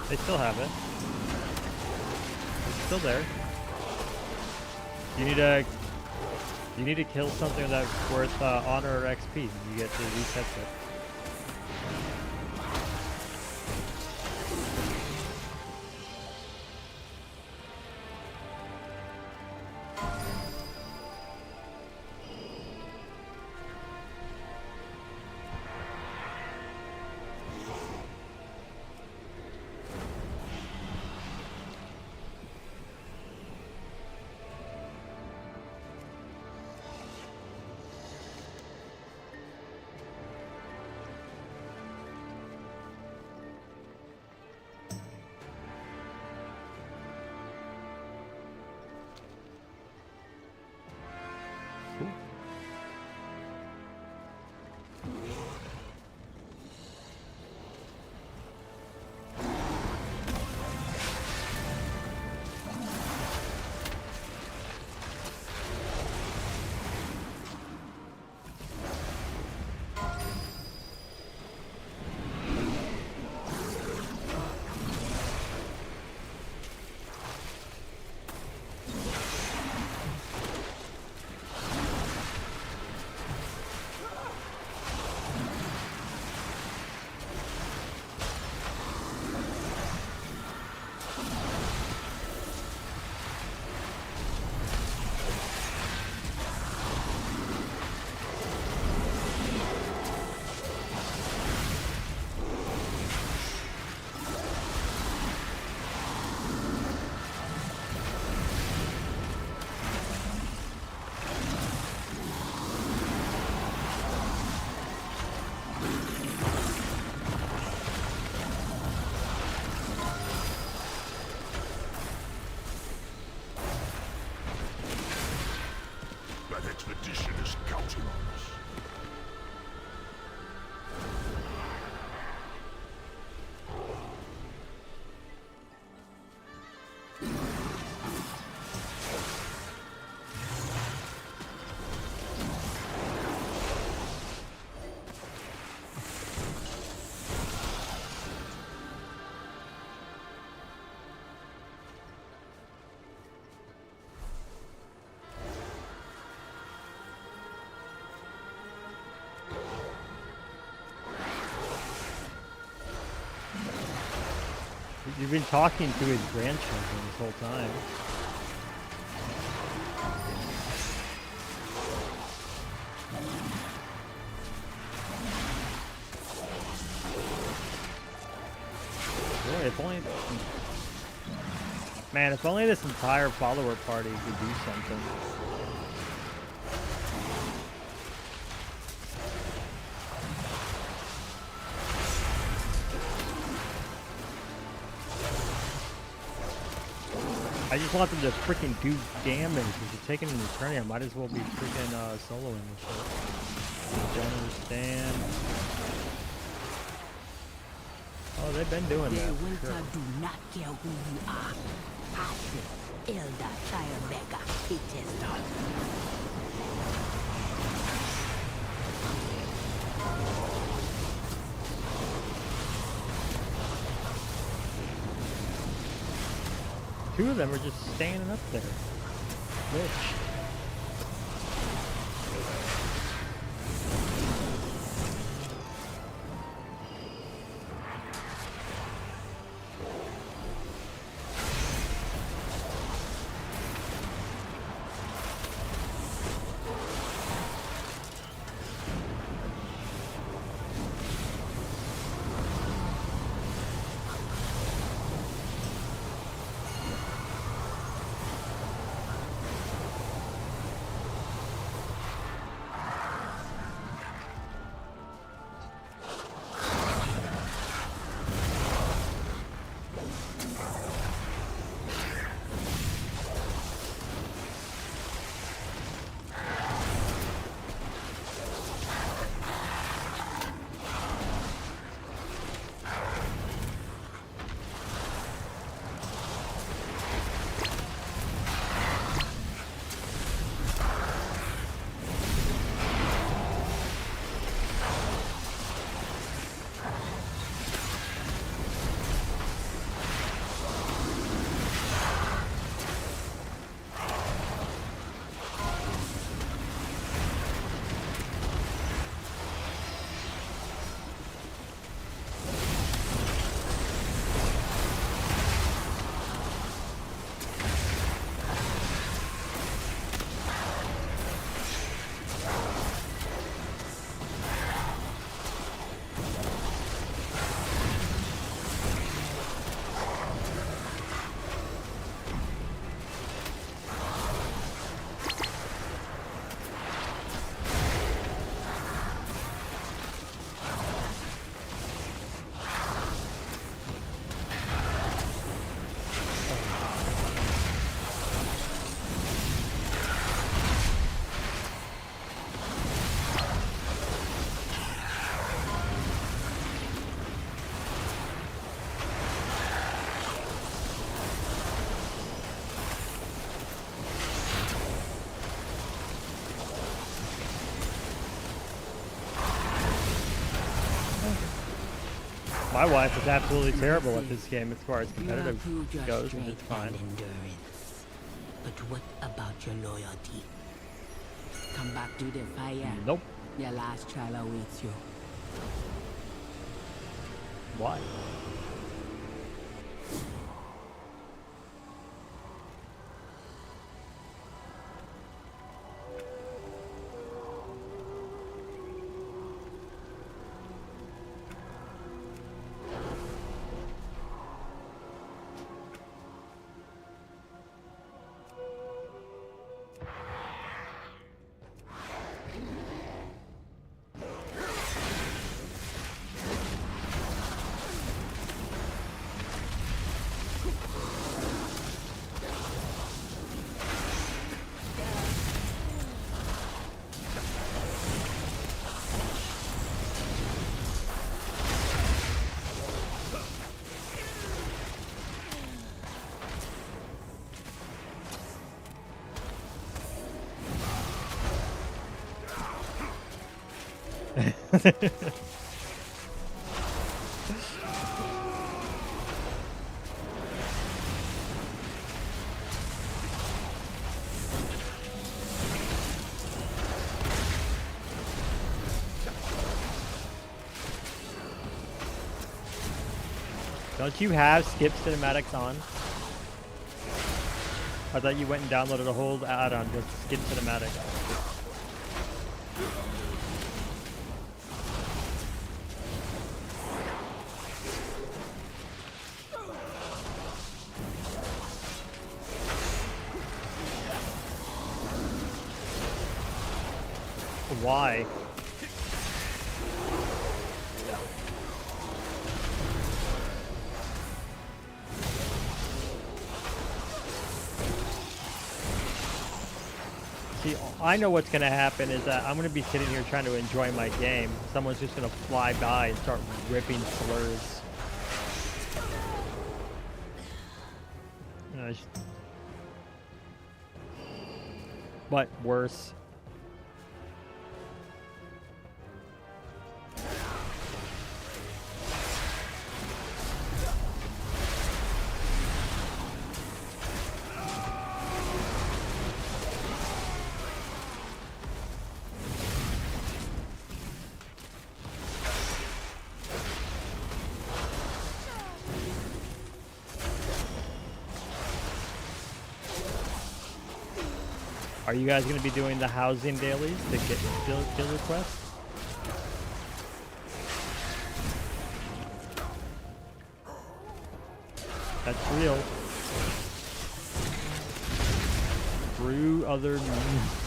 They still have it. It's still there. You need to kill something that's worth honor or XP. You get to reset it. That expedition is counting on us. You've been talking to his grandchildren this whole time. Boy, if only... Man, if only this entire follower party could do something. I just want them to freaking do damage. If you're taking an eternity, I might as well be freaking soloing this shit. I don't understand. Oh, they've been doing that. The winter Sure. do not care who you are. Ashley, Elder, Firebeggar, it is done. Two of them are just standing up there. Bitch. My wife is absolutely terrible at this game as far as competitive goes, and it's fine. Endurance. But what about your loyalty? Come back to the fire. Nope. Your last trial awaits you. Why? Don't you have skip cinematics on? I thought you went and downloaded a whole add-on just to skip cinematics. Why? See, I know what's gonna happen is that I'm gonna be sitting here trying to enjoy my game. Someone's just gonna fly by and start ripping slurs. But worse. Are you guys going to be doing the housing dailies to get kill requests? That's real. Through other means.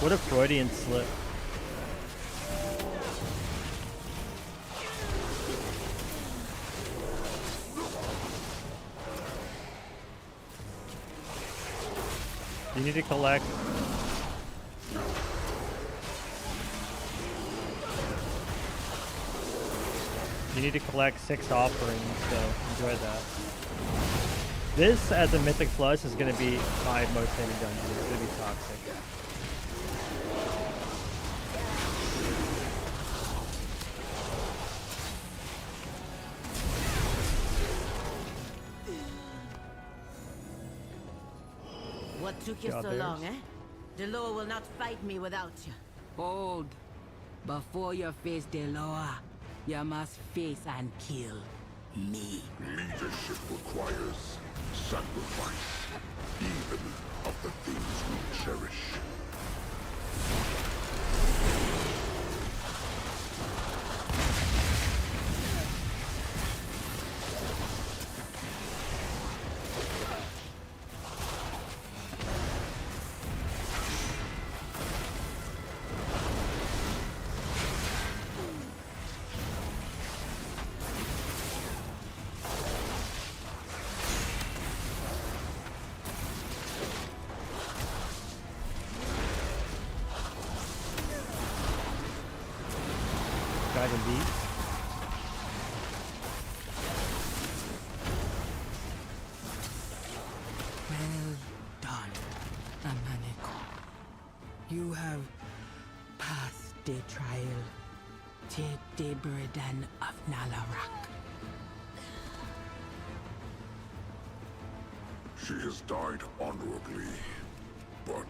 What a Freudian slip. You need to collect. You need to collect 6 offerings, so enjoy that. This, as a Mythic Plus, is going to be my most hated dungeon. It's going to be toxic. What took you so long, eh? Deloa will not fight me without you. Hold. Before you face Deloa, you must face and kill me. Leadership requires sacrifice, even of the things we cherish. Indeed. Well done, Amaneko. You have passed the trial. Take the burden of Nalarak. She has died honorably, but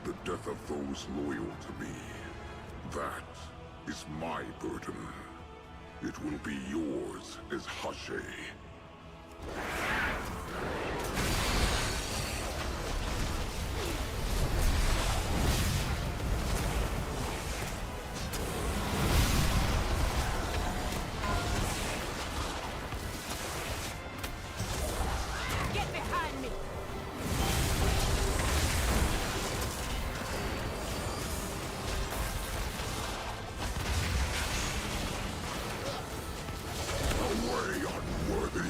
the death of those loyal to me, that is my burden. It will be yours as Hashe. Get behind me! Away, unworthy!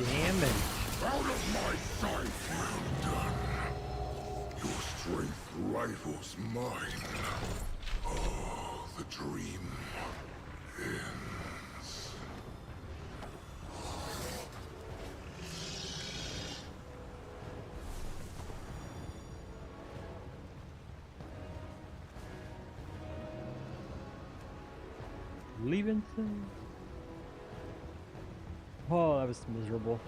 damage. Out of my sight, well done. Your strength rivals mine. Oh, the dream ends. Levinson. Oh, that was miserable.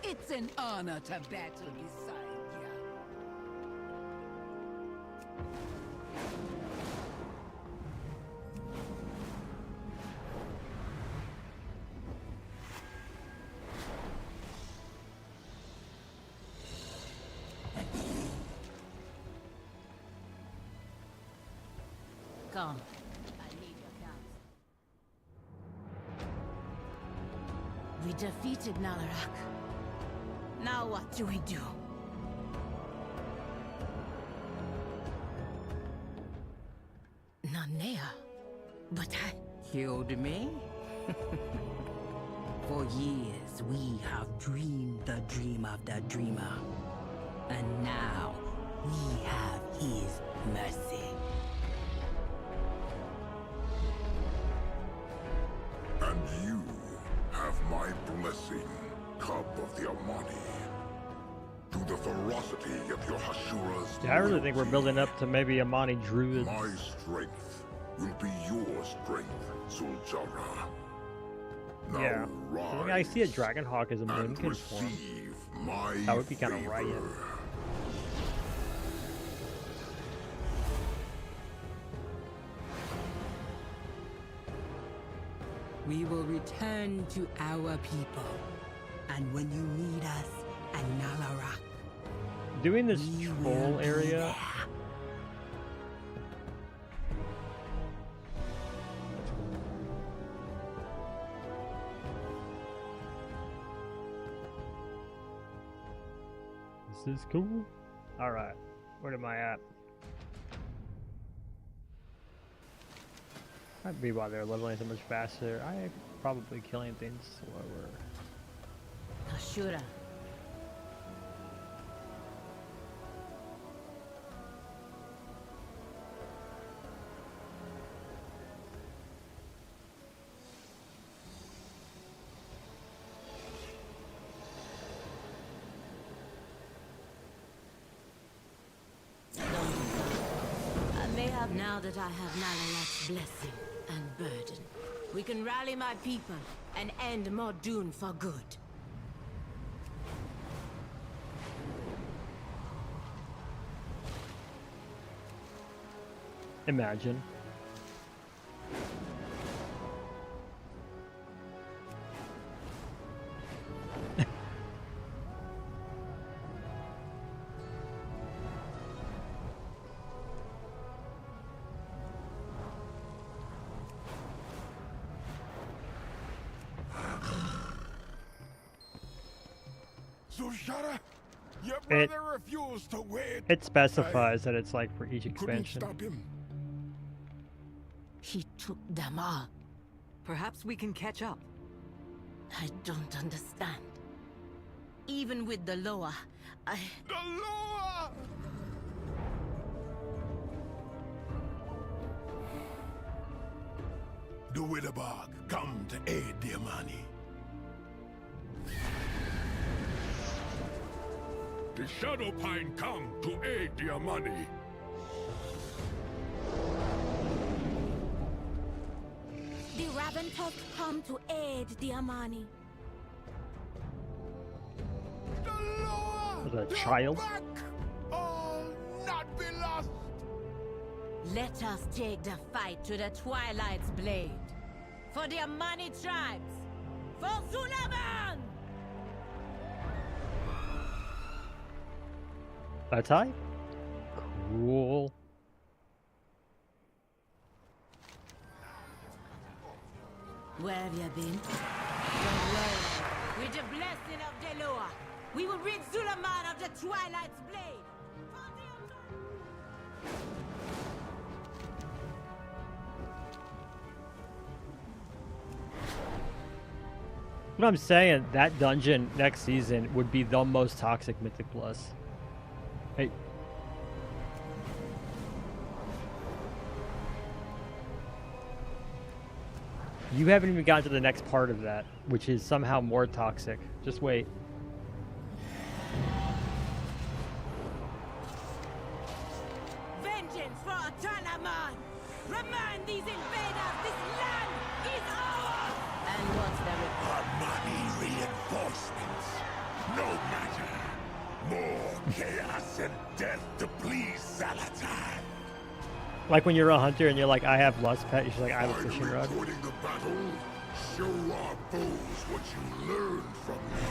It's an honor to battle beside you. Come. I need your counsel. We defeated Nalarak. Now what do we do? Nanea? But I... Killed me? For years, we have dreamed the dream of the dreamer. And now, we have his mercy. And you have my blessing, Cub of the Amani. To the ferocity of your Hashura's Yeah, I really think we're building up to maybe Amani Druids. My strength will be your strength, Zul'Jara. Now Yeah. I think I see a Dragonhawk as a and Moonkin form. receive my That would be kind of favor. riot. We will return to our people. And when you need us at Nalarak, Doing this troll area. This is cool. Alright, where am I at? Might be why they're leveling so much faster. I probably killing things slower. Ashura. Now that I have Nalarak's blessing and burden, we can rally my people and end Mordoon for good. Imagine. Zul'Jara, your brother refused to wait. It specifies that it's like for each Couldn't expansion. stop him. He took them all. Perhaps we can catch up. I don't understand. Even with the Loa, The Loa! The Witterbog come to aid the Amani. The Shadowpine come to aid the Amani. The Raventusk come to aid the Amani. Was that a child? Oh, not be lost. let us take the fight to the Twilight's blade. For the Amani tribes! For Zulaman! That's high? Cool. Where have you been? Don't worry. With the blessing of Deloa, we will rid Zulaman of the Twilight's blade! What I'm saying, that dungeon next season would be the most toxic Mythic Plus. Hey. You haven't even gotten to the next part of that, which is somehow more toxic. Just wait. Vengeance for Atalaman! Remind these invaders this land is ours! And what's the Armani reinforcements. No matter. More chaos and death to please Salatan. Like when you're a hunter and you're like, I have lust pet, you're like, I have a fishing rod. Joining the battle, show our foes what you learned from me.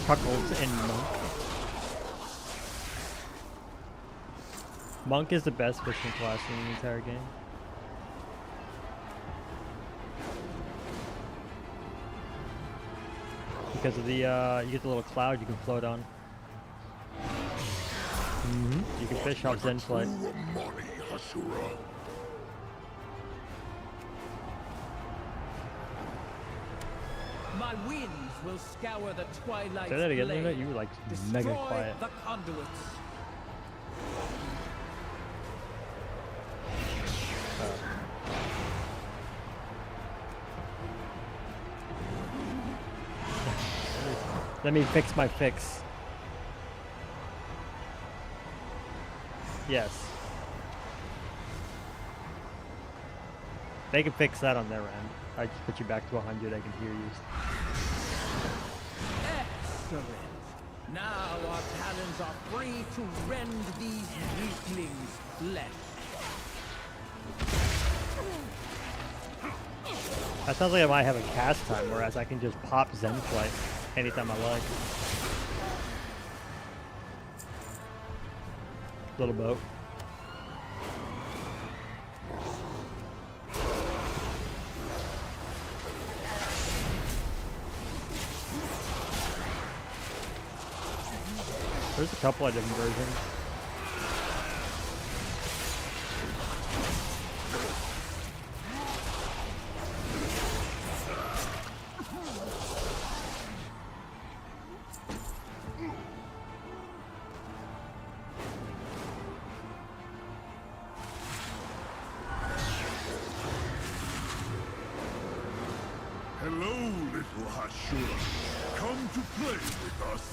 Cuckolds and Monk. Monk is the best fishing class in the entire game. Because of the, you get the little cloud you can float on. You can fish off Zen Flight. My winds will scour the twilight. Say that again, Luna. You were like mega quiet. The conduits. Let me fix my fix. Yes. They can fix that on their end. I just put you back to 100, I can hear you. Excellent. Now our talons are free to rend these weaklings flesh. That sounds like I might have a cast time, whereas I can just pop Zen Flight anytime I like. Little boat. There's a couple of different versions. Hello, little Hashura. Come to play with us.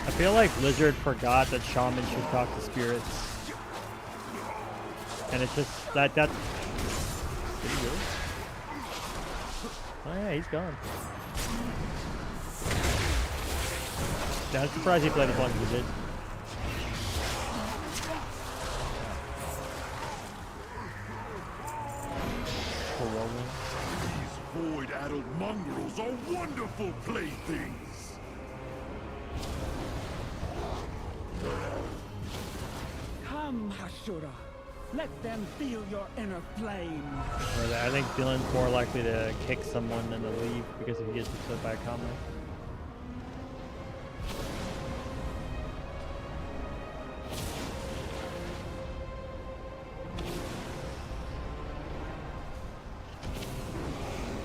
I feel like Blizzard forgot that shamans should talk to spirits. And it's just that's... Did he really? Oh yeah, he's gone. Yeah, I'm surprised he played as long as he did. These void-addled mongrels are wonderful playthings. Come, Hashura. Let them feel your inner flame. I think Dylan's more likely to kick someone than to leave because if he gets upset by a comment.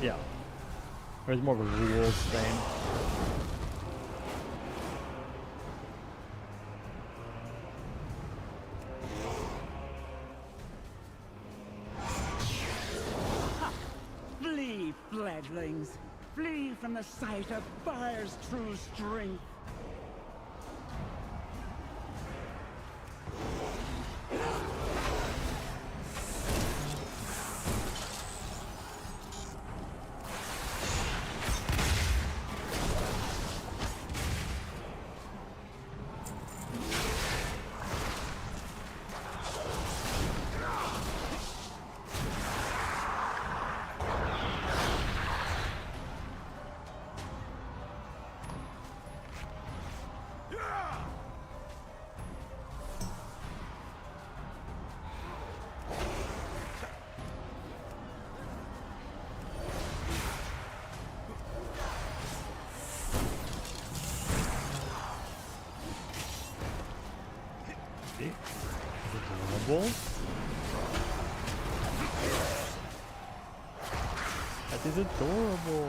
Yeah. Or is it more of a rules thing? Flee, fledglings. Flee from the sight of fire's true strength. Adorable. That is adorable.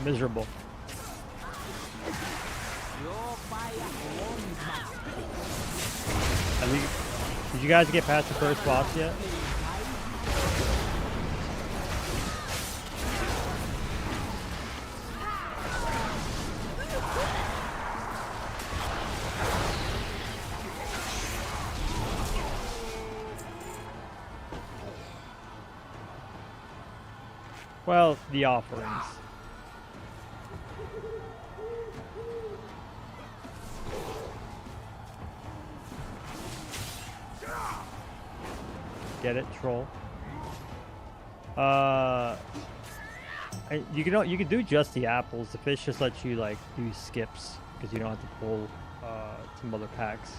Miserable. Did you guys get past the first boss yet? Well, the offerings. Get it, troll? You can do just the apples. The fish just lets you like do skips because you don't have to pull some other packs.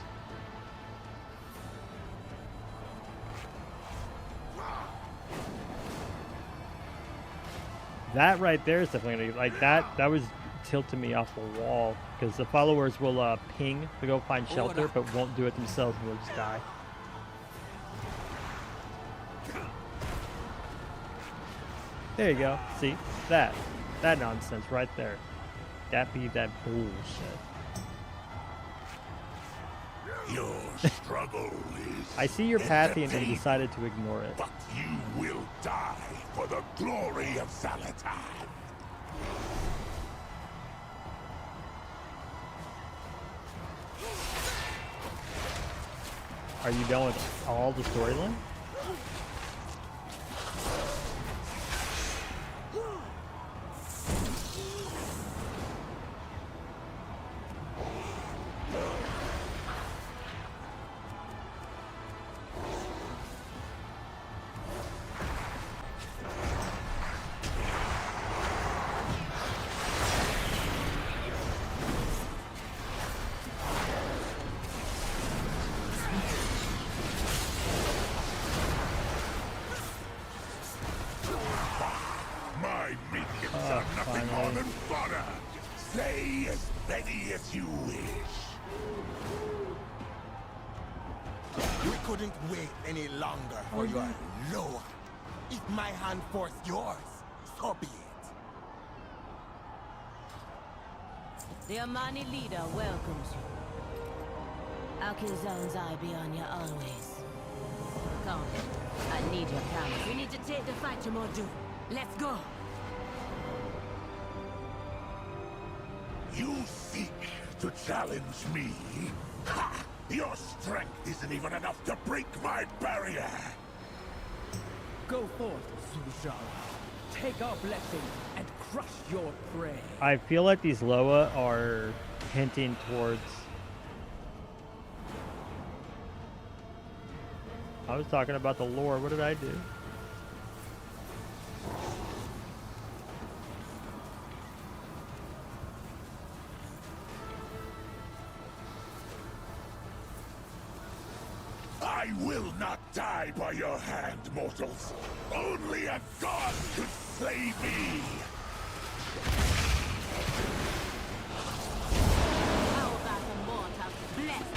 That right there is definitely gonna like that. That was tilting me off the wall because the followers will ping to go find shelter, but won't do it themselves and will just die. There you go. See that nonsense right there. That be that bullshit. Your struggle is I see your path and you decided to ignore it. But you will die for the glory of Zalatan. Are you done with all the storyline? Say as many as you wish. We couldn't wait any longer for your lower. If my hand forced yours, so be it. The Amani leader welcomes you. Alkazon's eye be on you always. Come, I need your promise. We need to take the fight to Mordu. Let's go. You seek to challenge me? Ha! Your strength isn't even enough to break my barrier! Go forth, Zul'jara. Take our blessing and crush your prey. I feel like these Loa are hinting towards... I was talking about the lore. What did I do? I will not die by your hand, mortals. Only a god could slay me. How about the mortal blessed?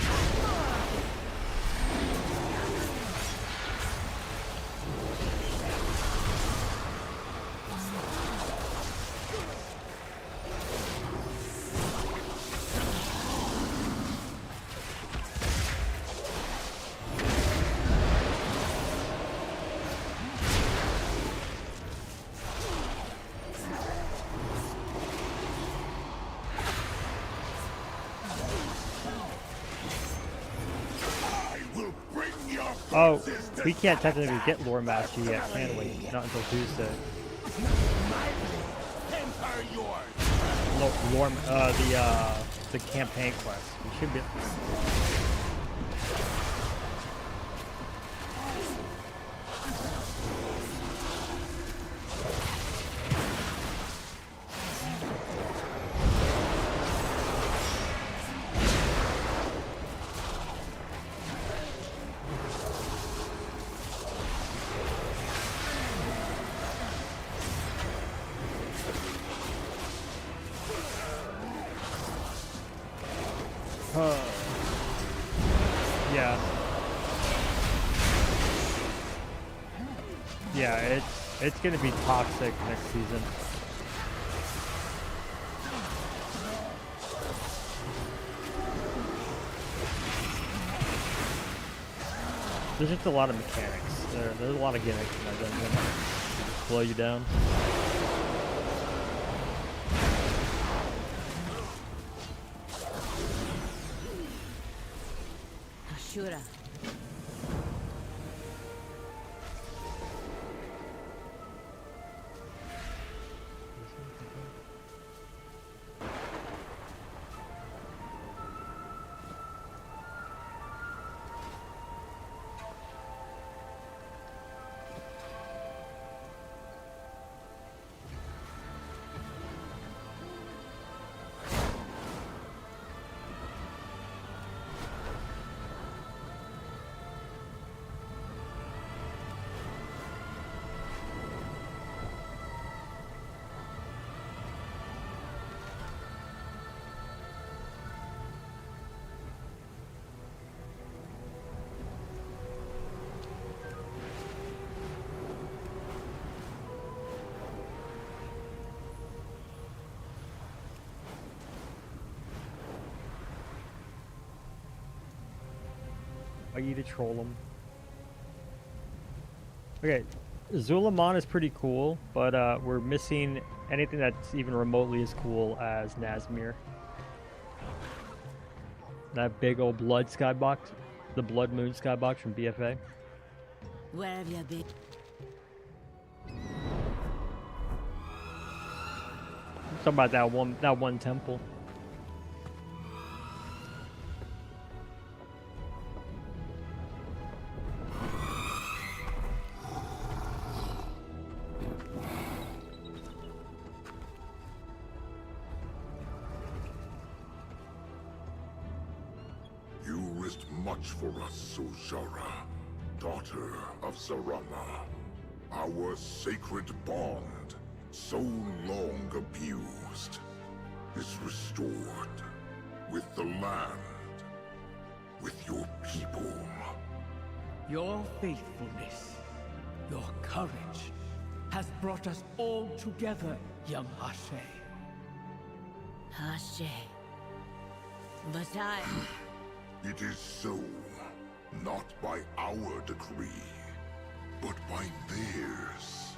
Oh, we can't technically get Lore Master yet, can we? Not until Tuesday. Lore, the campaign quest. We should be. Yeah, it's gonna be toxic next season. There's just a lot of mechanics. There's a lot of gimmicks in that dungeon. Just slow you down. Ashura. I need to troll him. Okay, Zulaman is pretty cool, but we're missing anything that's even remotely as cool as Nazmir. That big old blood skybox, the blood moon skybox from BFA. Where have you been? Talking about that one temple. For us, Zul'Jara, daughter of Zarama. Our sacred bond, so long abused, is restored with the land, with your people. Your faithfulness, your courage, has brought us all together, young Ashe. Ashe. But I... It is so, not by our decree, but by theirs.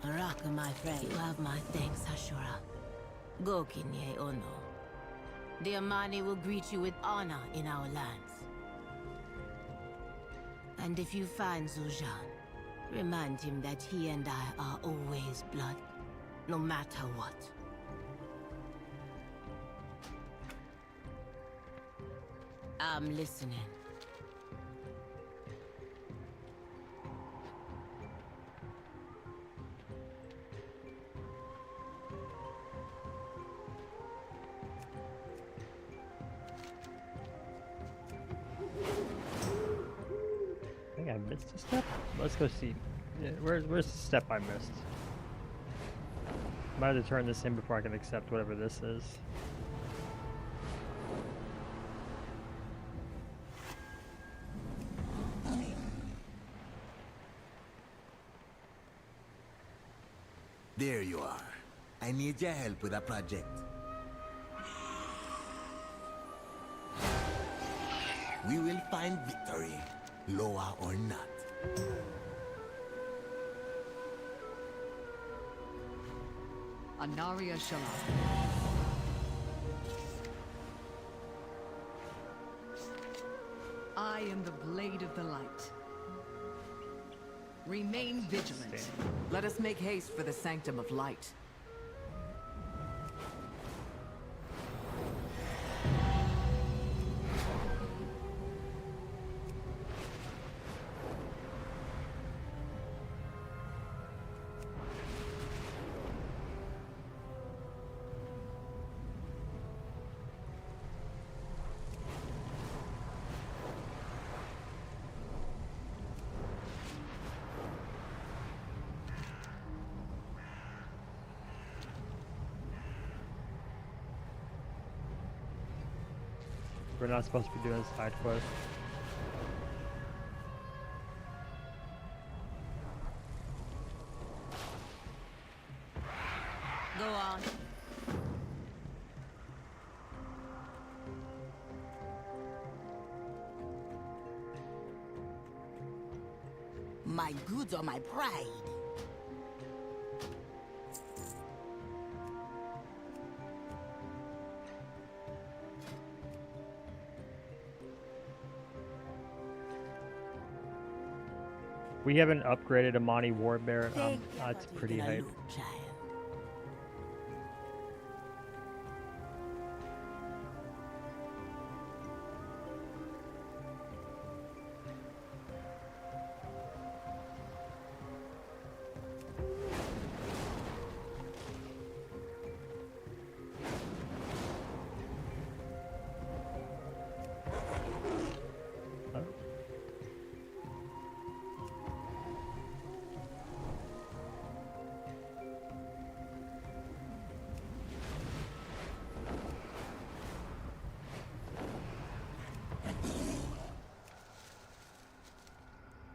Raka, my friend, you have my thanks, Ashura. Go, Kinye Ono. The Amani will greet you with honor in our lands. And if you find Zul'Jin, remind him that he and I are always blood, no matter what. I'm listening. I missed a step? Let's go see. Yeah, where's the step I missed? Might have to turn this in before I can accept whatever this is. There you are. I need your help with a project. we will find victory, Loa or not. Anaria Shalom. I am the Blade of the Light. Remain vigilant. Let us make haste for the Sanctum of Light. We're not supposed to be doing a side quest. Go on. My goods are my pride. We haven't upgraded Amani Warbear. That's pretty hype.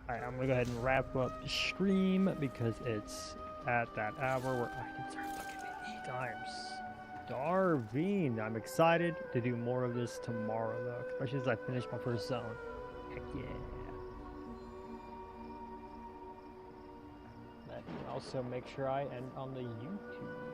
Alright, I'm gonna go ahead and wrap up the stream because it's at that hour where I can start looking at times. Darveen, I'm excited to do more of this tomorrow though, especially as I finish my first zone. Heck yeah. Let me also make sure I end on the YouTube.